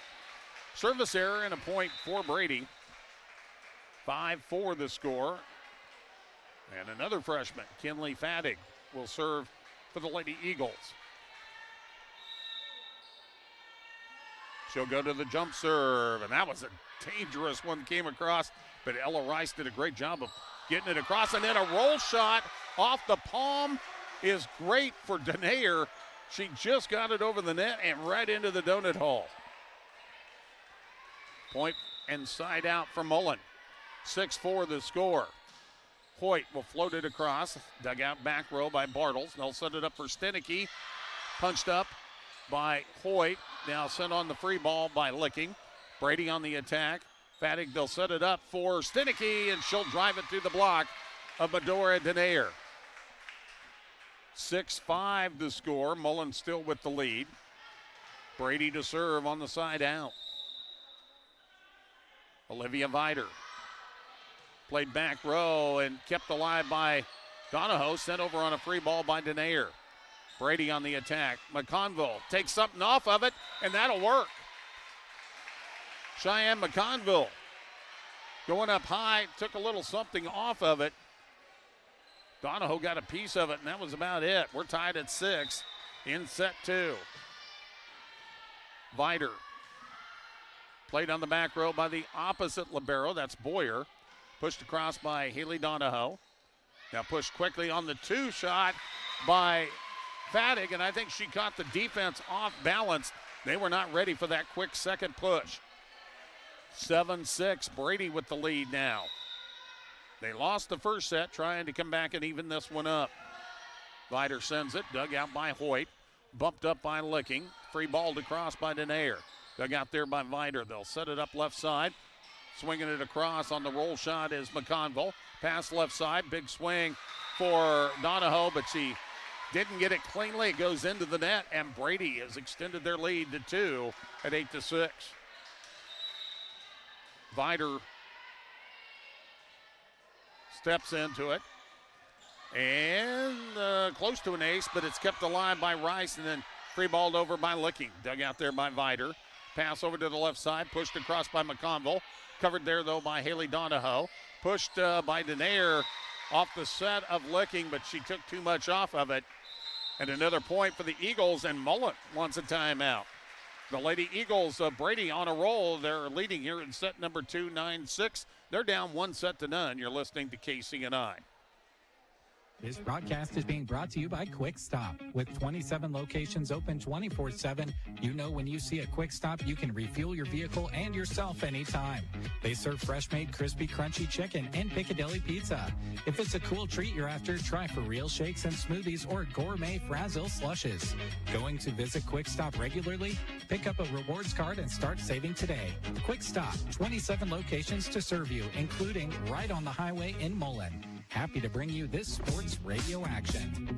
A: Service error and a point for Brady. 5-4 the score. And another freshman, Kinley Fattig, will serve for the Lady Eagles. She'll go to the jump serve, and that was a dangerous one, came across, but Ella Rice did a great job of getting it across, and then a roll shot off the palm is great for Denayer. She just got it over the net and right into the donut hole. Point and side out for Mullen. 6-4 the score. Hoyt will float it across, dug out back row by Bartles. They'll set it up for Stenicky. Punched up by Hoyt. Now sent on the free ball by Licking. Brady on the attack. Fattig, they'll set it up for Stenicky, and she'll drive it through the block of Medora Denayer. 6-5 the score. Mullen still with the lead. Brady to serve on the side out. Olivia Vider. Played back row and kept alive by Donahoe. Sent over on a free ball by Denayer. Brady on the attack. McConville takes something off of it, and that'll work. Cheyenne McConville going up high, took a little something off of it. Donahoe got a piece of it, and that was about it. We're tied at 6 in set 2. Vider played on the back row by the opposite libero. That's Boyer. Pushed across by Haley Donahoe. Now pushed quickly on the 2 shot by Fadig, and I think she caught the defense off balance. They were not ready for that quick second push. 7-6, Brady with the lead now. They lost the first set, trying to come back and even this one up. Vider sends it, dug out by Hoyt, bumped up by Licking, free ball across by Denayer. Dug out there by Vider. They'll set it up left side. Swinging it across on the roll shot is McConville. Pass left side, big swing for Donahoe, but she didn't get it cleanly. It goes into the net, and Brady has extended their lead to 2 at 8-6. Vider steps into it, and close to an ace, but it's kept alive by Rice, and then free balled over by Licking. Dug out there by Vider. Pass over to the left side, pushed across by McConville. Covered there, though, by Haley Donahoe. Pushed by Denayer off the set of Licking, but she took too much off of it. And another point for the Eagles, and Mullen wants a timeout. The Lady Eagles, Brady on a roll. They're leading here in set number 2, 9-6. They're down 1-0. You're listening to KCNI.
H: This broadcast is being brought to you by Quick Stop. With 27 locations open 24/7, you know when you see a Quick Stop, you can refuel your vehicle and yourself anytime. They serve fresh-made, crispy, crunchy chicken and Piccadilly pizza. If it's a cool treat you're after, try for real shakes and smoothies or gourmet Frazzle slushes. Going to visit Quick Stop regularly? Pick up a rewards card and start saving today. Quick Stop, 27 locations to serve you, including right on the highway in Mullen. Happy to bring you this sports radio action.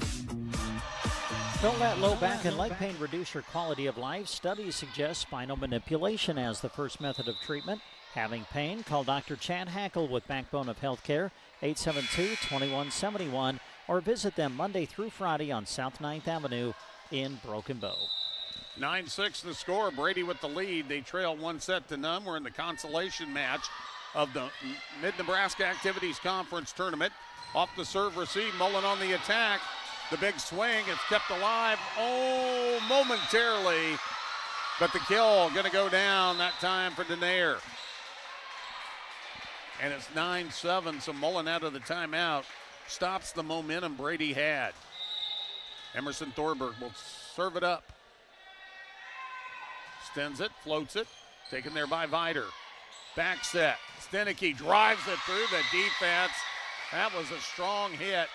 C: Don't let low back and leg pain reduce your quality of life. Studies suggest spinal manipulation as the first method of treatment. Having pain? Call Dr. Chad Hackle with Backbone of Healthcare, 872-2171, or visit them Monday through Friday on South 9th Avenue in Broken Bow.
A: 9-6 the score. Brady with the lead. They trail 1-0. We're in the consolation match of the Mid-Nebraska Activities Conference Tournament. Off the serve receive, Mullen on the attack. The big swing, it's kept alive, momentarily. But the kill going to go down that time for Denayer. And it's 9-7, so Mullen out of the timeout stops the momentum Brady had. Emerson Thorberg will serve it up. Extends it, floats it, taken there by Vider. Back set. Stenicky drives it through the defense. That was a strong hit.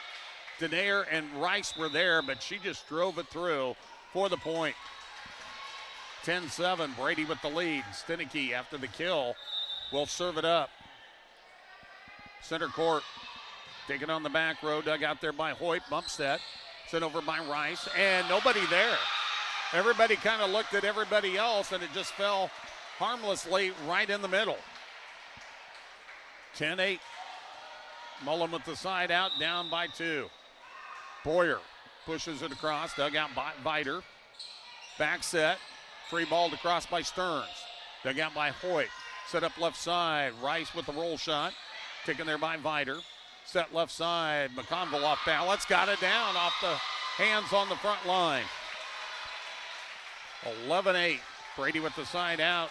A: Denayer and Rice were there, but she just drove it through for the point. 10-7, Brady with the lead. Stenicky, after the kill, will serve it up. Center court, taken on the back row, dug out there by Hoyt. Bump set, sent over by Rice, and nobody there. Everybody kind of looked at everybody else, and it just fell harmlessly right in the middle. 10-8. Mullen with the side out, down by 2. Boyer pushes it across, dug out by Vider. Back set, free balled across by Stearns. Dug out by Hoyt. Set up left side, Rice with the roll shot. Taken there by Vider. Set left side, McConville off balance. Got it down off the hands on the front line. 11-8, Brady with the side out.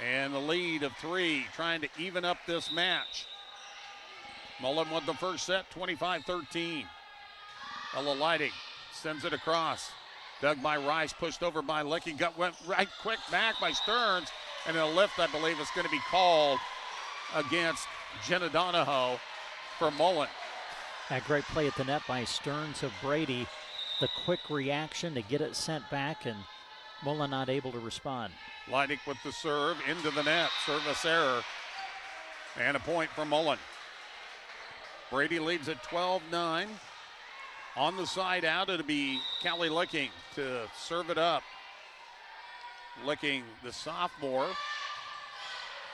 A: And the lead of 3, trying to even up this match. Mullen won the first set, 25-13. Ella Lighting sends it across. Dug by Rice, pushed over by Licking. Went right quick back by Stearns. And a lift, I believe, is going to be called against Jenna Donahoe for Mullen.
C: That great play at the net by Stearns of Brady. The quick reaction to get it sent back, and Mullen not able to respond.
A: Leidick with the serve into the net. Service error. And a point for Mullen. Brady leads at 12-9. On the side out, it'll be Callie Licking to serve it up. Licking, the sophomore,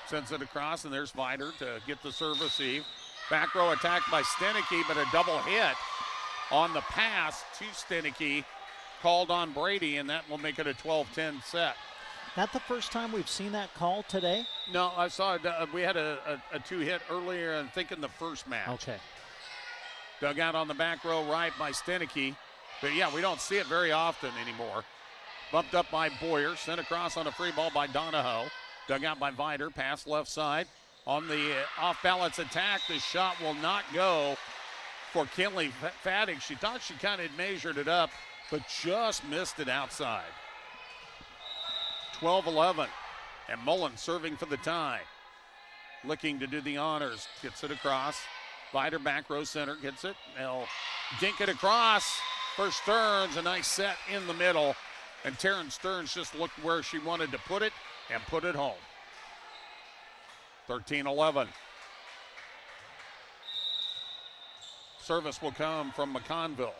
A: sends it across, and there's Vider to get the serve receive. Back row attack by Stenicky, but a double hit on the pass to Stenicky called on Brady, and that will make it a 12-10 set.
C: That the first time we've seen that call today?
A: No, I saw it. We had a 2-hit earlier, I think, in the first match.
C: Okay.
A: Dug out on the back row right by Stenicky. But, yeah, we don't see it very often anymore. Bumped up by Boyer. Sent across on a free ball by Donahoe. Dug out by Vider. Pass left side. On the off-balance attack, the shot will not go for Kinley Fattig. She thought she kind of measured it up, but just missed it outside. 12-11. And Mullen serving for the tie. Looking to do the honors. Gets it across. Vider back row center gets it. They'll dink it across for Stearns. A nice set in the middle. And Taryn Stearns just looked where she wanted to put it and put it home. 13-11. Service will come from McConville.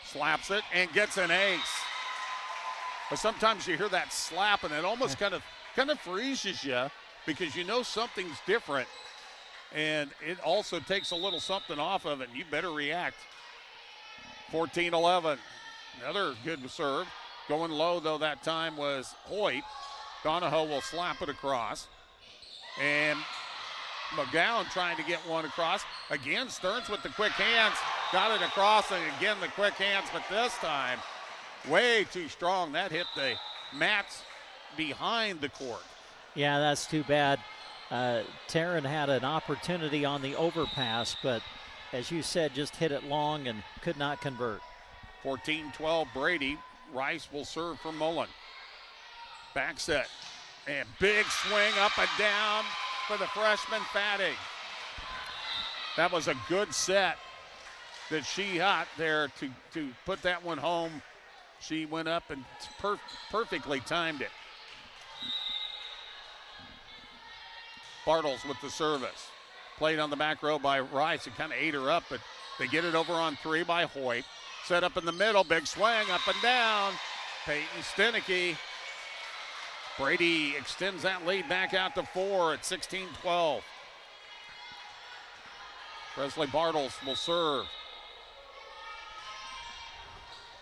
A: Slaps it and gets an ace. But sometimes you hear that slap and it almost kind of freezes you because you know something's different. And it also takes a little something off of it, and you better react. 14-11. Another good serve. Going low, though, that time was Hoyt. Donahoe will slap it across. And McGowan trying to get one across. Again, Stearns with the quick hands. Got it across, and again the quick hands, but this time way too strong. That hit the mats behind the court.
C: Yeah, that's too bad. Taryn had an opportunity on the overpass, but as you said, just hit it long and could not convert.
A: 14-12 Brady. Rice will serve for Mullen. Back set. And big swing up and down for the freshman Fattig. That was a good set that she got there to put that one home. She went up and perfectly timed it. Bartles with the service. Played on the back row by Rice. It kind of ate her up, but they get it over on three by Hoyt. Set up in the middle. Big swing up and down. Peyton Stenicky. Brady extends that lead back out to 4 at 16-12. Presley Bartles will serve.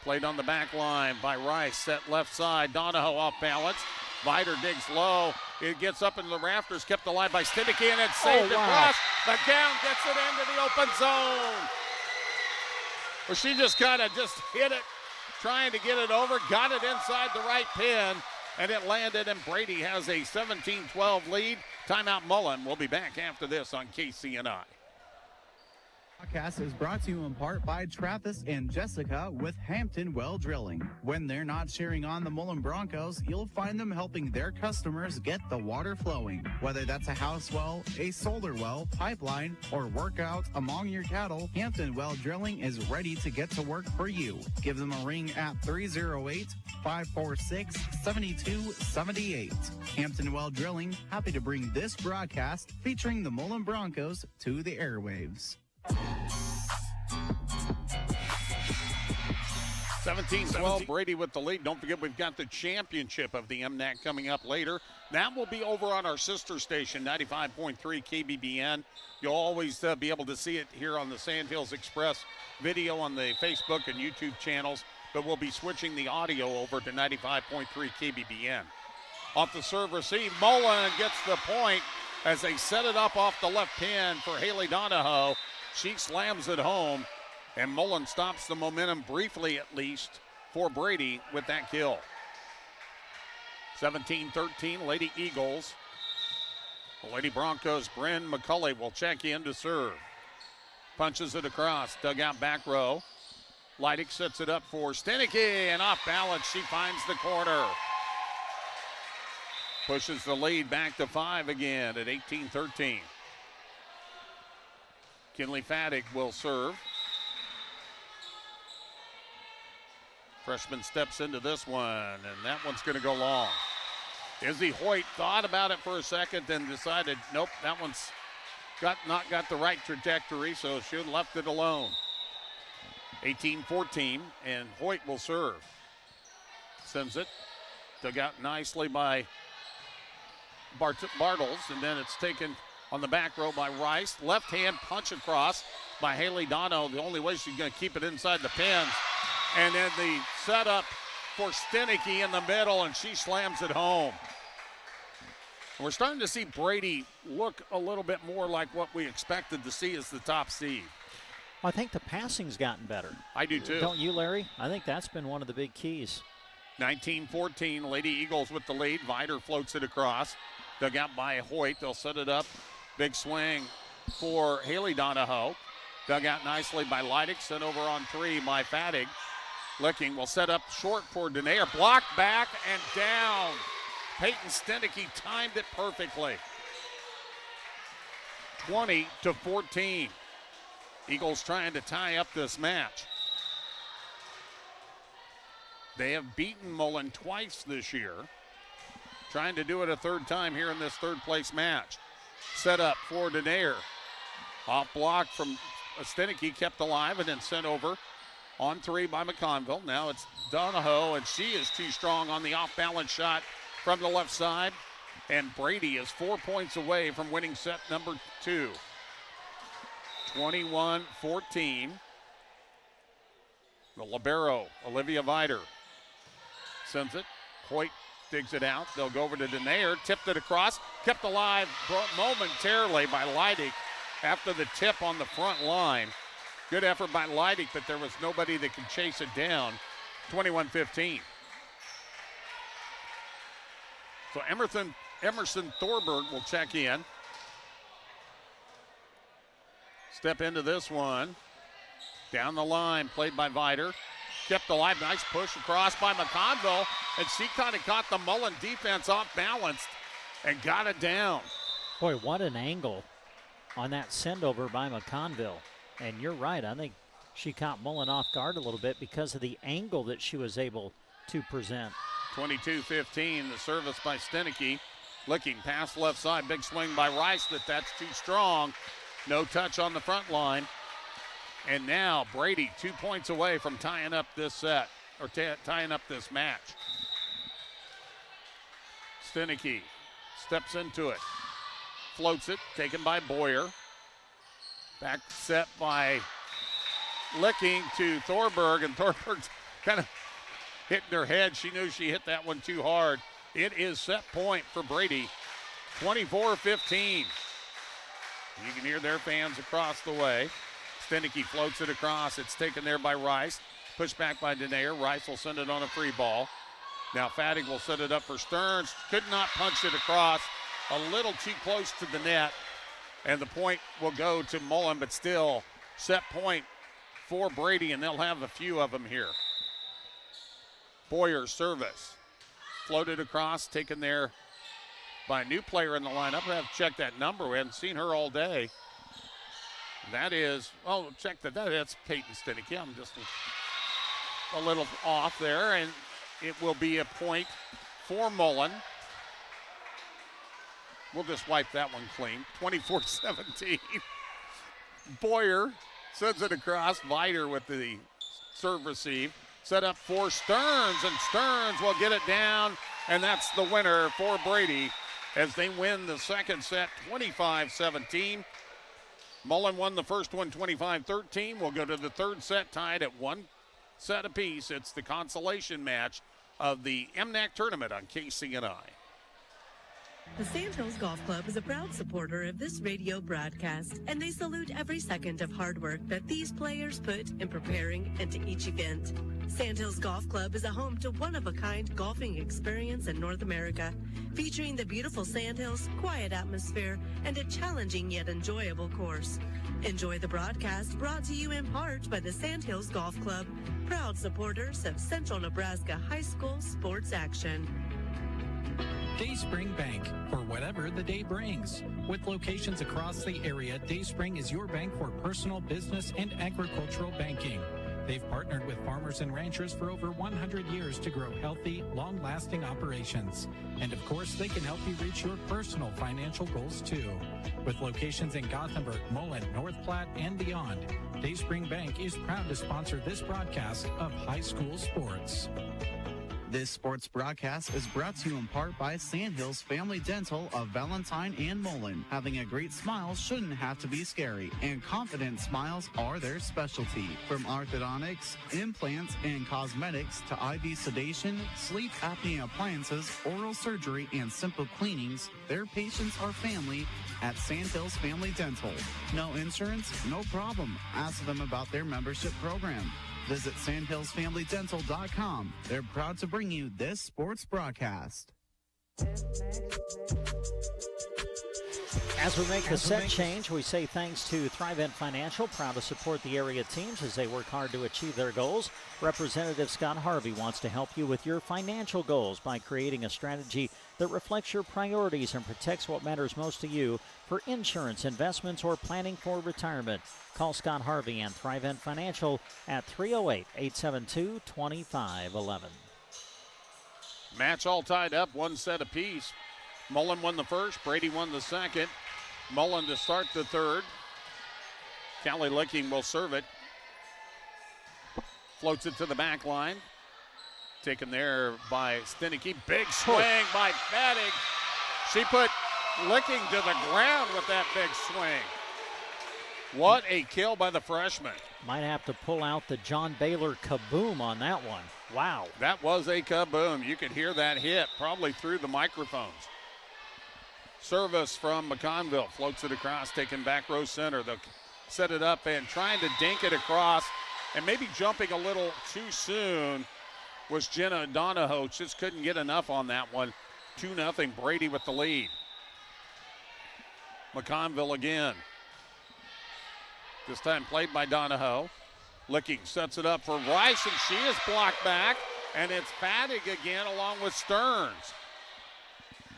A: Played on the back line by Rice. Set left side. Donahoe off balance. Vider digs low. It gets up in the rafters. Kept alive by Stenicky, and it's saved across. McGowan gets it into the open zone. Well, she just kind of hit it, trying to get it over. Got it inside the right pin, and it landed, and Brady has a 17-12 lead. Timeout Mullen. We'll be back after this on KCNI.
N: Podcast is brought to you in part by Travis and Jessica with Hampton Well Drilling. When they're not cheering on the Mullen Broncos, you'll find them helping their customers get the water flowing. Whether that's a house well, a solar well, pipeline, or workout among your cattle, Hampton Well Drilling is ready to get to work for you. Give them a ring at 308-546-7278. Hampton Well Drilling, happy to bring this broadcast featuring the Mullen Broncos to the airwaves.
A: 17-12, Brady with the lead. Don't forget, we've got the championship of the MNAC coming up later. That will be over on our sister station, 95.3 KBBN. You'll always be able to see it here on the Sandhills Express video on the Facebook and YouTube channels, but we'll be switching the audio over to 95.3 KBBN. Off the serve receive, Mullen gets the point as they set it up off the left pin for Haley Donahoe. She slams it home, and Mullen stops the momentum briefly at least for Brady with that kill. 17-13, Lady Eagles. The Lady Broncos, Bryn McCulley will check in to serve. Punches it across, dugout back row. Leidig sets it up for Stenicky, and off balance, she finds the corner. Pushes the lead back to 5 again at 18-13. Kinley Fattig will serve. Freshman steps into this one, and that one's going to go long. Izzy Hoyt thought about it for a second, then decided, nope, that one's not got the right trajectory, so she left it alone. 18-14, and Hoyt will serve. Sends it. Dug out nicely by Bartles, and then it's taken on the back row by Rice. Left hand punch across by Haley Donahoe. The only way she's going to keep it inside the pins. And then the setup for Stenicky in the middle, and she slams it home. We're starting to see Brady look a little bit more like what we expected to see as the top seed.
C: I think the passing's gotten better.
A: I do too.
C: Don't you, Larry? I think that's been one of the big keys.
A: 19-14, Lady Eagles with the lead. Vider floats it across. Dug out by Hoyt. They'll set it up. Big swing for Haley Donahoe. Dug out nicely by Leidig. Sent over on three by Fattig. Licking will set up short for Denayer. Blocked back and down. Peyton Stenicky timed it perfectly. 20-14. Eagles trying to tie up this match. They have beaten Mullen twice this year. Trying to do it a third time here in this third place match. Set up for Denayer. Off block from Stenicky, kept alive and then sent over on three by McConville. Now it's Donahoe, and she is too strong on the off-balance shot from the left side. And Brady is 4 points away from winning set number 2. 21-14. The libero, Olivia Vider, sends it. Hoyt digs it out. They'll go over to Denayer. Tipped it across. Kept alive momentarily by Leidig after the tip on the front line. Good effort by Leidig, but there was nobody that could chase it down. 21-15. So Emerson Thorberg will check in. Step into this one. Down the line, played by Vider. Kept alive, nice push across by McConville. And she kind of caught the Mullen defense off balance and got it down.
C: Boy, what an angle on that send over by McConville. And you're right, I think she caught Mullen off guard a little bit because of the angle that she was able to present.
A: 22-15, the service by Stenicky. Licking pass left side, big swing by Rice, that's too strong. No touch on the front line. And now Brady 2 points away from tying up this set, or tying up this match. Stenicky steps into it, floats it, taken by Boyer. Back set by Licking to Thorberg, and Thorberg's kind of hitting her head. She knew she hit that one too hard. It is set point for Brady, 24-15. You can hear their fans across the way. Stenicky floats it across. It's taken there by Rice. Pushed back by Denayer. Rice will send it on a free ball. Now Fattig will set it up for Stearns. Could not punch it across. A little too close to the net. And the point will go to Mullen, but still set point for Brady, and they'll have a few of them here. Boyer's service. Floated across, taken there by a new player in the lineup. I have to check that number. We haven't seen her all day. That is, check that. That's Peyton Stenicky. I'm just a little off there, and it will be a point for Mullen. We'll just wipe that one clean. 24-17. Boyer sends it across. Vider with the serve receive. Set up for Stearns, and Stearns will get it down, and that's the winner for Brady as they win the second set 25-17. Mullen won the first one 25-13. We'll go to the third set tied at 1 set apiece. It's the consolation match of the MNAC tournament on KCNI.
G: The Sandhills Golf Club is a proud supporter of this radio broadcast, and they salute every second of hard work that these players put in preparing into each event. Sandhills Golf Club is a home to one-of-a-kind golfing experience in North America, featuring the beautiful Sandhills, quiet atmosphere, and a challenging yet enjoyable course. Enjoy the broadcast brought to you in part by the Sandhills Golf Club, proud supporters of Central Nebraska High School sports action.
T: Dayspring Bank, for whatever the day brings. With locations across the area, Dayspring is your bank for personal, business, and agricultural banking. They've partnered with farmers and ranchers for over 100 years to grow healthy, long-lasting operations. And of course, they can help you reach your personal financial goals too. With locations in Gothenburg, Mullen, North Platte, and beyond, Dayspring Bank is proud to sponsor this broadcast of high school sports.
N: This sports broadcast is brought to you in part by Sandhills Family Dental of Valentine and Mullen. Having a great smile shouldn't have to be scary, and confident smiles are their specialty. From orthodontics, implants, and cosmetics to IV sedation, sleep apnea appliances, oral surgery, and simple cleanings, their patients are family at Sandhills Family Dental. No insurance? No problem. Ask them about their membership program. Visit sandhillsfamilydental.com. They're proud to bring you this sports broadcast.
C: As we make the set change, we say thanks to Thrivent Financial, proud to support the area teams as they work hard to achieve their goals. Representative Scott Harvey wants to help you with your financial goals by creating a strategy that reflects your priorities and protects what matters most to you for insurance, investments, or planning for retirement. Call Scott Harvey and Thrivent Financial at 308-872-2511.
A: Match all tied up, one set apiece. Mullen won the first, Brady won the second. Mullen to start the third. Callie Licking will serve it. Floats it to the back line. Taken there by Stenicky. Big swing by Fattig. She put Licking to the ground with that big swing. What a kill by the freshman.
C: Might have to pull out the John Baylor kaboom on that one. Wow.
A: That was a kaboom. You could hear that hit probably through the microphones. Service from McConville. Floats it across, taken back row center. They'll set it up and trying to dink it across. And maybe jumping a little too soon was Jenna Donahoe. Just couldn't get enough on that one. 2-0, Brady with the lead. McConville again. This time played by Donahoe. Licking sets it up for Rice, and she is blocked back. And it's Fattig again along with Stearns.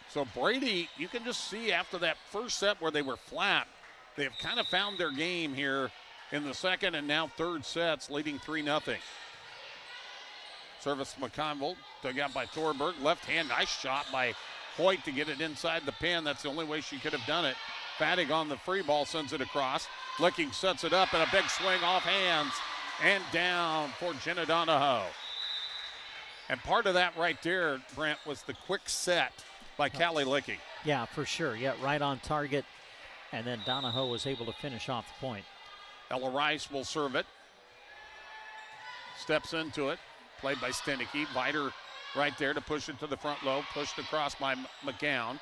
A: So Brady, you can just see after that first set where they were flat, they have kind of found their game here in the second and now third sets, leading 3-0. Service McConville, dug out by Thorberg. Left hand, nice shot by Hoyt to get it inside the pin. That's the only way she could have done it. Fattig on the free ball sends it across. Licking sets it up and a big swing off hands and down for Jenna Donahoe. And part of that right there, Brent, was the quick set by Callie Licking.
C: Yeah, for sure. Yeah, right on target. And then Donahoe was able to finish off the point.
A: Ella Rice will serve it. Steps into it. Played by Stenicky. Viter right there to push it to the front low. Pushed across by McGown.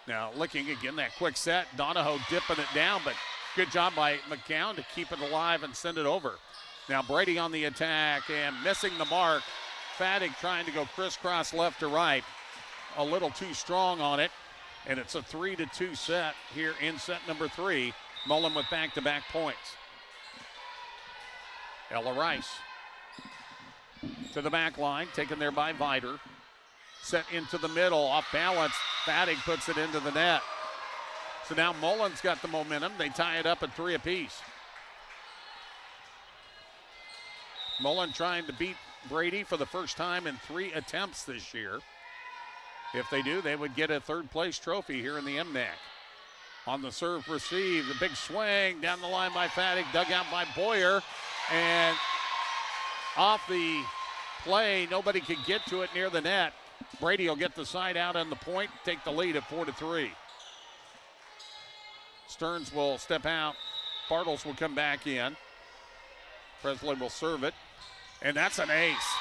A: Now Licking again, that quick set. Donahoe dipping it down, but good job by McGown to keep it alive and send it over. Now Brady on the attack and missing the mark. Fattig trying to go crisscross left to right. A little too strong on it. And it's a 3-2 set here in set number 3. Mullen with back-to-back points. Ella Rice to the back line, taken there by Viter. Set into the middle, off balance. Fattig puts it into the net. So now Mullen's got the momentum. They tie it up at 3 apiece. Mullen trying to beat Brady for the first time in 3 attempts this year. If they do, they would get a third-place trophy here in the MNAC. On the serve receive, the big swing down the line by Fattig, dug out by Boyer, and off the play, nobody could get to it near the net. Brady will get the side out on the point, take the lead at 4-3. Stearns will step out. Bartles will come back in. Presley will serve it, and that's an ace.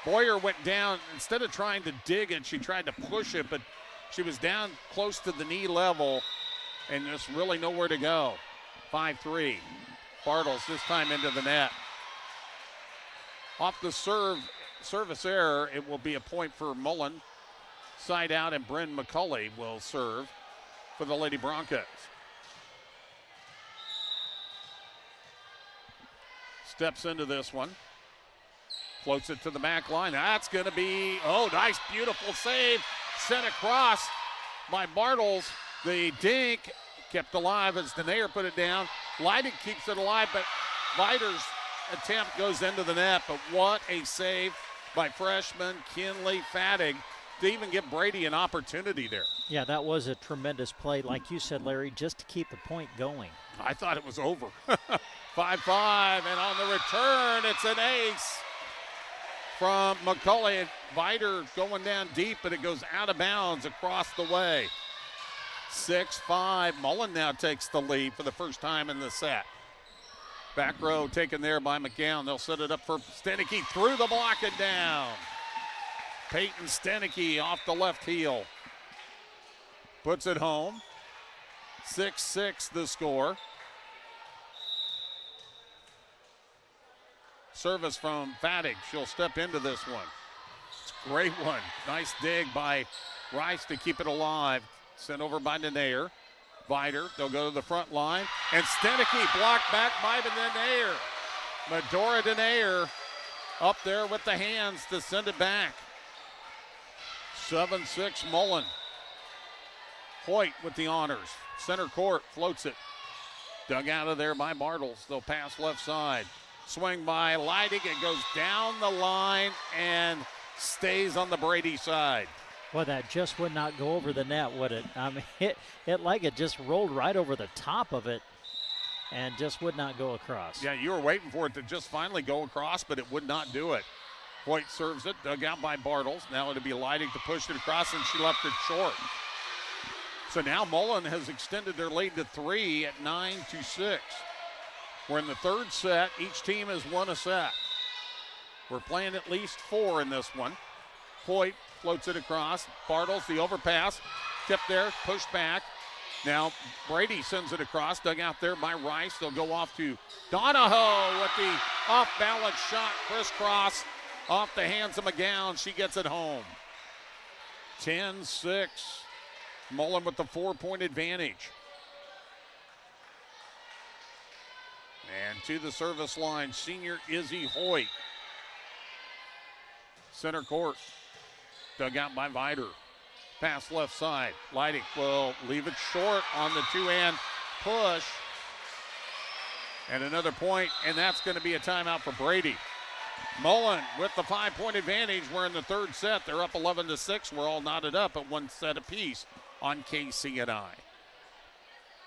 A: Boyer went down. Instead of trying to dig it, she tried to push it, but she was down close to the knee level and just really nowhere to go. 5-3. Bartles this time into the net. Off the service error, it will be a point for Mullen. Side out, and Bryn McCulley will serve for the Lady Broncos. Steps into this one. Floats it to the back line. That's going to be, nice, beautiful save. Sent across by Bartles. The dink kept alive as Denayer put it down. Leidig keeps it alive, but Viter's attempt goes into the net. But what a save by freshman Kinley Fattig to even give Brady an opportunity there.
C: Yeah, that was a tremendous play, like you said, Larry, just to keep the point going.
A: I thought it was over. 5-5, and on the return, it's an ace from McCullough. Vider going down deep, but it goes out of bounds across the way. 6-5. Mullen now takes the lead for the first time in the set. Back row taken there by McGowan. They'll set it up for Stenicky through the block and down. Peyton Stenicky off the left heel. Puts it home. 6-6 the score. Service from Fattig. She'll step into this one. It's a great one. Nice dig by Rice to keep it alive. Sent over by Denayer. Vider, they'll go to the front line. And Stenicky blocked back by Denayer. Medora Denayer up there with the hands to send it back. 7-6 Mullen. Hoyt with the honors. Center court floats it. Dug out of there by Bartles. They'll pass left side. Swing by Leidig. It goes down the line and stays on the Brady side.
C: Well, that just would not go over the net, would it? I mean, it like it just rolled right over the top of it and just would not go across.
A: Yeah, you were waiting for it to just finally go across, but it would not do it. Hoyt serves it, dug out by Bartles. Now it'll be Leidig to push it across, and she left it short. So now Mullen has extended their lead to 3 at 9-6. We're in the third set. Each team has won a set. We're playing at least 4 in this one. Hoyt floats it across. Bartles, the overpass. Tipped there, pushed back. Now Brady sends it across, dug out there by Rice. They'll go off to Donahoe with the off-balance shot, crisscross off the hands of McGowan. She gets it home. 10-6. Mullen with the 4-point advantage. And to the service line, senior Izzy Hoyt. Center court. Dug out by Vider. Pass left side. Leidig will leave it short on the two-hand push. And another point, and that's going to be a timeout for Brady. Mullen with the 5-point advantage. We're in the third set. They're up 11-6. We're all knotted up at 1 set apiece on KCNI.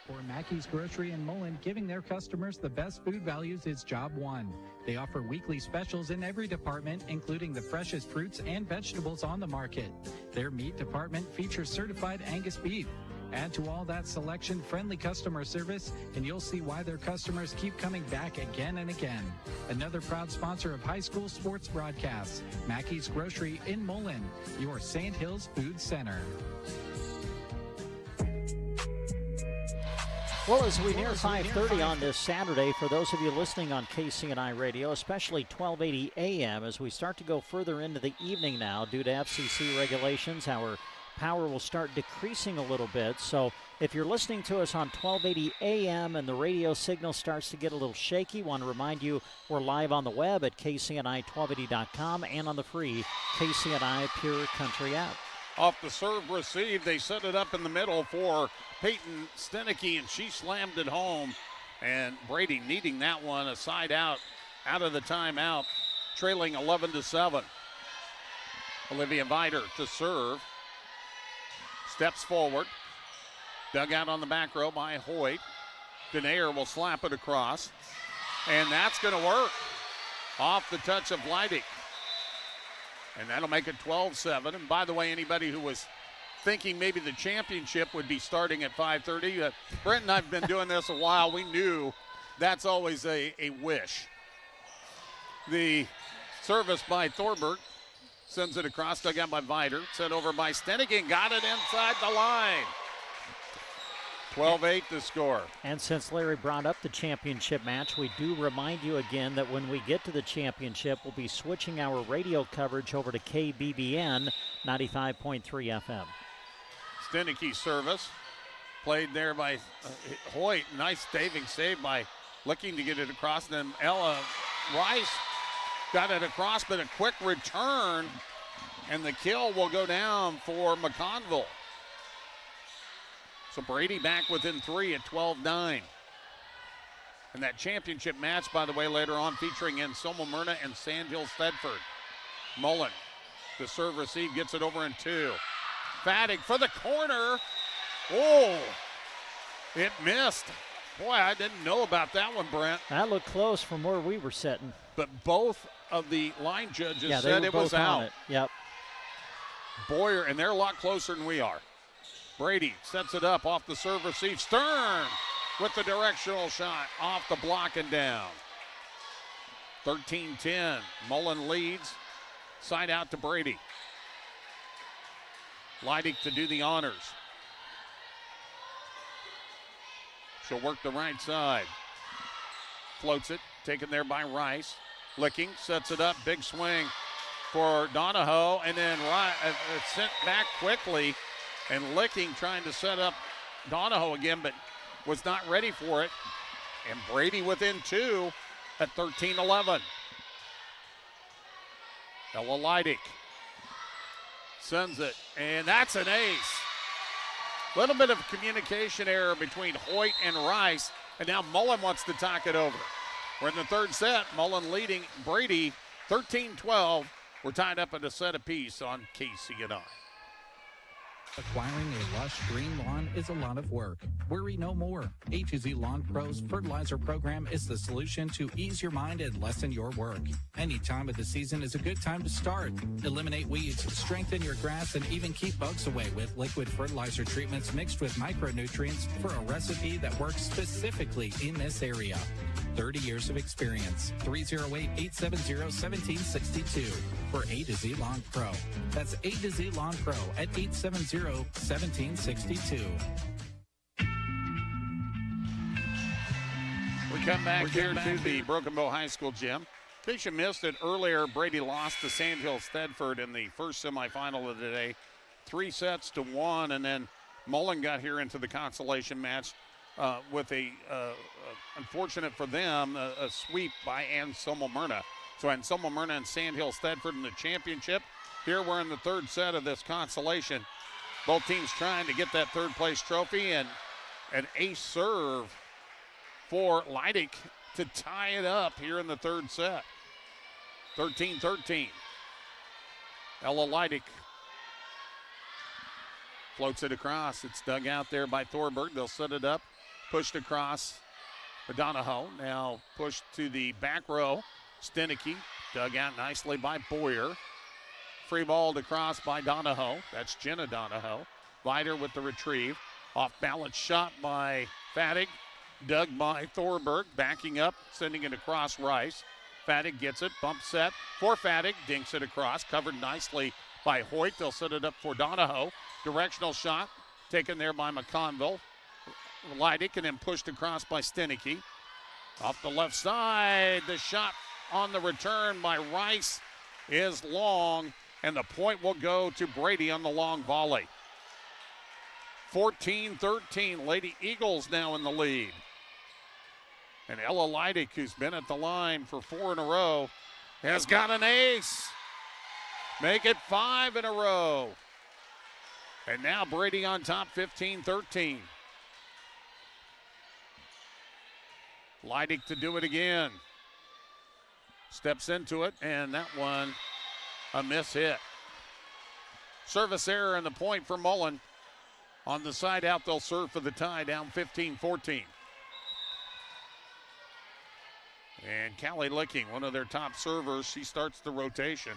H: For Mackey's Grocery in Mullen, giving their customers the best food values is job one. They offer weekly specials in every department, including the freshest fruits and vegetables on the market. Their meat department features certified Angus beef. Add to all that selection friendly customer service, and you'll see why their customers keep coming back again and again. Another proud sponsor of high school sports broadcasts, Mackey's Grocery in Mullen, your Sandhills Food Center.
C: Well, as we near 5:30 on this Saturday, for those of you listening on KCNI Radio, especially 1280 AM, as we start to go further into the evening now, due to FCC regulations, our power will start decreasing a little bit. So if you're listening to us on 1280 AM and the radio signal starts to get a little shaky, want to remind you we're live on the web at KCNI1280.com and on the free KCNI Pure Country app.
A: Off the serve receive, they set it up in the middle for Peyton Stenicky, and she slammed it home. And Brady needing that one, a side out of the timeout, trailing 11-7. Olivia Vider to serve. Steps forward. Dug out on the back row by Hoyt. Denayer will slap it across. And that's going to work. Off the touch of Leidig. And that'll make it 12-7. And by the way, anybody who was thinking maybe the championship would be starting at 5:30, Brent and I have been doing this a while. We knew that's always a wish. The service by Thorberg sends it across, dug out by Vider, sent over by Stenigan, got it inside the line. 12-8 the score.
C: And since Larry brought up the championship match, we do remind you again that when we get to the championship, we'll be switching our radio coverage over to KBBN 95.3 FM.
A: Stenicky service. Played there by Hoyt. Nice staving save by looking to get it across. Then Ella Rice got it across, but a quick return, and the kill will go down for McConville. So Brady back within 3 at 12-9. And that championship match, by the way, later on featuring Anselmo-Merna and Sandhills Thedford. Mullen, the serve receive, gets it over in 2. Fattig for the corner. Oh, it missed. Boy, I didn't know about that one, Brent.
C: That looked close from where we were sitting.
A: But both of the line judges
C: Yeah,
A: said
C: they
A: it
C: were
A: was
C: both on
A: out.
C: it. Yep.
A: Boyer, and they're a lot closer than we are. Brady sets it up off the serve receive. Stern with the directional shot off the block and down. 13-10. Mullen leads. Side out to Brady. Leidig to do the honors. She'll work the right side. Floats it. Taken there by Rice. Licking. Sets it up. Big swing for Donahoe. And then it's sent back quickly. And Licking trying to set up Donahoe again, but was not ready for it. And Brady within 2 at 13-11. Ella Leidig sends it, and that's an ace. Little bit of communication error between Hoyt and Rice, and now Mullen wants to talk it over. We're in the third set. Mullen leading Brady 13-12. We're tied up at a set apiece on KCNI.
T: Acquiring a lush green lawn is a lot of work. Worry no more. A2Z Lawn Pros Fertilizer Program is the solution to ease your mind and lessen your work. Any time of the season is a good time to start. Eliminate weeds, strengthen your grass, and even keep bugs away with liquid fertilizer treatments mixed with micronutrients for a recipe that works specifically in this area. 30 years of experience. 308-870-1762 for A to Z Lawn Pro. That's A to Z Lawn Pro at 870-1762.
A: We come back here to the Broken Bow High School gym. In case you missed it earlier, Brady lost to Sandhills Thedford in the first semifinal of the day, 3-1, and then Mullen got here into the consolation match with a unfortunate for them, a sweep by Anselmo-Merna. So Anselmo-Merna and Sandhills Thedford in the championship. Here we're in the third set of this consolation. Both teams trying to get that third place trophy, and an ace serve for Leidig to tie it up here in the third set. 13-13. Ella Leidig floats it across. It's dug out there by Thorberg. They'll set it up. Pushed across for Donahoe. Now pushed to the back row. Stenicky dug out nicely by Boyer. Free balled across by Donahoe. That's Jenna Donahoe. Vider with the retrieve. Off balance shot by Fattig. Dug by Thorberg. Backing up. Sending it across Rice. Fattig gets it. Bump set for Fattig. Dinks it across. Covered nicely by Hoyt. They'll set it up for Donahoe. Directional shot taken there by McConville. Leidig and then pushed across by Stenicky. Off the left side, the shot on the return by Rice is long, and the point will go to Brady on the long volley. 14-13, Lady Eagles now in the lead. And Ella Leidig, who's been at the line for 4 in a row, has got an ace. Make it 5 in a row. And now Brady on top, 15-13. Leidig to do it again. Steps into it, and that one a miss hit. Service error and the point for Mullen. On the side out, they'll serve for the tie, down 15-14. And Callie Licking, one of their top servers, she starts the rotation.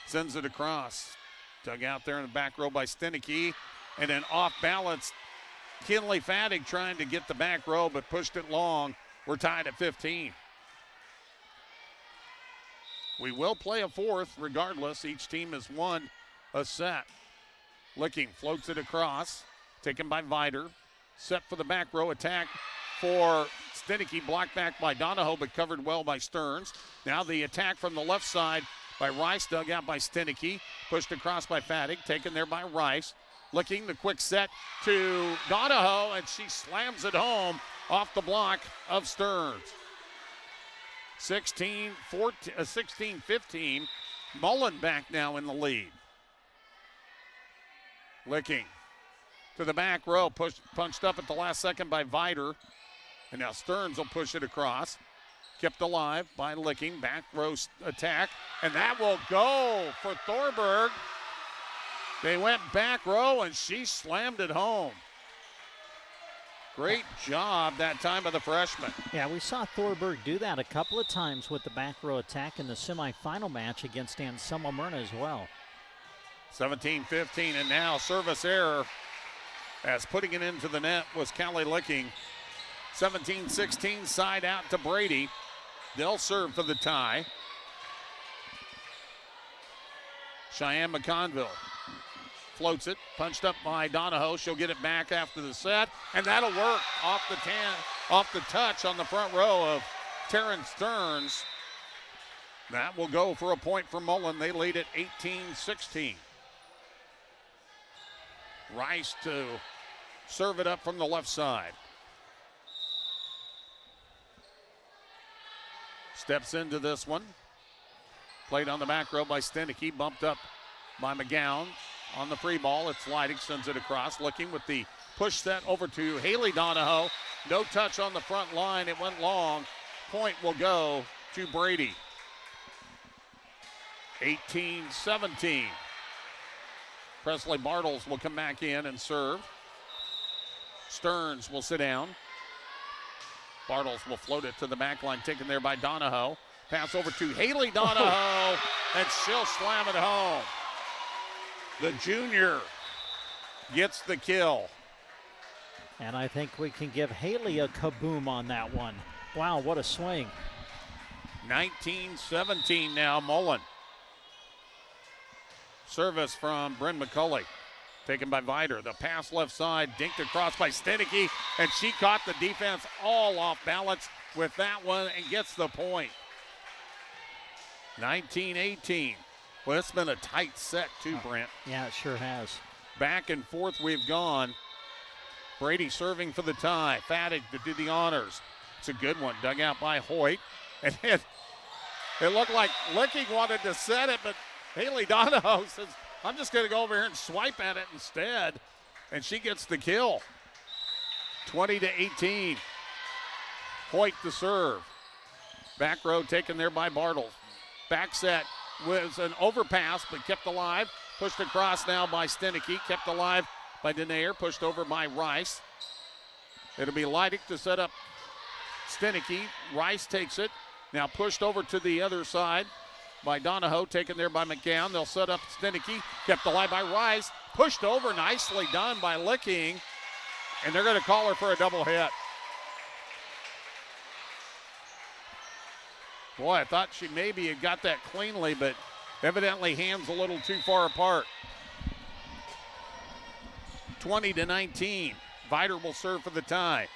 A: Sends it across. Dug out there in the back row by Stenicky. And then off balance, Kinley Fattig trying to get the back row, but pushed it long. We're tied at 15. We will play a fourth regardless. Each team has won a set. Licking floats it across. Taken by Vider. Set for the back row attack for Stenicky. Blocked back by Donahoe, but covered well by Stearns. Now the attack from the left side by Rice. Dug out by Stenicky. Pushed across by Fattig. Taken there by Rice. Licking the quick set to Donahoe, and she slams it home off the block of Stearns. 16-15. Mullen back now in the lead. Licking to the back row, punched up at the last second by Vider. And now Stearns will push it across. Kept alive by Licking. Back row attack. And that will go for Thorberg. They went back row, and she slammed it home. Great job that time by the freshman.
C: Yeah, we saw Thorberg do that a couple of times with the back row attack in the semifinal match against Anselmo-Merna as well.
A: 17-15, and now service error as putting it into the net was Callie Licking. 17-16, side out to Brady. They'll serve for the tie. Cheyenne McConville floats it, punched up by Donahoe. She'll get it back after the set, and that'll work off the touch on the front row of Taryn Stearns. That will go for a point for Mullen. They lead at 18-16. Rice to serve it up from the left side. Steps into this one. Played on the back row by Stenicky, bumped up by McGowan. On the free ball, it's Leidig, sends it across. Looking with the push set over to Haley Donahoe. No touch on the front line. It went long. Point will go to Brady. 18-17. Presley Bartles will come back in and serve. Stearns will sit down. Bartles will float it to the back line, taken there by Donahoe. Pass over to Haley Donahoe, and she'll slam it home. The junior gets the kill.
C: And I think we can give Haley a kaboom on that one. Wow, what a swing.
A: 19-17 now, Mullen. Service from Bryn McCulley. Taken by Vider. The pass left side, dinked across by Stenicky, and she caught the defense all off balance with that one and gets the point. 19-18. Well, it's been a tight set too, Brent.
C: Yeah, it sure has.
A: Back and forth we've gone. Brady serving for the tie. Fattig to do the honors. It's a good one, dug out by Hoyt. And it looked like Licking wanted to set it, but Haley Donahoe says, I'm just going to go over here and swipe at it instead. And she gets the kill. 20-18. Hoyt to serve. Back row taken there by Bartles. Back set was an overpass, but kept alive. Pushed across now by Stenicky. Kept alive by Denayer. Pushed over by Rice. It'll be Leidig to set up Stenicky. Rice takes it. Now pushed over to the other side by Donahoe. Taken there by McGowan. They'll set up Stenicky. Kept alive by Rice. Pushed over. Nicely done by Licking. And they're going to call her for a double hit. Boy, I thought she maybe had got that cleanly, but evidently hands a little too far apart. 20-19. Vider will serve for the tie.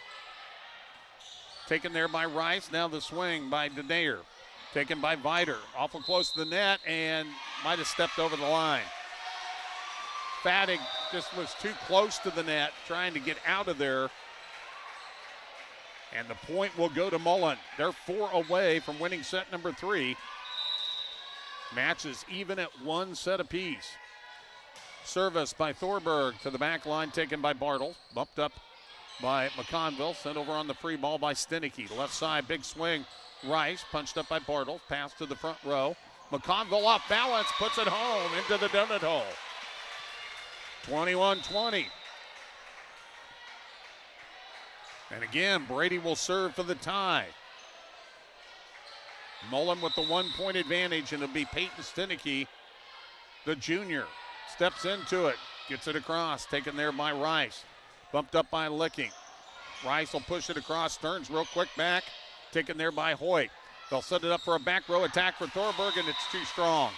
A: Taken there by Rice. Now the swing by Denayer. Taken by Vider. Awful close to the net and might have stepped over the line. Fattig just was too close to the net, trying to get out of there. And the point will go to Mullen. They're 4 away from winning set number 3. Match is even at 1 set apiece. Service by Thorberg to the back line, taken by Bartle. Bumped up by McConville. Sent over on the free ball by Stenicky. Left side, big swing. Rice punched up by Bartle. Pass to the front row. McConville off balance, puts it home into the donut hole. 21-20. And again, Brady will serve for the tie. Mullen with the 1-point advantage, and it'll be Peyton Stenicky, the junior. Steps into it, gets it across, taken there by Rice. Bumped up by Licking. Rice will push it across, Stearns real quick back, taken there by Hoyt. They'll set it up for a back row attack for Thorberg, and it's too strong.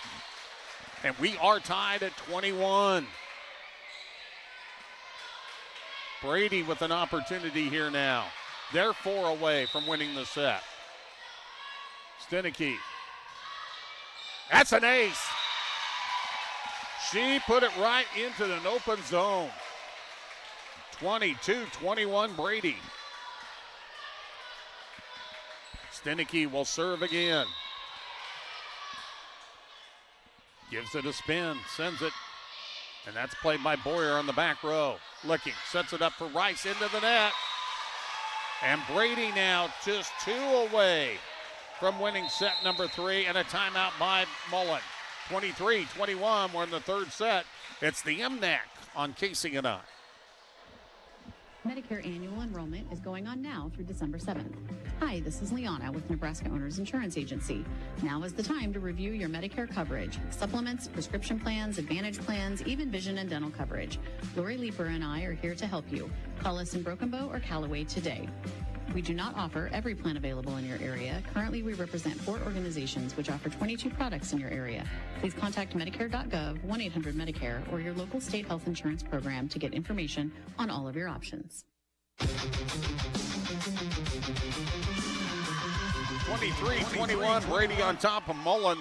A: And we are tied at 21. Brady with an opportunity here now. They're 4 away from winning the set. Stenicky. That's an ace. She put it right into an open zone. 22-21 Brady. Stenicky will serve again. Gives it a spin, sends it. And that's played by Boyer on the back row. Licking, sets it up for Rice into the net. And Brady now just 2 away from winning set number 3, and a timeout by Mullen. 23-21, we're in the third set. It's the MNAC on KCNI.
R: Medicare annual enrollment is going on now through December 7th. Hi, this is Liana with Nebraska Owners Insurance Agency. Now is the time to review your Medicare coverage, supplements, prescription plans, advantage plans, even vision and dental coverage. Lori Leeper and I are here to help you. Call us in Broken Bow or Callaway today. We do not offer every plan available in your area. Currently, we represent 4 organizations which offer 22 products in your area. Please contact Medicare.gov, 1-800-MEDICARE, or your local state health insurance program to get information on all of your options.
A: 23-21, Brady on top of Mullen.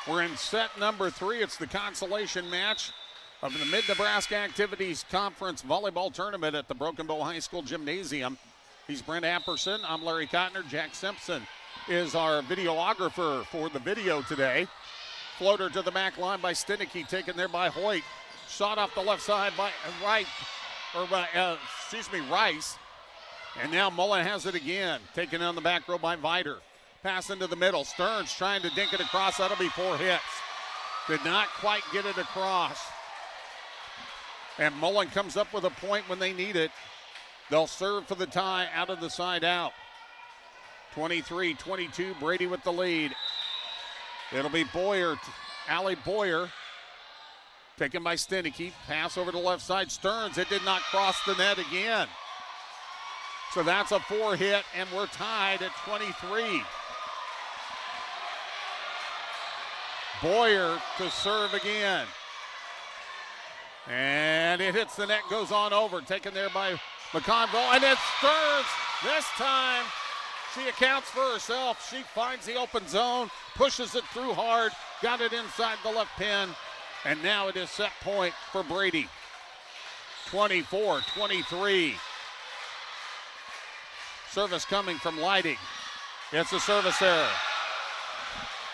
A: We're in set number 3. It's the consolation match of the Mid-Nebraska Activities Conference Volleyball Tournament at the Broken Bow High School Gymnasium. He's Brent Apperson. I'm Larry Cotner. Jack Simpson is our videographer for the video today. Floater to the back line by Stinicky, taken there by Hoyt. Shot off the left side by Rice. And now Mullen has it again. Taken on the back row by Viter. Pass into the middle. Stearns trying to dink it across. That'll be 4 hits. Did not quite get it across. And Mullen comes up with a point when they need it. They'll serve for the tie out of the side out. 23-22, Brady with the lead. It'll be Boyer, Allie Boyer, taken by Stinicky. Pass over to the left side. Stearns, it did not cross the net again. So that's a 4 hit, and we're tied at 23. Boyer to serve again. And it hits the net, goes on over. Taken there by McConville, and it's Stearns. This time, she accounts for herself. She finds the open zone, pushes it through hard, got it inside the left pin, and now it is set point for Brady. 24-23. Service coming from Leidig. It's a service error.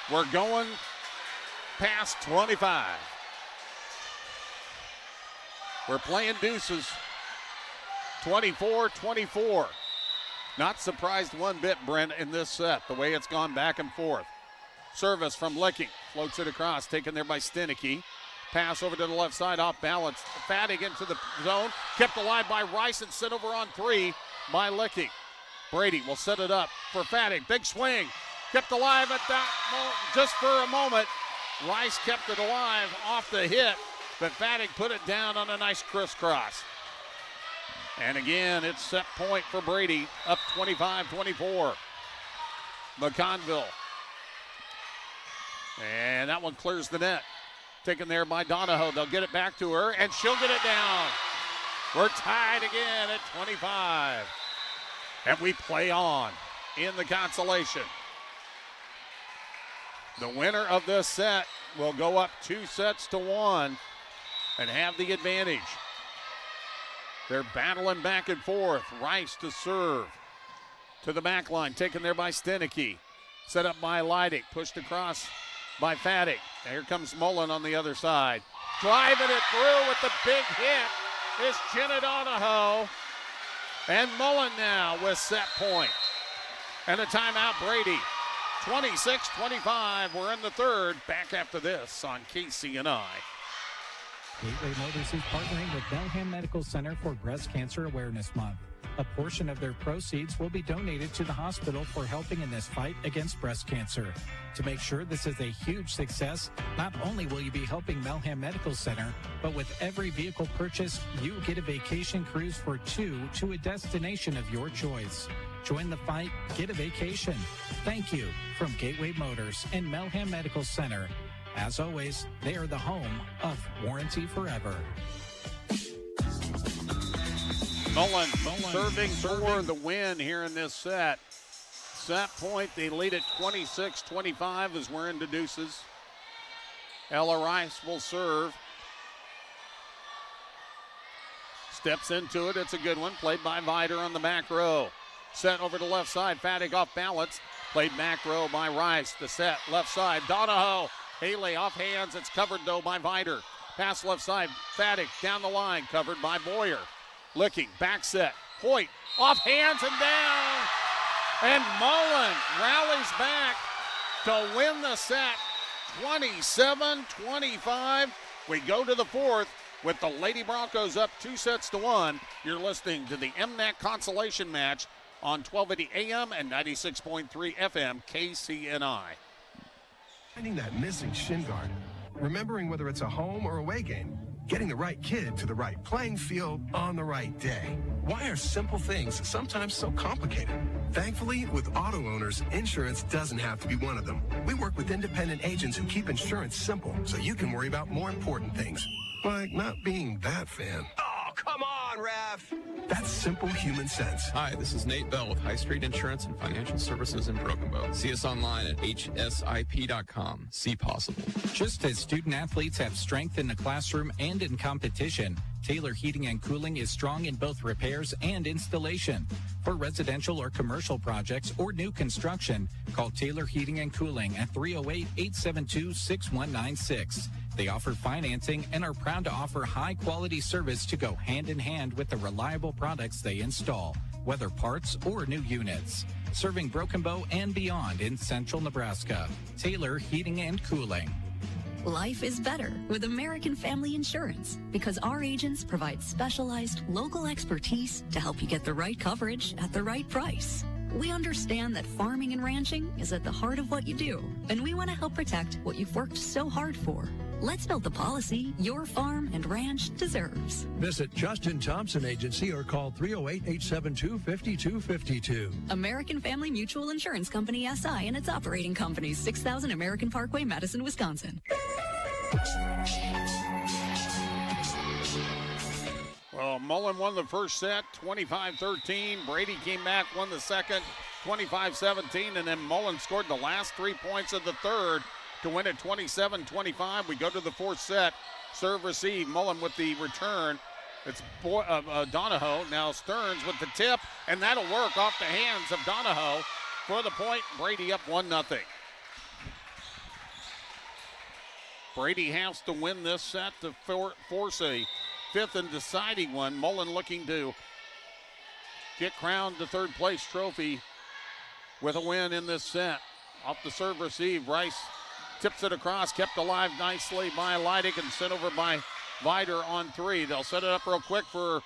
A: We're going past 25. We're playing deuces. 24-24. Not surprised one bit, Brent, in this set, the way it's gone back and forth. Service from Licking. Floats it across, taken there by Stinicky. Pass over to the left side, off balance. Fattig into the zone. Kept alive by Rice and sent over on 3 by Licking. Brady will set it up for Fattig. Big swing. Kept alive at that just for a moment. Rice kept it alive off the hit, but Fattig put it down on a nice crisscross. And again, it's set point for Brady, up 25-24. McConville. And that one clears the net. Taken there by Donahoe. They'll get it back to her, and she'll get it down. We're tied again at 25. And we play on in the consolation. The winner of this set will go up 2-1 and have the advantage. They're battling back and forth. Rice to serve. To the back line, taken there by Stinicky. Set up by Leidig, pushed across by Fattig. Here comes Mullen on the other side. Driving it through with the big hit is Jenna Donahoe. And Mullen now with set point. And a timeout, Brady. 26-25. We're in the third. Back after this on KCNI.
H: Gateway Motors is partnering with Melham Medical Center for Breast Cancer Awareness Month. A portion of their proceeds will be donated to the hospital for helping in this fight against breast cancer. To make sure this is a huge success, not only will you be helping Melham Medical Center, but with every vehicle purchase, you get a vacation cruise for 2 to a destination of your choice. Join the fight, get a vacation. Thank you from Gateway Motors and Melham Medical Center. As always, they are the home of Warranty Forever.
A: Mullen serving for the win here in this set. Set point, they lead at 26-25 as we're into deuces. Ella Rice will serve. Steps into it, it's a good one. Played by Viter on the back row. Set over to left side, Fattig off balance. Played back row by Rice. The set, left side, Donahoe. Haley off hands, it's covered though by Viter. Pass left side, Fattig down the line, covered by Boyer. Licking, back set, Hoyt off hands and down. And Mullen rallies back to win the set, 27-25. We go to the fourth. with the Lady Broncos up 2-1. You're listening to the MNAC consolation match on 1280 AM and 96.3 FM KCNI.
U: Finding that missing shin guard, remembering whether it's a home or away game, getting the right kid to the right playing field on the right day. Why are simple things sometimes so complicated? Thankfully, with auto owners, insurance doesn't have to be one of them. We work with independent agents who keep insurance simple so you can worry about more important things, like not being that fan.
V: Oh, come on, ref!
U: That's simple human sense.
W: Hi, this is Nate Bell with High Street Insurance and Financial Services in Broken Bow. See us online at hsip.com. See possible.
T: Just as student athletes have strength in the classroom and in competition, Taylor Heating and Cooling is strong in both repairs and installation. For residential or commercial projects or new construction, call Taylor Heating and Cooling at 308-872-6196. They offer financing and are proud to offer high-quality service to go hand-in-hand with the reliable products they install, whether parts or new units. Serving Broken Bow and beyond in central Nebraska. Taylor Heating and Cooling.
X: Life is better with American Family Insurance because our agents provide specialized local expertise to help you get the right coverage at the right price. We understand that farming and ranching is at the heart of what you do, and we want to help protect what you've worked so hard for. Let's build the policy your farm and ranch deserves.
F: Visit Justin Thompson Agency or call 308-872-5252.
X: American Family Mutual Insurance Company, SI, and its operating companies, 6000 American Parkway, Madison, Wisconsin.
A: Well, Mullen won the first set, 25-13. Brady came back, won the second, 25-17, and then Mullen scored the last 3 points of the third to win it 27-25. We go to the fourth set. Serve, receive. Mullen with the return. It's Donahoe. Now Stearns with the tip, and that'll work off the hands of Donahoe for the point. Brady up 1-0. Brady has to win this set to force a fifth and deciding one. Mullen looking to get crowned the third place trophy with a win in this set. Off the serve, receive. Rice tips it across, kept alive nicely by Leidig and sent over by Vider on three. They'll set it up real quick for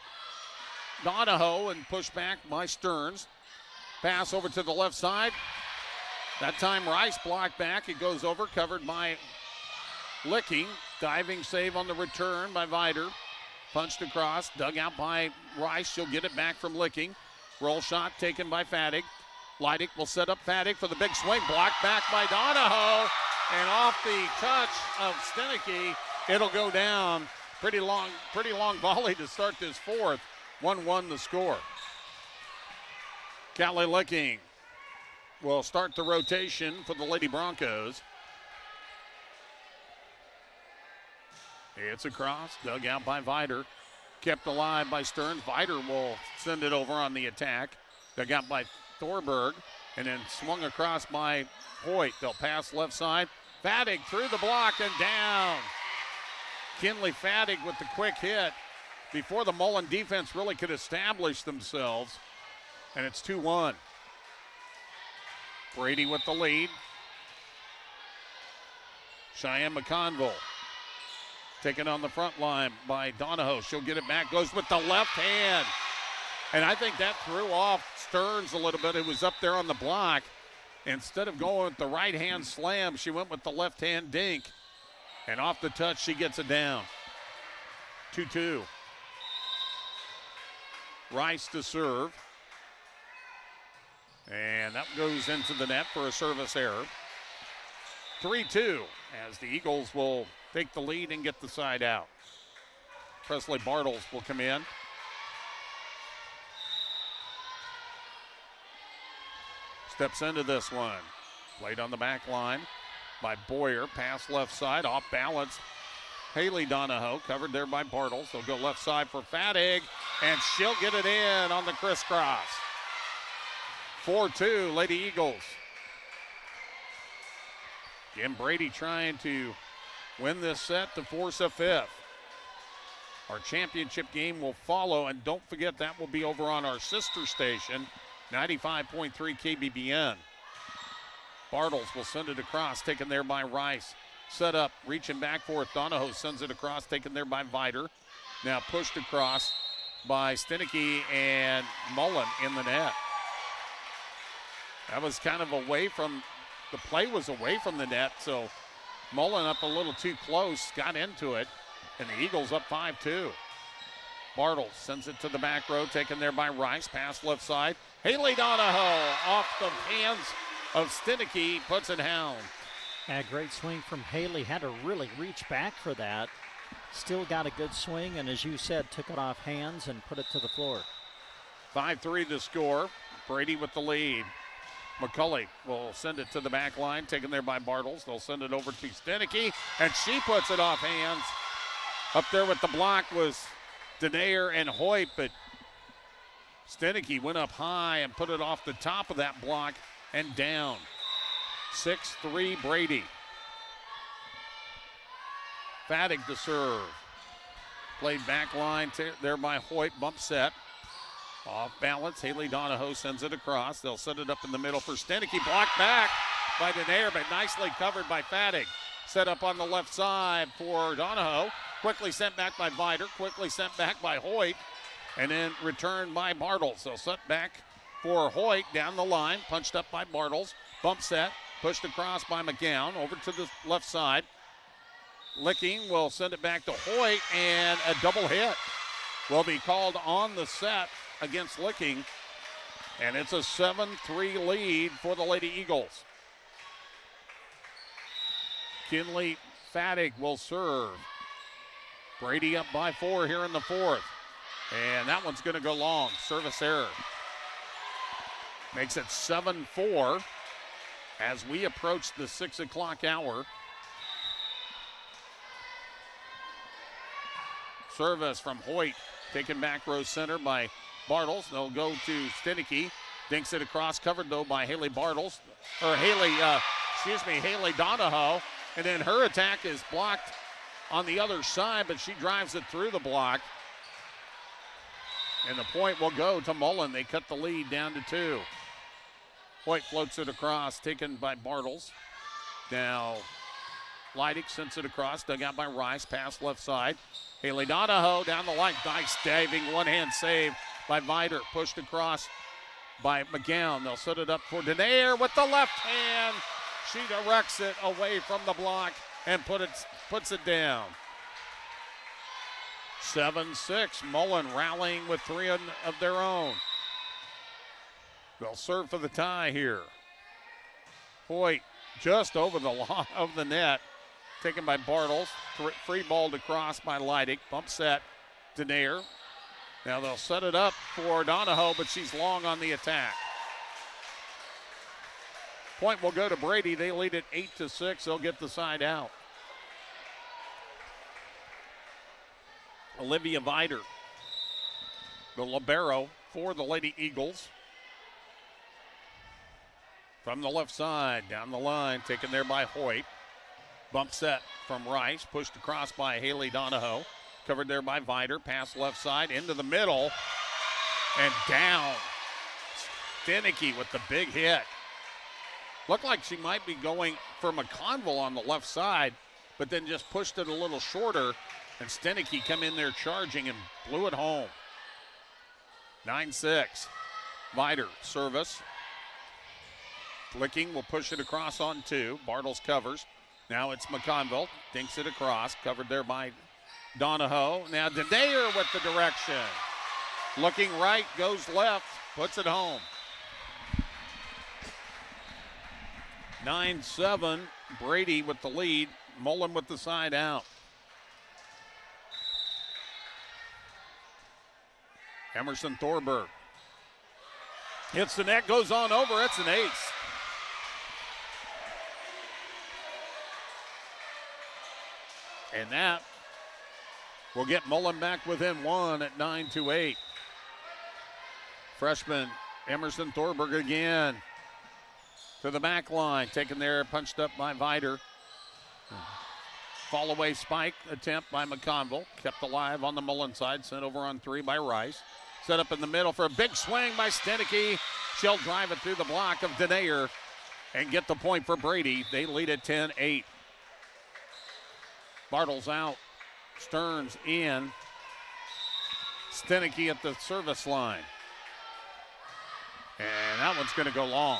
A: Donahoe and push back by Stearns. Pass over to the left side. That time Rice blocked back. It goes over, covered by Licking. Diving save on the return by Vider. Punched across, dug out by Rice. She'll get it back from Licking. Roll shot taken by Fadig. Leidig will set up Fadig for the big swing. Blocked back by Donahoe. And off the touch of Stenicky, it'll go down. Pretty long volley to start this fourth. 1-1 the score. Callie Licking will start the rotation for the Lady Broncos. It's across, dug out by Vider. Kept alive by Stearns. Vider will send it over on the attack. Dug out by Thorberg, and then swung across by Hoyt. They'll pass left side. Fadig through the block and down. Kinley Fadig with the quick hit before the Mullen defense really could establish themselves. And it's 2-1. Brady with the lead. Cheyenne McConville taken on the front line by Donahoe. She'll get it back, goes with the left hand. And I think that threw off Stearns a little bit. It was up there on the block. Instead of going with the right hand slam, she went with the left hand dink. And off the touch, she gets it down. 2-2. Rice to serve. And that goes into the net for a service error. 3-2 as the Eagles will take the lead and get the side out. Presley Bartles will come in. Steps into this one. Played on the back line by Boyer. Pass left side, off balance. Haley Donahoe covered there by Bartles. They'll go left side for Fadig, and she'll get it in on the crisscross. 4-2, Lady Eagles. Again, Brady trying to win this set to force a fifth. Our championship game will follow, and don't forget that will be over on our sister station, 95.3 KBBN. Bartles will send it across, taken there by Rice. Set up, reaching back for it. Donahoe sends it across, taken there by Vider. Now pushed across by Stenicky and Mullen in the net. That was kind of away from, the play was away from the net, so Mullen up a little too close, got into it, and the Eagles up 5-2. Bartles sends it to the back row, taken there by Rice, pass left side. Haley Donahoe off the hands of Stenicky, puts it down.
C: A great swing from Haley, had to really reach back for that. Still got a good swing, and as you said, took it off hands and put it to the floor.
A: 5-3 the score. Brady with the lead. McCulley will send it to the back line, taken there by Bartles. They'll send it over to Stenicky, and she puts it off hands. Up there with the block was Denayer and Hoyt, but Stenicky went up high and put it off the top of that block and down. 6-3 Brady. Fadig to serve. Played back line there by Hoyt, bump set. Off balance, Haley Donahoe sends it across. They'll set it up in the middle for Stenicky. Blocked back by Denayer, but nicely covered by Fadig. Set up on the left side for Donahoe. Quickly sent back by Vider. Quickly sent back by Hoyt. And then returned by Bartles. They'll set back for Hoyt down the line. Punched up by Bartles. Bump set. Pushed across by McGowan. Over to the left side. Licking will send it back to Hoyt. And a double hit will be called on the set against Licking, and it's a 7-3 lead for the Lady Eagles. Kinley Fadig will serve. Brady up by 4 here in the fourth, and that one's going to go long. Service error. Makes it 7-4 as we approach the 6 o'clock hour. Service from Hoyt, taken back row center by Bartles. They'll go to Stenicky. Dinks it across, covered though by Haley Bartles. Or Haley Donahoe. And then her attack is blocked on the other side, but she drives it through the block. And the point will go to Mullen. They cut the lead down to 2. Hoyt floats it across, taken by Bartles. Now Leidig sends it across, dug out by Rice, pass left side. Haley Donahoe down the line, nice diving, one-hand save by Vider, pushed across by McGowan. They'll set it up for Denayer with the left hand. She directs it away from the block and puts it down. 7-6, Mullen rallying with 3 of their own. They'll serve for the tie here. Hoyt just over the line of the net, taken by Bartles, free balled across by Leidig, bump set, Denayer. Now they'll set it up for Donahoe, but she's long on the attack. Point will go to Brady. They lead it 8-6. They'll get the side out. Olivia Vider, the libero for the Lady Eagles. From the left side, down the line, taken there by Hoyt. Bump set from Rice, pushed across by Haley Donahoe. Covered there by Vider, pass left side, into the middle, and down. Stenicky with the big hit. Looked like she might be going for McConville on the left side, but then just pushed it a little shorter, and Stenicky come in there charging and blew it home. 9-6. Vider, service. Licking will push it across on 2. Bartles covers. Now it's McConville, dinks it across, covered there by Donahoe. Now Denayer with the direction. Looking right, goes left, puts it home. 9-7, Brady with the lead. Mullen with the side out. Emerson Thorberg hits the net, goes on over, it's an ace. And that will get Mullen back within 1 at 9-8. Freshman Emerson Thorberg again to the back line. Taken there, punched up by Vider. Fall away spike attempt by McConville. Kept alive on the Mullen side. Sent over on 3 by Rice. Set up in the middle for a big swing by Stenicky. She'll drive it through the block of Denayer and get the point for Brady. They lead at 10-8. Bartles out. Stearns in. Stenicky at the service line. And that one's going to go long.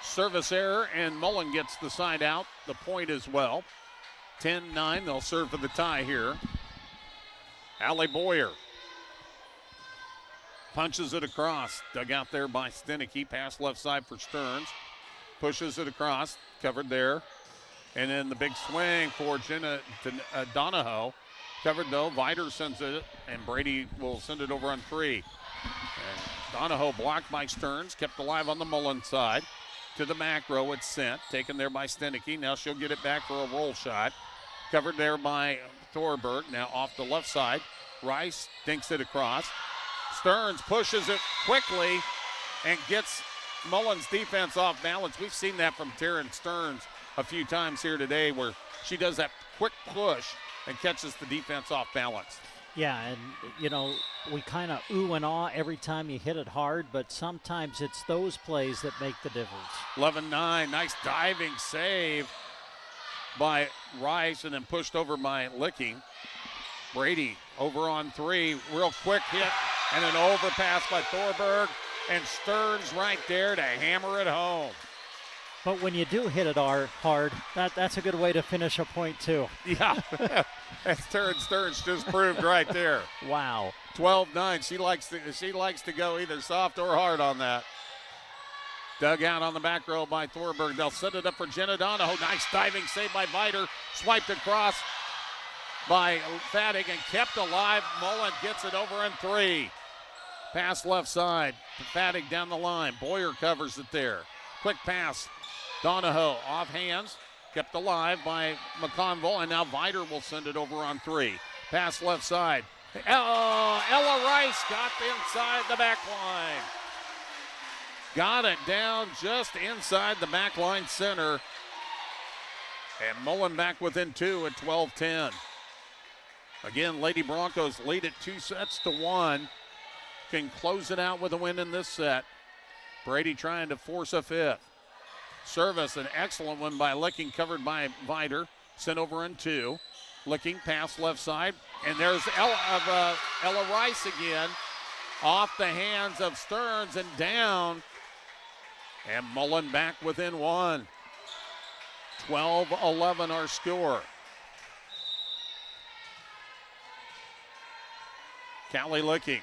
A: Service error, and Mullen gets the side out, the point as well. 10-9, they'll serve for the tie here. Allie Boyer punches it across. Dug out there by Stenicky. Pass left side for Stearns. Pushes it across. Covered there. And then the big swing for Donahoe. Covered though. Vider sends it, and Brady will send it over on 3. And Donahoe blocked by Stearns. Kept alive on the Mullen side. To the macro, it's sent. Taken there by Stenicky. Now she'll get it back for a roll shot. Covered there by Thorberg. Now off the left side. Rice dinks it across. Stearns pushes it quickly and gets Mullen's defense off balance. We've seen that from Taryn Stearns a few times here today where she does that quick push and catches the defense off balance.
C: Yeah, and, you know, we kind of ooh and ah every time you hit it hard, but sometimes it's those plays that make the difference.
A: 11-9, nice diving save by Rice and then pushed over by Licking. Brady over on 3, real quick hit and an overpass by Thorberg, and Stearns right there to hammer it home.
C: But when you do hit it hard, that's a good way to finish a point too.
A: Yeah, that's Taryn Stearns just proved right there.
C: Wow.
A: 12-9, she likes to go either soft or hard on that. Dug out on the back row by Thorberg. They'll set it up for Jenna Donahoe. Nice diving save by Vider. Swiped across by Fattig and kept alive. Mullen gets it over in 3. Pass left side to Fattig down the line. Boyer covers it there. Quick pass. Donahoe off hands. Kept alive by McConville, and now Vider will send it over on 3. Pass left side. Ella Rice got inside the back line. Got it down just inside the back line center. And Mullen back within 2 at 12-10. Again, Lady Broncos lead it 2-1. Can close it out with a win in this set. Brady trying to force a 5th. Service, an excellent one by Licking, covered by Vider. Sent over in 2. Licking, pass left side. And there's Ella Rice again. Off the hands of Stearns and down. And Mullen back within 1. 12-11 our score. Callie Licking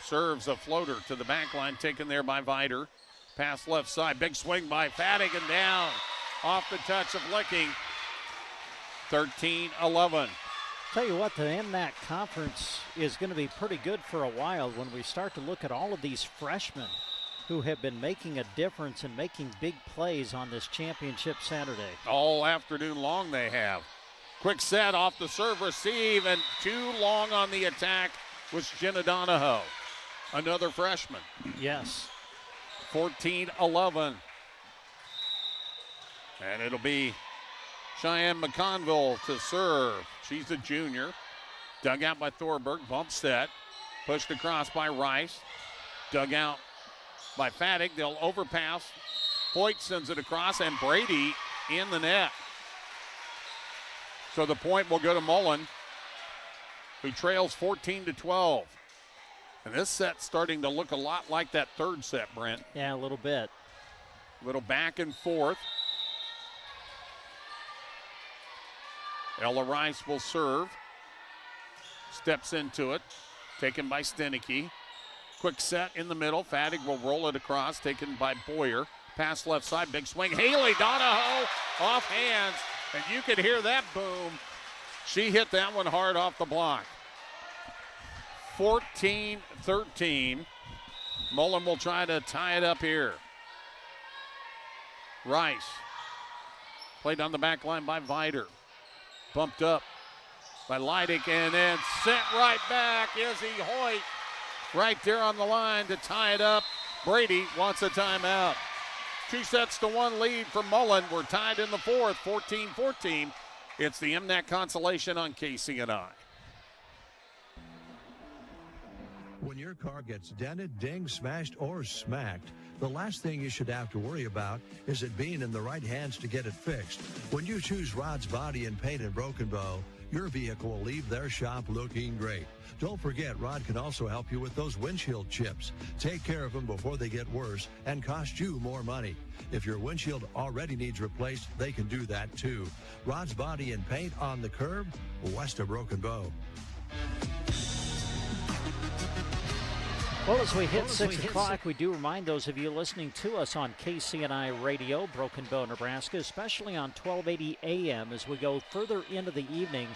A: serves a floater to the back line, taken there by Vider. Pass left side, big swing by Fattig and down. Off the touch of Licking. 13-11.
C: Tell you what, the MNAC conference is going to be pretty good for a while when we start to look at all of these freshmen who have been making a difference and making big plays on this championship Saturday.
A: All afternoon long they have. Quick set off the serve receive, and too long on the attack was Jenna Donahoe, another freshman.
C: Yes.
A: 14-11. And it'll be Cheyenne McConville to serve. She's a junior. Dug out by Thorberg, bump set. Pushed across by Rice. Dug out by Fattig. They'll overpass. Hoyt sends it across, and Brady in the net. So the point will go to Mullen, who trails 14-12. And this set's starting to look a lot like that third set, Brent.
C: Yeah, a little bit.
A: A little back and forth. Ella Rice will serve. Steps into it. Taken by Stenicky. Quick set in the middle. Fattig will roll it across. Taken by Boyer. Pass left side. Big swing. Haley Donahoe off hands. And you could hear that boom. She hit that one hard off the block. 14-13. Mullen will try to tie it up here. Rice. Played on the back line by Vider. Bumped up by Leidig and then sent right back. Izzy Hoyt right there on the line to tie it up. Brady wants a timeout. 2-1 lead for Mullen. We're tied in the fourth, 14-14. It's the MNAC consolation on KCNI.
F: When your car gets dented, dinged, smashed, or smacked, the last thing you should have to worry about is it being in the right hands to get it fixed. When you choose Rod's Body and Paint in Broken Bow, your vehicle will leave their shop looking great. Don't forget, Rod can also help you with those windshield chips. Take care of them before they get worse and cost you more money. If your windshield already needs replaced, they can do that too. Rod's Body and Paint on the curb, west of Broken Bow.
C: Well, as we hit 6 o'clock, we do remind those of you listening to us on KCNI Radio, Broken Bow, Nebraska, especially on 1280 AM, as we go further into the evening,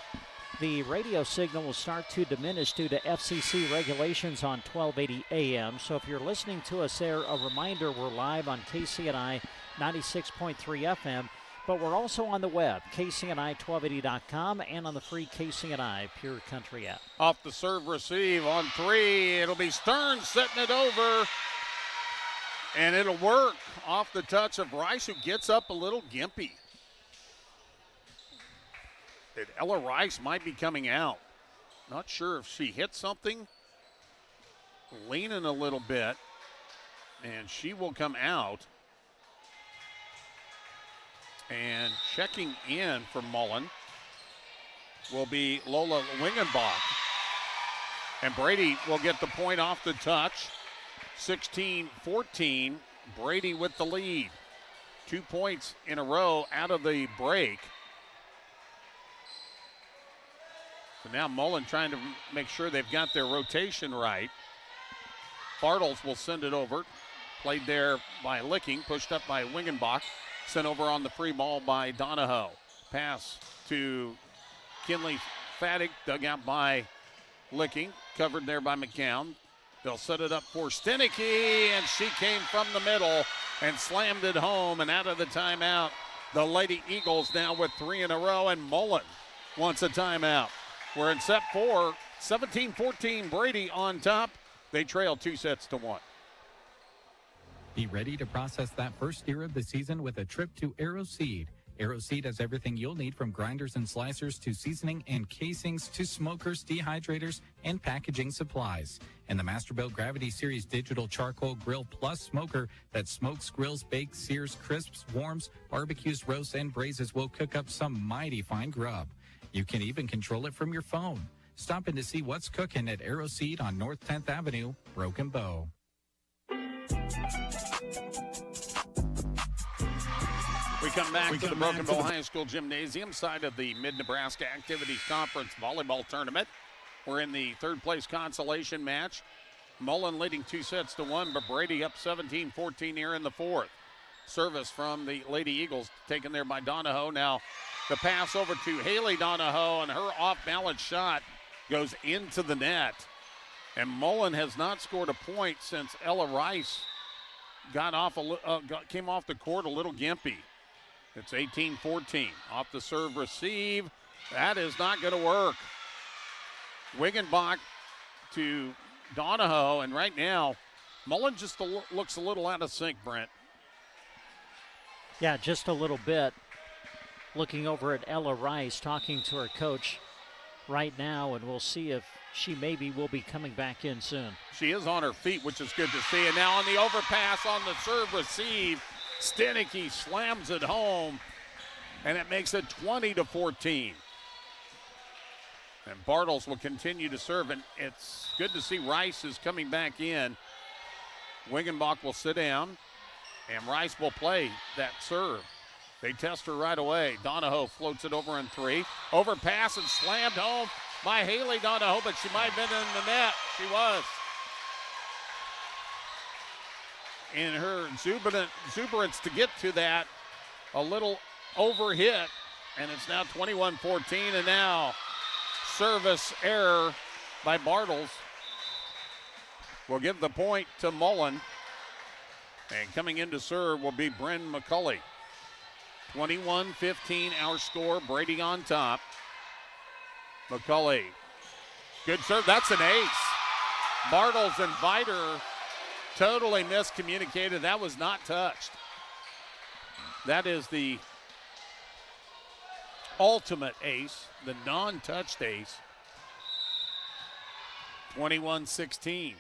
C: the radio signal will start to diminish due to FCC regulations on 1280 AM. So if you're listening to us there, a reminder, we're live on KCNI 96.3 FM, but we're also on the web, KCNI1280.com, and on the free KCNI Pure Country app.
A: Off the serve receive on three. It'll be Stern setting it over. And it'll work off the touch of Rice, who gets up a little gimpy. That Ella Rice might be coming out. Not sure if she hit something. Leaning a little bit. And she will come out. And checking in for Mullen will be Lola Wingenbach. And Brady will get the point off the touch. 16-14, Brady with the lead. 2 points in a row out of the break. So now Mullen trying to make sure they've got their rotation right. Bartles will send it over. Played there by Licking, pushed up by Wingenbach. Sent over on the free ball by Donahoe. Pass to Kinley Fadig, dug out by Licking, covered there by McCown. They'll set it up for Stenicky, and she came from the middle and slammed it home. And out of the timeout, the Lady Eagles now with 3 in a row, and Mullen wants a timeout. We're in set 4, 17-14, Brady on top. They trail 2-1.
H: Be ready to process that first year of the season with a trip to AeroSeed. AeroSeed has everything you'll need, from grinders and slicers to seasoning and casings to smokers, dehydrators, and packaging supplies. And the Masterbuilt Gravity Series Digital Charcoal Grill Plus Smoker that smokes, grills, bakes, sears, crisps, warms, barbecues, roasts, and braises will cook up some mighty fine grub. You can even control it from your phone. Stop in to see what's cooking at AeroSeed on North 10th Avenue, Broken Bow.
A: We come back to the Broken Bow High School Gymnasium side of the Mid-Nebraska Activities Conference Volleyball Tournament. We're in the third place consolation match. Mullen leading 2-1, but Brady up 17-14 here in the fourth. Service from the Lady Eagles taken there by Donahoe. Now the pass over to Haley Donahoe, and her off-balance shot goes into the net. And Mullen has not scored a point since Ella Rice came off the court a little gimpy. It's 18-14. Off the serve receive. That is not going to work. Wingenbach to Donahoe, and right now, Mullen just looks a little out of sync, Brent.
C: Yeah, just a little bit. Looking over at Ella Rice, talking to her coach right now, and we'll see if she maybe will be coming back in soon.
A: She is on her feet, which is good to see. And now on the overpass on the serve receive, Stenicky slams it home, and it makes it 20-14. And Bartles will continue to serve, and it's good to see Rice is coming back in. Wingenbach will sit down, and Rice will play that serve. They test her right away. Donahoe floats it over in three. Overpass and slammed home by Haley Donahoe, but she might have been in the net. She was. In her exuberance to get to that, a little overhit, and it's now 21-14, and now service error by Bartles will give the point to Mullen. And coming in to serve will be Bryn McCulley. 21-15 our score. Brady on top. McCulley. Good serve. That's an ace. Bartles and Viter totally miscommunicated. That was not touched. That is the ultimate ace, the non-touched ace. 21-16.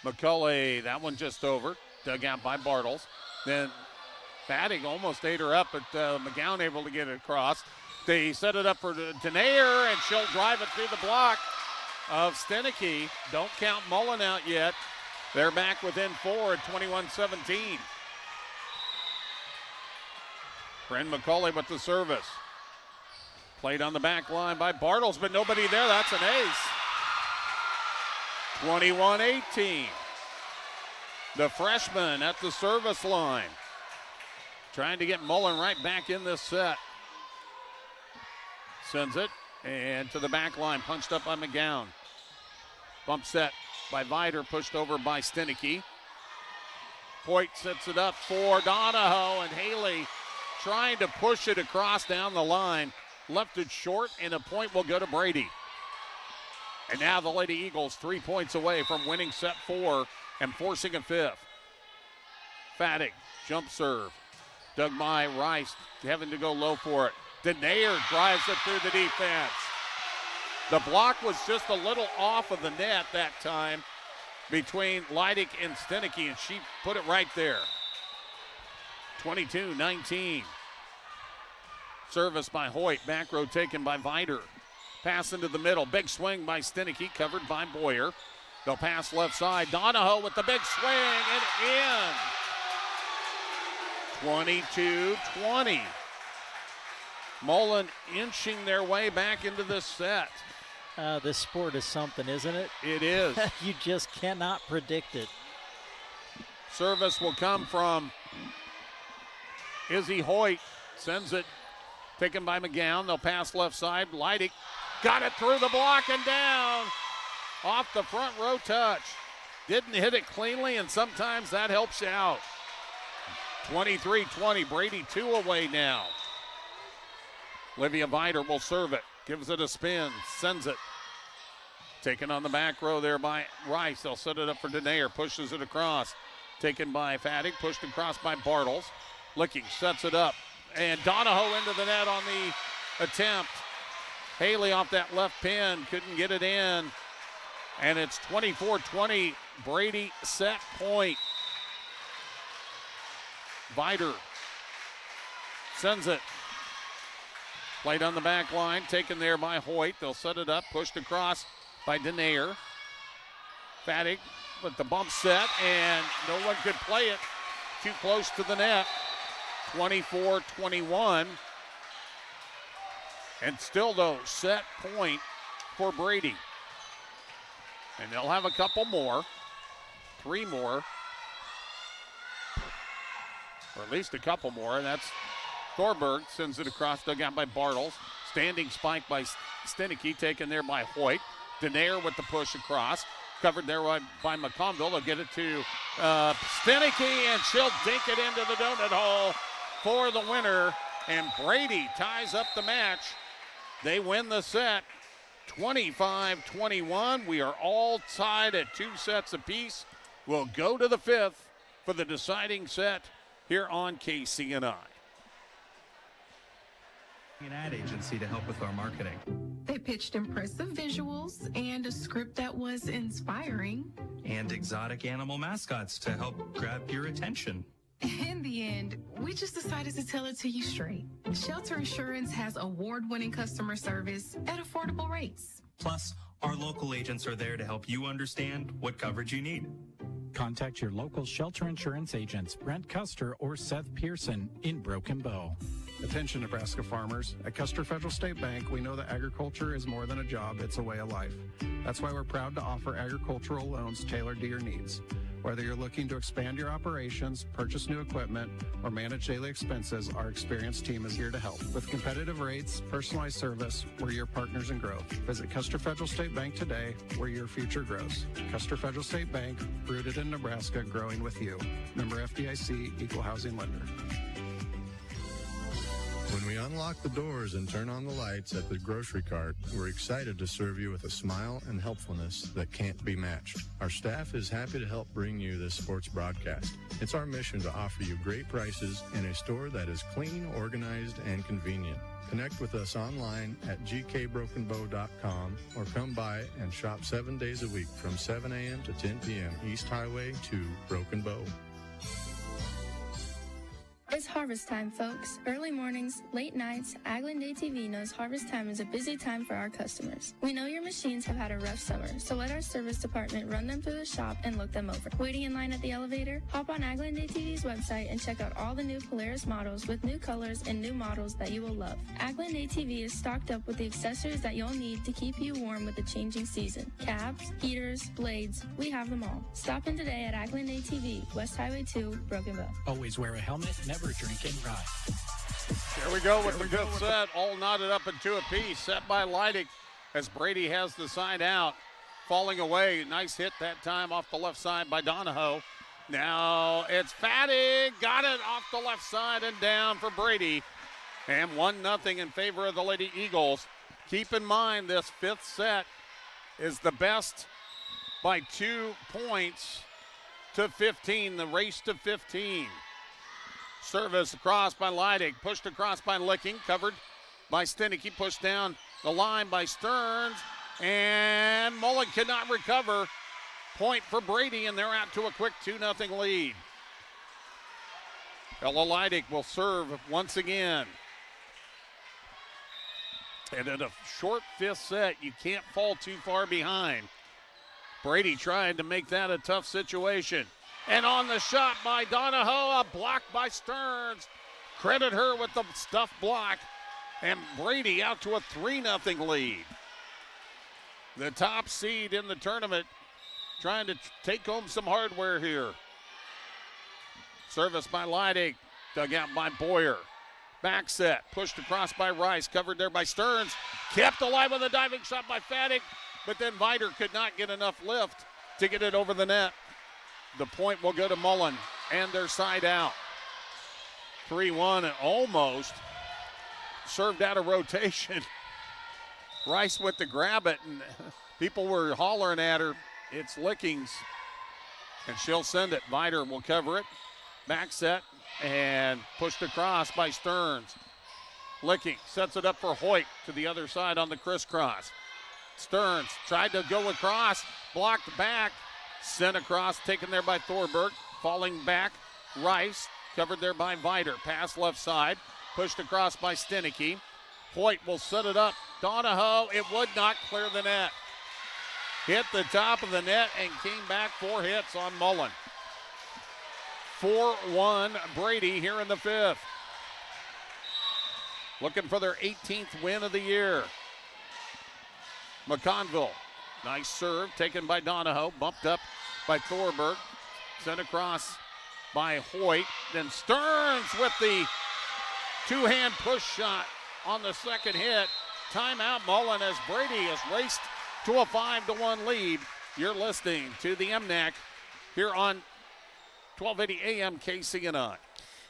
A: McCulley, that one just over. Dug out by Bartles. Then Fattig almost ate her up, but McGowan able to get it across. They set it up for Denayer, and she'll drive it through the block of Stenicky. Don't count Mullen out yet. They're back within 4 at 21-17. Bryn McCauley with the service. Played on the back line by Bartles, but nobody there. That's an ace. 21-18. The freshman at the service line. Trying to get Mullen right back in this set. Sends it, and to the back line, punched up by McGowan. Bump set by Vider, pushed over by Stenicky. Hoyt sets it up for Donahoe, and Haley trying to push it across down the line. Left it short, and a point will go to Brady. And now the Lady Eagles 3 points away from winning set 4 and forcing a fifth. Fattig, jump serve. Dug by Rice, having to go low for it. Denayer drives it through the defense. The block was just a little off of the net that time between Leidig and Stenicky, and she put it right there. 22-19. Service by Hoyt. Back row taken by Vider. Pass into the middle. Big swing by Stenicky, covered by Boyer. They'll pass left side. Donahoe with the big swing and in. 22-20. Mullen inching their way back into this set.
C: This sport is something, isn't it?
A: It is.
C: You just cannot predict it.
A: Service will come from Izzy Hoyt. Sends it. Taken by McGowan. They'll pass left side. Leidig got it through the block and down. Off the front row touch. Didn't hit it cleanly, and sometimes that helps you out. 23-20. Brady 2 away now. Olivia Vider will serve it. Gives it a spin. Sends it. Taken on the back row there by Rice. They'll set it up for Denayer. Pushes it across. Taken by Fattig. Pushed across by Bartles. Licking sets it up. And Donahoe into the net on the attempt. Haley off that left pin. Couldn't get it in. And it's 24-20. Brady set point. Vider sends it. Played on the back line, taken there by Hoyt. They'll set it up, pushed across by Denayer. Fattig with the bump set, and no one could play it. Too close to the net. 24-21. And still, though, set point for Brady. And they'll have a couple more. 3 more. Or at least a couple more, and that's Thorberg. Sends it across, dug out by Bartles. Standing spike by Stenicky, taken there by Hoyt. Denayer with the push across. Covered there by McConville. They'll get it to Stenicky, and she'll dink it into the donut hole for the winner. And Brady ties up the match. They win the set 25-21. We are all tied at 2 sets apiece. We'll go to the 5th for the deciding set here on KCNI.
D: An ad agency to help with our marketing.
I: They pitched impressive visuals and a script that was inspiring.
D: And exotic animal mascots to help grab your attention.
I: In the end, we just decided to tell it to you straight. Shelter Insurance has award-winning customer service at affordable rates.
D: Plus, our local agents are there to help you understand what coverage you need.
T: Contact your local shelter insurance agents, Brent Custer or Seth Pearson in Broken Bow.
L: Attention Nebraska farmers. At Custer Federal State Bank, we know that agriculture is more than a job, it's a way of life. That's why we're proud to offer agricultural loans tailored to your needs. Whether you're looking to expand your operations, purchase new equipment, or manage daily expenses, our experienced team is here to help. With competitive rates, personalized service, we're your partners in growth. Visit Custer Federal State Bank today, where your future grows. Custer Federal State Bank, rooted in Nebraska, growing with you. Member FDIC, Equal Housing Lender.
M: When we unlock the doors and turn on the lights at the grocery cart, we're excited to serve you with a smile and helpfulness that can't be matched. Our staff is happy to help bring you this sports broadcast. It's our mission to offer you great prices in a store that is clean, organized, and convenient. Connect with us online at gkbrokenbow.com or come by and shop 7 days a week from 7 a.m. to 10 p.m. East Highway 2, Broken Bow.
B: It's harvest time, folks. Early mornings, late nights, Agland ATV knows harvest time is a busy time for our customers. We know your machines have had a rough summer, so let our service department run them through the shop and look them over. Waiting in line at the elevator? Hop on Agland ATV's website and check out all the new Polaris models with new colors and new models that you will love. Agland ATV is stocked up with the accessories that you'll need to keep you warm with the changing season. Cabs, heaters, blades, we have them all. Stop in today at Agland ATV, West Highway 2, Broken Bow.
T: Always wear a helmet, never drink and drive.
A: There we go with the fifth set, all knotted up in two apiece, set by Leidig as Brady has the side out, falling away. Nice hit that time off the left side by Donahoe. Now it's Fattig, got it off the left side and down for Brady. And 1-0 in favor of the Lady Eagles. Keep in mind this fifth set is the best by 2 points to 15, the race to 15. Service across by Leidig, pushed across by Licking, covered by Stenicky, pushed down the line by Stearns, and Mullen cannot recover. Point for Brady, and they're out to a quick 2-0 lead. Ella Leidig will serve once again. And in a short fifth set, you can't fall too far behind. Brady trying to make that a tough situation. And on the shot by Donahoe, a block by Stearns. Credit her with the stuff block. And Brady out to a 3-0 lead. The top seed in the tournament trying to take home some hardware here. Service by Leidig, dug out by Boyer. Back set, pushed across by Rice, covered there by Stearns. Kept alive with a diving shot by Fattig, but then Viter could not get enough lift to get it over the net. The point will go to Mullen and their side out. 3-1 and almost served out of rotation. Rice went to grab it and people were hollering at her. It's Lickings and she'll send it. Viter will cover it. Back set and pushed across by Stearns. Licking sets it up for Hoyt to the other side on the crisscross. Stearns tried to go across, blocked back. Sent across, taken there by Thorberg. Falling back, Rice, covered there by Viter. Pass left side, pushed across by Stenicky. Hoyt will set it up. Donahoe, it would not clear the net. Hit the top of the net and came back 4 hits on Mullen. 4-1 Brady here in the fifth. Looking for their 18th win of the year. McConville. Nice serve taken by Donahoe, bumped up by Thorberg, sent across by Hoyt. Then Stearns with the two-hand push shot on the second hit. Timeout Mullen as Brady has raced to a 5-1 lead. You're listening to the MNAC here on 1280 AM KCNI.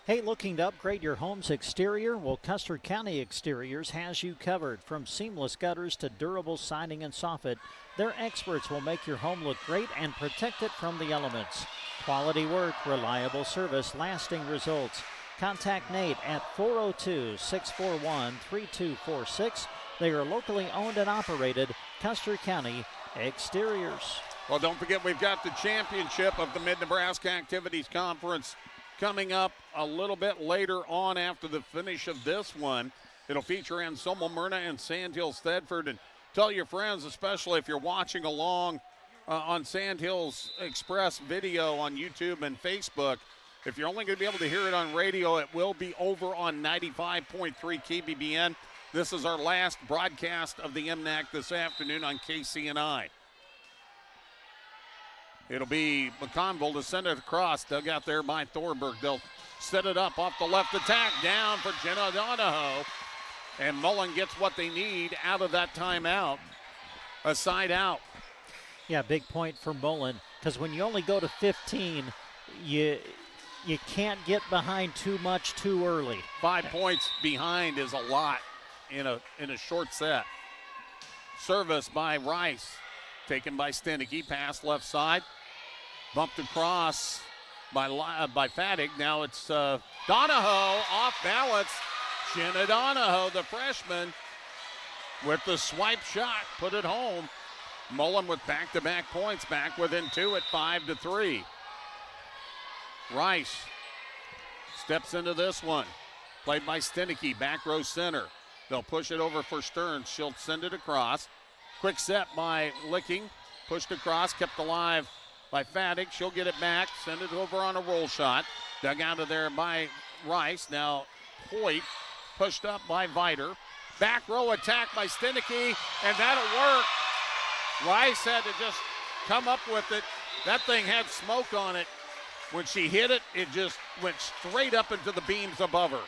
C: Hey, looking to upgrade your home's exterior? Well, Custer County Exteriors has you covered. From seamless gutters to durable siding and soffit, their experts will make your home look great and protect it from the elements. Quality work, reliable service, lasting results. Contact Nate at 402-641-3246. They are locally owned and operated. Custer County Exteriors.
A: Well, don't forget we've got the championship of the Mid-Nebraska Activities Conference coming up a little bit later on after the finish of this one. It'll feature Anselmo-Merna and Sandhills Thedford. And tell your friends, especially if you're watching along on Sandhills Express video on YouTube and Facebook, if you're only going to be able to hear it on radio, it will be over on 95.3 KBBN. This is our last broadcast of the MNAC this afternoon on KCNI. It'll be McConville to send it across, dug out there by Thorberg. They'll set it up off the left attack, down for Jenna Donahoe. And Mullen gets what they need out of that timeout. A side out.
C: Yeah, big point for Mullen, because when you only go to 15, you can't get behind too much too early.
A: 5 points behind is a lot in a short set. Service by Rice, taken by Stenicky, pass left side. Bumped across by Fattig. Now it's Donahoe off balance. Jenna Donahoe, the freshman, with the swipe shot, put it home. Mullen with back-to-back points, back within 2 at 5-3. Rice steps into this one. Played by Stenicky, back row center. They'll push it over for Stearns. She'll send it across. Quick set by Licking. Pushed across, kept alive by Fadig. She'll get it back, send it over on a roll shot. Dug out of there by Rice. Now Hoyt pushed up by Viter. Back row attack by Stenicky, and that'll work. Rice had to just come up with it. That thing had smoke on it. When she hit it, it just went straight up into the beams above her.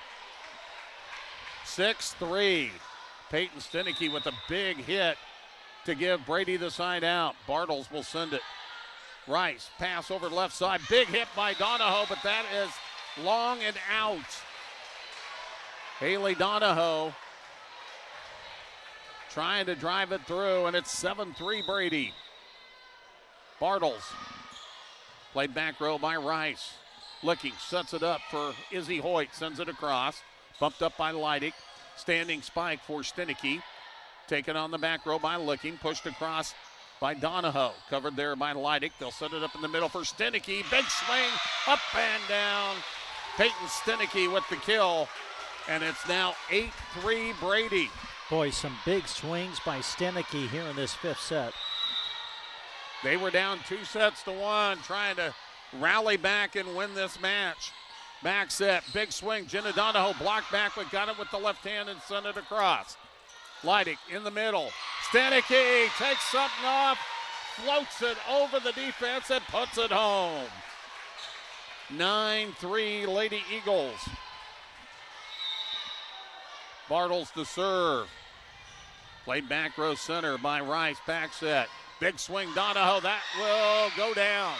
A: 6-3. Peyton Stenicky with a big hit to give Brady the side out. Bartles will send it. Rice, pass over left side. Big hit by Donahoe, but that is long and out. Haley Donahoe trying to drive it through, and it's 7-3 Brady. Bartles, played back row by Rice. Licking, sets it up for Izzy Hoyt, sends it across. Bumped up by Leidig. Standing spike for Stenicky. Taken on the back row by Licking, pushed across by Donahoe. Covered there by Leidig. They'll set it up in the middle for Stenicky. Big swing, up and down. Peyton Stenicky with the kill, and it's now 8-3 Brady.
C: Boy, some big swings by Stenicky here in this fifth set.
A: They were down 2-1, trying to rally back and win this match. Back set, big swing. Jenna Donahoe blocked back, but got it with the left hand and sent it across. Leidig in the middle. Stenicky takes something off, floats it over the defense and puts it home. 9-3 Lady Eagles. Bartles to serve. Played back row center by Rice. Back set. Big swing, Donahoe. That will go down.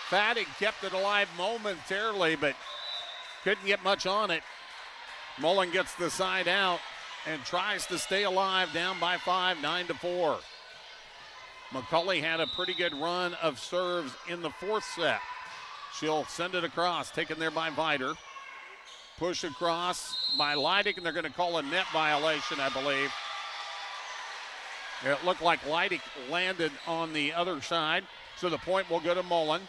A: Fadig kept it alive momentarily, but couldn't get much on it. Mullen gets the side out and tries to stay alive, down by 5, 9-4. McCulley had a pretty good run of serves in the fourth set. She'll send it across, taken there by Viter. Push across by Leidig, and they're going to call a net violation, I believe. It looked like Leidig landed on the other side, so the point will go to Mullen.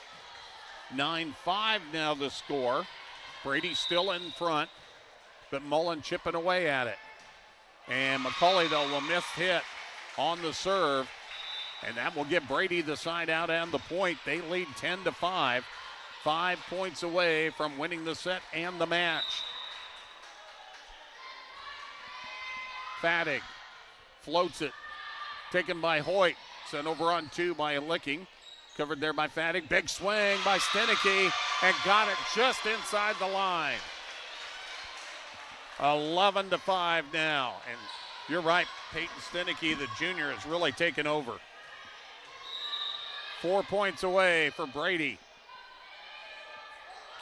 A: 9-5 now the score. Brady still in front, but Mullen chipping away at it. And McCulley, though, will miss hit on the serve, and that will give Brady the side out and the point. They lead 10-5, 5 points away from winning the set and the match. Fadig floats it, taken by Hoyt, sent over on 2 by Licking. Covered there by Fadig. Big swing by Stenicky, and got it just inside the line. 11-5 now. And you're right, Peyton Stenicky, the junior, has really taken over. 4 points away for Brady.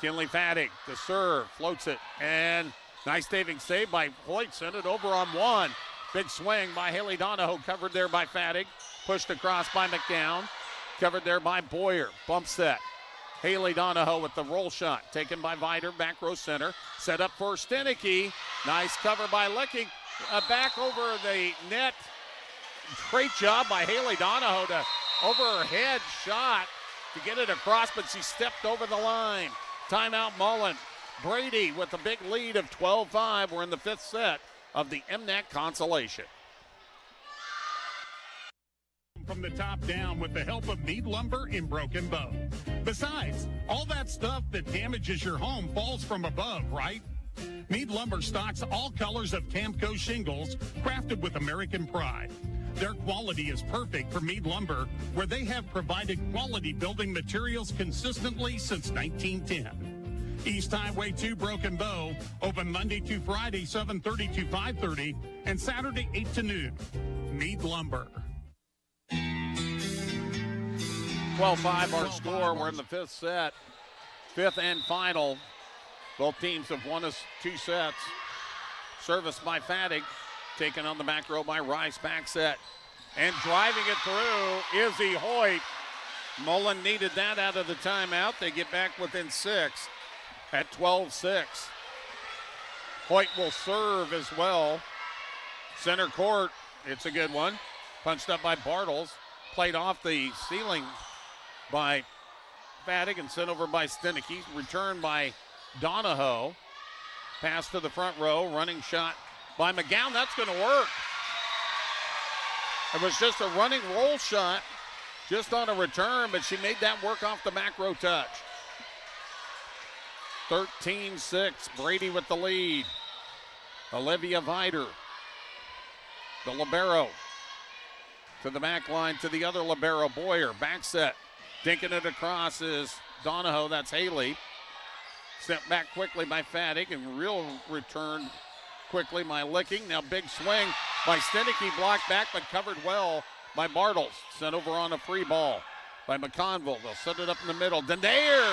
A: Kinley Fadig, the serve, floats it, and nice saving save by Hoyt. Sent it over on 1. Big swing by Haley Donahoe, covered there by Fadig. Pushed across by McDown. Covered there by Boyer. Bump set. Haley Donahoe with the roll shot. Taken by Viter, back row center. Set up for Stenicky. Nice cover by Licking. Back over the net. Great job by Haley Donahoe to over her head shot to get it across, but she stepped over the line. Timeout Mullen. Brady with a big lead of 12-5. We're in the fifth set of the MNAC consolation.
E: From the top down with the help of Mead Lumber in Broken Bow. Besides, all that stuff that damages your home falls from above, right? Mead Lumber stocks all colors of Tamco shingles crafted with American pride. Their quality is perfect for Mead Lumber, where they have provided quality building materials consistently since 1910. East Highway 2 Broken Bow, open Monday to Friday, 7:30 to 5:30, and Saturday, 8 to noon. Mead Lumber.
A: 12-5 our score. We're in the fifth set. Fifth and final. Both teams have won us 2 sets. Service by Fadig. Taken on the back row by Rice. Back set. And driving it through, Izzy Hoyt. Mullen needed that out of the timeout. They get back within 6 at 12-6. Hoyt will serve as well. Center court. It's a good one. Punched up by Bartles. Played off the ceiling by Fadig and sent over by Stenicky. Returned by Donahoe. Pass to the front row. Running shot by McGowan. That's going to work. It was just a running roll shot just on a return, but she made that work off the back row touch. 13-6. Brady with the lead. Olivia Vider, the libero. To the back line to the other libero, Boyer. Back set. Dinking it across is Donahoe. That's Haley. Sent back quickly by Faddick, and real return quickly by Licking. Now big swing by Stenicky, blocked back but covered well by Bartles. Sent over on a free ball by McConville. They'll set it up in the middle. Danair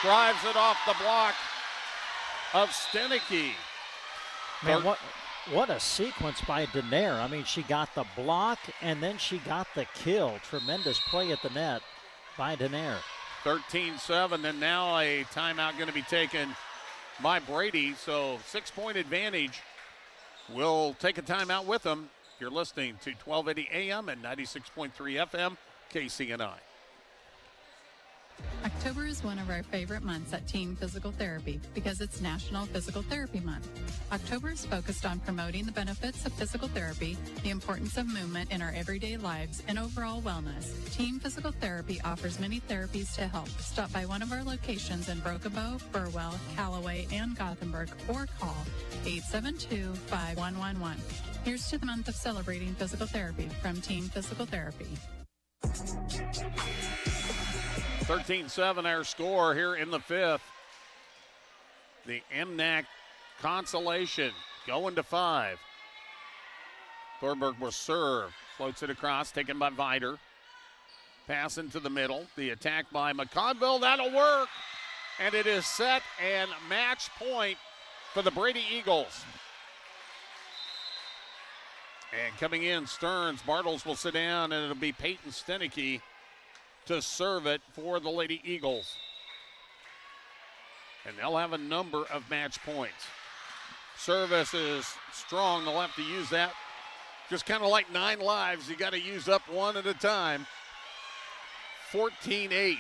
A: drives it off the block of Stenicky.
C: Man, what a sequence by Danair. I mean, she got the block and then she got the kill. Tremendous play at the net by Danair.
A: 13-7, and now a timeout going to be taken by Brady. So 6-point advantage. We'll take a timeout with them. You're listening to 1280 AM and 96.3 FM, KCNI.
J: October is one of our favorite months at Team Physical Therapy because it's National Physical Therapy Month. October is focused on promoting the benefits of physical therapy, the importance of movement in our everyday lives, and overall wellness. Team Physical Therapy offers many therapies to help. Stop by one of our locations in Broken Bow, Burwell, Callaway, and Gothenburg, or call 872-5111. Here's to the month of celebrating physical therapy from Team Physical Therapy.
A: 13-7 our score here in the fifth. The MNAC consolation going to 5. Thorberg will serve. Floats it across, taken by Vider. Pass into the middle. The attack by McConville. That'll work. And it is set and match point for the Brady Eagles. And coming in, Stearns. Bartles will sit down, and it'll be Peyton Stenicky to serve it for the Lady Eagles. And they'll have a number of match points. Service is strong. They'll have to use that. Just kind of like 9 lives. You got to use up one at a time. 14-8.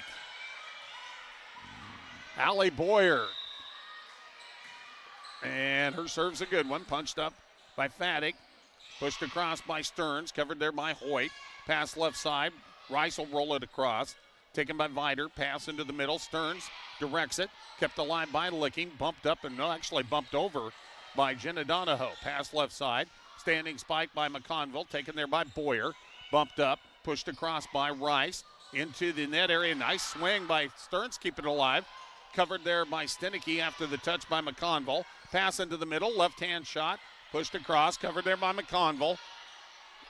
A: Allie Boyer. And her serve's a good one. Punched up by Faddick. Pushed across by Stearns. Covered there by Hoyt. Pass left side. Rice will roll it across. Taken by Vider. Pass into the middle. Stearns directs it. Kept alive by Licking. Bumped up and actually bumped over by Jenna Donahoe. Pass left side. Standing spike by McConville. Taken there by Boyer. Bumped up. Pushed across by Rice. Into the net area. Nice swing by Stearns. Keep it alive. Covered there by Stenicky after the touch by McConville. Pass into the middle. Left-hand shot. Pushed across. Covered there by McConville.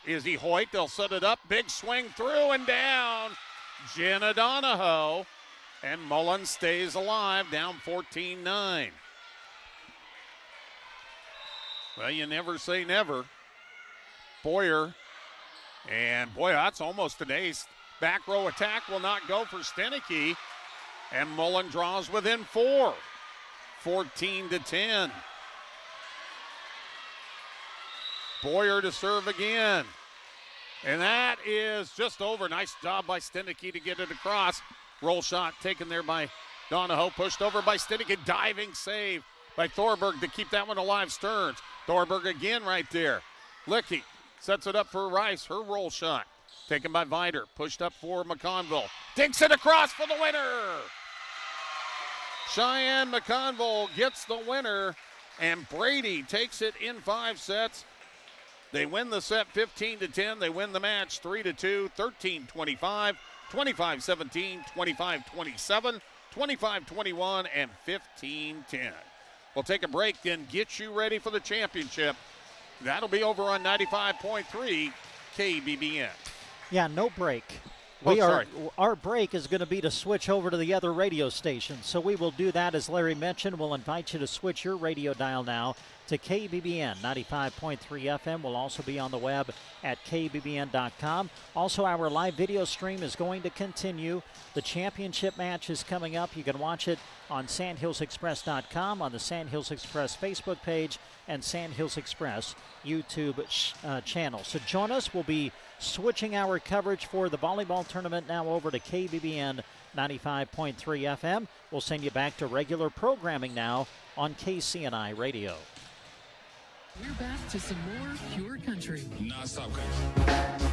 A: Izzy Hoyt, they'll set it up. Big swing through and down. Jenna Donahoe. And Mullen stays alive, down 14-9. Well, you never say never. Boyer. And boy, that's almost an ace. Back row attack will not go for Stenicky. And Mullen draws within 4. 14-10. Boyer to serve again. And that is just over. Nice job by Stenicky to get it across. Roll shot taken there by Donahoe. Pushed over by Stenicky. Diving save by Thorberg to keep that one alive. Stearns. Thorberg again right there. Licky sets it up for Rice. Her roll shot taken by Vider. Pushed up for McConville. Dinks it across for the winner. Cheyenne McConville gets the winner. And Brady takes it in 5 sets. They win the set 15-10. They win the match 3-2, 13-25, 25-17, 25-27, 25-21, and 15-10. We'll take a break, then get you ready for the championship. That'll be over on 95.3 KBBN.
C: Yeah, no break. Our break is going to be to switch over to the other radio station. So we will do that. As Larry mentioned, we'll invite you to switch your radio dial now to KBBN 95.3 FM. We'll also be on the web at kbbn.com. Also, our live video stream is going to continue. The championship match is coming up. You can watch it on sandhillsexpress.com, on the Sandhills Express Facebook page, and Sandhills Express YouTube channel. So join us. We'll be switching our coverage for the volleyball tournament now over to KBBN 95.3 FM. We'll send you back to regular programming now on KCNI Radio.
K: We're back to some more pure country.
E: Non-stop country.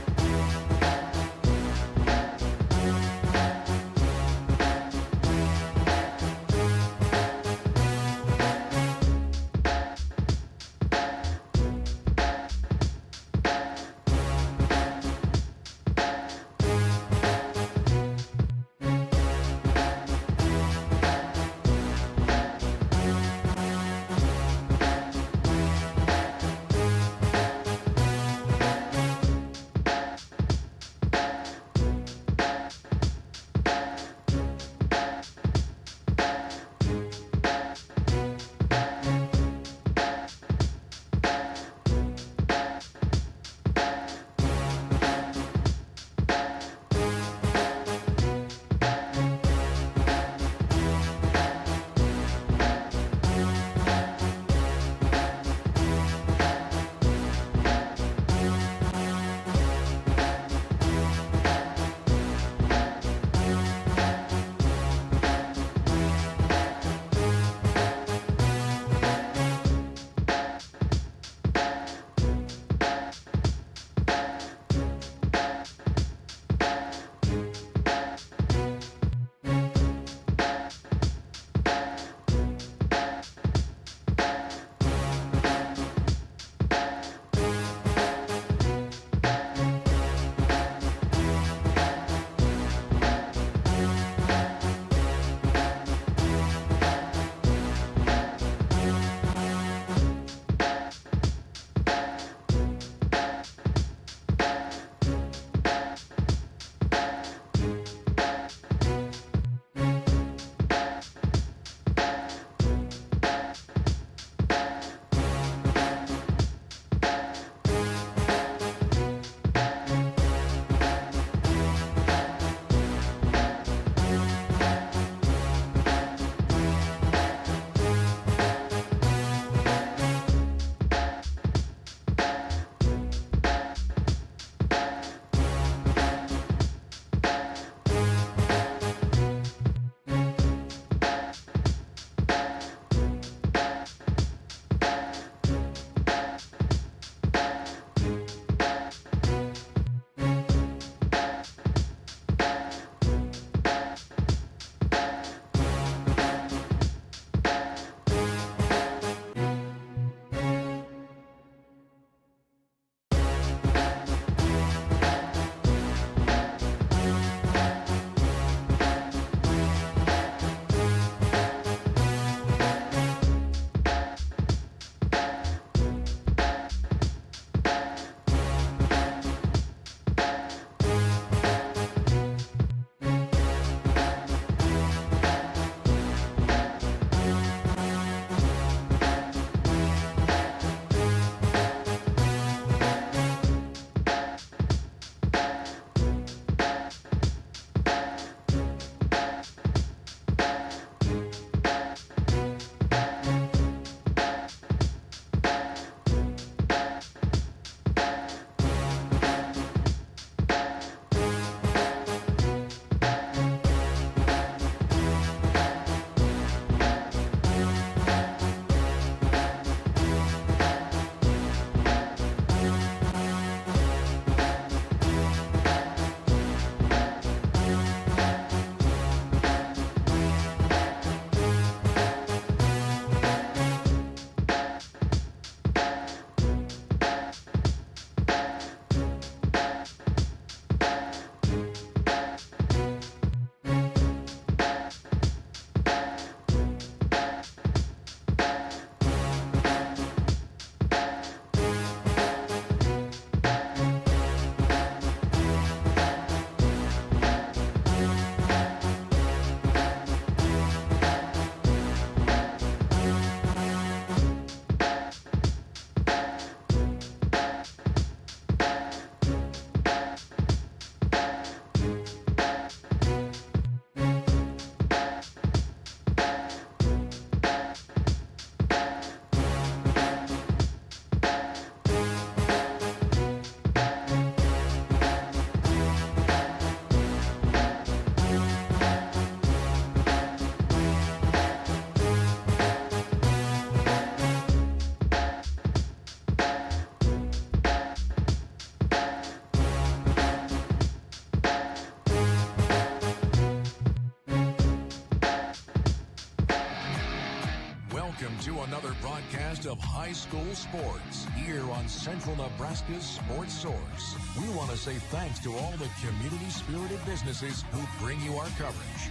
O: Welcome to another broadcast of high school sports here on Central Nebraska's Sports Source. We want to say thanks to all the community-spirited businesses who bring you our coverage.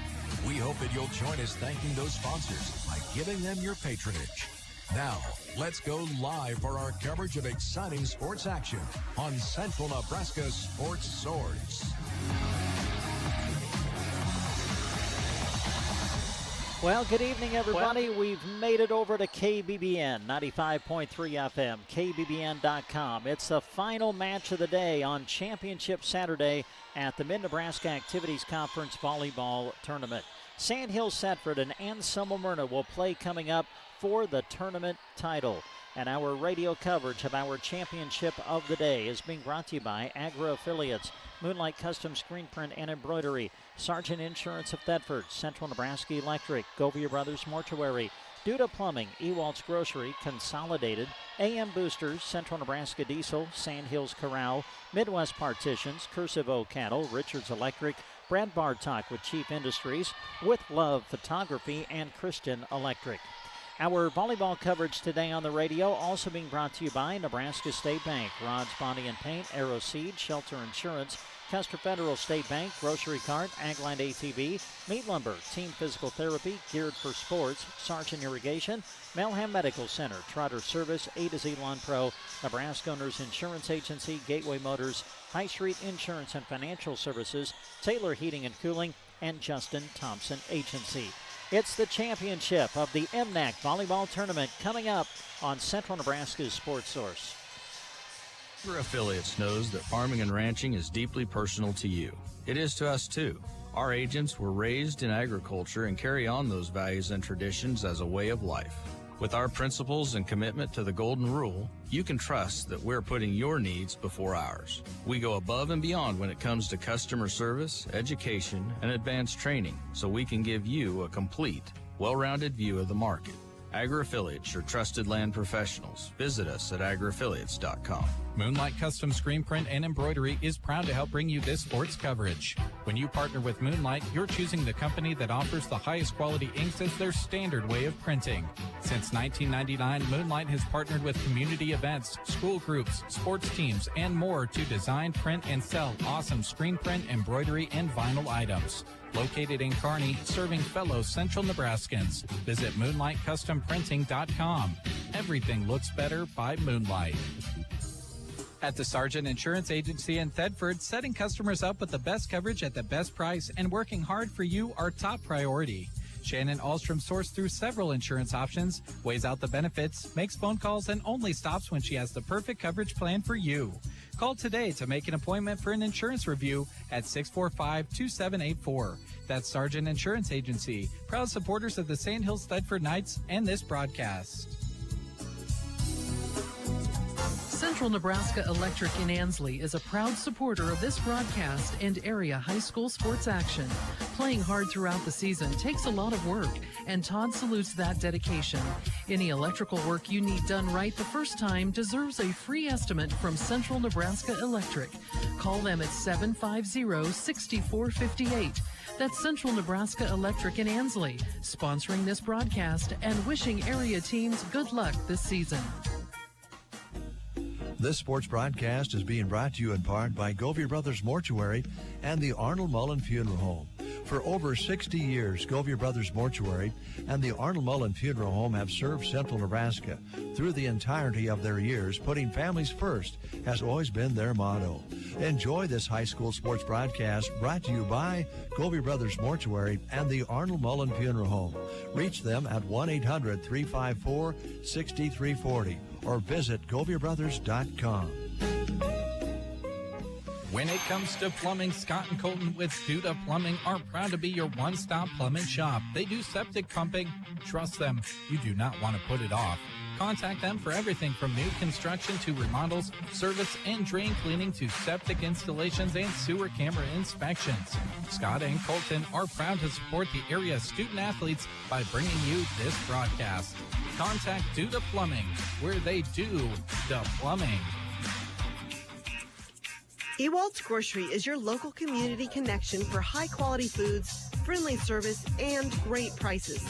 O: We hope that you'll join us thanking those sponsors by giving them your patronage. Now, let's go live for our coverage of exciting sports action on Central Nebraska's Sports Source.
C: Well, good evening, everybody. We've made it over to KBBN 95.3 FM, KBBN.com. It's the final match of the day on Championship Saturday at the Mid-Nebraska Activities Conference Volleyball Tournament. Sandhills, Thedford, and Anselmo-Merna will play coming up for the tournament title. And our radio coverage of our championship of the day is being brought to you by Agra Affiliates, Moonlight Custom Screen Print and Embroidery, Sargent Insurance of Thedford, Central Nebraska Electric, Govia Brothers Mortuary, Duda Plumbing, Ewald's Grocery, Consolidated, AM Boosters, Central Nebraska Diesel, Sandhills Corral, Midwest Partitions, Cursive O Cattle, Richards Electric, Brad Bartok with Chief Industries, With Love Photography, and Christian Electric. Our volleyball coverage today on the radio also being brought to you by Nebraska State Bank, Rods, Body and Paint, Aero Seed, Shelter Insurance, Custer Federal State Bank, Grocery Cart, Agland ATV, Meat Lumber, Team Physical Therapy, Geared for Sports, Sargent Irrigation, Melham Medical Center, Trotter Service, A to Z Lawn Pro, Nebraska Owners Insurance Agency, Gateway Motors, High Street Insurance and Financial Services, Taylor Heating and Cooling, and Justin Thompson Agency. It's the championship of the MNAC Volleyball Tournament coming up on Central Nebraska's Sports Source.
P: Agra Affiliates knows that farming and ranching is deeply personal to you. It is to us, too. Our agents were raised in agriculture and carry on those values and traditions as a way of life. With our principles and commitment to the Golden Rule, you can trust that we're putting your needs before ours. We go above and beyond when it comes to customer service, education, and advanced training, so we can give you a complete, well-rounded view of the market. Agra Affiliates, your trusted land professionals. Visit us at agraaffiliates.com.
H: Moonlight Custom Screen Print and Embroidery is proud to help bring you this sports coverage. When you partner with Moonlight, you're choosing the company that offers the highest quality inks as their standard way of printing. Since 1999, Moonlight has partnered with community events, school groups, sports teams, and more to design, print, and sell awesome screen print, embroidery, and vinyl items. Located in Kearney, serving fellow Central Nebraskans. Visit MoonlightCustomPrinting.com. Everything looks better by Moonlight. At the Sargent Insurance Agency in Thedford, setting customers up with the best coverage at the best price and working hard for you are top priority. Shannon Ahlstrom sourced through several insurance options, weighs out the benefits, makes phone calls, and only stops when she has the perfect coverage plan for you. Call today to make an appointment for an insurance review at 645-2784. That's Sargent Insurance Agency, proud supporters of the Sandhills Thedford Knights and this broadcast.
K: Central Nebraska Electric in Ansley is a proud supporter of this broadcast and area high school sports action. Playing hard throughout the season takes a lot of work, and Todd salutes that dedication. Any electrical work you need done right the first time deserves a free estimate from Central Nebraska Electric. Call them at 750-6458. That's Central Nebraska Electric in Ansley, sponsoring this broadcast and wishing area teams good luck this season.
Q: This sports broadcast is being brought to you in part by Govia Brothers Mortuary and the Arnold Mullen Funeral Home. For over 60 years, Govia Brothers Mortuary and the Arnold Mullen Funeral Home have served Central Nebraska. Through the entirety of their years, putting families first has always been their motto. Enjoy this high school sports broadcast brought to you by Govia Brothers Mortuary and the Arnold Mullen Funeral Home. Reach them at 1-800-354-6340 or visit GoviaBrothers.com.
H: When it comes to plumbing, Scott and Colton with Duda Plumbing are proud to be your one-stop plumbing shop. They do septic pumping. Trust them, you do not want to put it off. Contact them for everything from new construction to remodels, service and drain cleaning to septic installations and sewer camera inspections. Scott and Colton are proud to support the area student athletes by bringing you this broadcast. Contact Duda Plumbing, where they do the plumbing.
S: Ewald's Grocery is your local community connection for high-quality foods, friendly service, and great prices.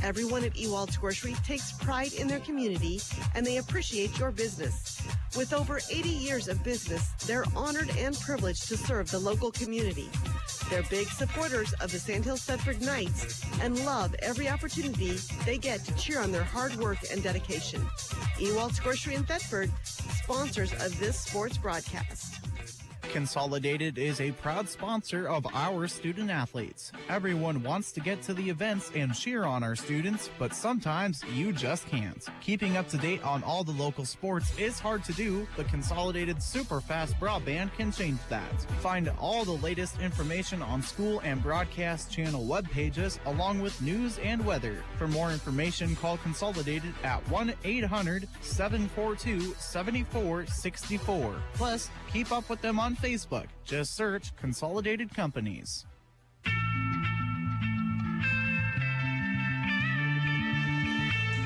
S: Everyone at Ewald's Grocery takes pride in their community, and they appreciate your business. With over 80 years of business, they're honored and privileged to serve the local community. They're big supporters of the Sandhills Thedford Knights and love every opportunity they get to cheer on their hard work and dedication. Ewald's Grocery in Thedford, sponsors of this sports broadcast.
G: Consolidated is a proud sponsor of our student athletes. Everyone wants to get to the events and cheer on our students, but sometimes you just can't. Keeping up to date on all the local sports is hard to do, but Consolidated super fast broadband can change that. Find all the latest information on school and broadcast channel web pages, along with news and weather. For more information, call Consolidated at 1-800-742-7464. Plus, keep up with them on Facebook. Just search Consolidated Companies.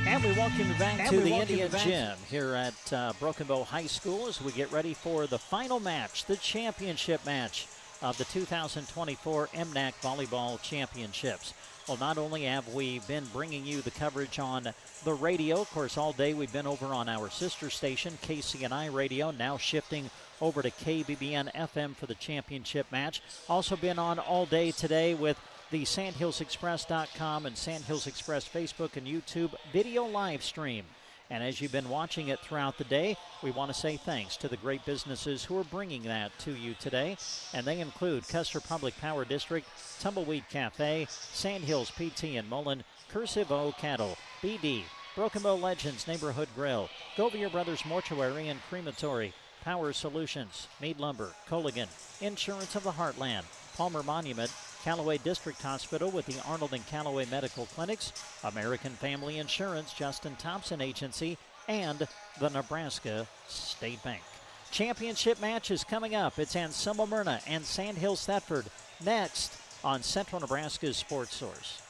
C: And we welcome you back to the Indian Gym here at Broken Bow High School as we get ready for the final match, the championship match of the 2024 MNAC Volleyball Championships. Well, not only have we been bringing you the coverage on the radio, of course, all day we've been over on our sister station, KCNI Radio, now shifting over to KBBN FM for the championship match. Also been on all day today with the SandhillsExpress.com and Sandhills Express Facebook and YouTube video live stream. And as you've been watching it throughout the day, we want to say thanks to the great businesses who are bringing that to you today. And they include Custer Public Power District, Tumbleweed Cafe, Sandhills PT in Mullen, Cursive O Cattle, BD, Broken Bow Legends Neighborhood Grill, Govier Brothers Mortuary and Crematory, Power Solutions, Mead Lumber, Colligan, Insurance of the Heartland, Palmer Monument, Callaway District Hospital with the Arnold and Callaway Medical Clinics, American Family Insurance, Justin Thompson Agency, and the Nebraska State Bank. Championship match is coming up. It's Anselmo-Merna and Sandhills Thedford next on Central Nebraska's Sports Source.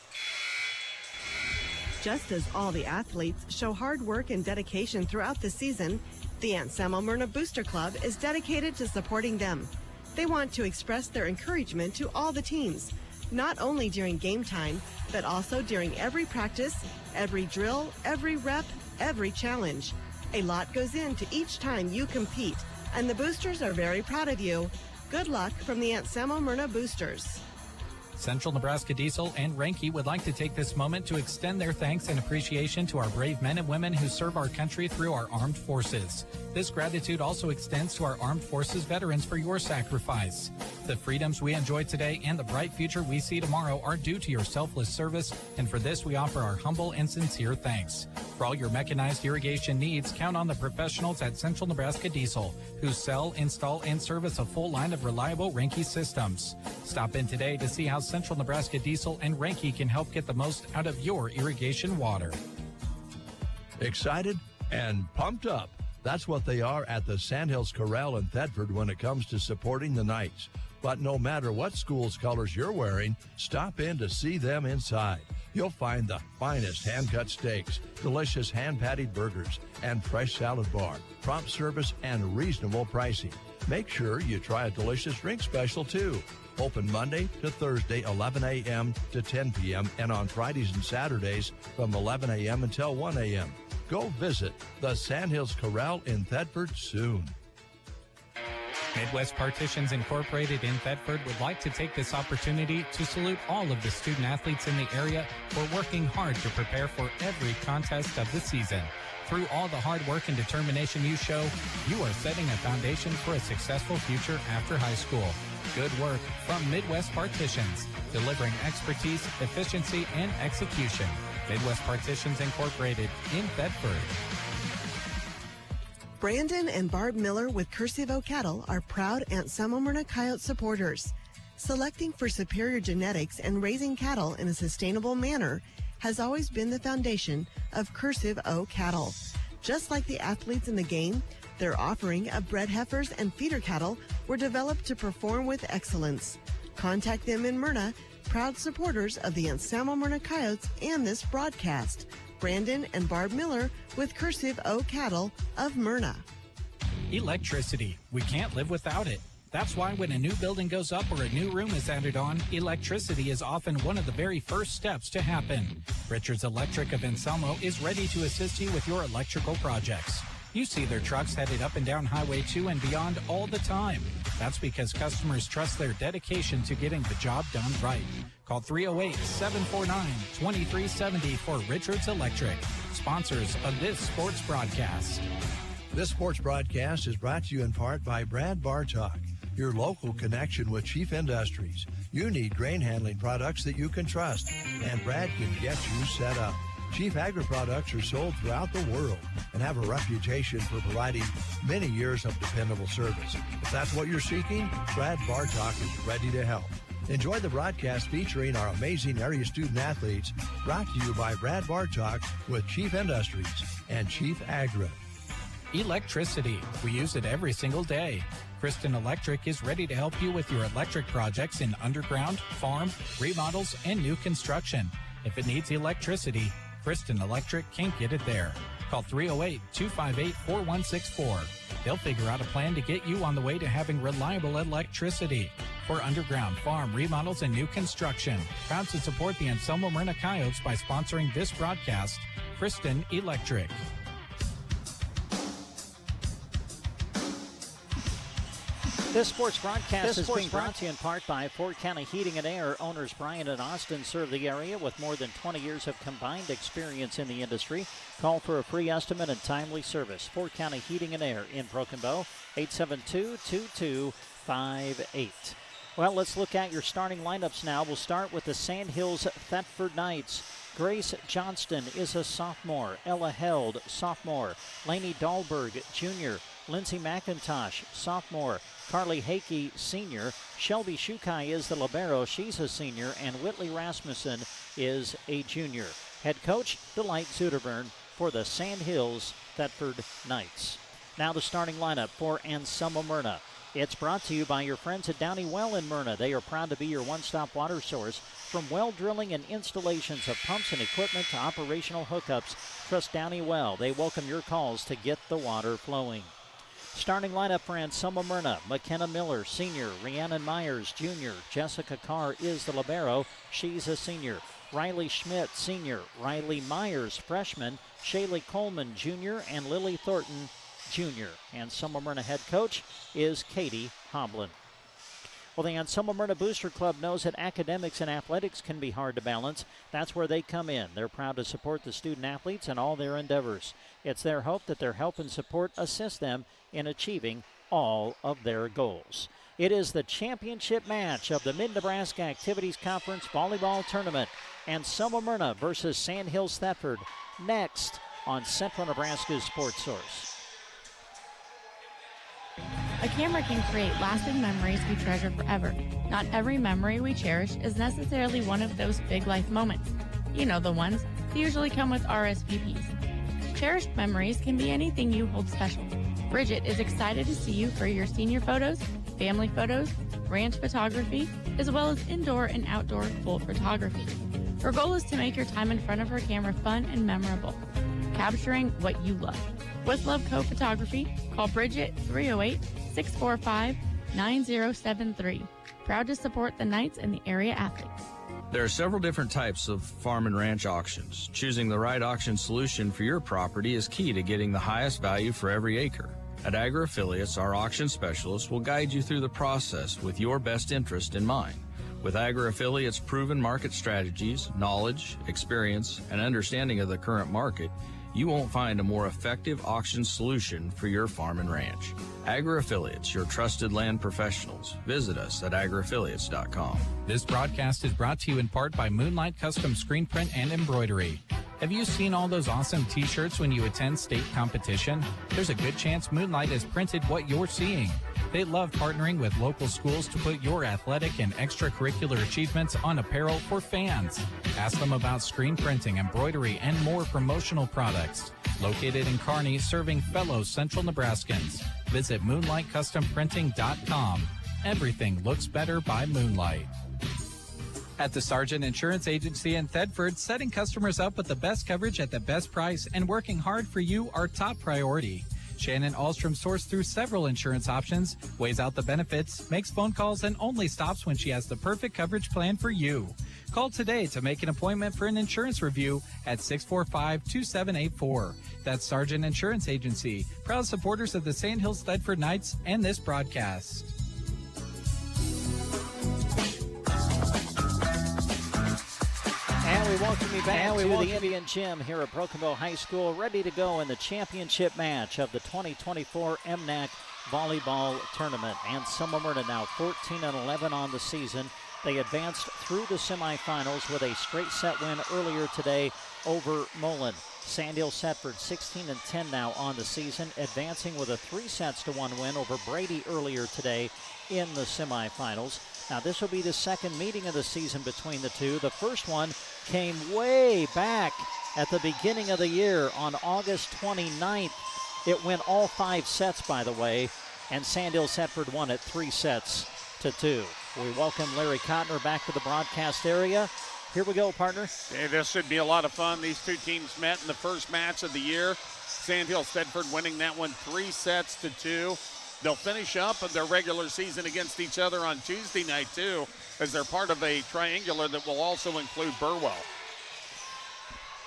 S: Just as all the athletes show hard work and dedication throughout the season, the Anselmo-Merna Booster Club is dedicated to supporting them. They want to express their encouragement to all the teams, not only during game time, but also during every practice, every drill, every rep, every challenge. A lot goes into each time you compete, and the Boosters are very proud of you. Good luck from the Anselmo-Merna Boosters.
H: Central Nebraska Diesel and Renke would like to take this moment to extend their thanks and appreciation to our brave men and women who serve our country through our armed forces. This gratitude also extends to our armed forces veterans for your sacrifice. The freedoms we enjoy today and the bright future we see tomorrow are due to your selfless service, and for this we offer our humble and sincere thanks. For all your mechanized irrigation needs, count on the professionals at Central Nebraska Diesel, who sell, install, and service a full line of reliable Renke systems. Stop in today to see how Central Nebraska Diesel and Renke can help get the most out of your irrigation water.
F: Excited and pumped up. That's what they are at the Sandhills Corral in Thedford when it comes to supporting the Knights. But no matter what school's colors you're wearing, stop in to see them inside. You'll find the finest hand-cut steaks, delicious hand-patted burgers, and fresh salad bar, prompt service, and reasonable pricing. Make sure you try a delicious drink special, too. Open Monday to Thursday, 11 a.m. to 10 p.m., and on Fridays and Saturdays from 11 a.m. until 1 a.m. Go visit the Sandhills Corral in Thedford soon.
H: Midwest Partitions Incorporated in Thedford would like to take this opportunity to salute all of the student athletes in the area for working hard to prepare for every contest of the season. Through all the hard work and determination you show, you are setting a foundation for a successful future after high school. Good work from Midwest Partitions, delivering expertise, efficiency, and execution. Midwest Partitions Incorporated in Thedford.
S: Brandon and Barb Miller with Cursive O Cattle are proud Anselmo-Merna Coyote supporters. Selecting for superior genetics and raising cattle in a sustainable manner has always been the foundation of Cursive O Cattle. Just like the athletes in the game, their offering of bred heifers and feeder cattle were developed to perform with excellence. Contact them in Myrna, proud supporters of the Anselmo-Merna Coyotes and this broadcast. Brandon and Barb Miller with Cursive O Cattle of Myrna.
H: Electricity. We can't live without it.
T: That's why when a new building goes up or a new room is added on, electricity is often one of the very first steps to happen. Richards Electric of Anselmo is ready to assist you with your electrical projects. You see their trucks headed up and down Highway 2 and beyond all the time. That's because customers trust their dedication to getting the job done right. Call 308-749-2370 for Richards Electric, sponsors of this sports broadcast.
Q: This sports broadcast is brought to you in part by Brad Bartok, your local connection with Chief Industries. You need grain handling products that you can trust, and Brad can get you set up. Chief Agri products are sold throughout the world and have a reputation for providing many years of dependable service. If that's what you're seeking, Brad Bartok is ready to help. Enjoy the broadcast featuring our amazing area student athletes, brought to you by Brad Bartok with Chief Industries and Chief Agri.
T: Electricity. We use it every single day. Kristen Electric is ready to help you with your electric projects in underground, farm, remodels, and new construction. If it needs electricity, Kristen Electric can get it there. Call 308-258-4164. They'll figure out a plan to get you on the way to having reliable electricity. For underground, farm, remodels, and new construction. Proud to support the Anselmo-Merna Coyotes by sponsoring this broadcast, Kristen Electric.
C: This sports broadcast is being brought to you in part by Fort County Heating and Air. Owners Brian and Austin serve the area with more than 20 years of combined experience in the industry. Call for a free estimate and timely service. Fort County Heating and Air in Broken Bow, 872-2258. Well, let's look at your starting lineups now. We'll start with the Sandhills Thedford Knights. Grace Johnston is a sophomore. Ella Held, sophomore. Lainey Dahlberg, junior. Lindsay McIntosh, sophomore. Carly Hakey, senior. Shelby Shukai is the libero. She's a senior. And Whitley Rasmussen is a junior. Head coach, Delight Zuderburn for the Sandhills Thedford Knights. Now the starting lineup for Anselmo-Merna. It's brought to you by your friends at Downey Well in Myrna. They are proud to be your one-stop water source. From well drilling and installations of pumps and equipment to operational hookups, trust Downey Well. They welcome your calls to get the water flowing. Starting lineup for Anselmo-Merna: McKenna Miller, senior. Rhiannon Myers, junior. Jessica Carr is the libero. She's a senior. Riley Schmidt, senior. Riley Myers, freshman. Shaylee Coleman, junior. And Lily Thornton, junior. Anselmo-Merna head coach is Katie Hoblin. Well, the Anselmo-Merna Booster Club knows that academics and athletics can be hard to balance. That's where they come in. They're proud to support the student athletes in all their endeavors. It's their hope that their help and support assist them in achieving all of their goals. It is the championship match of the Mid-Nebraska Activities Conference Volleyball Tournament. Anselmo-Merna versus Sandhills Thedford, next on Central Nebraska's Sports Source.
N: A camera can create lasting memories we treasure forever. Not every memory we cherish is necessarily one of those big life moments. You know the ones that usually come with RSVPs. Cherished memories can be anything you hold special. Bridget is excited to see you for your senior photos, family photos, ranch photography, as well as indoor and outdoor full photography. Her goal is to make your time in front of her camera fun and memorable, capturing what you love. With Love Co Photography, call Bridget 308-645-9073. Proud to support the Knights and the area athletes.
P: There are several different types of farm and ranch auctions. Choosing the right auction solution for your property is key to getting the highest value for every acre. At Agri Affiliates, our auction specialists will guide you through the process with your best interest in mind. With Agri Affiliates' proven market strategies, knowledge, experience, and understanding of the current market, you won't find a more effective auction solution for your farm and ranch. Agri Affiliates, your trusted land professionals. Visit us at agriaffiliates.com.
T: This broadcast is brought to you in part by Moonlight Custom Screen Print and Embroidery. Have you seen all those awesome t-shirts when you attend state competition? There's a good chance Moonlight has printed what you're seeing. They love partnering with local schools to put your athletic and extracurricular achievements on apparel for fans. Ask them about screen printing, embroidery, and more promotional products. Located in Kearney, serving fellow Central Nebraskans. Visit MoonlightCustomPrinting.com. Everything looks better by Moonlight. At the Sargent Insurance Agency in Thedford, setting customers up with the best coverage at the best price and working hard for you are top priority.
H: Shannon Ahlstrom sorts through several insurance options, weighs out the benefits, makes phone calls, and only stops when she has the perfect coverage plan for you. Call today to make an appointment for an insurance review at 645-2784. That's Sargent Insurance Agency, proud supporters of the Sandhills Thedford Knights and this broadcast.
C: And we welcome you back to the Indian Gym here at Broken Bow High School, ready to go in the championship match of the 2024 MNAC Volleyball Tournament. Anselmo-Merna now 14-11 on the season. They advanced through the semifinals with a straight set win earlier today over Mullen. Sandhills Thedford 16-10 now on the season, advancing with a 3-1 win over Brady earlier today in the semifinals. Now this will be the second meeting of the season between the two. The first one came way back at the beginning of the year on August 29th. It went all 5 sets, by the way, and Sandhills Thedford won it 3-2. We welcome Larry Cotner back to the broadcast area. Here we go, partner.
A: Hey, this should be a lot of fun. These two teams met in the first match of the year. Sandhills Thedford winning that one 3-2. They'll finish up their regular season against each other on Tuesday night, too, as they're part of a triangular that will also include Burwell.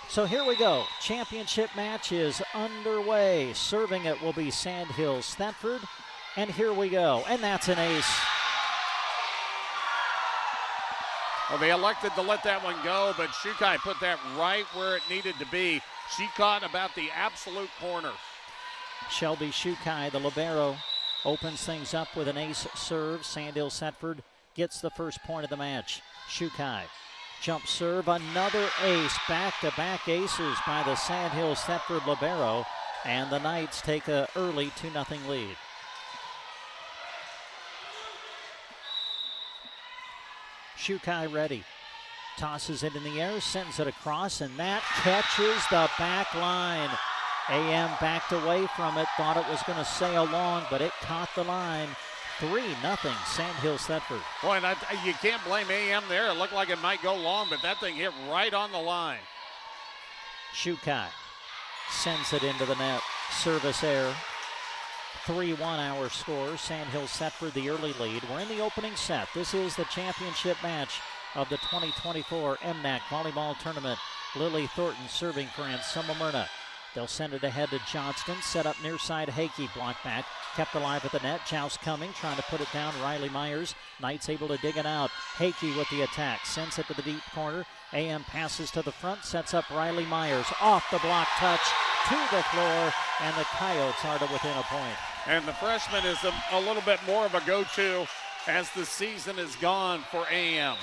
C: So here we go. Championship match is underway. Serving it will be Sandhills Thedford. And here we go. And that's an ace.
A: Well, they elected to let that one go, but Shukai put that right where it needed to be. She caught about the absolute corner.
C: Shelby Shukai, the libero, opens things up with an ace serve. Sandhills Thedford gets the first point of the match. Shukai, jump serve, another ace. Back-to-back aces by the Sandhills Thedford libero, and the Knights take an early 2-0 lead. Shukai ready. Tosses it in the air, sends it across, and that catches the back line. AM backed away from it, thought it was going to sail long, but it caught the line. 3-0, Sandhills Thedford.
A: Boy, and you can't blame AM there. It looked like it might go long, but that thing hit right on the line.
C: Shukai sends it into the net. Service error. 3-1 our score. Sandhills Thedford the early lead. We're in the opening set. This is the championship match of the 2024 MNAC Volleyball Tournament. Lily Thornton serving for Anselmo-Merna. They'll send it ahead to Johnston. Set up near side. Hakey blocked back. Kept alive at the net. Joust coming. Trying to put it down. Riley Myers. Knights able to dig it out. Hakey with the attack. Sends it to the deep corner. AM passes to the front. Sets up Riley Myers. Off the block touch to the floor. And the Coyotes are to within a point.
A: And the freshman is a little bit more of a go-to as the season is gone for AM.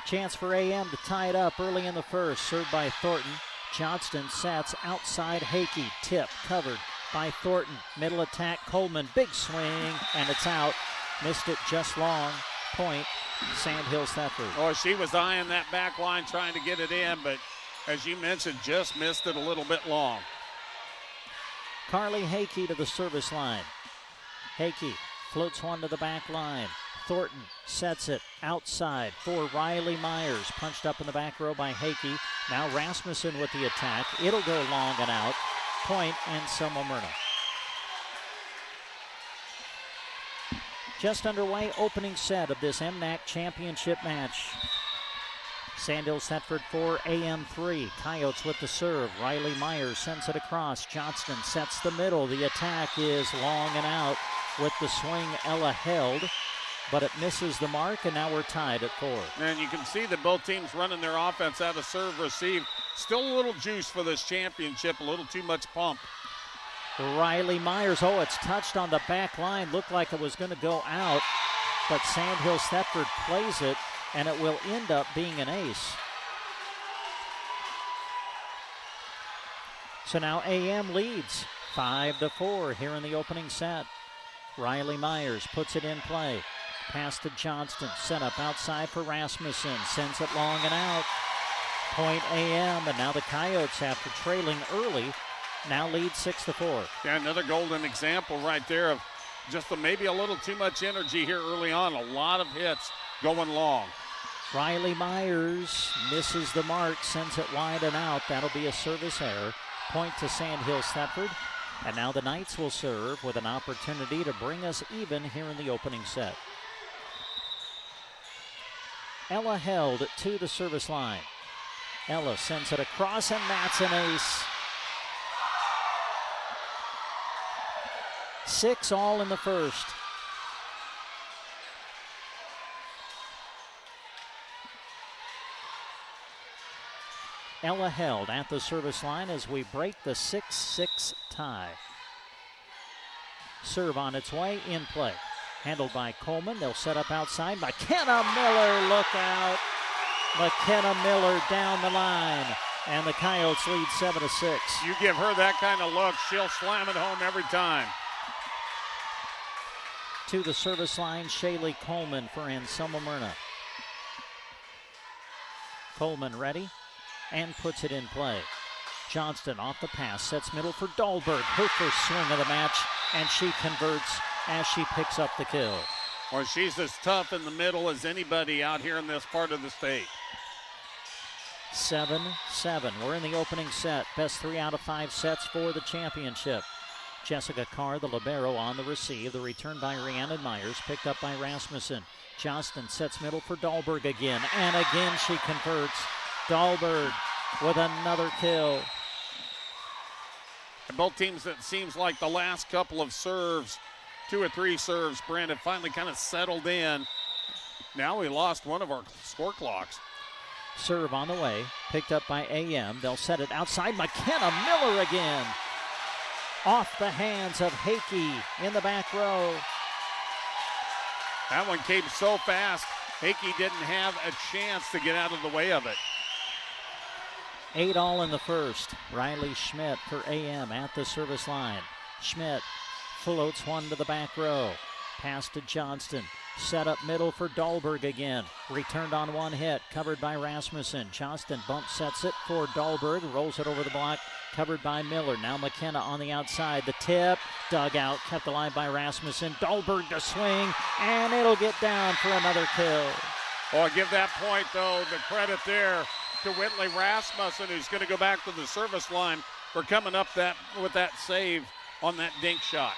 C: Chance for AM to tie it up early in the first. Served by Thornton. Johnston sets outside Hakey. Tip covered by Thornton. Middle attack, Coleman. Big swing, and it's out. Missed it just long. Point, Sandhills Thedford.
A: Oh, she was eyeing that back line trying to get it in, but as you mentioned, just missed it a little bit long.
C: Carly Hakey to the service line. Hakey floats one to the back line. Thornton sets it outside for Riley Myers. Punched up in the back row by Hakey. Now Rasmussen with the attack. It'll go long and out. Point, Anselmo-Merna. Just underway, opening set of this MNAC championship match. Sandhills Thedford 4, AM 3. Coyotes with the serve. Riley Myers sends it across. Johnston sets the middle. The attack is long and out with the swing. Ella held, but it misses the mark, and now we're tied at 4.
A: And you can see that both teams running their offense out of serve receive. Still a little juice for this championship, a little too much pump.
C: Riley Myers, oh, it's touched on the back line. Looked like it was going to go out, but Sandhills Thedford plays it, and it will end up being an ace. So now AM leads 5-4 here in the opening set. Riley Myers puts it in play. Pass to Johnston, set up outside for Rasmussen. Sends it long and out. Point AM, and now the Coyotes, after trailing early, now lead 6-4.
A: Yeah, another golden example right there of just maybe a little too much energy here early on. A lot of hits going long.
C: Riley Myers misses the mark, sends it wide and out. That'll be a service error. Point to Sandhills Thedford. And now the Knights will serve with an opportunity to bring us even here in the opening set. Ella held to the service line. Ella sends it across, and that's an ace. 6 all in the first. Ella held at the service line as we break the 6-6 tie. Serve on its way, in play. Handled by Coleman. They'll set up outside. McKenna Miller, look out. McKenna Miller down the line. And the Coyotes lead 7-6.
A: You give her that kind of look, she'll slam it home every time.
C: To the service line, Shaylee Coleman for Anselmo-Merna. Coleman ready and puts it in play. Johnston off the pass, sets middle for Dahlberg. Her first swing of the match, and she converts as she picks up the kill.
A: Well, she's as tough in the middle as anybody out here in this part of the state.
C: 7-7. We're in the opening set. Best 3 out of 5 sets for the championship. Jessica Carr, the libero, on the receive. The return by Rhiannon Myers, picked up by Rasmussen. Johnston sets middle for Dahlberg again, and again she converts. Dahlberg with another kill.
A: And both teams, it seems like the last couple of serves, 2 or 3 serves, Brand, have finally kind of settled in. Now we lost one of our score clocks.
C: Serve on the way, picked up by AM. They'll set it outside. McKenna Miller again. Off the hands of Hakey in the back row.
A: That one came so fast, Hakey didn't have a chance to get out of the way of it.
C: 8 all in the first. Riley Schmidt for AM at the service line. Schmidt floats one to the back row. Pass to Johnston. Set up middle for Dahlberg again. Returned on one hit. Covered by Rasmussen. Johnston bump sets it for Dahlberg. Rolls it over the block. Covered by Miller. Now McKenna on the outside. The tip. Dug out. Kept alive by Rasmussen. Dahlberg to swing. And it'll get down for another kill.
A: Oh, I give that point, though, the credit there to Whitley Rasmussen, who's going to go back to the service line for coming up with that save on that dink shot.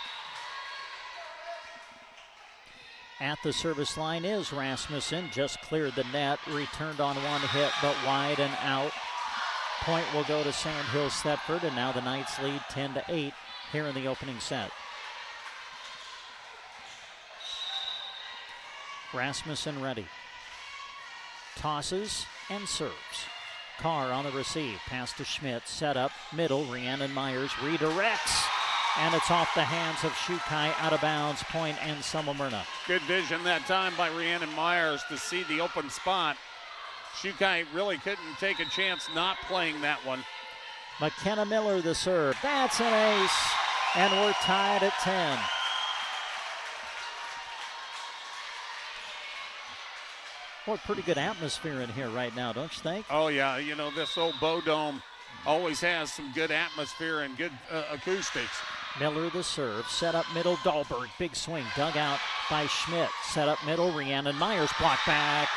C: At the service line is Rasmussen. Just cleared the net. Returned on one hit, but wide and out. Point will go to Sandhills Thedford, and now the Knights lead 10-8 here in the opening set. Rasmussen ready. Tosses and serves. Carr on the receive. Pass to Schmidt. Set up. Middle. Rhiannon Myers redirects. And it's off the hands of Shukai, out of bounds. Point Anselmo-Merna.
A: Good vision that time by Rhiannon Myers to see the open spot. Shukai really couldn't take a chance not playing that one.
C: McKenna Miller the serve. That's an ace. And we're tied at 10. What pretty good atmosphere in here right now, don't you think?
A: Oh, yeah. You know, this old Bow Dome always has some good atmosphere and good acoustics.
C: Miller the serve, set up middle, Dahlberg, big swing, dug out by Schmidt. Set up middle, Rhiannon Myers, block back.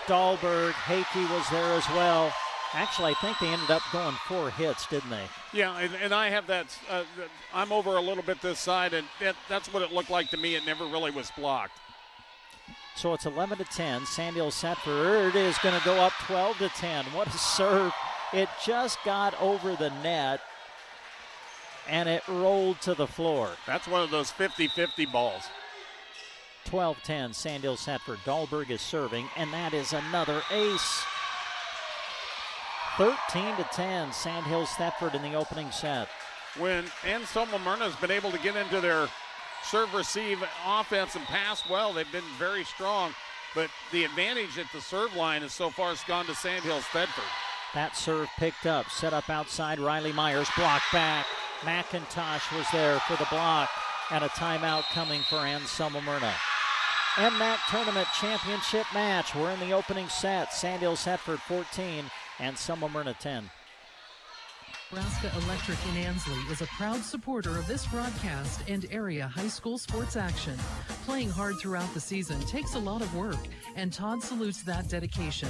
C: Dahlberg, Hakey was there as well. Actually, I think they ended up going 4 hits, didn't they?
A: Yeah, and I have that, I'm over a little bit this side, and that's what it looked like to me. It never really was blocked.
C: So it's 11-10. Sandhills Thedford is going to go up 12-10. What a serve. It just got over the net, and it rolled to the floor.
A: That's one of those 50-50 balls.
C: 12-10, Sandhills Thedford. Dahlberg is serving, and that is another ace. 13-10, Sandhills Thedford in the opening set.
A: When Anselmo-Merna has been able to get into their serve-receive offense and pass well, they've been very strong, but the advantage at the serve line is so far has gone to Sandhills Thedford.
C: That serve picked up, set up outside, Riley Myers, block back. McIntosh was there for the block, and a timeout coming for Anselmo-Merna. MNAC Tournament Championship match. We're in the opening set. Sandhills Thedford 14, Anselmo-Merna 10.
K: Nebraska Electric in Ansley is a proud supporter of this broadcast and area high school sports action. Playing hard throughout the season takes a lot of work, and Todd salutes that dedication.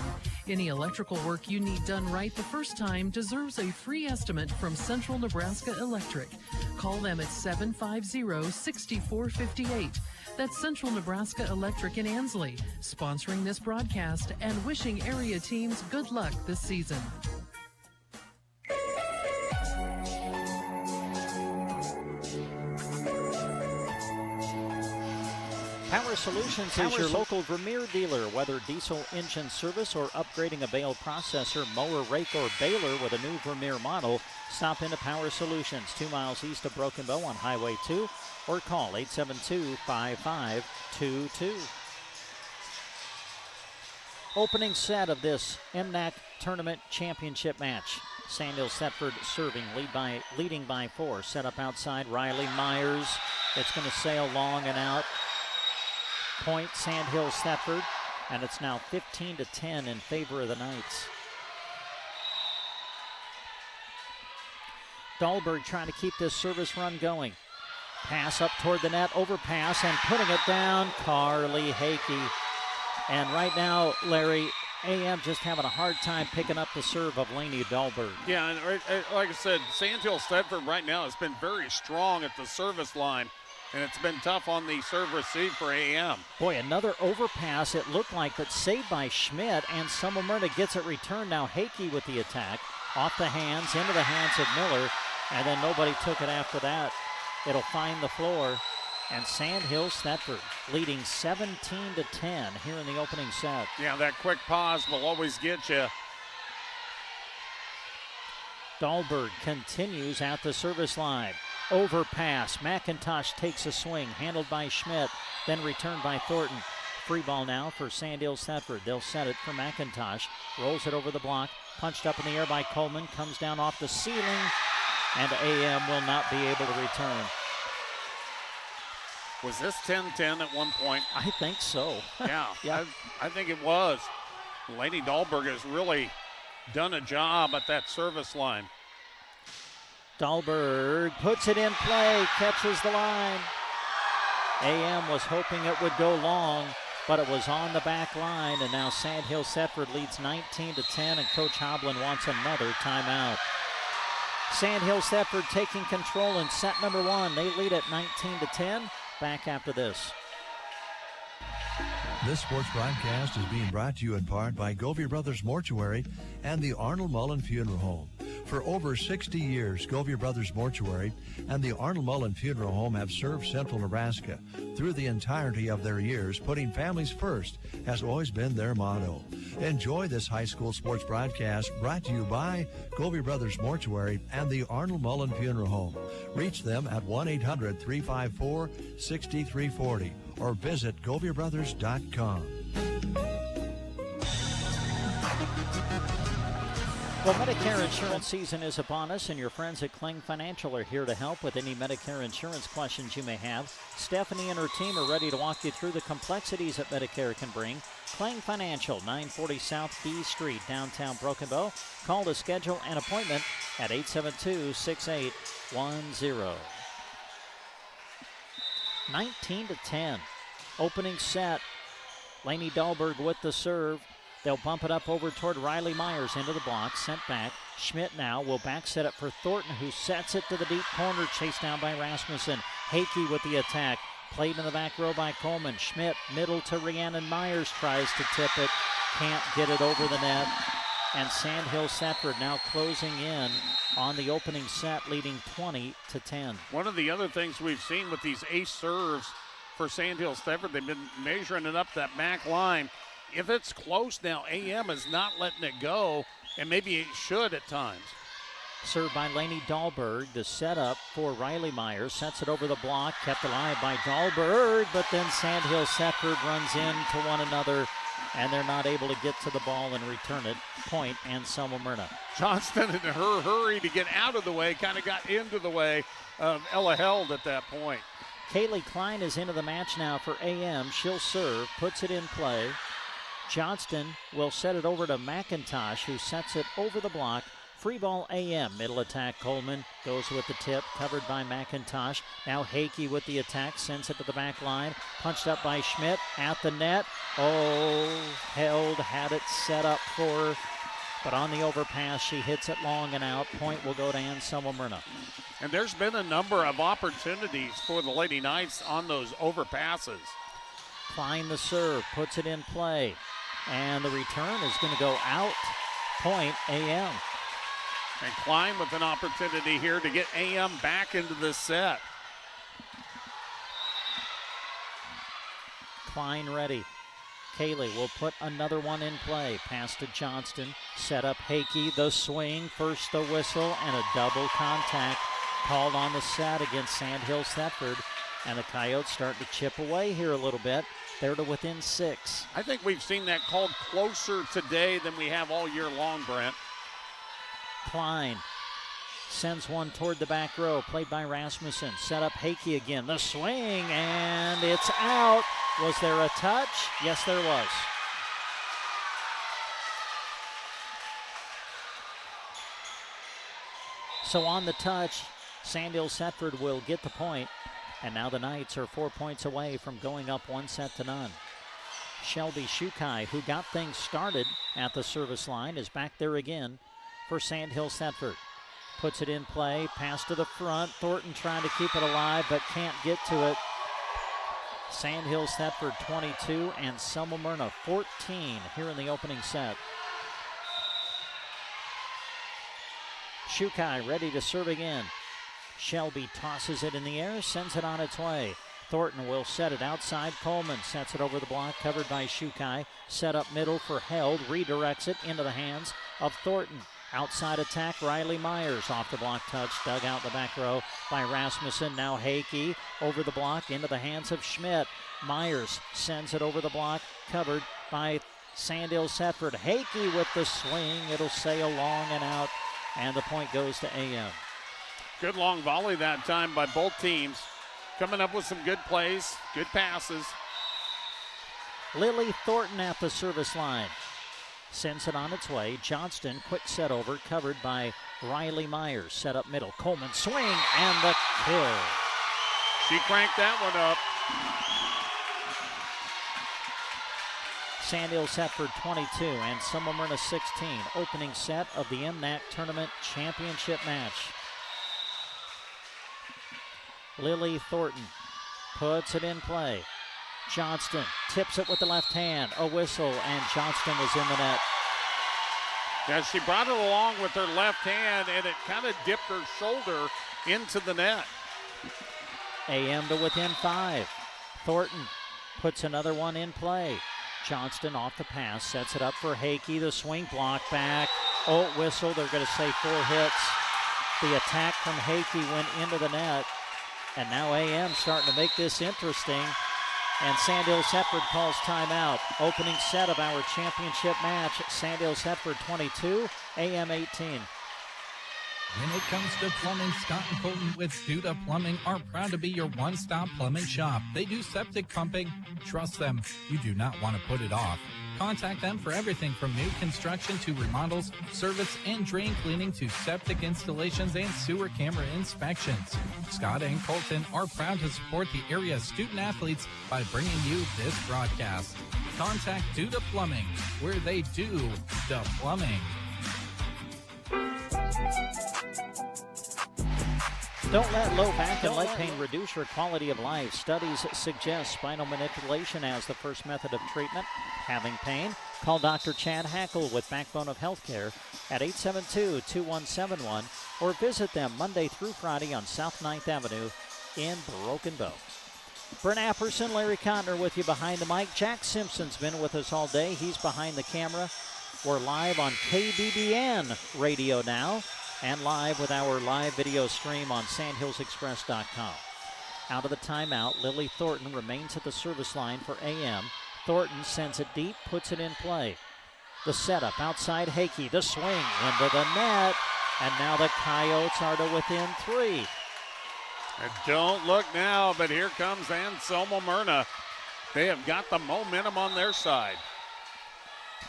K: Any electrical work you need done right the first time deserves a free estimate from Central Nebraska Electric. Call them at 750-6458. That's Central Nebraska Electric in Ansley, sponsoring this broadcast and wishing area teams good luck this season.
C: Power Solutions is your local Vermeer dealer. Whether diesel engine service or upgrading a bale processor, mower, rake, or baler with a new Vermeer model, stop into Power Solutions, 2 miles east of Broken Bow on Highway 2, or call 872-5522. Opening set of this MNAC Tournament Championship match. Sandhills Thedford serving, leading by 4. Set up outside, Riley Myers. It's going to sail long and out. Point, Sandhills Thedford, and it's now 15-10 in favor of the Knights. Dahlberg trying to keep this service run going. Pass up toward the net, overpass, and putting it down, Carly Hakey. And right now, Larry, AM just having a hard time picking up the serve of Laney Dahlberg.
A: Yeah, and like I said, Sandhills Thedford right now has been very strong at the service line, and it's been tough on the serve receive for AM.
C: Boy, another overpass, it looked like, but saved by Schmidt, and Anselmo-Merna gets it returned. Now Hakey with the attack. Off the hands, into the hands of Miller, and then nobody took it after that. It'll find the floor, and Sandhills Thedford leading 17-10 here in the opening set.
A: Yeah, that quick pause will always get you.
C: Dahlberg continues at the service line. Overpass. McIntosh takes a swing, handled by Schmidt, then returned by Thornton. Free ball now for Sandhills Thedford. They'll set it for McIntosh. Rolls it over the block. Punched up in the air by Coleman. Comes down off the ceiling, and AM will not be able to return.
A: Was this 10-10 at one point?
C: I think so.
A: Yeah, I think it was. Laney Dahlberg has really done a job at that service line.
C: Dahlberg puts it in play, catches the line. AM was hoping it would go long, but it was on the back line, and now Sandhills Thedford leads 19-10, and Coach Hoblin wants another timeout. Sandhills Thedford taking control in set number 1. They lead at 19-10. Back after this.
Q: This sports broadcast is being brought to you in part by Govey Brothers Mortuary and the Arnold Mullen Funeral Home. For over 60 years, Govey Brothers Mortuary and the Arnold Mullen Funeral Home have served Central Nebraska. Through the entirety of their years, putting families first has always been their motto. Enjoy this high school sports broadcast brought to you by Govey Brothers Mortuary and the Arnold Mullen Funeral Home. Reach them at 1-800-354-6340 or visit GoveyBrothers.com.
C: Well, Medicare insurance season is upon us, and your friends at Kling Financial are here to help with any Medicare insurance questions you may have. Stephanie and her team are ready to walk you through the complexities that Medicare can bring. Kling Financial, 940 South B Street, downtown Broken Bow. Call to schedule an appointment at 872-6810. 19-10. Opening set. Laney Dahlberg with the serve. They'll bump it up over toward Riley Myers into the block. Sent back. Schmidt now will back set up for Thornton, who sets it to the deep corner. Chased down by Rasmussen. Hakey with the attack. Played in the back row by Coleman. Schmidt middle to Rhiannon Myers. Tries to tip it. Can't get it over the net. And Sandhills Thedford now closing in on the opening set, leading 20-10.
A: One of the other things we've seen with these ace serves for Sandhills Thedford, they've been measuring it up that back line. If it's close now, AM is not letting it go, and maybe it should at times.
C: Served by Laney Dahlberg. The setup for Riley Myers. Sets it over the block. Kept alive by Dahlberg, but then Sandhills Thedford runs into one another, and they're not able to get to the ball and return it. Point, Anselmo-Merna.
A: Johnston, in her hurry to get out of the way, kind of got into the way of Ella Held at that point.
C: Kaylee Klein is into the match now for AM. She'll serve, puts it in play. Johnston will set it over to McIntosh, who sets it over the block. Free ball AM. Middle attack. Coleman goes with the tip. Covered by McIntosh. Now Hakey with the attack. Sends it to the back line. Punched up by Schmidt. At the net. Oh, held. Had it set up for her. But on the overpass, she hits it long and out. Point will go to Anselmo-Merna.
A: And there's been a number of opportunities for the Lady Knights on those overpasses.
C: Klein the serve, puts it in play. And the return is going to go out. Point AM.
A: And Klein with an opportunity here to get AM back into this set.
C: Klein ready. Kaylee will put another one in play. Pass to Johnston. Set up Hakey. The swing. First the whistle and a double contact called on the set against Sandhills Thedford. And the Coyotes start to chip away here a little bit. They're to within 6.
A: I think we've seen that called closer today than we have all year long, Brent.
C: Klein sends one toward the back row. Played by Rasmussen. Set up Hakey again. The swing, and it's out. Was there a touch? Yes, there was. So on the touch, Sandhills Thedford will get the point. And now the Knights are 4 points away from going up 1-0. Shelby Shukai, who got things started at the service line, is back there again for Sandhills Thedford. Puts it in play, pass to the front. Thornton trying to keep it alive, but can't get to it. Sandhills Thedford 22 and Anselmo-Merna 14 here in the opening set. Shukai ready to serve again. Shelby tosses it in the air, sends it on its way. Thornton will set it outside. Coleman sets it over the block, covered by Shukai. Set up middle for Held, redirects it into the hands of Thornton. Outside attack, Riley Myers off the block touch, dug out the back row by Rasmussen. Now Hakey over the block into the hands of Schmidt. Myers sends it over the block, covered by Sandhills Thedford. Hakey with the swing. It'll sail long and out, and the point goes to AM.
A: Good long volley that time by both teams. Coming up with some good plays, good passes.
C: Lily Thornton at the service line. Sends it on its way. Johnston, quick set over, covered by Riley Myers. Set up middle. Coleman swing and the kill.
A: She cranked that one up.
C: Sandhills Thedford 22 and Anselmo-Merna 16. Opening set of the MNAC Tournament Championship match. Lily Thornton puts it in play. Johnston tips it with the left hand. A whistle, and Johnston was in the net.
A: Yeah, she brought it along with her left hand, and it kind of dipped her shoulder into the net.
C: AM to within 5. Thornton puts another one in play. Johnston off the pass, sets it up for Hakey. The swing block back. Oh, whistle. They're going to say 4 hits. The attack from Hakey went into the net. And now AM starting to make this interesting. And Sandhills Thedford calls timeout. Opening set of our championship match. Sandhills Thedford 22, AM 18.
T: When it comes to plumbing, Scott and Colton with Buildup Plumbing are proud to be your one-stop plumbing shop. They do septic pumping. Trust them. You do not want to put it off. Contact them for everything from new construction to remodels, service and drain cleaning to septic installations and sewer camera inspections. Scott and Colton are proud to support the area's student athletes by bringing you this broadcast. Contact Buildup Plumbing, where they do the plumbing.
C: Don't let low back and leg pain reduce your quality of life. Studies suggest spinal manipulation as the first method of treatment. Having pain? Call Dr. Chad Hackle with Backbone of Healthcare at 872-2171 or visit them Monday through Friday on South 9th Avenue in Broken Bow. Brent Apperson, Larry Cotner with you behind the mic. Jack Simpson's been with us all day. He's behind the camera. We're live on KBBN Radio now, and live with our live video stream on sandhillsexpress.com. Out of the timeout, Lily Thornton remains at the service line for AM. Thornton sends it deep, puts it in play. The setup outside Hakey, the swing into the net, and now the Coyotes are to within 3.
A: And don't look now, but here comes Anselmo-Merna. They have got the momentum on their side.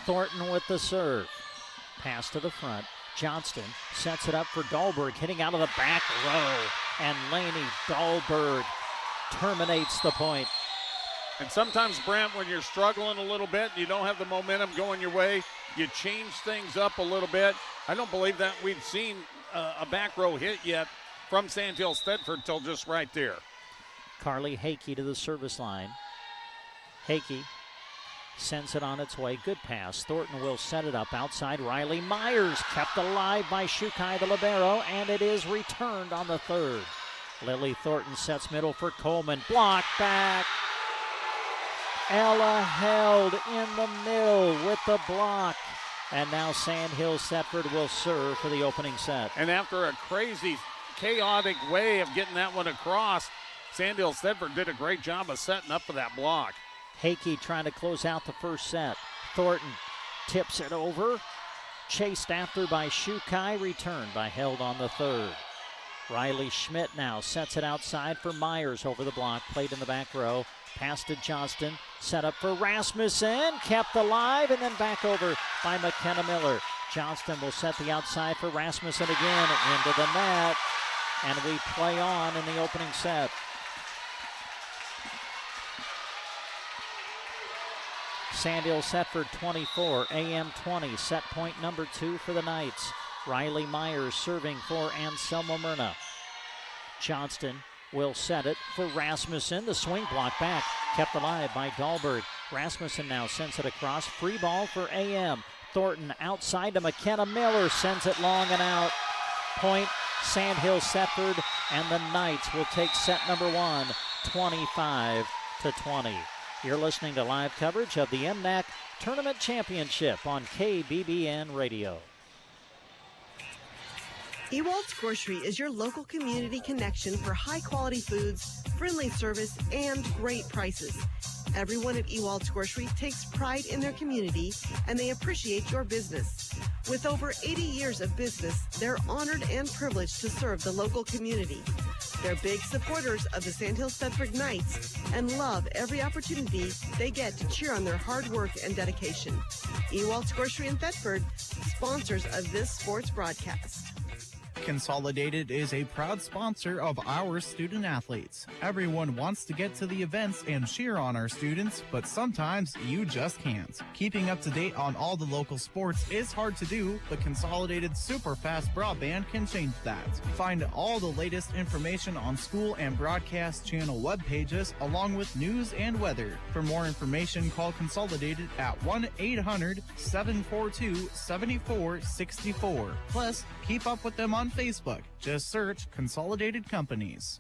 C: Thornton with the serve. Pass to the front. Johnston sets it up for Dahlberg, hitting out of the back row. And Laney Dahlberg terminates the point.
A: And sometimes, Brent, when you're struggling a little bit and you don't have the momentum going your way, you change things up a little bit. I don't believe that we've seen a back row hit yet from Sandhills Thedford till just right there.
C: Carly Hakey to the service line. Hakey sends it on its way. Good pass. Thornton will set it up outside. Riley Myers kept alive by Shukai the libero, and it is returned on the third. Lily Thornton sets middle for Coleman. Block back. Ella held in the middle with the block. And now Sandhills Thedford will serve for the opening set.
A: And after a crazy, chaotic way of getting that one across, Sandhills Thedford did a great job of setting up for that block.
C: Hakey trying to close out the first set. Thornton tips it over. Chased after by Shukai, returned by Held on the third. Riley Schmidt now sets it outside for Myers over the block. Played in the back row. Pass to Johnston. Set up for Rasmussen. Kept alive and then back over by McKenna Miller. Johnston will set the outside for Rasmussen again. Into the net. And we play on in the opening set. Sandhills Thedford 24, AM 20, set point number 2 for the Knights. Riley Myers serving for Anselmo-Merna. Johnston will set it for Rasmussen. The swing block back, kept alive by Dahlberg. Rasmussen now sends it across. Free ball for AM. Thornton outside to McKenna Miller, sends it long and out. Point, Sandhills Thedford, and the Knights will take set number 1, 25-20. You're listening to live coverage of the MNAC Tournament Championship on KBBN Radio.
S: Ewald's Grocery is your local community connection for high-quality foods, friendly service, and great prices. Everyone at Ewald's Grocery takes pride in their community, and they appreciate your business. With over 80 years of business, they're honored and privileged to serve the local community. They're big supporters of the Sandhills Thedford Knights and love every opportunity they get to cheer on their hard work and dedication. Ewald's Grocery in Thedford, sponsors of this sports broadcast.
G: Consolidated is a proud sponsor of our student athletes. Everyone wants to get to the events and cheer on our students, but sometimes you just can't. Keeping up to date on all the local sports is hard to do, but Consolidated super fast broadband can change that. Find all the latest information on school and broadcast channel web pages, along with news and weather. For more information, call Consolidated at 1-800-742-7464. Plus, keep up with them on Facebook. Just search Consolidated Companies.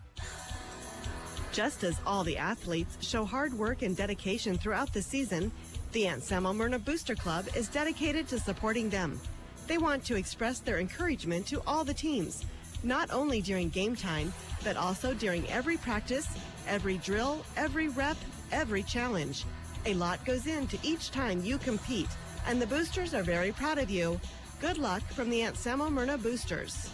S: Just as all the athletes show hard work and dedication throughout the season, the Anselmo-Merna Booster Club is dedicated to supporting them. They want to express their encouragement to all the teams, not only during game time, but also during every practice, every drill, every rep, every challenge. A lot goes into each time you compete, and the boosters are very proud of you. Good luck from the Anselmo-Merna Boosters.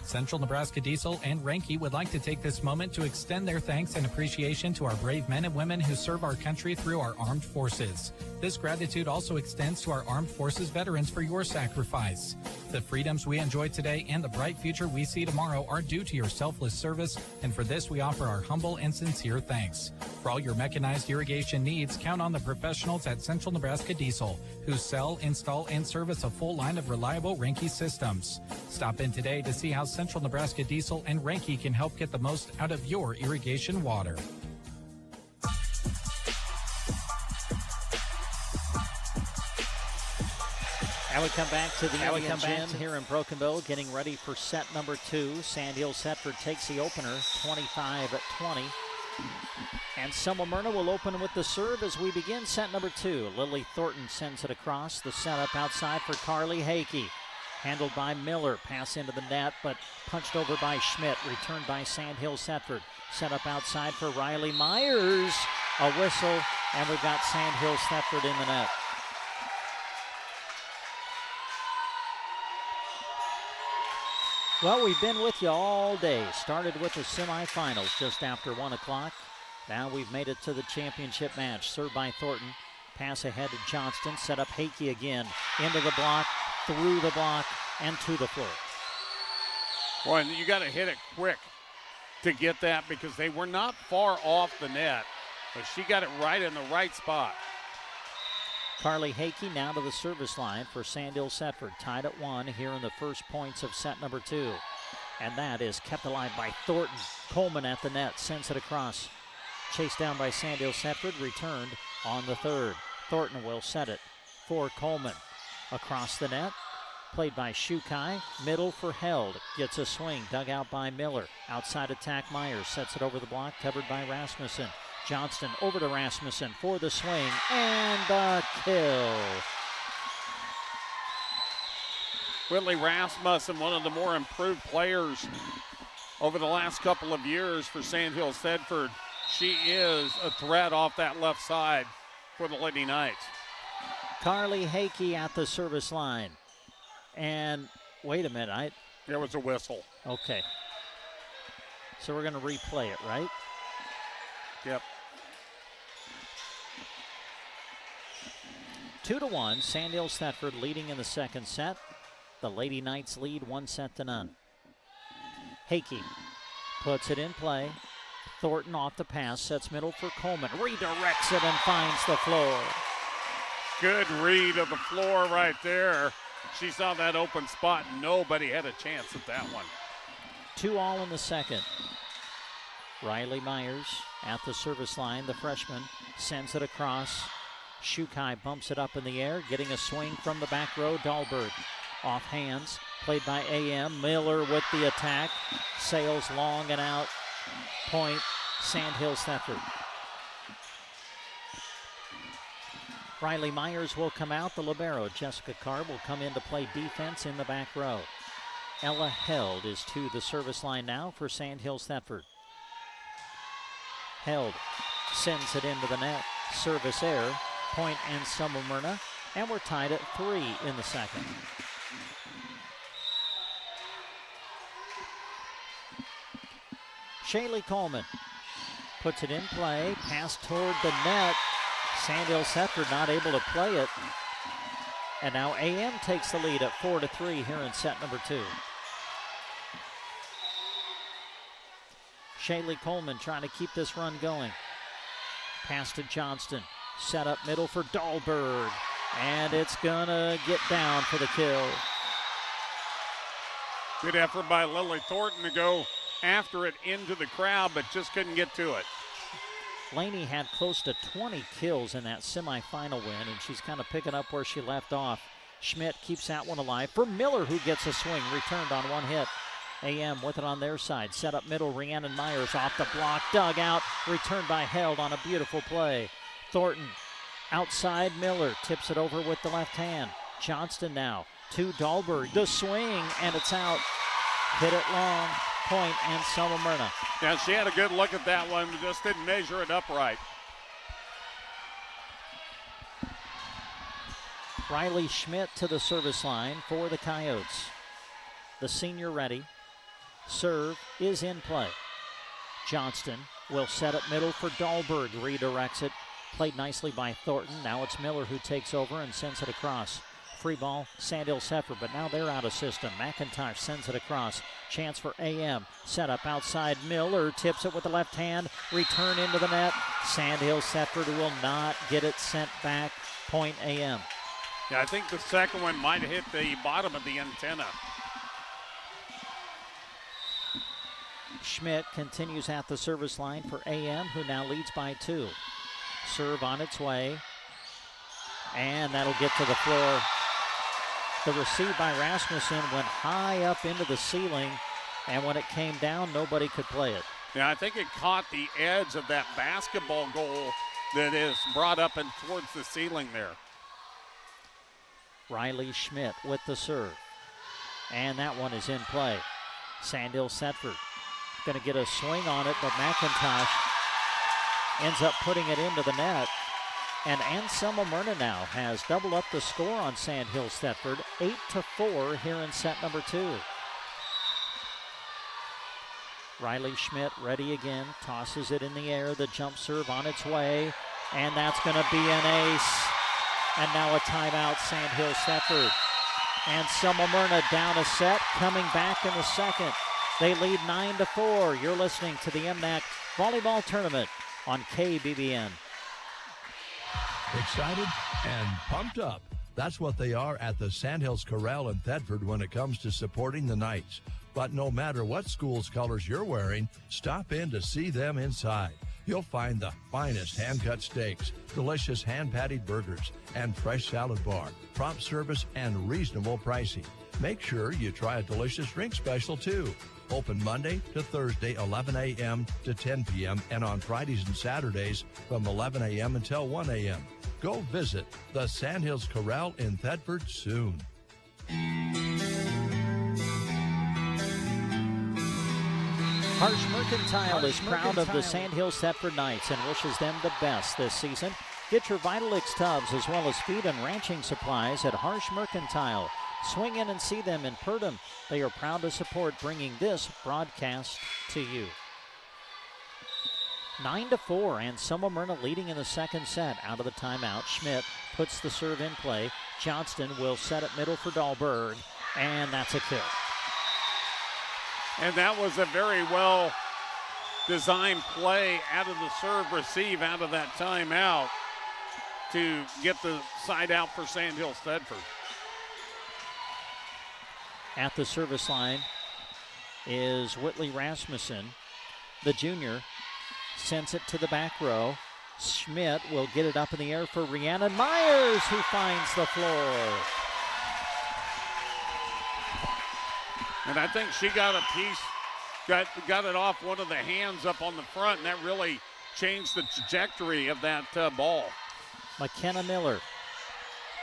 H: Central Nebraska Diesel and Renke would like to take this moment to extend their thanks and appreciation to our brave men and women who serve our country through our armed forces. This gratitude also extends to our armed forces veterans for your sacrifice. The freedoms we enjoy today and the bright future we see tomorrow are due to your selfless service, and for this we offer our humble and sincere thanks. For all your mechanized irrigation needs, count on the professionals at Central Nebraska Diesel, who sell, install, and service a full line of reliable Renke systems. Stop in today to see how Central Nebraska Diesel and Renke can help get the most out of your irrigation water.
C: And we come back to the gym here in Broken Bow, getting ready for set number 2. Sandhills Thedford takes the opener, 25-20. And Anselmo-Merna will open with the serve as we begin set number 2. Lily Thornton sends it across. The setup outside for Carly Hakey. Handled by Miller. Pass into the net, but punched over by Schmidt. Returned by Sandhills Thedford. Set up outside for Riley Myers. A whistle, and we've got Sandhills Thedford in the net. Well, we've been with you all day. Started with the semifinals just after 1 o'clock. Now we've made it to the championship match. Served by Thornton. Pass ahead to Johnston. Set up Hakey again. Into the block. Through the block. and to the floor.
A: Well, and you got to hit it quick to get that because they were not far off the net, but she got it right in the right spot.
C: Carly Hakey now to the service line for Sandhills Thedford, tied at 1 here in the first points of set number 2. And that is kept alive by Thornton. Coleman at the net, sends it across. Chased down by Sandhills Thedford, returned on the third. Thornton will set it for Coleman. Across the net, played by Shukai, middle for Held. Gets a swing, dug out by Miller. Outside attack, Myers sets it over the block, covered by Rasmussen. Johnston over to Rasmussen for the swing, and the kill.
A: Whitley Rasmussen, one of the more improved players over the last couple of years for Sandhills Thedford. She is a threat off that left side for the Lady Knights.
C: Carly Hakey at the service line. And wait a minute,
A: there was a whistle.
C: Okay. So we're going to replay it, right?
A: Yep.
C: 2-1, Sandhills Thedford leading in the second set. The Lady Knights lead 1-0. Hakey puts it in play. Thornton off the pass, sets middle for Coleman. Redirects it and finds the floor.
A: Good read of the floor right there. She saw that open spot. Nobody had a chance at that one.
C: 2-2 in the second. Riley Myers at the service line. The freshman sends it across. Shukai bumps it up in the air, getting a swing from the back row. Dahlberg off hands, played by AM. Miller with the attack. Sails long and out. Point, Sandhills Thedford. Riley Myers will come out, the libero. Jessica Carr will come in to play defense in the back row. Ella Held is to the service line now for Sandhills Thedford. Held sends it into the net. Service error. Point Anselmo-Merna. And we're tied at 3 in the second. Shaylee Coleman puts it in play. Pass toward the net. Sandhills Thedford not able to play it. And now AM takes the lead at 4-3 here in set number 2. Shaylee Coleman trying to keep this run going. Pass to Johnston. Set up middle for Dahlberg. And it's gonna get down for the kill.
A: Good effort by Lily Thornton to go after it into the crowd, but just couldn't get to it.
C: Laney had close to 20 kills in that semifinal win, and she's kind of picking up where she left off. Schmidt keeps that one alive for Miller, who gets a swing, returned on one hit. AM with it on their side. Set up middle, Rhiannon Myers off the block, dug out, returned by Held on a beautiful play. Thornton outside, Miller tips it over with the left hand. Johnston now to Dahlberg, the swing, and it's out. Hit it long. Point Anselmo-Merna.
A: Yeah, she had a good look at that one, but just didn't measure it upright.
C: Riley Schmidt to the service line for the Coyotes. The senior ready. Serve is in play. Johnston will set up middle for Dahlberg. Redirects it. Played nicely by Thornton. Now it's Miller who takes over and sends it across. Free ball, Sandhills Thedford, but now they're out of system. McIntosh sends it across. Chance for AM. Set up outside. Miller tips it with the left hand. Return into the net. Sandhills Thedford will not get it sent back. Point AM.
A: Yeah, I think the second one might have hit the bottom of the antenna.
C: Schmidt continues at the service line for AM, who now leads by 2. Serve on its way. And that'll get to the floor. The receive by Rasmussen went high up into the ceiling, and when it came down, nobody could play it.
A: Yeah, I think it caught the edge of that basketball goal that is brought up and towards the ceiling there.
C: Riley Schmidt with the serve. And that one is in play. Sandhills Thedford going to get a swing on it, but McIntosh ends up putting it into the net. And Anselmo-Merna now has doubled up the score on Sandhills Thedford, 8-4 here in set number 2. Riley Schmidt ready again, tosses it in the air, the jump serve on its way, and that's going to be an ace. And now a timeout, Sandhills Thedford. Anselmo-Merna down a set, coming back in the second. They lead 9-4. You're listening to the MNAC Volleyball Tournament on KBBN.
F: Excited and pumped up. That's what they are at the Sandhills Corral in Thedford when it comes to supporting the Knights. But no matter what school's colors you're wearing, stop in to see them inside. You'll find the finest hand-cut steaks, delicious hand-patted burgers, and fresh salad bar, prompt service, and reasonable pricing. Make sure you try a delicious drink special, too. Open Monday to Thursday, 11 a.m. to 10 p.m., and on Fridays and Saturdays from 11 a.m. until 1 a.m. Go visit the Sandhills Corral in Thedford soon.
C: Harsh Mercantile is proud of the Sandhills Thedford Knights and wishes them the best this season. Get your Vitalix tubs as well as feed and ranching supplies at Harsh Mercantile. Swing in and see them in Purdom. They are proud to support bringing this broadcast to you. 9-4, and Anselmo-Merna leading in the second set. Out of the timeout, Schmidt puts the serve in play. Johnston will set it middle for Dahlberg, and that's a kill.
A: And that was a very well designed play out of the serve receive out of that timeout to get the side out for Sandhills Thedford.
C: At the service line is Whitley Rasmussen, the junior. Sends it to the back row. Schmidt will get it up in the air for Rhiannon Myers, who finds the floor.
A: And I think she got a piece, got it off one of the hands up on the front, and that really changed the trajectory of that ball.
C: McKenna Miller.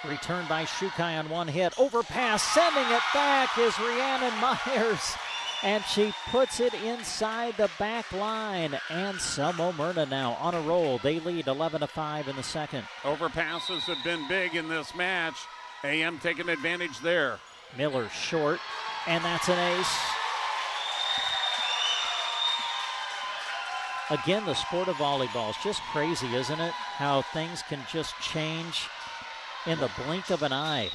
C: Returned by Shukai on one hit. Overpass, sending it back is Rhiannon Myers. And she puts it inside the back line. Anselmo-Merna now on a roll. They lead 11-5 in the second.
A: Overpasses have been big in this match. AM taking advantage there.
C: Miller short, and that's an ace. Again, the sport of volleyball is just crazy, isn't it? How things can just change in the blink of an eye.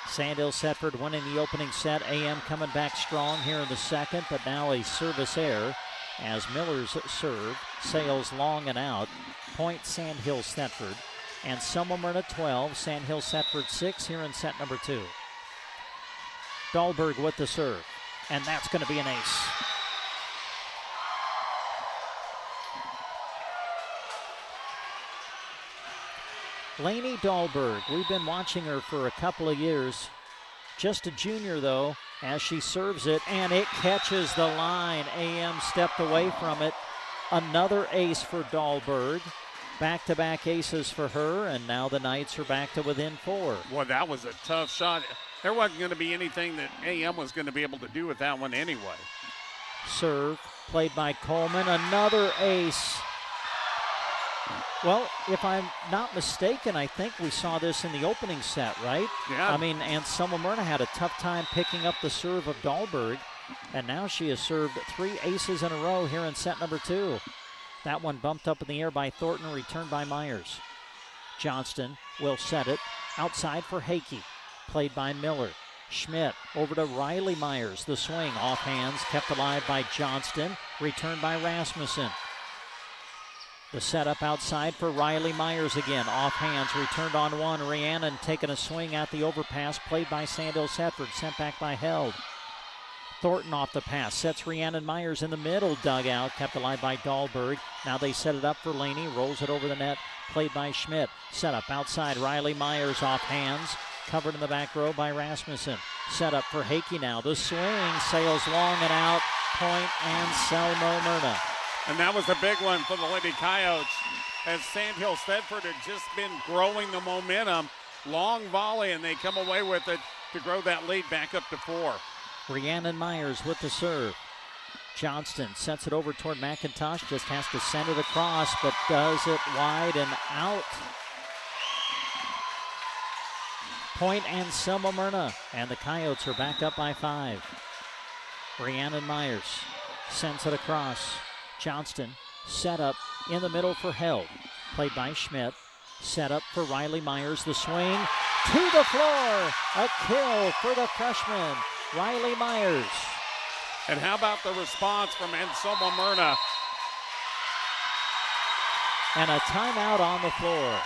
C: Sandhills Thedford winning the opening set. AM coming back strong here in the second, but now a service error as Miller's serve sails long and out. Point Sandhills Thedford. And Anselmo-Merna 12, Sandhills Thedford 6 here in set number 2. Dahlberg with the serve, and that's going to be an ace. Lainey Dahlberg, we've been watching her for a couple of years. Just a junior, though, as she serves it, and it catches the line. AM stepped away from it. Another ace for Dahlberg. Back-to-back aces for her, and now the Knights are back to within 4.
A: Well, that was a tough shot. There wasn't going to be anything that AM was going to be able to do with that one anyway.
C: Serve, played by Coleman. Another ace. Well, if I'm not mistaken, I think we saw this in the opening set, right?
A: Yeah.
C: I mean, Anselmo-Merna had a tough time picking up the serve of Dahlberg, and now she has served 3 aces in a row here in set number 2. That one bumped up in the air by Thornton, returned by Myers. Johnston will set it outside for Hakey, played by Miller. Schmidt over to Riley Myers. The swing off hands, kept alive by Johnston, returned by Rasmussen. The setup outside for Riley Myers again. Off hands, returned on one. Rhiannon taking a swing at the overpass, played by Sandhills Thedford, sent back by Held. Thornton off the pass, sets Rhiannon Myers in the middle dugout, kept alive by Dahlberg. Now they set it up for Laney, rolls it over the net, played by Schmidt. Set up outside, Riley Myers off hands, covered in the back row by Rasmussen. Set up for Hakey now. The swing sails long and out. Point Anselmo-Merna.
A: And that was a big one for the Lady Coyotes as Sandhills Thedford had just been growing the momentum. Long volley, and they come away with it to grow that lead back up to 4.
C: Rhiannon Myers with the serve. Johnston sets it over toward McIntosh, just has to send it across, but does it wide and out. Point Anselmo-Merna, and the Coyotes are back up by 5. Rhiannon Myers sends it across. Johnston set up in the middle for Held, played by Schmidt. Set up for Riley Myers. The swing To the floor. A kill for the freshman, Riley Myers.
A: And how about the response from Anselmo-Merna?
C: And a timeout on the floor.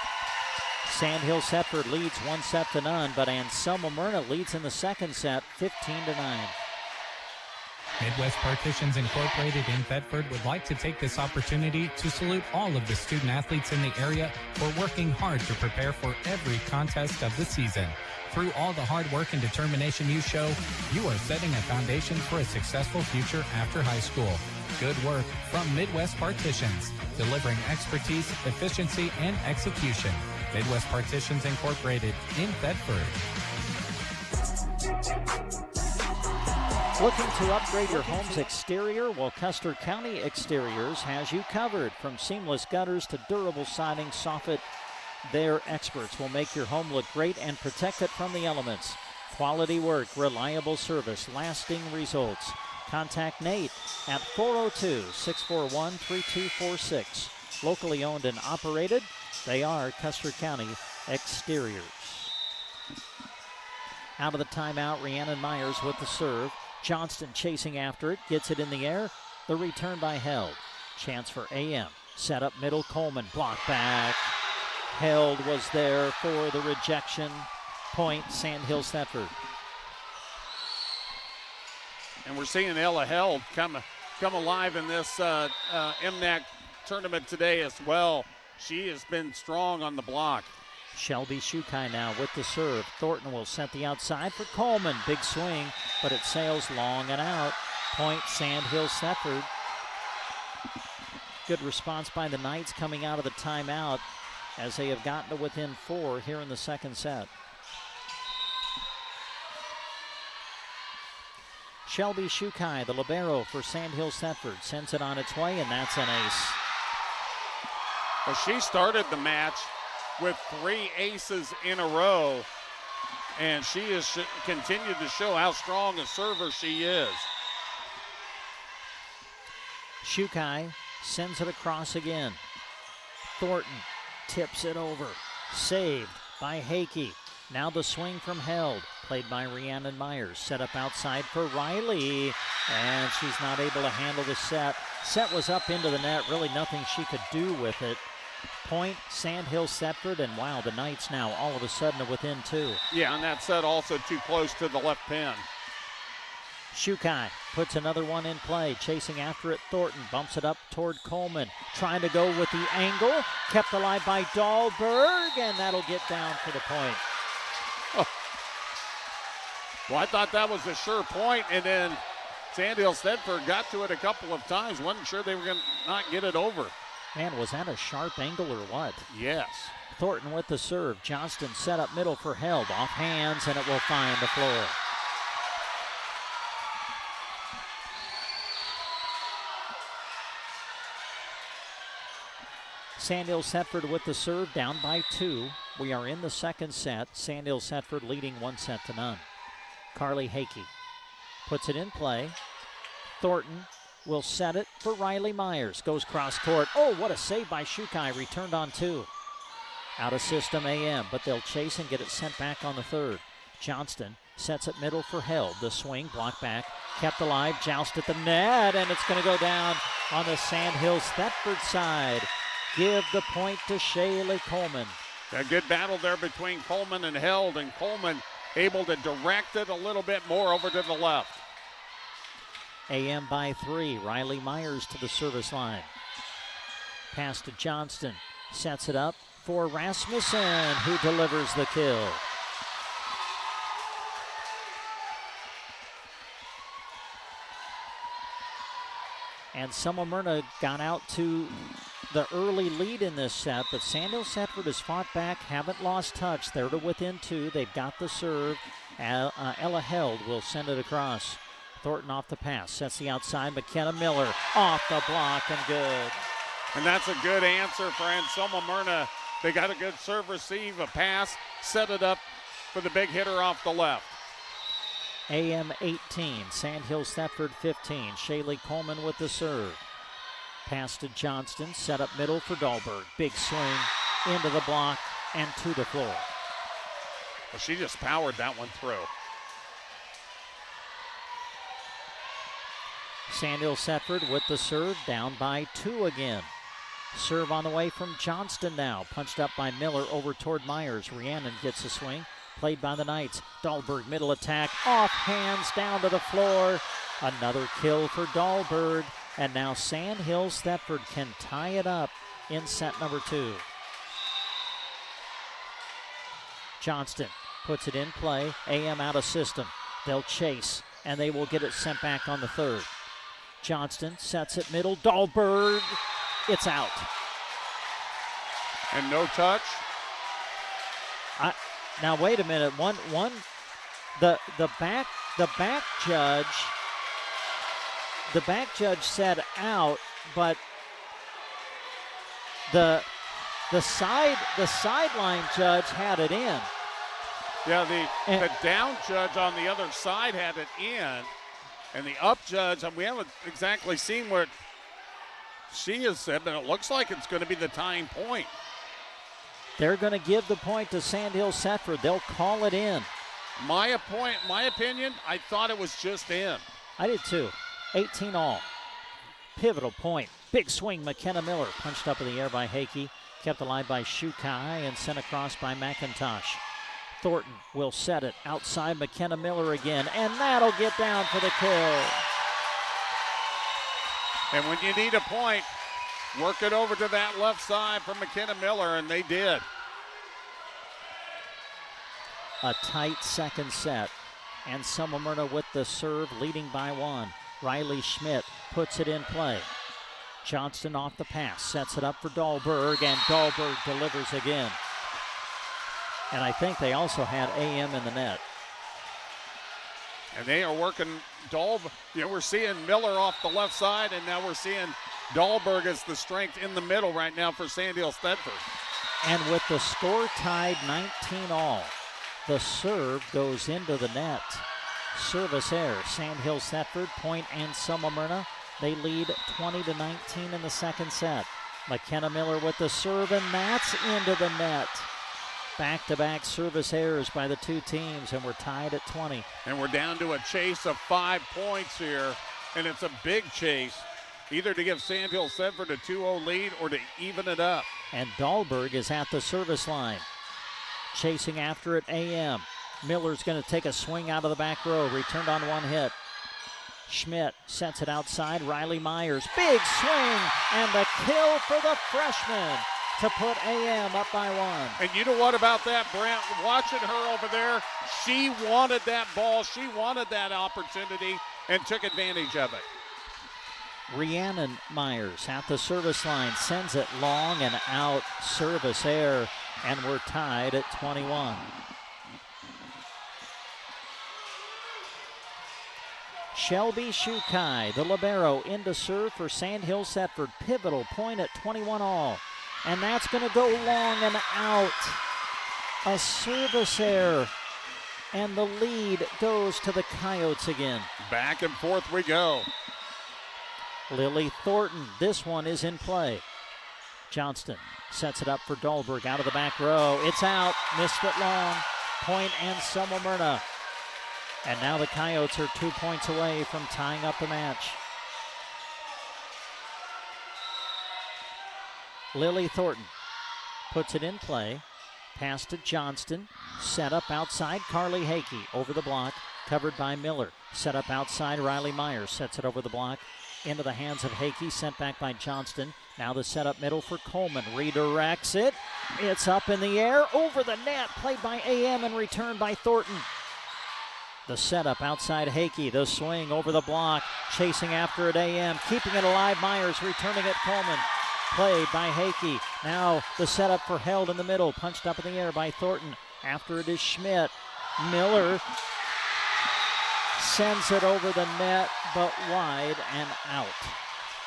C: Sandhills Thedford leads 1-0, but Anselmo-Merna leads in the second set 15-9.
H: Midwest Partitions Incorporated in Thedford would like to take this opportunity to salute all of the student athletes in the area for working hard to prepare for every contest of the season. Through all the hard work and determination you show, you are setting a foundation for a successful future after high school. Good work from Midwest Partitions, delivering expertise, efficiency, and execution. Midwest Partitions Incorporated in Thedford.
C: Looking to upgrade your home's exterior? Well, Custer County Exteriors has you covered. From seamless gutters to durable siding, soffit, their experts will make your home look great and protect it from the elements. Quality work, reliable service, lasting results. Contact Nate at 402-641-3246. Locally owned and operated, they are Custer County Exteriors. Out of the timeout, Rhiannon Myers with the serve. Johnston chasing after it, gets it in the air. The return by Held. Chance for AM. Set up middle, Coleman. Block back. Held was there for the rejection. Point, Sandhills Thedford.
A: And we're seeing Ella Held come alive in this MNAC tournament today as well. She has been strong on the block.
C: Shelby Shukai now with the serve. Thornton will set the outside for Coleman. Big swing, but it sails long and out. Point, Sandhills Thedford. Good response by the Knights coming out of the timeout as they have gotten to within 4 here in the second set. Shelby Shukai, the libero for Sandhills Thedford, sends it on its way, and that's an ace.
A: Well, she started the match with 3 aces in a row, and she has continued to show how strong a server she is.
C: Shukai sends it across again. Thornton tips it over. Saved by Hakey. Now the swing from Held, played by Rhiannon Myers. Set up outside for Riley, and she's not able to handle the set. Set was up into the net, really nothing she could do with it. Point, Sandhills Thedford, and wow, the Knights now all of a sudden are within 2.
A: Yeah, and that set also too close to the left pin.
C: Shukai puts another one in play, chasing after it. Thornton bumps it up toward Coleman, trying to go with the angle. Kept alive by Dahlberg, and that'll get down for the point.
A: Oh. Well, I thought that was a sure point, and then Sandhills Thedford got to it a couple of times. Wasn't sure they were going to not get it over.
C: Man, was that a sharp angle or what?
A: Yes.
C: Thornton with the serve. Johnston set up middle for Held. Off hands, and it will find the floor. Sandhills Thedford with the serve, down by 2. We are in the second set. Sandhills Thedford leading 1-0. Carly Hakey puts it in play. Thornton will set it for Riley Myers. Goes cross court. Oh, what a save by Shukai. Returned on 2. Out of system AM, but they'll chase and get it sent back on the third. Johnston sets it middle for Held. The swing, block back, kept alive. Joust at the net, and it's going to go down on the Sandhills Thedford side. Give the point to Shaylee Coleman.
A: A good battle there between Coleman and Held, and Coleman able to direct it a little bit more over to the left.
C: AM by 3. Riley Myers to the service line. Pass to Johnston. Sets it up for Rasmussen, who delivers the kill. Anselmo-Merna got out to the early lead in this set, but Sandhills Thedford has fought back, haven't lost touch. They're to within 2. They've got the serve. Ella Held will send it across. Thornton off the pass, sets the outside. McKenna Miller off the block and good.
A: And that's a good answer for Anselmo-Merna. They got a good serve receive, a pass, set it up for the big hitter off the left.
C: AM 18, Sandhills Thedford 15. Shaylee Coleman with the serve. Pass to Johnston, set up middle for Dahlberg. Big swing into the block and to the floor.
A: Well, she just powered that one through.
C: Sandhills Thedford with the serve, down by 2 again. Serve on the way from Johnston now. Punched up by Miller over toward Myers. Rhiannon gets a swing. Played by the Knights. Dahlberg middle attack. Off hands down to the floor. Another kill for Dahlberg. And now Sandhills Thedford can tie it up in set number 2. Johnston puts it in play. AM out of system. They'll chase, and they will get it sent back on the third. Johnston sets it middle. Dahlberg. It's out.
A: And no touch.
C: Now wait a minute. The back judge said out, but the sideline judge had it in.
A: Yeah, the down judge on the other side had it in, and the up judge, and we haven't exactly seen what she has said, but it looks like it's going to be the tying point.
C: They're going to give the point to Sandhills Thedford. They'll call it in.
A: My opinion, I thought it was just in.
C: I did too. 18 all. Pivotal point. Big swing, McKenna Miller. Punched up in the air by Hakey. Kept alive by Shukai and sent across by McIntosh. Thornton will set it outside McKenna Miller again, and that'll get down for the kill.
A: And when you need a point, work it over to that left side for McKenna Miller, and they did.
C: A tight second set. Anselmo-Merna with the serve, leading by 1. Riley Schmidt puts it in play. Johnston off the pass, sets it up for Dahlberg, and Dahlberg delivers again. And I think they also had AM in the net.
A: And they are working we're seeing Miller off the left side, and now we're seeing Dahlberg as the strength in the middle right now for Sandhills Thedford.
C: And with the score tied 19 all, the serve goes into the net. Service error. Sandhills Thedford, point Anselmo-Merna. They lead 20-19 in the second set. McKenna Miller with the serve, and that's into the net. Back-to-back service errors by the two teams, and we're tied at 20.
A: And we're down to a chase of 5 points here, and it's a big chase, either to give Sandhills Thedford a 2-0 lead or to even it up.
C: And Dahlberg is at the service line. Chasing after it, AM. Miller's going to take a swing out of the back row, returned on 1 hit. Schmidt sets it outside. Riley Myers, big swing, and the kill for the freshman to put AM up by 1.
A: And you know what about that, Brent? Watching her over there, she wanted that ball. She wanted that opportunity and took advantage of it.
C: Rhiannon Myers at the service line, sends it long and out. Service error, and we're tied at 21. Shelby Shukai, the libero, into serve for Sandhills Thedford. Pivotal point at 21 all. And that's going to go long and out. A service error. And the lead goes to the Coyotes again.
A: Back and forth we go.
C: Lily Thornton, this one is in play. Johnston sets it up for Dahlberg out of the back row. It's out, missed it long. Point Anselmo-Merna. And now the Coyotes are 2 points away from tying up the match. Lily Thornton puts it in play. Pass to Johnston. Set up outside. Carly Hakey over the block. Covered by Miller. Set up outside. Riley Myers sets it over the block. Into the hands of Hakey. Sent back by Johnston. Now the setup middle for Coleman. Redirects it. It's up in the air. Over the net. Played by AM and returned by Thornton. The setup outside Hakey. The swing over the block. Chasing after it AM. Keeping it alive. Myers returning it Coleman. Played by Hakey. Now the setup for Held in the middle. Punched up in the air by Thornton. After it is Schmidt. Miller sends it over the net, but wide and out.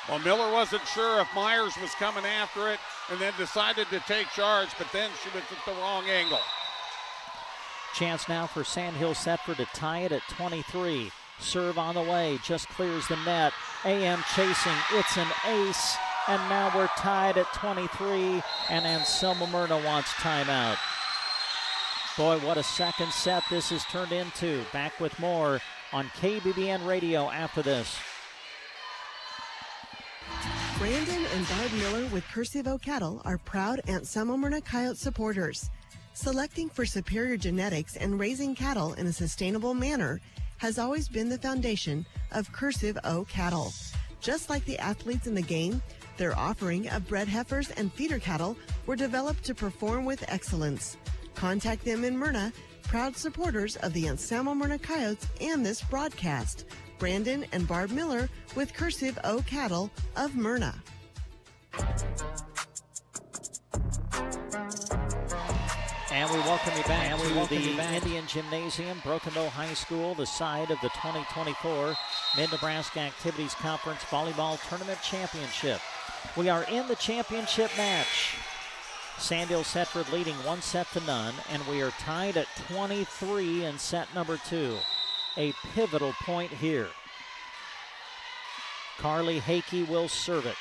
A: Well, Miller wasn't sure if Myers was coming after it and then decided to take charge, but then she was at the wrong angle.
C: Chance now for Sandhills Thedford to tie it at 23. Serve on the way, just clears the net. AM chasing, it's an ace. And now we're tied at 23, and Anselmo-Merna wants timeout. Boy, what a second set this has turned into. Back with more on KBBN Radio after this.
S: Brandon and Barb Miller with Cursive O Cattle are proud Anselmo-Merna Coyote supporters. Selecting for superior genetics and raising cattle in a sustainable manner has always been the foundation of Cursive O Cattle. Just like the athletes in the game, their offering of bred heifers and feeder cattle were developed to perform with excellence. Contact them in Myrna, proud supporters of the Anselmo-Merna Coyotes and this broadcast. Brandon and Barb Miller with Cursive O Cattle of Myrna.
C: And we welcome you back to the Indian Gymnasium, Broken Bow High School, the site of the 2024 Mid-Nebraska Activities Conference Volleyball Tournament Championship. We are in the championship match. Sandhills Thedford leading 1-0, and we are tied at 23 in set number 2. A pivotal point here. Carly Hakey will serve it.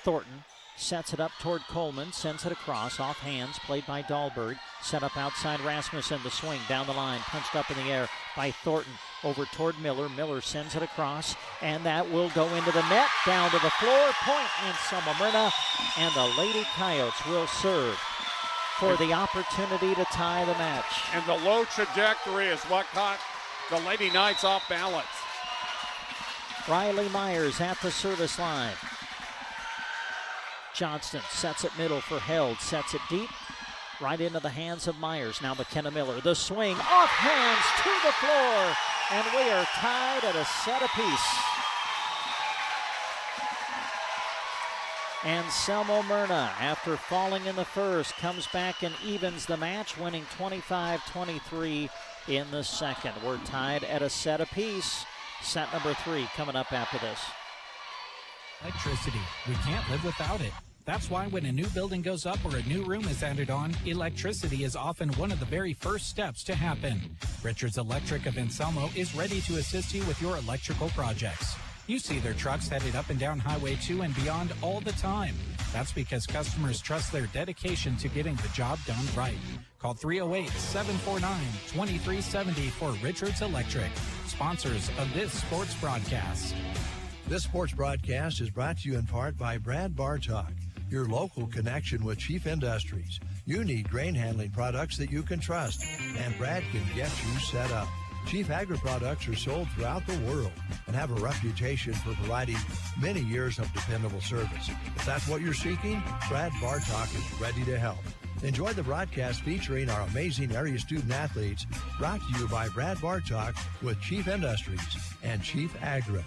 C: Thornton sets it up toward Coleman, sends it across, off hands, played by Dahlberg. Set up outside Rasmussen, the swing down the line, punched up in the air by Thornton. Over toward Miller. Miller sends it across, and that will go into the net, down to the floor. Point Anselmo-Merna, and the Lady Coyotes will serve for the opportunity to tie the match.
A: And the low trajectory is what caught the Lady Knights off balance.
C: Riley Myers at the service line. Johnston sets it middle for Held, sets it deep, right into the hands of Myers. Now McKenna Miller, the swing, off hands to the floor, and we are tied at a set apiece. Anselmo-Merna, after falling in the first, comes back and evens the match, winning 25-23 in the second. We're tied at a set apiece. Set number 3 coming up after this.
T: Electricity. We can't live without it. That's why when a new building goes up or a new room is added on, electricity is often one of the very first steps to happen. Richards Electric of Anselmo is ready to assist you with your electrical projects. You see their trucks headed up and down Highway 2 and beyond all the time. That's because customers trust their dedication to getting the job done right. Call 308-749-2370 for Richards Electric, sponsors of this sports broadcast.
Q: This sports broadcast is brought to you in part by Brad Bartok, your local connection with Chief Industries. You need grain handling products that you can trust, and Brad can get you set up. Chief Agri products are sold throughout the world and have a reputation for providing many years of dependable service. If that's what you're seeking, Brad Bartok is ready to help. Enjoy the broadcast featuring our amazing area student athletes, brought to you by Brad Bartok with Chief Industries and Chief Agri.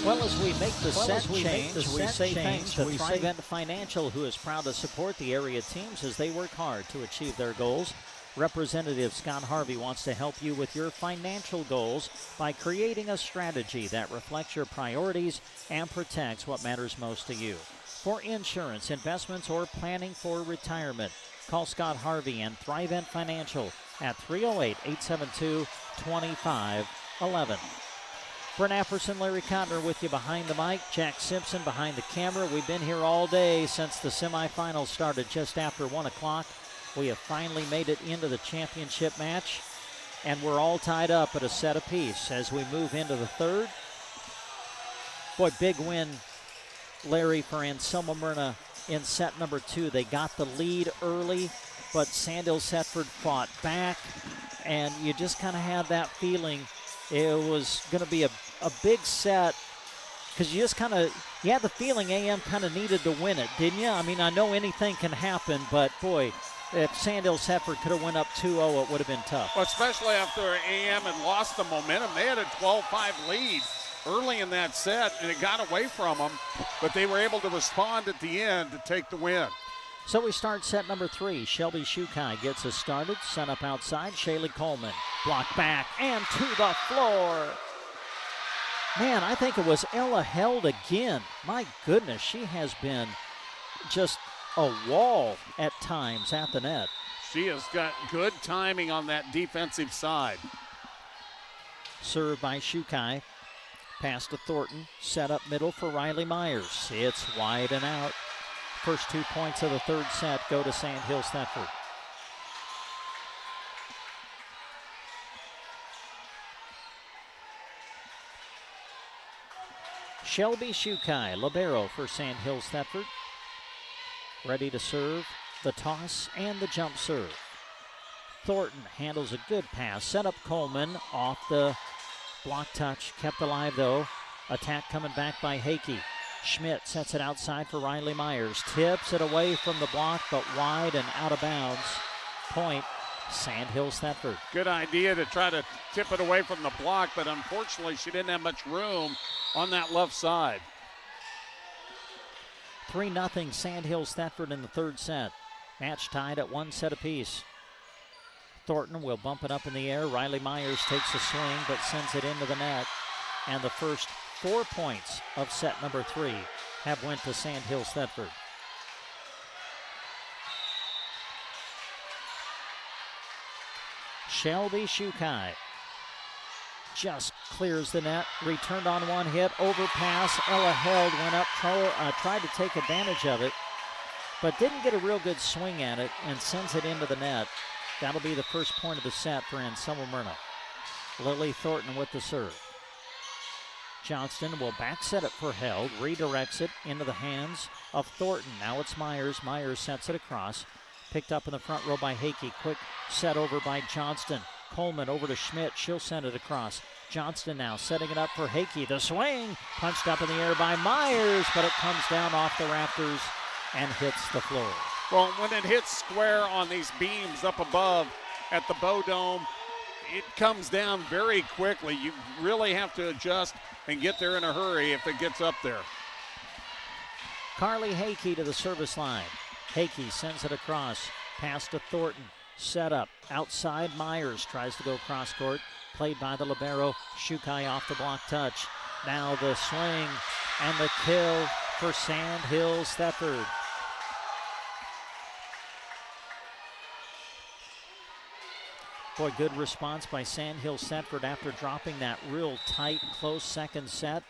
C: Well, as we make the set change, we say thanks to Thrivent Financial, who is proud to support the area teams as they work hard to achieve their goals. Representative Scott Harvey wants to help you with your financial goals by creating a strategy that reflects your priorities and protects what matters most to you. For insurance, investments, or planning for retirement, call Scott Harvey and Thrivent Financial at 308-872-2511. Brent Apperson, Larry Cotner with you behind the mic. Jack Simpson behind the camera. We've been here all day since the semifinals started just after 1 o'clock. We have finally made it into the championship match, and we're all tied up at a set apiece as we move into the third. Boy, big win, Larry, for Anselmo-Merna in set number 2. They got the lead early, but Sandhills Thedford fought back, and you just kind of had that feeling it was going to be a big set, because you just you had the feeling AM kind of needed to win it, didn't you? I mean, I know anything can happen, but boy, if Sandhills Thedford could have went up 2-0, it would have been tough.
A: Well, especially after AM had lost the momentum. They had a 12-5 lead early in that set, and it got away from them, but they were able to respond at the end to take the win.
C: So we start set number 3. Shelby Shukai gets us started. Sent up outside. Shaylee Coleman. Blocked back and to the floor. Man, I think it was Ella Held again. My goodness, she has been just a wall at times at the net.
A: She has got good timing on that defensive side.
C: Served by Shukai. Pass to Thornton, set up middle for Riley Myers. It's wide and out. First 2 points of the third set go to Sandhills Thedford. Shelby Shukai, libero for Sandhills Thedford. Ready to serve, the toss, and the jump serve. Thornton handles a good pass. Set up Coleman off the block touch. Kept alive, though. Attack coming back by Hakey. Schmidt sets it outside for Riley Myers. Tips it away from the block, but wide and out of bounds. Point, Sandhills Thedford.
A: Good idea to try to tip it away from the block, but unfortunately she didn't have much room on that left side.
C: 3-0 Sandhills Thedford in the third set. Match tied at 1 set apiece. Thornton will bump it up in the air. Riley Myers takes a swing but sends it into the net. And the first 4 points of set number 3 have went to Sandhills Thedford. Shelby Shukai just clears the net. Returned on one hit. Overpass. Ella Held went up, tried to take advantage of it, but didn't get a real good swing at it and sends it into the net. That'll be the first point of the set for Anselmo-Merna. Lily Thornton with the serve. Johnston will back set it for Held, redirects it into the hands of Thornton. Now it's Myers. Myers sets it across. Picked up in the front row by Hakey. Quick set over by Johnston. Coleman over to Schmidt. She'll send it across. Johnston now setting it up for Hakey. The swing punched up in the air by Myers, but it comes down off the rafters and hits the floor.
A: Well, when it hits square on these beams up above at the Bow Dome, it comes down very quickly. You really have to adjust and get there in a hurry if it gets up there.
C: Carly Hakey to the service line. Hakey sends it across. Pass to Thornton. Set up. Outside Myers tries to go cross court. Played by the libero. Shukai off the block touch. Now the swing and the kill for Sandhills Thedford. Boy, good response by Sandhills Thedford after dropping that real tight, close second set.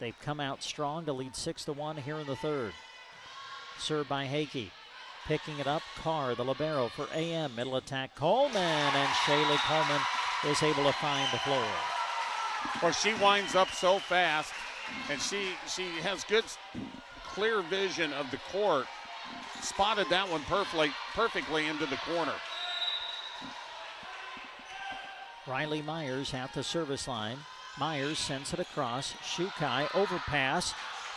C: They've come out strong to lead 6-1 here in the third. Served by Hakey. Picking it up, Carr, the libero for AM. Middle attack, Coleman, and Shaylee Coleman is able to find the floor.
A: Well, she winds up so fast, and she has good, clear vision of the court. Spotted that one perfectly into the corner.
C: Riley Myers at the service line. Myers sends it across. Shukai, overpass.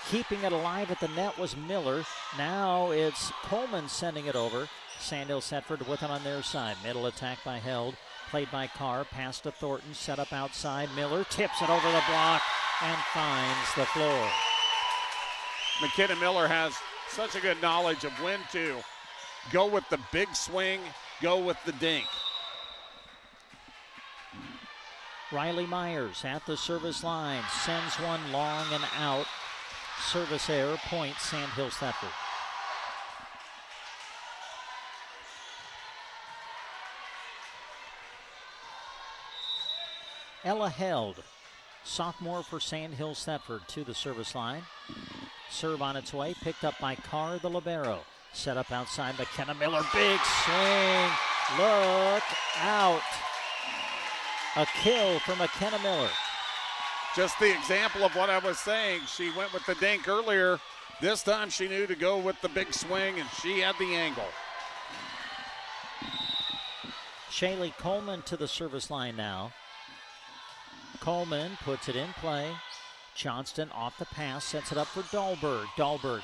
C: Keeping it alive at the net was Miller. Now it's Coleman sending it over. Sandhills Thedford with it on their side. Middle attack by Held. Played by Carr. Pass to Thornton. Set up outside. Miller tips it over the block and finds the floor.
A: McKenna Miller has such a good knowledge of when to go with the big swing, go with the dink.
C: Riley Myers at the service line. Sends one long and out. Service error, point, Sandhills Thedford. Ella Held, sophomore for Sandhills Thedford, to the service line. Serve on its way, picked up by Carr, the libero. Set up outside by McKenna Miller. Big swing. Look out. A kill for McKenna Miller.
A: Just the example of what I was saying. She went with the dink earlier. This time she knew to go with the big swing, and she had the angle.
C: Shaylee Coleman to the service line now. Coleman puts it in play. Johnston off the pass, sets it up for Dahlberg. Dahlberg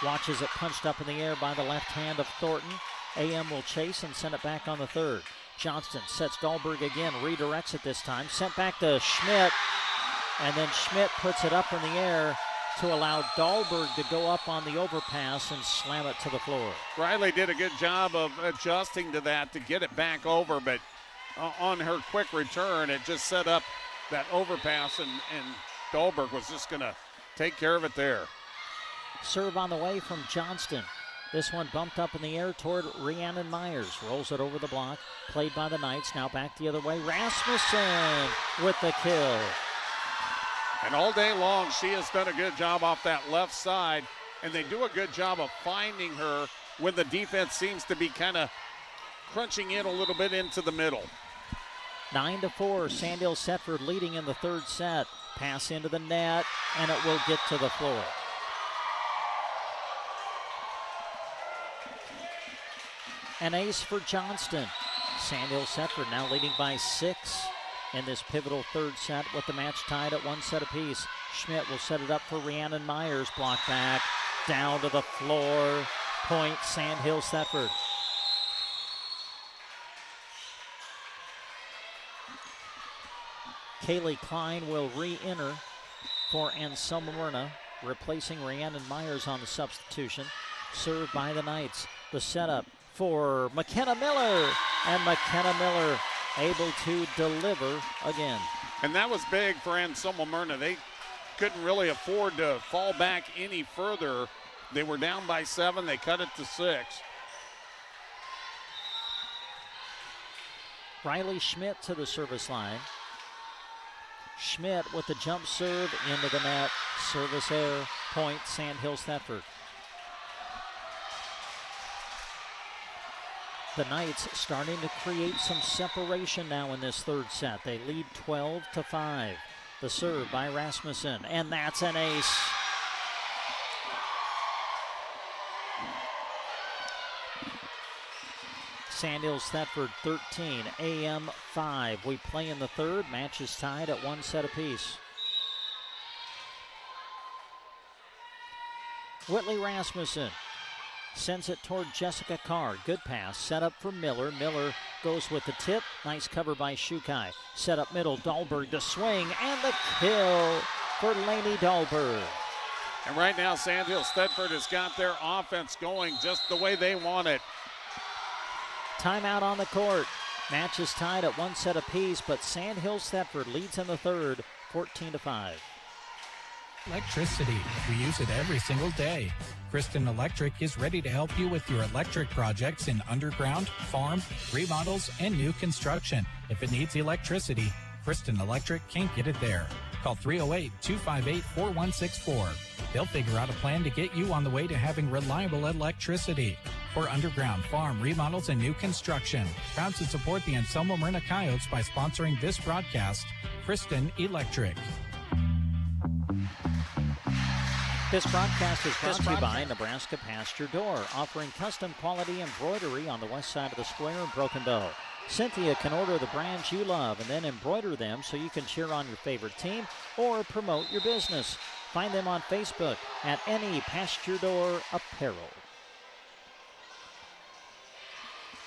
C: watches it punched up in the air by the left hand of Thornton. AM will chase and send it back on the third. Johnston sets Dahlberg again, redirects it this time. Sent back to Schmidt. And then Schmidt puts it up in the air to allow Dahlberg to go up on the overpass and slam it to the floor.
A: Riley did a good job of adjusting to that to get it back over, but on her quick return, it just set up that overpass, and Dahlberg was just going to take care of it there.
C: Serve on the way from Johnston. This one bumped up in the air toward Rhiannon Myers. Rolls it over the block. Played by the Knights. Now back the other way. Rasmussen with the kill.
A: And all day long, she has done a good job off that left side, and they do a good job of finding her when the defense seems to be kind of crunching in a little bit into the middle.
C: 9-4, Sandhills Thedford leading in the third set. Pass into the net, and it will get to the floor. An ace for Johnston. Sandhills Thedford now leading by 6 in this pivotal third set with the match tied at 1 set apiece. Schmidt will set it up for Rhiannon Myers. Block back, down to the floor. Point, Sandhills Thedford. Kaylee Klein will re-enter for Anselmo-Merna, replacing Rhiannon Myers on the substitution. Served by the Knights. The setup for McKenna Miller, and McKenna Miller able to deliver again.
A: And that was big for Anselmo-Merna. They couldn't really afford to fall back any further. They were down by 7. They cut it to 6.
C: Riley Schmidt to the service line. Schmidt with the jump serve into the net. Service error. Point, Sandhills Thedford. The Knights starting to create some separation now in this third set. They lead 12-5. The serve by Rasmussen, and that's an ace. Sandhills Thedford 13, AM 5. We play in the third. Match is tied at 1 set apiece. Whitley Rasmussen sends it toward Jessica Carr. Good pass. Set up for Miller. Miller goes with the tip. Nice cover by Shukai. Set up middle. Dahlberg the swing and the kill for Lainey Dahlberg.
A: And right now, Sandhills Thedford has got their offense going just the way they want it.
C: Timeout on the court. Match is tied at 1 set apiece, but Sandhills Thedford leads in the third, 14-5.
T: Electricity. We use it every single day. Kristen Electric is ready to help you with your electric projects in underground, farm, remodels, and new construction. If it needs electricity, Kristen Electric can get it there. Call 308-258-4164. They'll figure out a plan to get you on the way to having reliable electricity. For underground, farm, remodels, and new construction. Proud to support the Anselmo-Merna Coyotes by sponsoring this broadcast. Kristen Electric.
C: This broadcast is brought to you by Nebraska Past Your Door, offering custom quality embroidery on the west side of the square in Broken Bow. Cynthia can order the brands you love and then embroider them so you can cheer on your favorite team or promote your business. Find them on Facebook at Any Past Your Door Apparel.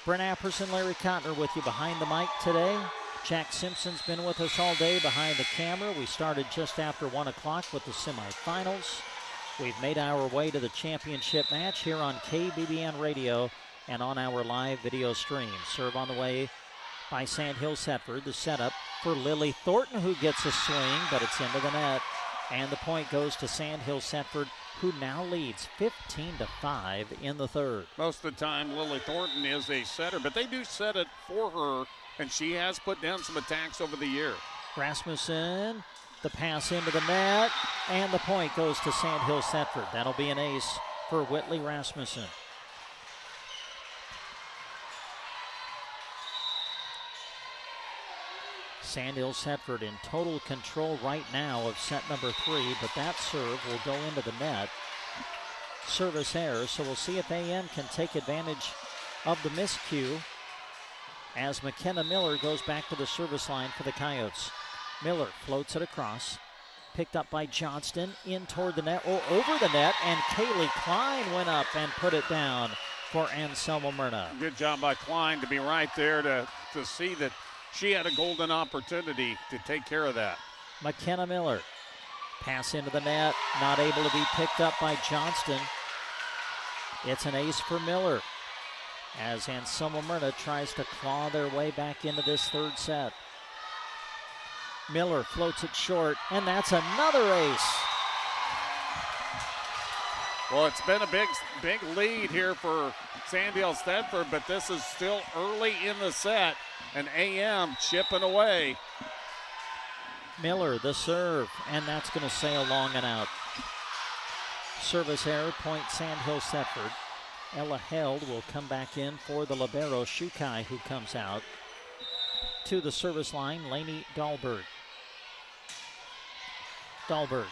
C: Brent Apperson, Larry Cotner with you behind the mic today. Jack Simpson's been with us all day behind the camera. We started just after 1 o'clock with the semifinals. We've made our way to the championship match here on KBBN Radio and on our live video stream. Serve on the way by Sandhills Thedford. The setup for Lily Thornton, who gets a swing, but it's into the net. And the point goes to Sandhills Thedford, who now leads 15-5 in the third.
A: Most of the time, Lily Thornton is a setter, but they do set it for her, and she has put down some attacks over the year.
C: Rasmussen, the pass into the net, and the point goes to Sandhills Thedford. That'll be an ace for Whitley Rasmussen. Sandhills Thedford in total control right now of set number 3, but that serve will go into the net. Service error, so we'll see if AM can take advantage of the miscue as McKenna Miller goes back to the service line for the Coyotes. Miller floats it across, picked up by Johnston, in toward the net, or over the net, and Kaylee Klein went up and put it down for Anselmo-Merna.
A: Good job by Klein to be right there to see that she had a golden opportunity to take care of that.
C: McKenna Miller, pass into the net, not able to be picked up by Johnston. It's an ace for Miller as Anselmo-Merna tries to claw their way back into this third set. Miller floats it short, and that's another ace.
A: Well, it's been a big lead here for Sandhills Thedford, but this is still early in the set, and AM chipping away.
C: Miller, the serve, and that's going to sail long and out. Service error, point Sandhills Thedford. Ella Held will come back in for the libero, Shukai, who comes out. To the service line, Lainey Dahlberg. Dahlberg,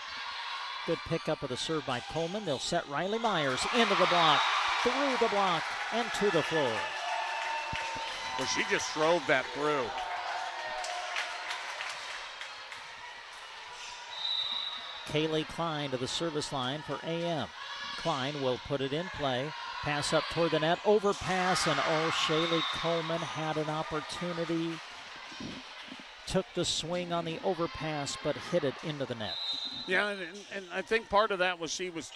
C: good pickup of the serve by Coleman. They'll set Riley Myers into the block, through the block, and to the floor.
A: Well, she just drove that through.
C: Kaylee Klein to the service line for AM. Klein will put it in play. Pass up toward the net, overpass, and Shaylee Coleman had an opportunity. Took the swing on the overpass, but hit it into the net.
A: Yeah, and I think part of that was she was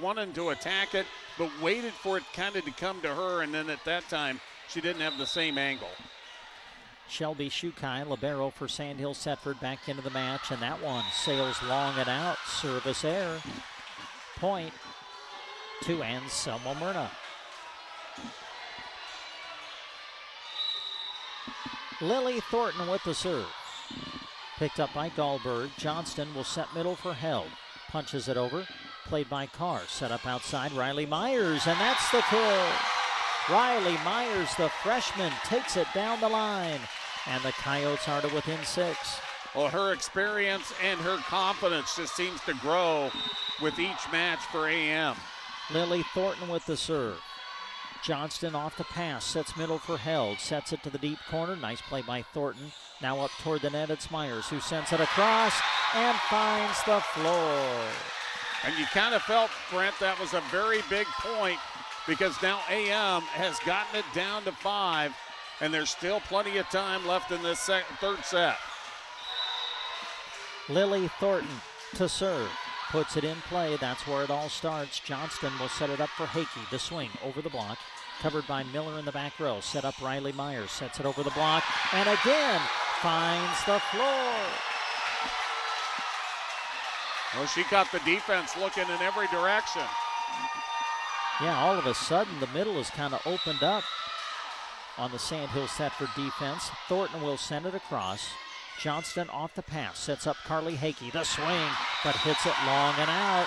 A: wanting to attack it, but waited for it kind of to come to her, and then at that time, she didn't have the same angle.
C: Shelby Shukai, libero for Sandhills Thedford, back into the match, and that one sails long and out. Service error. Point to Anselmo-Merna. Lily Thornton with the serve. Picked up by Dahlberg. Johnston will set middle for Held. Punches it over. Played by Carr. Set up outside. Riley Myers, and that's the kill. Riley Myers, the freshman, takes it down the line. And the Coyotes are to within 6.
A: Well, her experience and her confidence just seems to grow with each match for AM.
C: Lily Thornton with the serve. Johnston off the pass, sets middle for Held, sets it to the deep corner. Nice play by Thornton. Now up toward the net, it's Myers who sends it across and finds the floor.
A: And you kind of felt, Brent, that was a very big point because now AM has gotten it down to 5, and there's still plenty of time left in this third set.
C: Lily Thornton to serve. Puts it in play. That's where it all starts. Johnston will set it up for Hakey. The swing over the block. Covered by Miller in the back row. Set up Riley Myers. Sets it over the block. And again finds the floor.
A: Well, she got the defense looking in every direction.
C: Yeah, all of a sudden the middle is kind of opened up on the Sandhills Thedford defense. Thornton will send it across. Johnston off the pass, sets up Carly Hakey. The swing, but hits it long and out.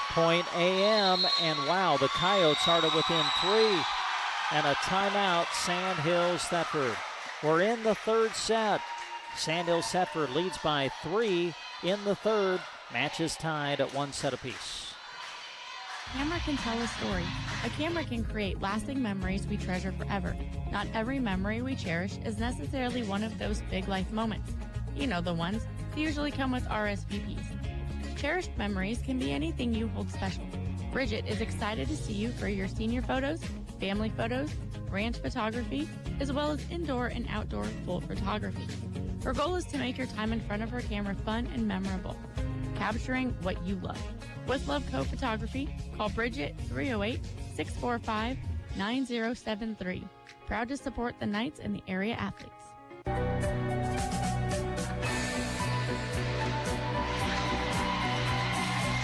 C: Point AM, and wow, the Coyotes are to within 3. And a timeout, Sandhills Thedford. We're in the third set. Sandhills Thedford leads by 3 in the third. Match is tied at 1 set apiece.
N: Camera can tell a story. A camera can create lasting memories we treasure forever. Not every memory we cherish is necessarily one of those big life moments. You know the ones that usually come with RSVPs. Cherished memories can be anything you hold special. Bridget is excited to see you for your senior photos, family photos, ranch photography, as well as indoor and outdoor full photography. Her goal is to make your time in front of her camera fun and memorable, capturing what you love. With Love Co Photography, call Bridget 308-645-9073. Proud to support the Knights and the area athletes.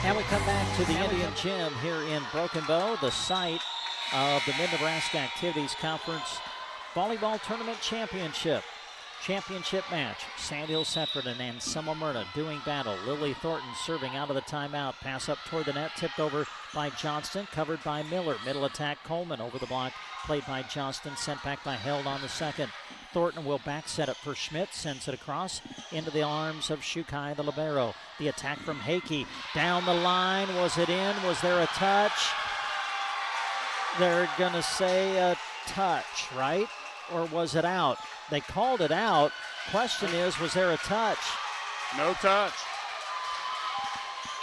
C: And we come back to the Indian Gym here in Broken Bow, the site of the Mid-Nebraska Activities Conference Volleyball Tournament Championship. Championship match, Sandhills Thedford and Anselmo-Merna doing battle. Lily Thornton serving out of the timeout. Pass up toward the net, tipped over by Johnston, covered by Miller. Middle attack, Coleman over the block, played by Johnston, sent back by Held on the second. Thornton will back set up for Schmidt, sends it across into the arms of Shukai, the libero. The attack from Hakey, down the line, was it in? Was there a touch? They're gonna say a touch, right? Or was it out? They called it out. Question is, was there a touch?
A: No touch.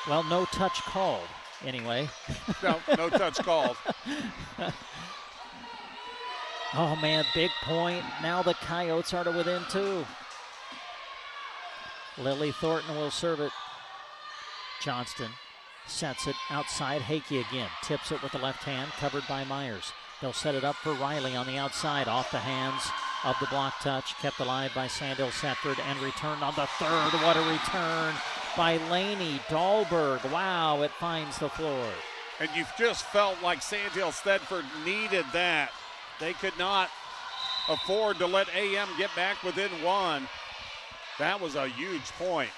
C: Well, no touch called, anyway.
A: No touch called.
C: Oh, man, big point. Now the Coyotes are to within 2. Lily Thornton will serve it. Johnston sets it outside. Hakey again. Tips it with the left hand, covered by Myers. They'll set it up for Riley on the outside, off the hands of the block touch, kept alive by Sandhills Thedford, and returned on the third. What a return by Lainey Dahlberg. Wow, it finds the floor.
A: And you've just felt like Sandhills Thedford needed that. They could not afford to let AM get back within 1. That was a huge point.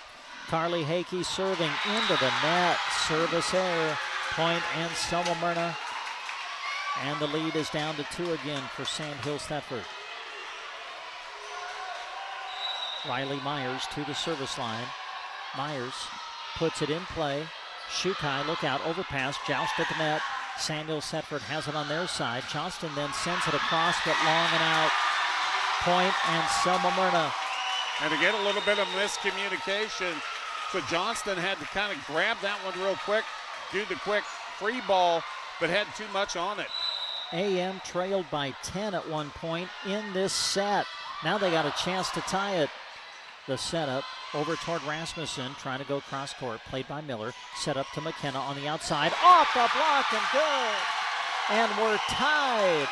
C: Carly Hakey serving into the net. Service error. Point Anselmo-Merna. And the lead is down to 2 again for Sandhills Thedford. Riley Myers to the service line. Myers puts it in play. Shukai, look out, overpass, joust at the net. Sandhills Thedford has it on their side. Johnston then sends it across, but long and out. Point Anselmo-Merna.
A: And to get a little bit of miscommunication, so Johnston had to kind of grab that one real quick, do the quick free ball, but had too much on it.
C: AM trailed by 10 at one point in this set. Now they got a chance to tie it. The setup over toward Rasmussen, trying to go cross court, played by Miller. Set up to McKenna on the outside, off the block and good. And we're tied.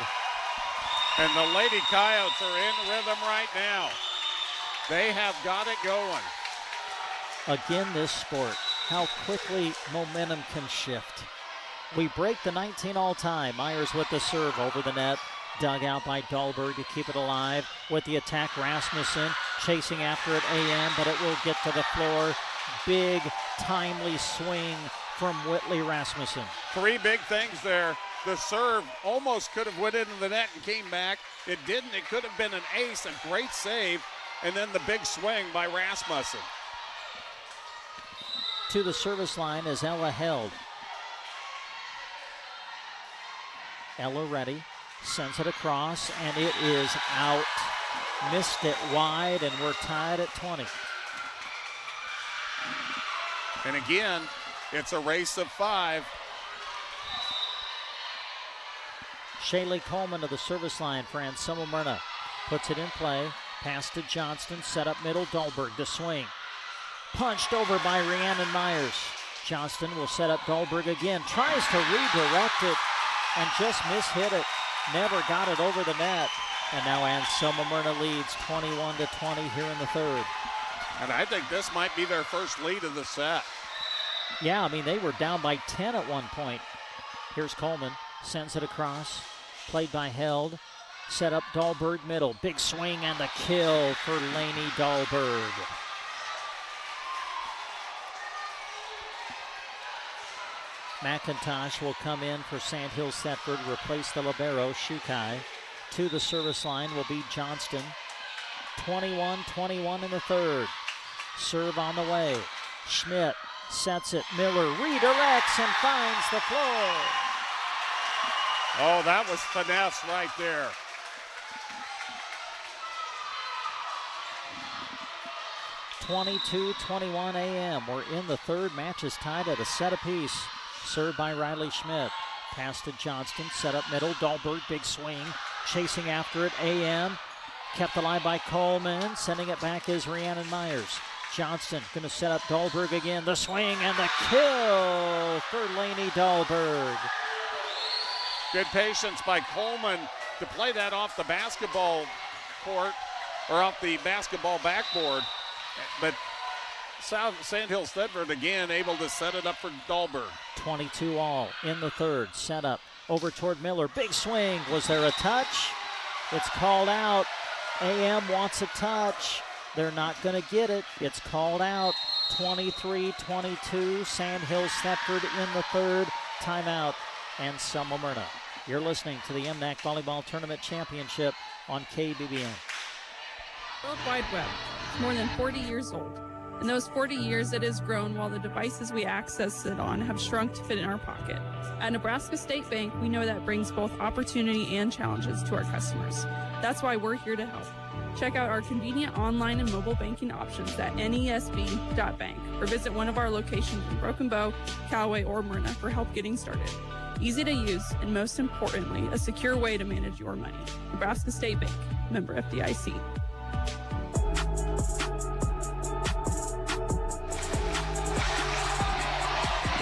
A: And the Lady Coyotes are in rhythm right now. They have got it going.
C: Again, this sport, how quickly momentum can shift. We break the 19 all-time. Myers with the serve over the net. Dug out by Dahlberg to keep it alive. With the attack, Rasmussen chasing after it, AM, but it will get to the floor. Big, timely swing from Whitley Rasmussen.
A: 3 big things there. The serve almost could have went into the net and came back. It didn't. It could have been an ace, a great save, and then the big swing by Rasmussen.
C: To the service line is Ella Held. Ella ready. Sends it across, and it is out. Missed it wide, and we're tied at 20.
A: And again, it's a race of 5.
C: Shaylee Coleman to the service line for Anselmo-Merna. Puts it in play. Pass to Johnston. Set up middle. Dahlberg to swing. Punched over by Rhiannon Myers. Johnston will set up Dahlberg again. Tries to redirect it and just mishit it. Never got it over the net. And now Anselmo-Merna leads 21-20 here in the third.
A: And I think this might be their first lead of the set.
C: Yeah, I mean, they were down by 10 at one point. Here's Coleman. Sends it across. Played by Held. Set up Dahlberg middle. Big swing and the kill for Lainey Dahlberg. McIntosh will come in for Sandhills Thedford, replace the libero, Shukai. To the service line will be Johnston. 21-21 in the third. Serve on the way. Schmidt sets it. Miller redirects and finds the floor.
A: Oh, that was finesse right there.
C: (22-21) AM. We're in the third. Match is tied at a set apiece. Served by Riley Schmidt. Pass to Johnston. Set up middle. Dahlberg, big swing. Chasing after it. AM. Kept alive by Coleman. Sending it back is Rhiannon Myers. Johnston going to set up Dahlberg again. The swing and the kill for Lainey Dahlberg.
A: Good patience by Coleman to play that off the basketball court, or off the basketball backboard. But Sandhills Thedford again able to set it up for Dahlberg.
C: 22 all in the third. Set up over toward Miller. Big swing. Was there a touch? It's called out. AM wants a touch. They're not going to get it. It's called out. 23-22. Sandhills Thedford in the third. Timeout. Anselmo-Merna. You're listening to the MNAC Volleyball Tournament Championship on KBBN.
R: World Wide Web is more than 40 years old. In those 40 years, it has grown while the devices we access it on have shrunk to fit in our pocket. At Nebraska State Bank, we know that brings both opportunity and challenges to our customers. That's why we're here to help. Check out our convenient online and mobile banking options at nesb.bank or visit one of our locations in Broken Bow, Callaway, or Myrna for help getting started. Easy to use, and most importantly, a secure way to manage your money. Nebraska State Bank, member FDIC.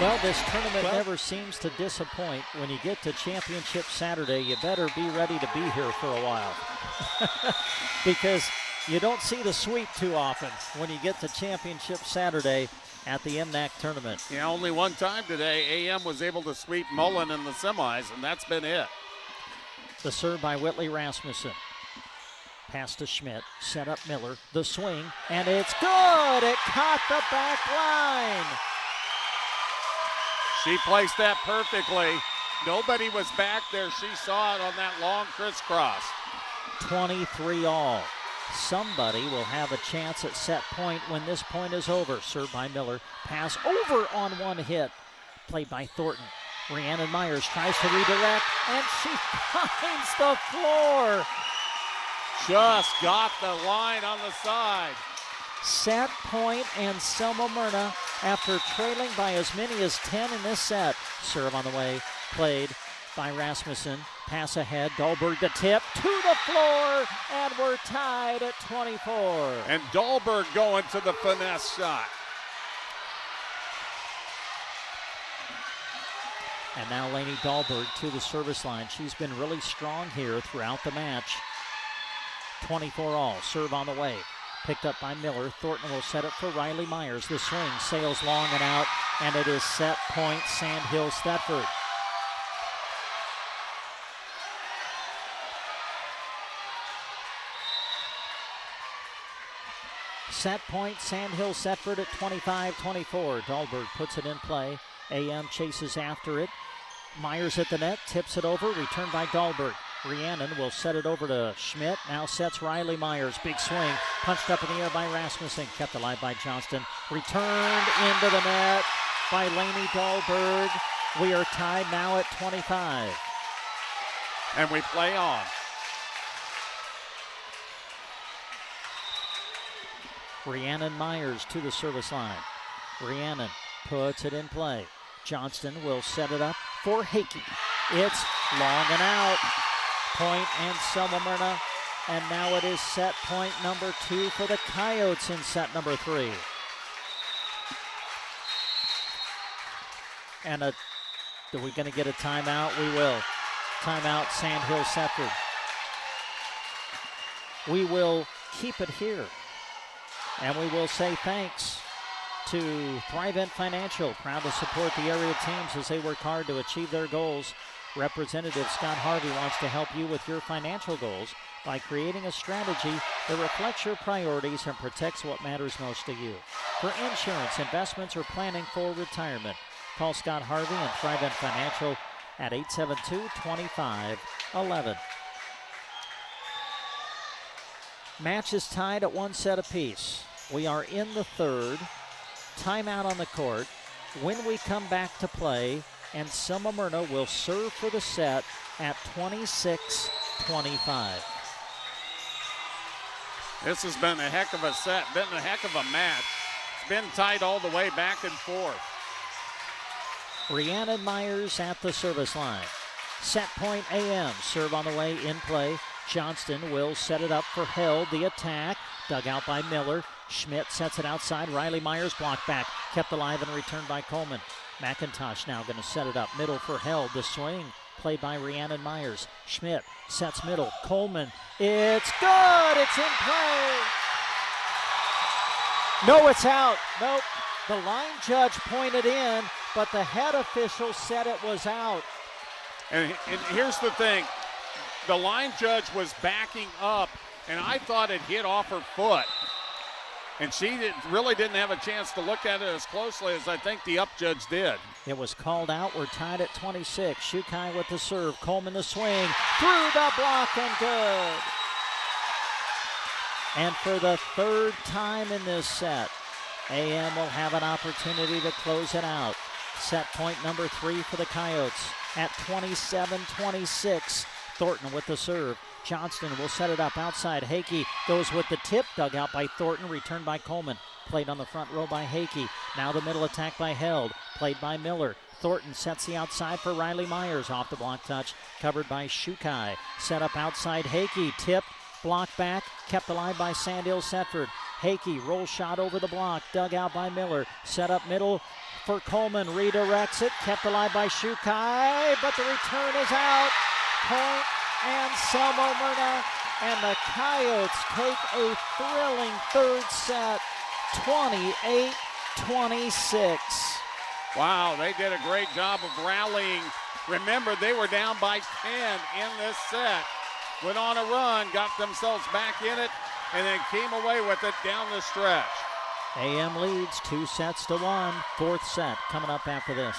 C: Well, this tournament never seems to disappoint. When you get to Championship Saturday, you better be ready to be here for a while. Because you don't see the sweep too often when you get to Championship Saturday at the MNAC tournament.
A: Yeah, only one time today, AM was able to sweep Mullen in the semis, and that's been it.
C: The serve by Whitley Rasmussen. Pass to Schmidt, set up Miller, the swing, and it's good! It caught the back line!
A: She placed that perfectly. Nobody was back there. She saw it on that long crisscross.
C: 23 all. Somebody will have a chance at set point when this point is over. Served by Miller. Pass over on one hit. Played by Thornton. Rhiannon Myers tries to redirect, and she finds the floor.
A: Just got the line on the side.
C: Set point Anselmo-Merna after trailing by as many as 10 in this set. Serve on the way. Played by Rasmussen. Pass ahead. Dahlberg the tip to the floor, and we're tied at 24.
A: And Dahlberg going to the finesse shot.
C: And now Lainey Dahlberg to the service line. She's been really strong here throughout the match. 24 all. Serve on the way. Picked up by Miller. Thornton will set it for Riley Myers. The swing sails long and out, and it is set point Sandhills Thedford. Set point Sandhills Thedford at 25-24. Dahlberg puts it in play. AM chases after it. Myers at the net, tips it over, returned by Dahlberg. Rhiannon will set it over to Schmidt, now sets Riley Myers. Big swing, punched up in the air by Rasmussen, kept alive by Johnston. Returned into the net by Lainey Dahlberg. We are tied now at 25.
A: And we play on.
C: Rhiannon Myers to the service line. Rhiannon puts it in play. Johnston will set it up for Hakey. It's long and out. Point Anselmo-Merna, and now it is set point number 2 for the Coyotes in set number 3. And are we going to get a timeout? We will. Timeout, Sandhills Thedford. We will keep it here, and we will say thanks to Thrivent Financial, proud to support the area teams as they work hard to achieve their goals. Representative Scott Harvey wants to help you with your financial goals by creating a strategy that reflects your priorities and protects what matters most to you. For insurance, investments, or planning for retirement, call Scott Harvey and Thrivent Financial at 872-2511. Match is tied at 1 set apiece. We are in the third. Timeout on the court. When we come back to play, Anselmo-Merna will serve for the set at 26-25.
A: This has been a heck of a set, been a heck of a match. It's been tight all the way back and forth.
C: Rhiannon Myers at the service line. Set point AM. Serve on the way, in play. Johnston will set it up for Held. The attack, dug out by Miller. Schmidt sets it outside. Riley Myers blocked back. Kept alive and returned by Coleman. McIntosh now going to set it up middle for Held. The swing played by Rhiannon Myers. Schmidt sets middle. Coleman. It's good. It's in play. No, it's out. Nope. The line judge pointed in, but the head official said it was out.
A: And here's the thing. The line judge was backing up, and I thought it hit off her foot. And she really didn't have a chance to look at it as closely as I think the up judge did.
C: It was called out. We're tied at 26. Shukai with the serve. Coleman the swing. Through the block and good. And for the third time in this set, AM will have an opportunity to close it out. Set point number 3 for the Coyotes at 27-26. Thornton with the serve. Johnston will set it up outside. Hakey goes with the tip, dug out by Thornton, returned by Coleman. Played on the front row by Hakey. Now the middle attack by Held, played by Miller. Thornton sets the outside for Riley Myers. Off the block touch, covered by Shukai. Set up outside Hakey, tip, block back, kept alive by Sandhills Thedford. Hakey, roll shot over the block, dug out by Miller. Set up middle for Coleman, redirects it, kept alive by Shukai, but the return is out. Point Anselmo-Merna, and the Coyotes take a thrilling third set, 28-26.
A: Wow, they did a great job of rallying. Remember, they were down by 10 in this set. went on a run, got themselves back in it, and then came away with it down the stretch.
C: AM leads 2-1. Fourth set coming up after this.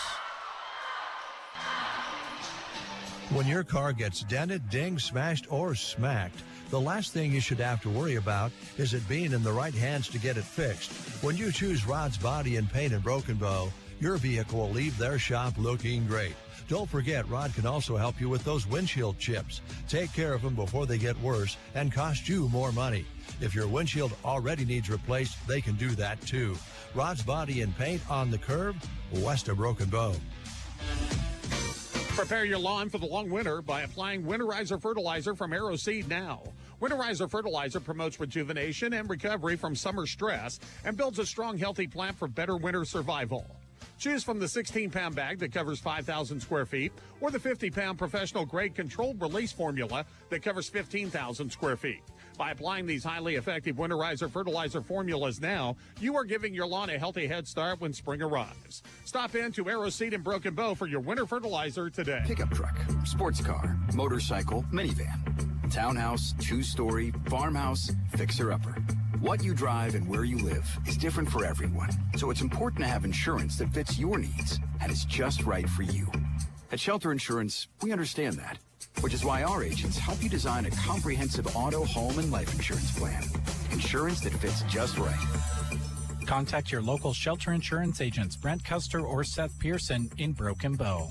Q: When your car gets dented, dinged, smashed, or smacked, the last thing you should have to worry about is it being in the right hands to get it fixed. When you choose Rod's Body and Paint in Broken Bow, your vehicle will leave their shop looking great. Don't forget, Rod can also help you with those windshield chips. Take care of them before they get worse and cost you more money. If your windshield already needs replaced, they can do that too. Rod's Body and Paint on the curve, west of Broken Bow.
E: Prepare your lawn for the long winter by applying Winterizer Fertilizer from Arrow Seed now. Winterizer Fertilizer promotes rejuvenation and recovery from summer stress and builds a strong, healthy plant for better winter survival. Choose from the 16-pound bag that covers 5,000 square feet or the 50-pound professional-grade controlled release formula that covers 15,000 square feet. By applying these highly effective Winterizer fertilizer formulas now, you are giving your lawn a healthy head start when spring arrives. Stop in to Arrow Seed in Broken Bow for your winter fertilizer today.
U: Pickup truck, sports car, motorcycle, minivan, townhouse, two-story, farmhouse, fixer-upper. What you drive and where you live is different for everyone, so it's important to have insurance that fits your needs and is just right for you. At Shelter Insurance, we understand that, which is why our agents help you design a comprehensive auto, home, and life insurance plan. Insurance that fits just right.
T: Contact your local Shelter Insurance agents, Brent Custer or Seth Pearson in Broken Bow.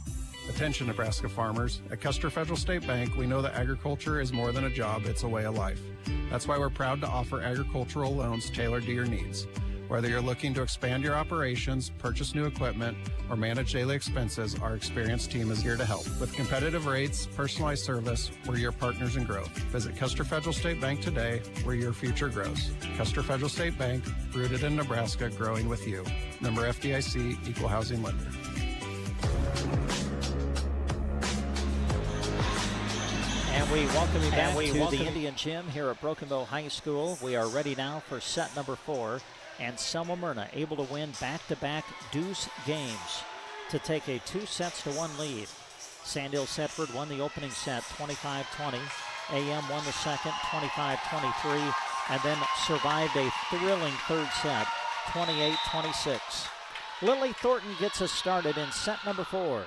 L: Attention, Nebraska farmers. At Custer Federal State Bank, we know that agriculture is more than a job, it's a way of life. That's why we're proud to offer agricultural loans tailored to your needs. Whether you're looking to expand your operations, purchase new equipment, or manage daily expenses, our experienced team is here to help. With competitive rates, personalized service, we're your partners in growth. Visit Custer Federal State Bank today, where your future grows. Custer Federal State Bank, rooted in Nebraska, growing with you. Member FDIC, Equal Housing Lender.
C: And we welcome you back to the Indian Gym here at Broken Bow High School. We are ready now for set number 4. Anselmo-Merna able to win back-to-back deuce games to take a 2-1 lead. Sandhills Thedford won the opening set 25-20. AM won the second 25-23 and then survived a thrilling third set 28-26. Lily Thornton gets us started in set number 4.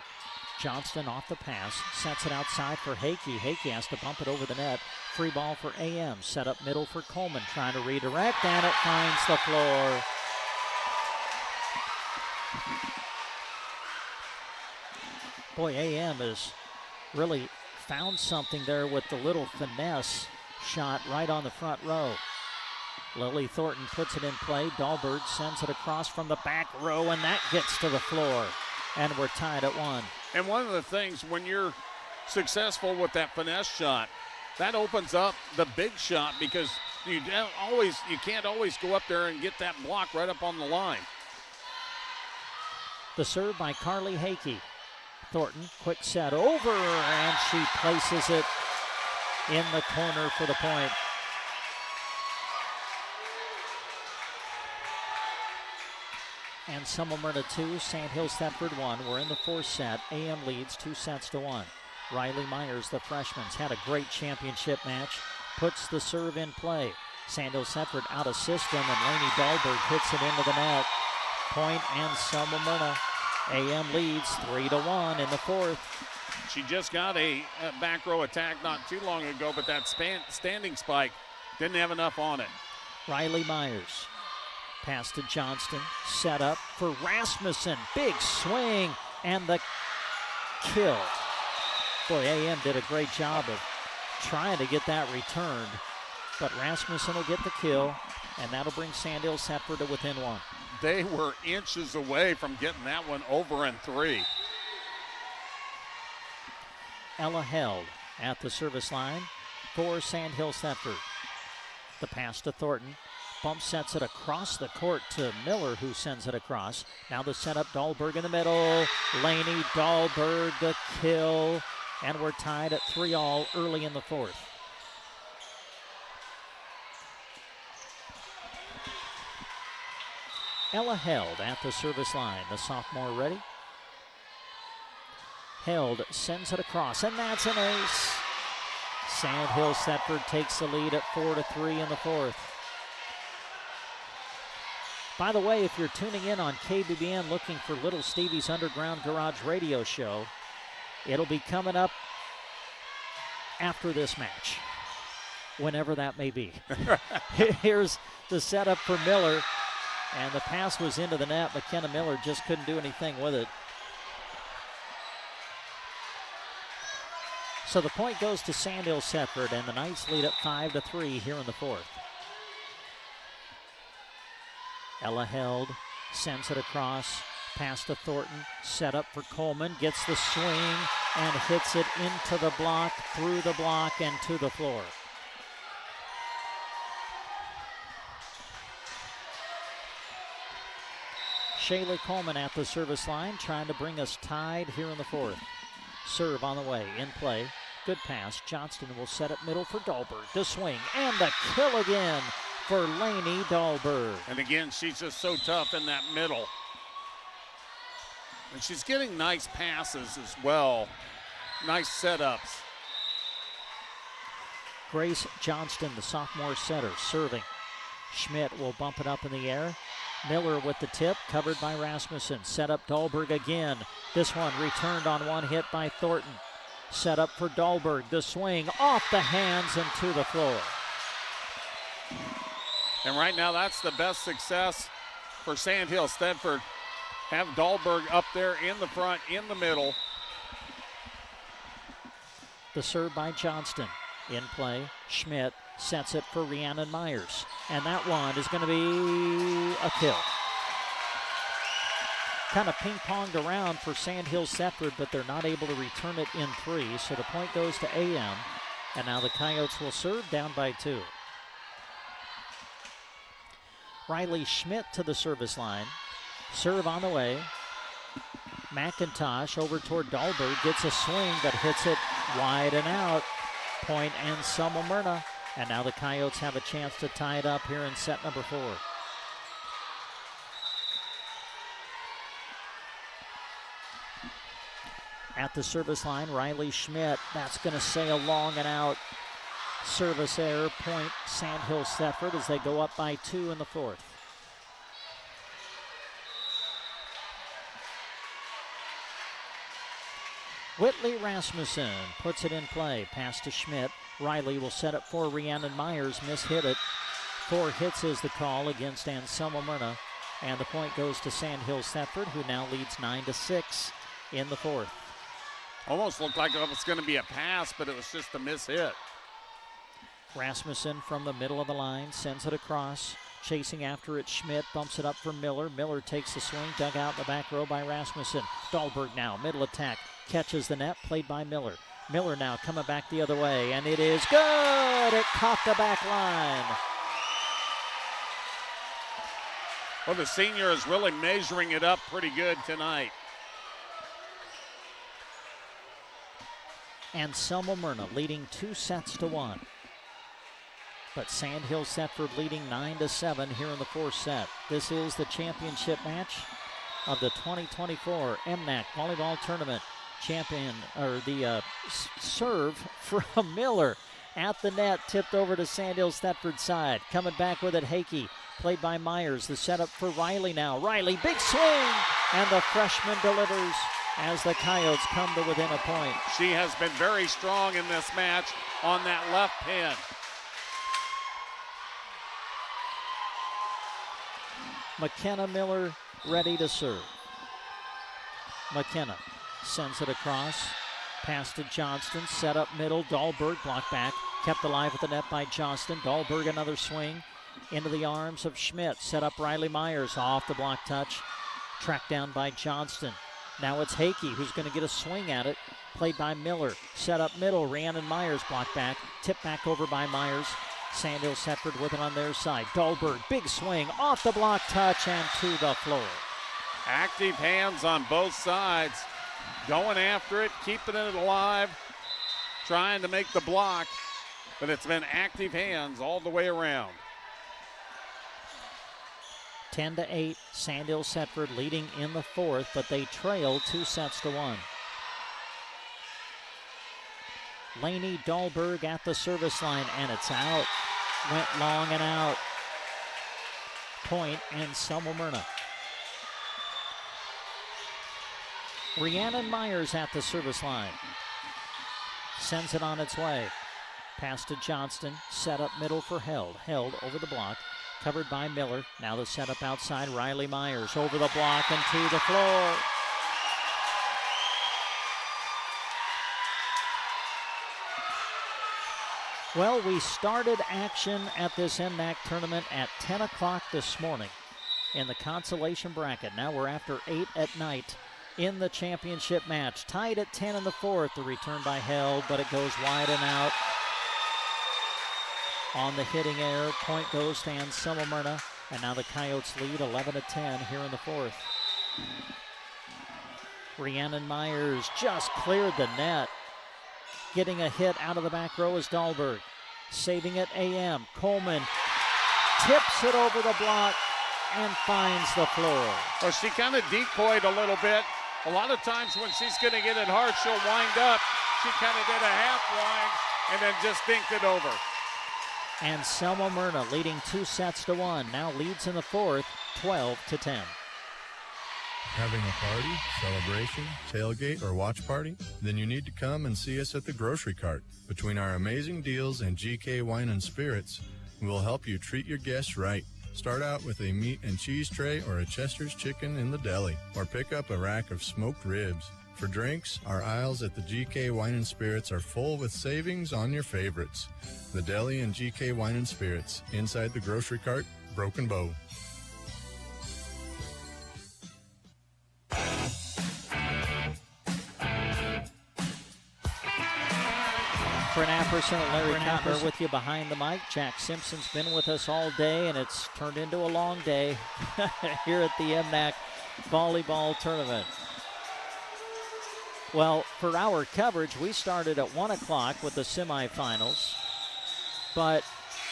C: Johnston off the pass, sets it outside for Hakey. Hakey has to bump it over the net. Free ball for AM, set up middle for Coleman, trying to redirect, and it finds the floor. Boy, AM has really found something there with the little finesse shot right on the front row. Lily Thornton puts it in play. Dahlberg sends it across from the back row, and that gets to the floor. And we're tied at 1.
A: And one of the things, when you're successful with that finesse shot, that opens up the big shot because you can't always go up there and get that block right up on the line.
C: The serve by Carly Hakey. Thornton, quick set over, and she places it in the corner for the point. Anselmo-Merna 2, Sandhills Thedford 1. We're in the fourth set. AM leads 2-1. Riley Myers, the freshman's had a great championship match, puts the serve in play. Sandhills Thedford out of system, and Lainey Dahlberg hits it into the net. Point Anselmo-Merna. AM leads 3-1 in the fourth.
A: She just got a back row attack not too long ago, but that standing spike didn't have enough on it.
C: Riley Myers. Pass to Johnston, set up for Rasmussen. Big swing, and the kill. Boy, AM did a great job of trying to get that returned, but Rasmussen will get the kill, and that'll bring Sandhills Thedford to within 1.
A: They were inches away from getting that one over in 3.
C: Ella Held at the service line for Sandhills Thedford. The pass to Thornton. Bump sets it across the court to Miller, who sends it across. Now the setup, Dahlberg in the middle. Lainey Dahlberg, the kill. And we're tied at 3-all early in the fourth. Ella Held at the service line. The sophomore ready. Held sends it across, and that's an ace. Sandhills Thedford takes the lead at 4-3 in the fourth. By the way, if you're tuning in on KBBN looking for Little Stevie's Underground Garage Radio Show, it'll be coming up after this match, whenever that may be. Here's the setup for Miller, and the pass was into the net. McKenna Miller just couldn't do anything with it. So the point goes to Sandhills Thedford, and the Knights lead at 5-3 here in the fourth. Ella Held sends it across, pass to Thornton, set up for Coleman, gets the swing and hits it into the block, through the block, and to the floor. Shaylee Coleman at the service line, trying to bring us tied here in the fourth. Serve on the way, in play. Good pass. Johnston will set it middle for Dahlberg. The swing and the kill again for Lainey Dahlberg.
A: And again, she's just so tough in that middle. And she's getting nice passes as well. Nice setups.
C: Grace Johnston, the sophomore setter, serving. Schmidt will bump it up in the air. Miller with the tip, covered by Rasmussen. Set up Dahlberg again. This one returned on one hit by Thornton. Set up for Dahlberg. The swing off the hands and to the floor.
A: And right now, that's the best success for Sandhills Thedford. Have Dahlberg up there in the front, in the middle.
C: The serve by Johnston. In play, Schmidt sets it for Rhiannon Myers. And that one is going to be a kill. Kind of ping-ponged around for Sandhills Thedford, but they're not able to return it in three. So the point goes to AM. And now the Coyotes will serve down by 2. Riley Schmidt to the service line. Serve on the way. McIntosh over toward Dahlberg. Gets a swing, but hits it wide and out. Point Anselmo-Merna. And now the Coyotes have a chance to tie it up here in set number 4. At the service line, Riley Schmidt. That's going to sail long and out. Service error, point Sandhills Thedford as they go up by 2 in the fourth. Whitley Rasmussen puts it in play. Pass to Schmidt. Riley will set it for Rhiannon Myers. Mishit it. 4 hits is the call against Anselmo-Merna. And the point goes to Sandhills Thedford, who now leads 9-6 in the fourth.
A: Almost looked like it was going to be a pass, but it was just a mishit.
C: Rasmussen from the middle of the line sends it across. Chasing after it, Schmidt bumps it up for Miller. Miller takes the swing, dug out in the back row by Rasmussen. Dahlberg now, middle attack, catches the net, played by Miller. Miller now coming back the other way, and it is good! It caught the back line.
A: Well, the senior is really measuring it up pretty good tonight.
C: Anselmo-Merna leading 2-1. But Sandhills Thedford leading 9-7 here in the fourth set. This is the championship match of the 2024 MNAC Volleyball Tournament. Champion, or the serve from Miller at the net, tipped over to Sandhills Thedford's side. Coming back with it, Hakey, played by Myers. The setup for Riley now. Riley, big swing, and the freshman delivers as the Coyotes come to within a point.
A: She has been very strong in this match on that left pin.
C: McKenna Miller ready to serve. McKenna sends it across. Pass to Johnston. Set up middle. Dahlberg blocked back. Kept alive at the net by Johnston. Dahlberg another swing into the arms of Schmidt. Set up Riley Myers off the block touch. Tracked down by Johnston. Now it's Hakey who's going to get a swing at it. Played by Miller. Set up middle. Rhiannon Myers blocked back. Tipped back over by Myers. Sandhills Thedford with it on their side. Dahlberg, big swing off the block touch and to the floor.
A: Active hands on both sides. Going after it, keeping it alive, trying to make the block, but it's been active hands all the way around.
C: 10-8, Sandhills Thedford leading in the fourth, but they trail 2-1. Laney Dahlberg at the service line, and it's out. Went long and out. Point, Anselmo-Merna. Rhiannon Myers at the service line. Sends it on its way. Pass to Johnston. Set up middle for Held. Held over the block. Covered by Miller. Now the setup outside. Riley Myers over the block and to the floor. Well, we started action at this MNAC tournament at 10 o'clock this morning in the consolation bracket. Now we're after 8 at night in the championship match. Tied at 10 in the fourth. The return by Held, but it goes wide and out. On the hitting error, point goes to Anselmo-Merna, and now the Coyotes lead 11-10 here in the fourth. Rhiannon Myers just cleared the net. Getting a hit out of the back row is Dahlberg. Saving it, AM. Coleman tips it over the block and finds the floor.
A: Well, she kind of decoyed a little bit. A lot of times when she's going to get it hard, she'll wind up. She kind of did a half wind and then just dinked it over.
C: Anselmo-Merna leading 2-1. Now leads in the fourth, 12-10.
M: Having a party, celebration, tailgate, or watch party? Then you need to come and see us at the Grocery Cart. Between our amazing deals and GK Wine and Spirits, we'll help you treat your guests right. Start out with a meat and cheese tray or a Chester's chicken in the deli, or pick up a rack of smoked ribs. For drinks, our aisles at the GK Wine and Spirits are full with savings on your favorites. The Deli and GK Wine and Spirits, inside the Grocery Cart, Broken Bow.
C: Brent Apperson and Larry Cotner with you behind the mic. Jack Simpson's been with us all day, and it's turned into a long day here at the MNAC Volleyball Tournament. Well, for our coverage, we started at 1 o'clock with the semifinals, but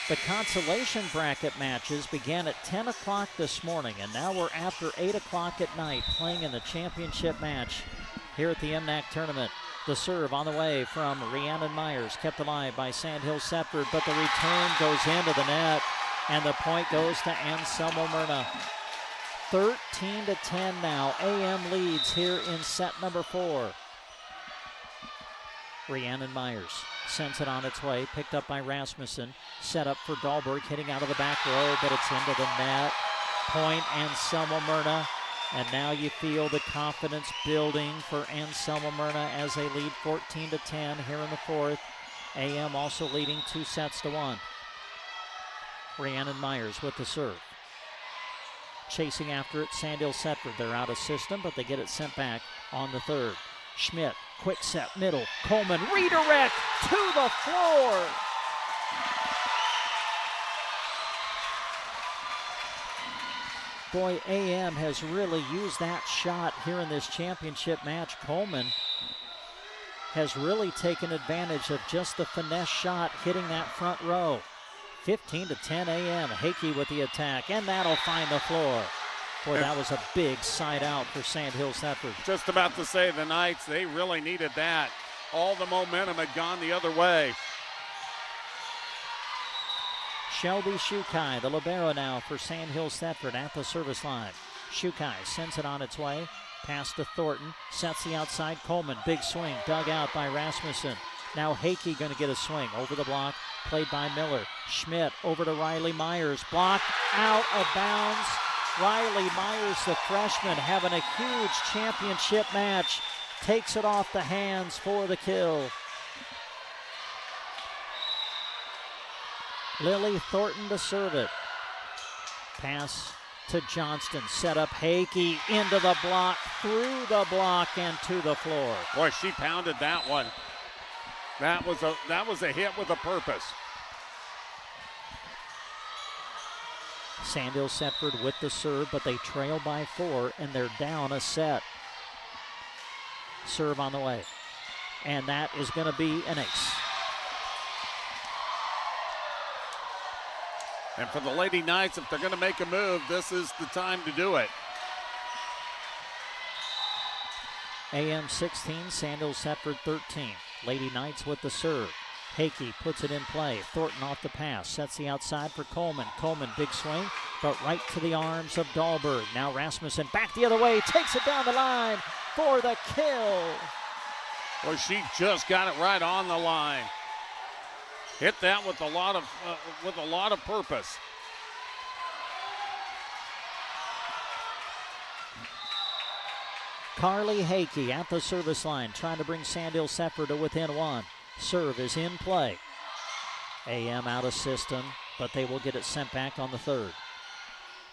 C: the consolation bracket matches began at 10 o'clock this morning, and now we're after 8 o'clock at night playing in the championship match here at the MNAC tournament. The serve on the way from Rhiannon Myers, kept alive by Sandhills Thedford, but the return goes into the net, and the point goes to Anselmo-Merna. 13-10 now. AM leads here in set number 4. Rhiannon Myers sends it on its way, picked up by Rasmussen. Set up for Dahlberg, hitting out of the back row, but it's into the net. Point Anselmo-Merna. And now you feel the confidence building for Anselmo-Merna as they lead 14-10 here in the fourth. AM also leading 2-1. Rhiannon Myers with the serve. Chasing after it, Sandhills Thedford. They're out of system, but they get it sent back on the third. Schmidt, quick set, middle. Coleman, redirect to the floor. Boy, AM has really used that shot here in this championship match. Coleman has really taken advantage of just the finesse shot hitting that front row. 15-10 AM. Hakey with the attack, and that'll find the floor. Boy, that was a big side out for Sandhills Thedford.
A: Just about to say the Knights, they really needed that. All the momentum had gone the other way.
C: Shelby Shukai, the libero now for Sandhills Thedford at the service line. Shukai sends it on its way. Pass to Thornton. Sets the outside. Coleman, big swing, dug out by Rasmussen. Now Hakey going to get a swing over the block. Played by Miller. Schmidt over to Riley Myers. Blocked out of bounds. Riley Myers, the freshman, having a huge championship match. Takes it off the hands for the kill. Lily Thornton to serve it. Pass to Johnston. Set up Hakey into the block, through the block, and to the floor.
A: Boy, she pounded that one. That was a hit with a purpose.
C: Sandhills Thedford with the serve, but they trail by 4, and they're down a set. Serve on the way. And that is going to be an ace.
A: And for the Lady Knights, if they're going to make a move, this is the time to do it.
C: AM 16, Sandhills Thedford 13. Lady Knights with the serve. Hakey puts it in play. Thornton off the pass. Sets the outside for Coleman. Coleman, big swing, but right to the arms of Dahlberg. Now Rasmussen back the other way. Takes it down the line for the kill.
A: Well, she just got it right on the line. Hit that with a lot of purpose.
C: Carly Hakey at the service line, trying to bring Sandhills Thedford to within one. Serve is in play. AM out of system, but they will get it sent back on the third.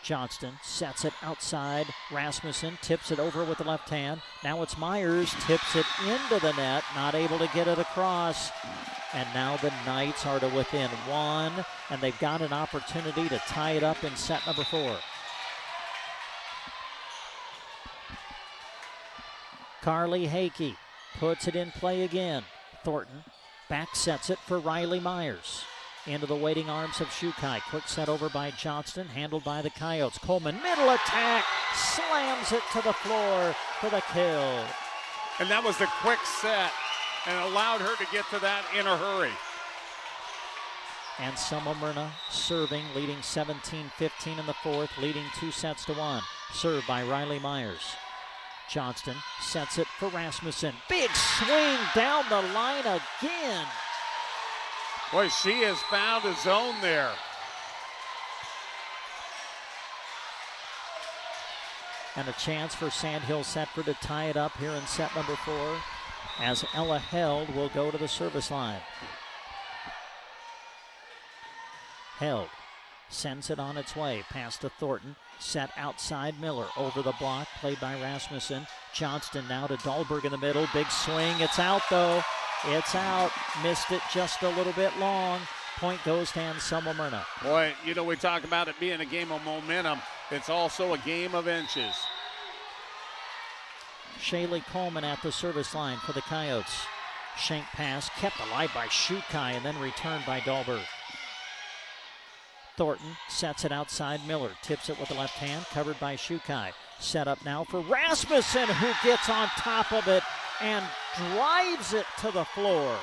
C: Johnston sets it outside. Rasmussen tips it over with the left hand. Now it's Myers, tips it into the net, not able to get it across. And now the Knights are to within one, and they've got an opportunity to tie it up in set number 4. Carly Hakey puts it in play again. Thornton back sets it for Riley Myers. Into the waiting arms of Shukai. Quick set over by Johnston, handled by the Coyotes. Coleman, middle attack, slams it to the floor for the kill.
A: And that was the quick set and allowed her to get to that in a hurry.
C: Anselmo-Merna serving, leading 17-15 in the fourth, leading 2-1. Served by Riley Myers. Johnston sets it for Rasmussen. Big swing down the line again.
A: Boy, she has found a zone there.
C: And a chance for Sandhills Thedford to tie it up here in set number 4 as Ella Held will go to the service line. Held sends it on its way, past to Thornton, set outside Miller, over the block, played by Rasmussen. Johnston now to Dahlberg in the middle, big swing, it's out though. It's out, missed it just a little bit long. Point goes to Anselmo-Merna.
A: Boy, you know, we talk about it being a game of momentum. It's also a game of inches.
C: Shaylee Coleman at the service line for the Coyotes. Shank pass, kept alive by Shukai and then returned by Dahlberg. Thornton sets it outside Miller, tips it with the left hand, covered by Shukai. Set up now for Rasmussen, who gets on top of it and drives it to the floor.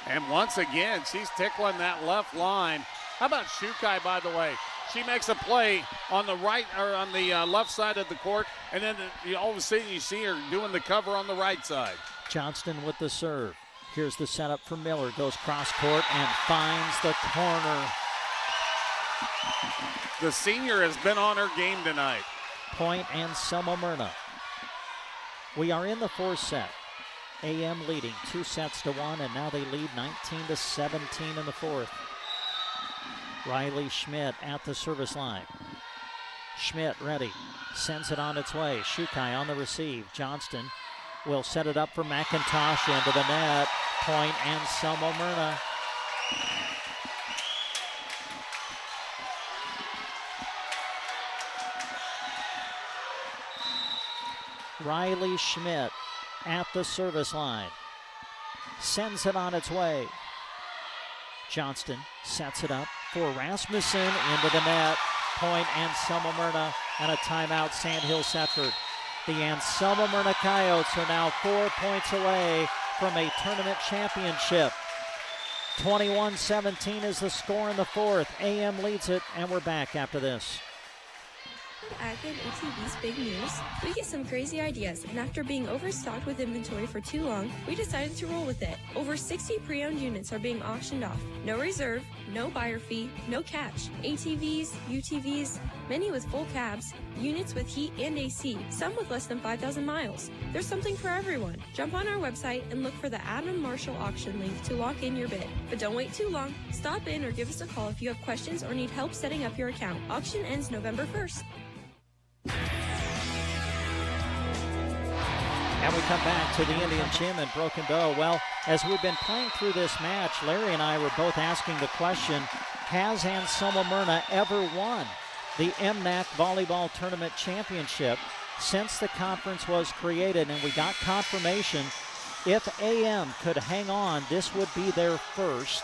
A: And once again, she's tickling that left line. How about Shukai, by the way? She makes a play on the right or on the left side of the court, and then all of a sudden you see her doing the cover on the right side.
C: Johnston with the serve. Here's the setup for Miller. Goes cross court and finds the corner.
A: The senior has been on her game tonight.
C: Point Anselmo-Merna. We are in the fourth set. AM leading 2-1, and now they lead 19-17 in the fourth. Riley Schmidt at the service line. Schmidt ready, sends it on its way. Shukai on the receive. Johnston will set it up for McIntosh into the net. Point Anselmo-Merna. Riley Schmidt at the service line. Sends it on its way. Johnston sets it up for Rasmussen into the net. Point Anselmo-Merna and a timeout Sandhills Thedford. The Anselmo-Merna Coyotes are now 4 points away from a tournament championship. 21-17 is the score in the fourth. AM leads it, and we're back after this.
B: At ATV's big news, we get some crazy ideas, and after being overstocked with inventory for too long, we decided to roll with it. Over 60 pre-owned units are being auctioned off. No reserve, no buyer fee, no catch. ATVs, UTVs, many with full cabs, units with heat and AC, some with less than 5,000 miles. There's something for everyone. Jump on our website and look for the Adam Marshall auction link to lock in your bid. But don't wait too long. Stop in or give us a call if you have questions or need help setting up your account. Auction ends November 1st.
C: And we come back to the Indian Gym in Broken Bow. Well, as we've been playing through this match, Larry and I were both asking the question, has Anselmo-Merna ever won the MNAC Volleyball Tournament Championship since the conference was created? And we got confirmation if AM could hang on, this would be their first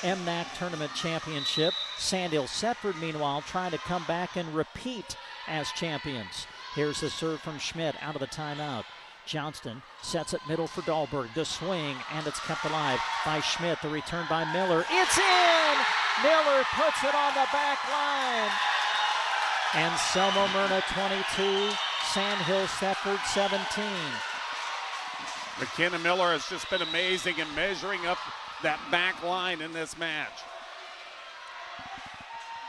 C: MNAC Tournament Championship. Sandhills Thedford, meanwhile, trying to come back and repeat as champions. Here's the serve from Schmidt out of the timeout. Johnston sets it middle for Dahlberg. The swing, and it's kept alive by Schmidt. The return by Miller. It's in! Miller puts it on the back line. Anselmo-Merna 22, Sandhills Thedford 17.
A: McKenna Miller has just been amazing in measuring up that back line in this match.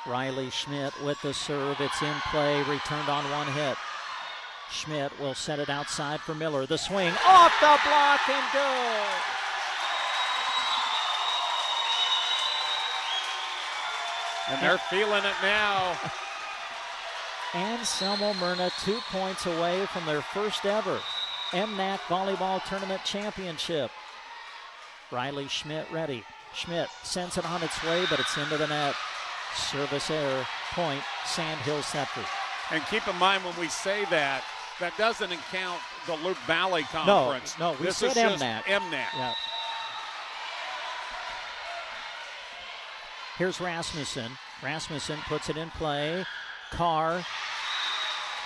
C: Riley Schmidt with the serve. It's in play, returned on one hit. Schmidt will set it outside for Miller. The swing off the block and good.
A: And they're feeling it now.
C: Anselmo-Merna 2 points away from their first ever MNAC Volleyball Tournament Championship. Riley Schmidt ready. Schmidt sends it on its way, but it's into the net. Service error, point, Sandhills Thedford.
A: And keep in mind when we say that, that doesn't count the Luke Valley Conference.
C: No, we
A: this
C: said
A: is just
C: MNAC.
A: MNAC.
C: Yeah. Here's Rasmussen. Rasmussen puts it in play. Carr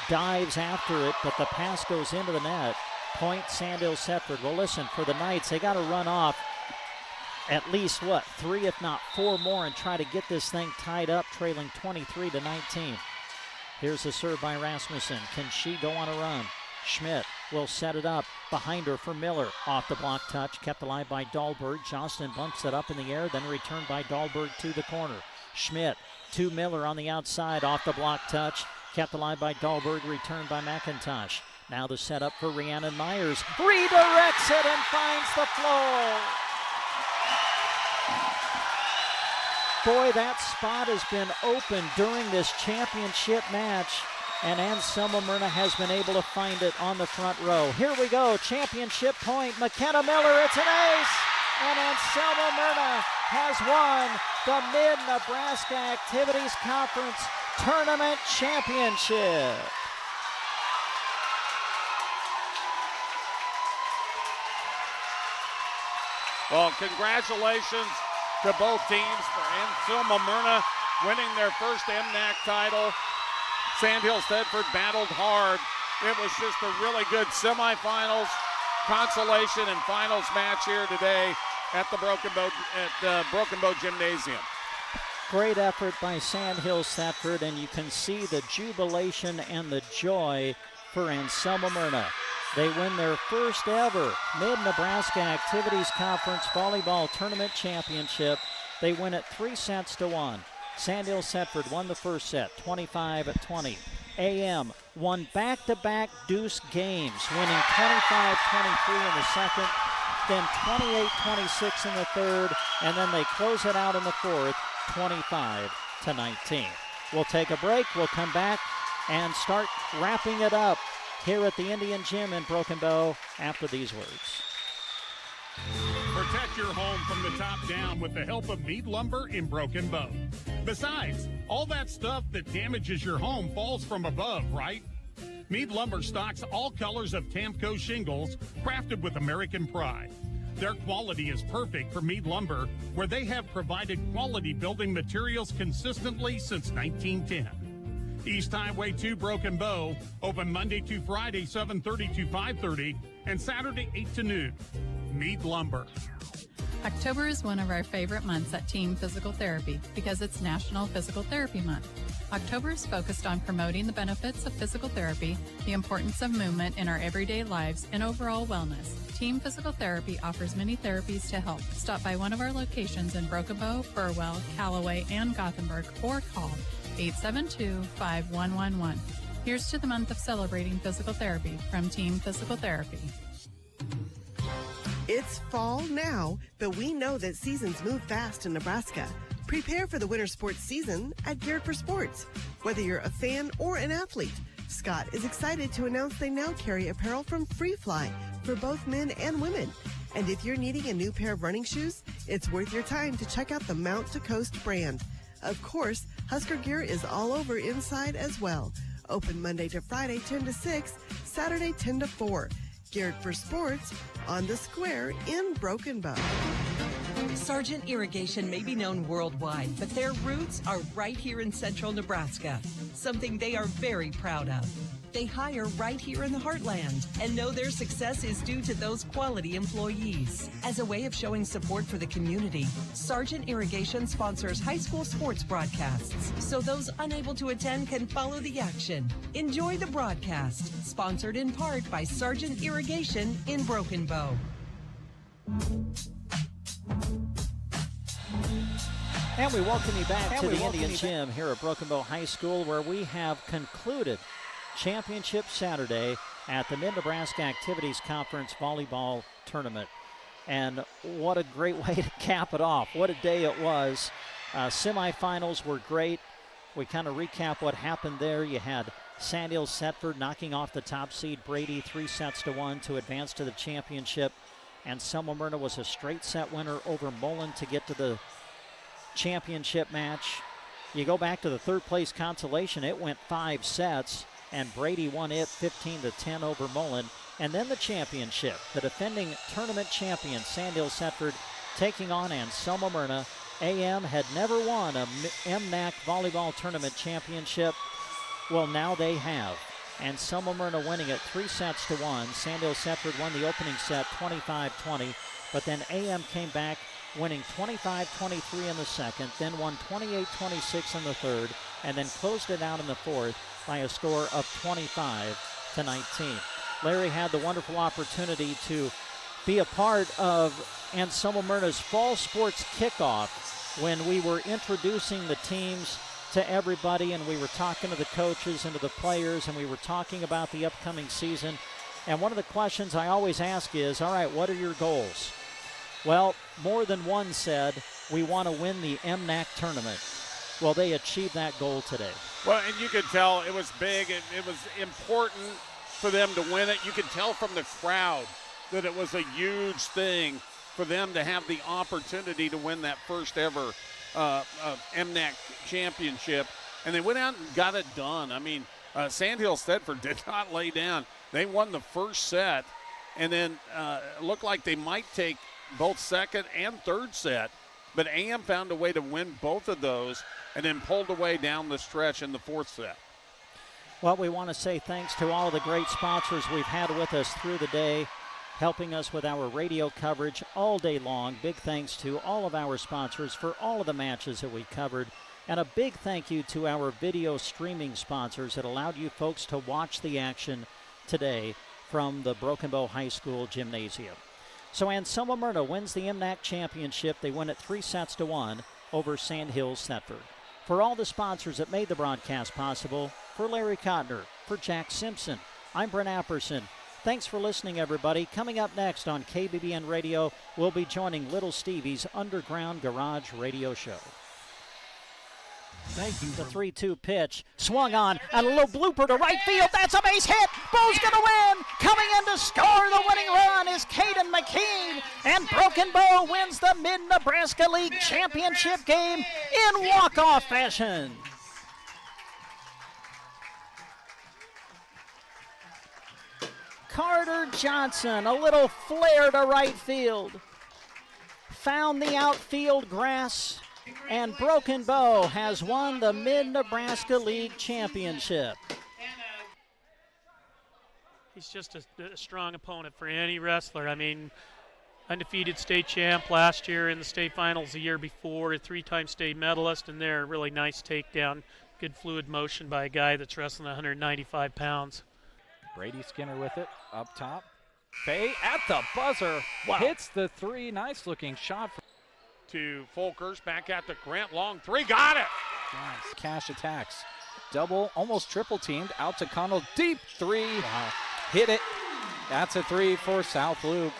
C: dives after it, but the pass goes into the net. Point, Sandhills Thedford. Well, listen, for the Knights, they got to run off at least, 3 if not 4 more and try to get this thing tied up, trailing 23-19. Here's the serve by Rasmussen. Can she go on a run? Schmidt will set it up behind her for Miller. Off the block touch, kept alive by Dahlberg. Johnston bumps it up in the air, then returned by Dahlberg to the corner. Schmidt to Miller on the outside, off the block touch, kept alive by Dahlberg, returned by McIntosh. Now the setup for Rhiannon Myers. Redirects it and finds the floor. Boy, that spot has been open during this championship match, and Anselmo-Merna has been able to find it on the front row. Here we go, championship point, McKenna Miller, it's an ace, and Anselmo-Merna has won the Mid-Nebraska Activities Conference Tournament Championship.
A: Well, congratulations to both teams for Anselmo-Merna winning their first MNAC title. Sandhills Thedford battled hard. It was just a really good semifinals, consolation, and finals match here today at the Broken Bow Gymnasium.
C: Great effort by Sandhills Thedford, and you can see the jubilation and the joy for Anselmo-Merna. They win their first ever Mid-Nebraska Activities Conference Volleyball Tournament Championship. They win it 3-1. Sandhills Thedford won the first set, 25-20. AM won back-to-back deuce games, winning 25-23 in the second, then 28-26 in the third, and then they close it out in the fourth, 25-19. We'll take a break. We'll come back and start wrapping it up here at the Indian Gym in Broken Bow after these words.
E: Protect your home from the top down with the help of Mead Lumber in Broken Bow. Besides, all that stuff that damages your home falls from above, right? Mead Lumber stocks all colors of Tamco shingles crafted with American pride. Their quality is perfect for Mead Lumber, where they have provided quality building materials consistently since 1910. East Highway 2 Broken Bow, open Monday to Friday 7:30 to 5:30 and Saturday 8 to noon. Mead Lumber.
J: October is one of our favorite months at Team Physical Therapy because it's National Physical Therapy Month. October is focused on promoting the benefits of physical therapy, the importance of movement in our everyday lives, and overall wellness. Team Physical Therapy offers many therapies to help. Stop by one of our locations in Broken Bow, Burwell, Callaway, and Gothenburg, or call 872-5111. Here's to the month of celebrating physical therapy from Team Physical Therapy.
S: It's fall now, but we know that seasons move fast in Nebraska. Prepare for the winter sports season at Geared for Sports. Whether you're a fan or an athlete, Scott is excited to announce they now carry apparel from Free Fly for both men and women. And if you're needing a new pair of running shoes, it's worth your time to check out the Mount to Coast brand. Of course, Husker gear is all over inside as well. Open Monday to Friday 10 to 6, Saturday 10 to 4. Geared for Sports on the Square in Broken Bow.
I: Sargent Irrigation may be known worldwide, but their roots are right here in central Nebraska, something they are very proud of. They hire right here in the heartland and know their success is due to those quality employees. As a way of showing support for the community, Sargent Irrigation sponsors high school sports broadcasts so those unable to attend can follow the action. Enjoy the broadcast, sponsored in part by Sargent Irrigation in Broken Bow.
C: And we welcome you back to the Indian Gym here at Broken Bow High School, where we have concluded Championship Saturday at the Mid-Nebraska Activities Conference Volleyball Tournament. And what a great way to cap it off. What a day it was. Semifinals were great. We kind of recap what happened there. You had Sandhills Thedford knocking off the top seed Brady 3-1 to advance to the championship. Anselmo-Merna was a straight set winner over Mullen to get to the championship match. You go back to the third place consolation, it went 5 sets, and Brady won it 15-10 over Mullen. And then the championship, the defending tournament champion Sandhills Thedford taking on Anselmo-Merna. AM had never won a MNAC volleyball tournament championship. Well, now they have. Anselmo-Merna winning it 3-1. Sandhills Thedford won the opening set 25-20, but then AM came back winning 25-23 in the second, then won 28-26 in the third, and then closed it out in the fourth by a score of 25-19. Larry had the wonderful opportunity to be a part of Anselmo-Merna's fall sports kickoff when we were introducing the teams to everybody, and we were talking to the coaches and to the players, and we were talking about the upcoming season. And one of the questions I always ask is, all right, what are your goals? Well, more than one said, we want to win the MNAC tournament. Well, they achieved that goal today.
A: Well, and you could tell it was big. It was important for them to win it. You could tell from the crowd that it was a huge thing for them to have the opportunity to win that first ever MNAC championship. And they went out and got it done. I mean, Sandhills Thedford did not lay down. They won the first set, and then it looked like they might take both second and third set, but AM found a way to win both of those and then pulled away down the stretch in the fourth set.
C: Well, we want to say thanks to all the great sponsors we've had with us through the day, helping us with our radio coverage all day long. Big thanks to all of our sponsors for all of the matches that we covered, and a big thank you to our video streaming sponsors that allowed you folks to watch the action today from the Broken Bow High School Gymnasium. So Anselmo-Merna wins the MNAC championship. They win it 3-1 over Sandhills Thedford. For all the sponsors that made the broadcast possible, for Larry Kottner, for Jack Simpson, I'm Brent Apperson. Thanks for listening, everybody. Coming up next on KBBN Radio, we'll be joining Little Stevie's Underground Garage Radio Show.
Q: Thank you.
C: The 3-2 pitch, swung on, and a little blooper to right field. That's a base hit. Bow's going to win. Coming in to score the winning run is Caden McKean, and Broken Bow wins the Mid-Nebraska League Championship game in walk-off fashion. Carter Johnson, a little flare to right field. Found the outfield grass, and Broken Bow has won the Mid-Nebraska League Championship.
D: He's just a strong opponent for any wrestler. I mean, undefeated state champ last year in the state finals the year before, a 3-time state medalist, and there, really nice takedown. Good fluid motion by a guy that's wrestling 195 pounds.
V: Brady Skinner with it, up top. Fay at the buzzer, hits the 3, nice-looking shot.
A: To Folkers, back at the Grant, long 3, got it!
V: Nice, Cash attacks. Double, almost triple teamed, out to Connell, deep 3, hit it. That's a 3 for South Loop.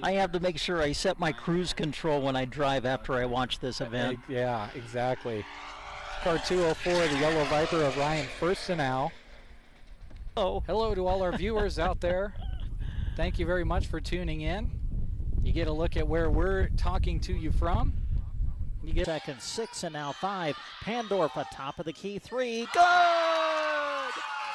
C: I have to make sure I set my cruise control when I drive after I watch this event.
V: Yeah, exactly. Car 204, the Yellow Viper of Ryan Firstenau. Hello to all our viewers out there. Thank you very much for tuning in. You get a look at where we're talking to you from.
C: You get second, 6, and now 5. Pandorf atop of the key 3. Good!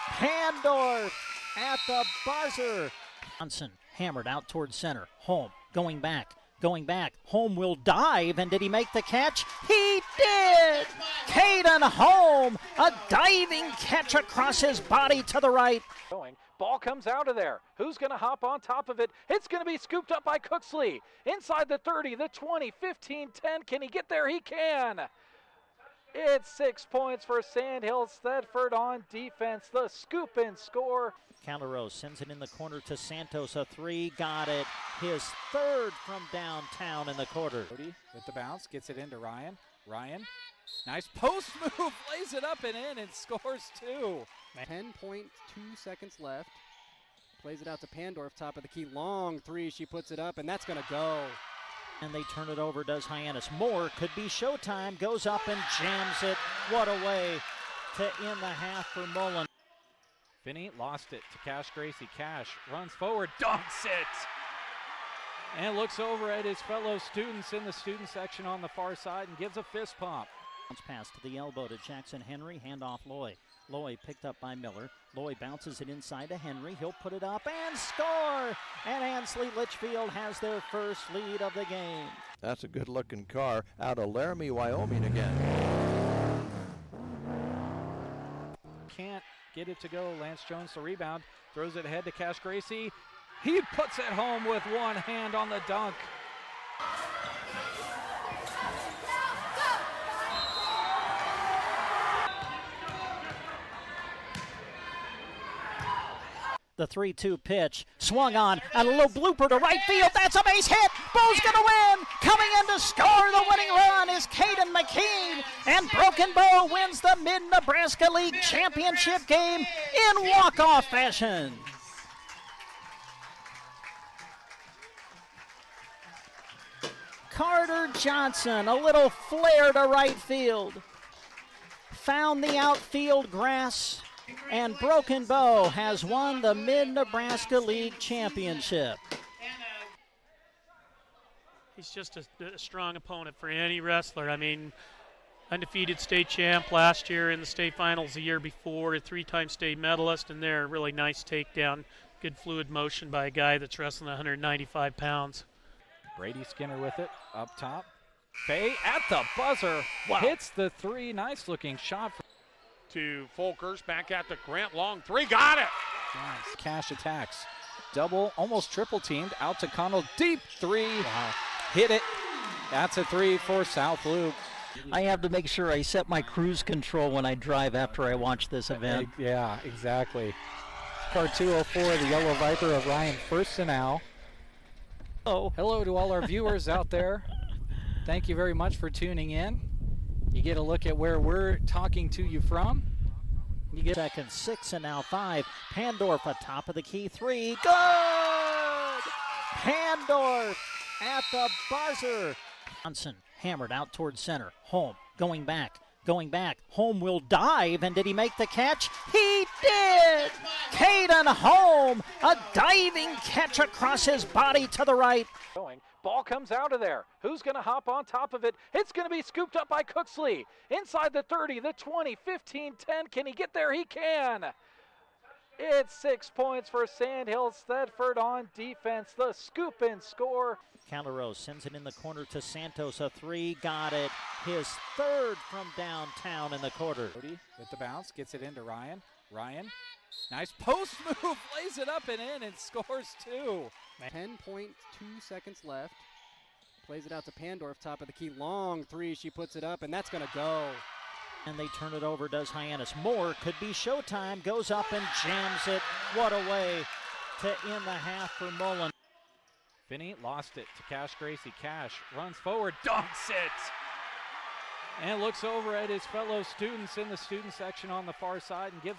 C: Pandorf at the buzzer. Johnson hammered out towards center. Home, going back. Home will dive, and did he make the catch? He did! Caden home. A diving catch across his body to the right.
V: Ball comes out of there. Who's going to hop on top of it? It's going to be scooped up by Cooksley. Inside the 30, the 20, 15, 10. Can he get there? He can. It's 6 points for Sandhills. Thedford on defense. The scoop and score.
C: Calderos sends it in the corner to Santos. A three. Got it. His third from downtown in the quarter.
V: Brady with the bounce. Gets it into Ryan. Ryan. Nice post move. Lays it up and in and scores two.
O: 10.2 seconds left. Plays it out to Pandorf, top of the key. Long three. She puts it up, and that's going to go.
C: And they turn it over, does Hyannis. More could be showtime. Goes up and jams it. What a way to end the half for Mullen.
V: Finney lost it to Cash Gracie. Cash runs forward, dunks it. And looks over at his fellow students in the student section on the far side and gives a fist pump.
C: Bounce pass to the elbow to Jackson Henry. Handoff Loy. Loy picked up by Miller. Loy bounces it inside to Henry. He'll put it up and score! And Ansley Litchfield has their first lead of the game.
Q: That's a good-looking car out of Laramie, Wyoming again.
V: Can't get it to go. Lance Jones the rebound. Throws it ahead to Cash Gracie. He puts it home with one hand on the dunk.
C: The 3-2 pitch, swung on, and a little blooper to right field. That's a base hit. Bo's gonna win. Coming in to score the winning run is Caden McKean, and Broken Bow wins the Mid-Nebraska League Championship game in walk-off fashion. Carter Johnson, a little flare to right field. Found the outfield grass. And Broken Bow has won the Mid-Nebraska League Championship.
D: He's just a strong opponent for any wrestler. I mean, undefeated state champ last year in the state finals the year before, a three-time state medalist, and there, really nice takedown. Good fluid motion by a guy that's wrestling 195 pounds.
V: Brady Skinner with it, up top. Bay at the buzzer, hits the three. Nice-looking shot.
A: To Folkers, back at the Grant, long three, got it!
V: Nice. Cash attacks. Double, almost triple teamed, out to Connell, deep three. Wow. Hit it. That's a three for South Loop.
C: I have to make sure I set my cruise control when I drive after I watch this event.
V: Yeah, exactly. Car 204, the Yellow Viper of Ryan Firstenau.
C: Oh.
V: Hello to all our viewers out there. Thank you very much for tuning in. You get a look at where we're talking to you from.
C: You get second, 6 and now 5. Pandorf atop of the key, 3. Good! Pandorf at the buzzer. Johnson hammered out towards center. Home, going back. Home will dive, and did he make the catch? He did! Caden Home, a diving catch across his body to the right.
V: Ball comes out of there. Who's going to hop on top of it? It's going to be scooped up by Cooksley. Inside the 30, the 20, 15, 10. Can he get there? He can. It's 6 points for Sandhills. Thedford on defense. The scoop and score.
C: Calderos sends it in the corner to Santos. A three. Got it. His third from downtown in the quarter.
V: Brady with the bounce. Gets it into Ryan. Ryan. Nice post move. Lays it up and in and scores two.
O: 10.2 seconds left. Plays it out to Pandorf, top of the key. Long three. She puts it up, and that's going to go.
C: And they turn it over, does Hyannis. More could be showtime. Goes up and jams it. What a way to end the half for Mullen.
V: Finney lost it to Cash Gracie. Cash runs forward, dunks it. And looks over at his fellow students in the student section on the far side and gives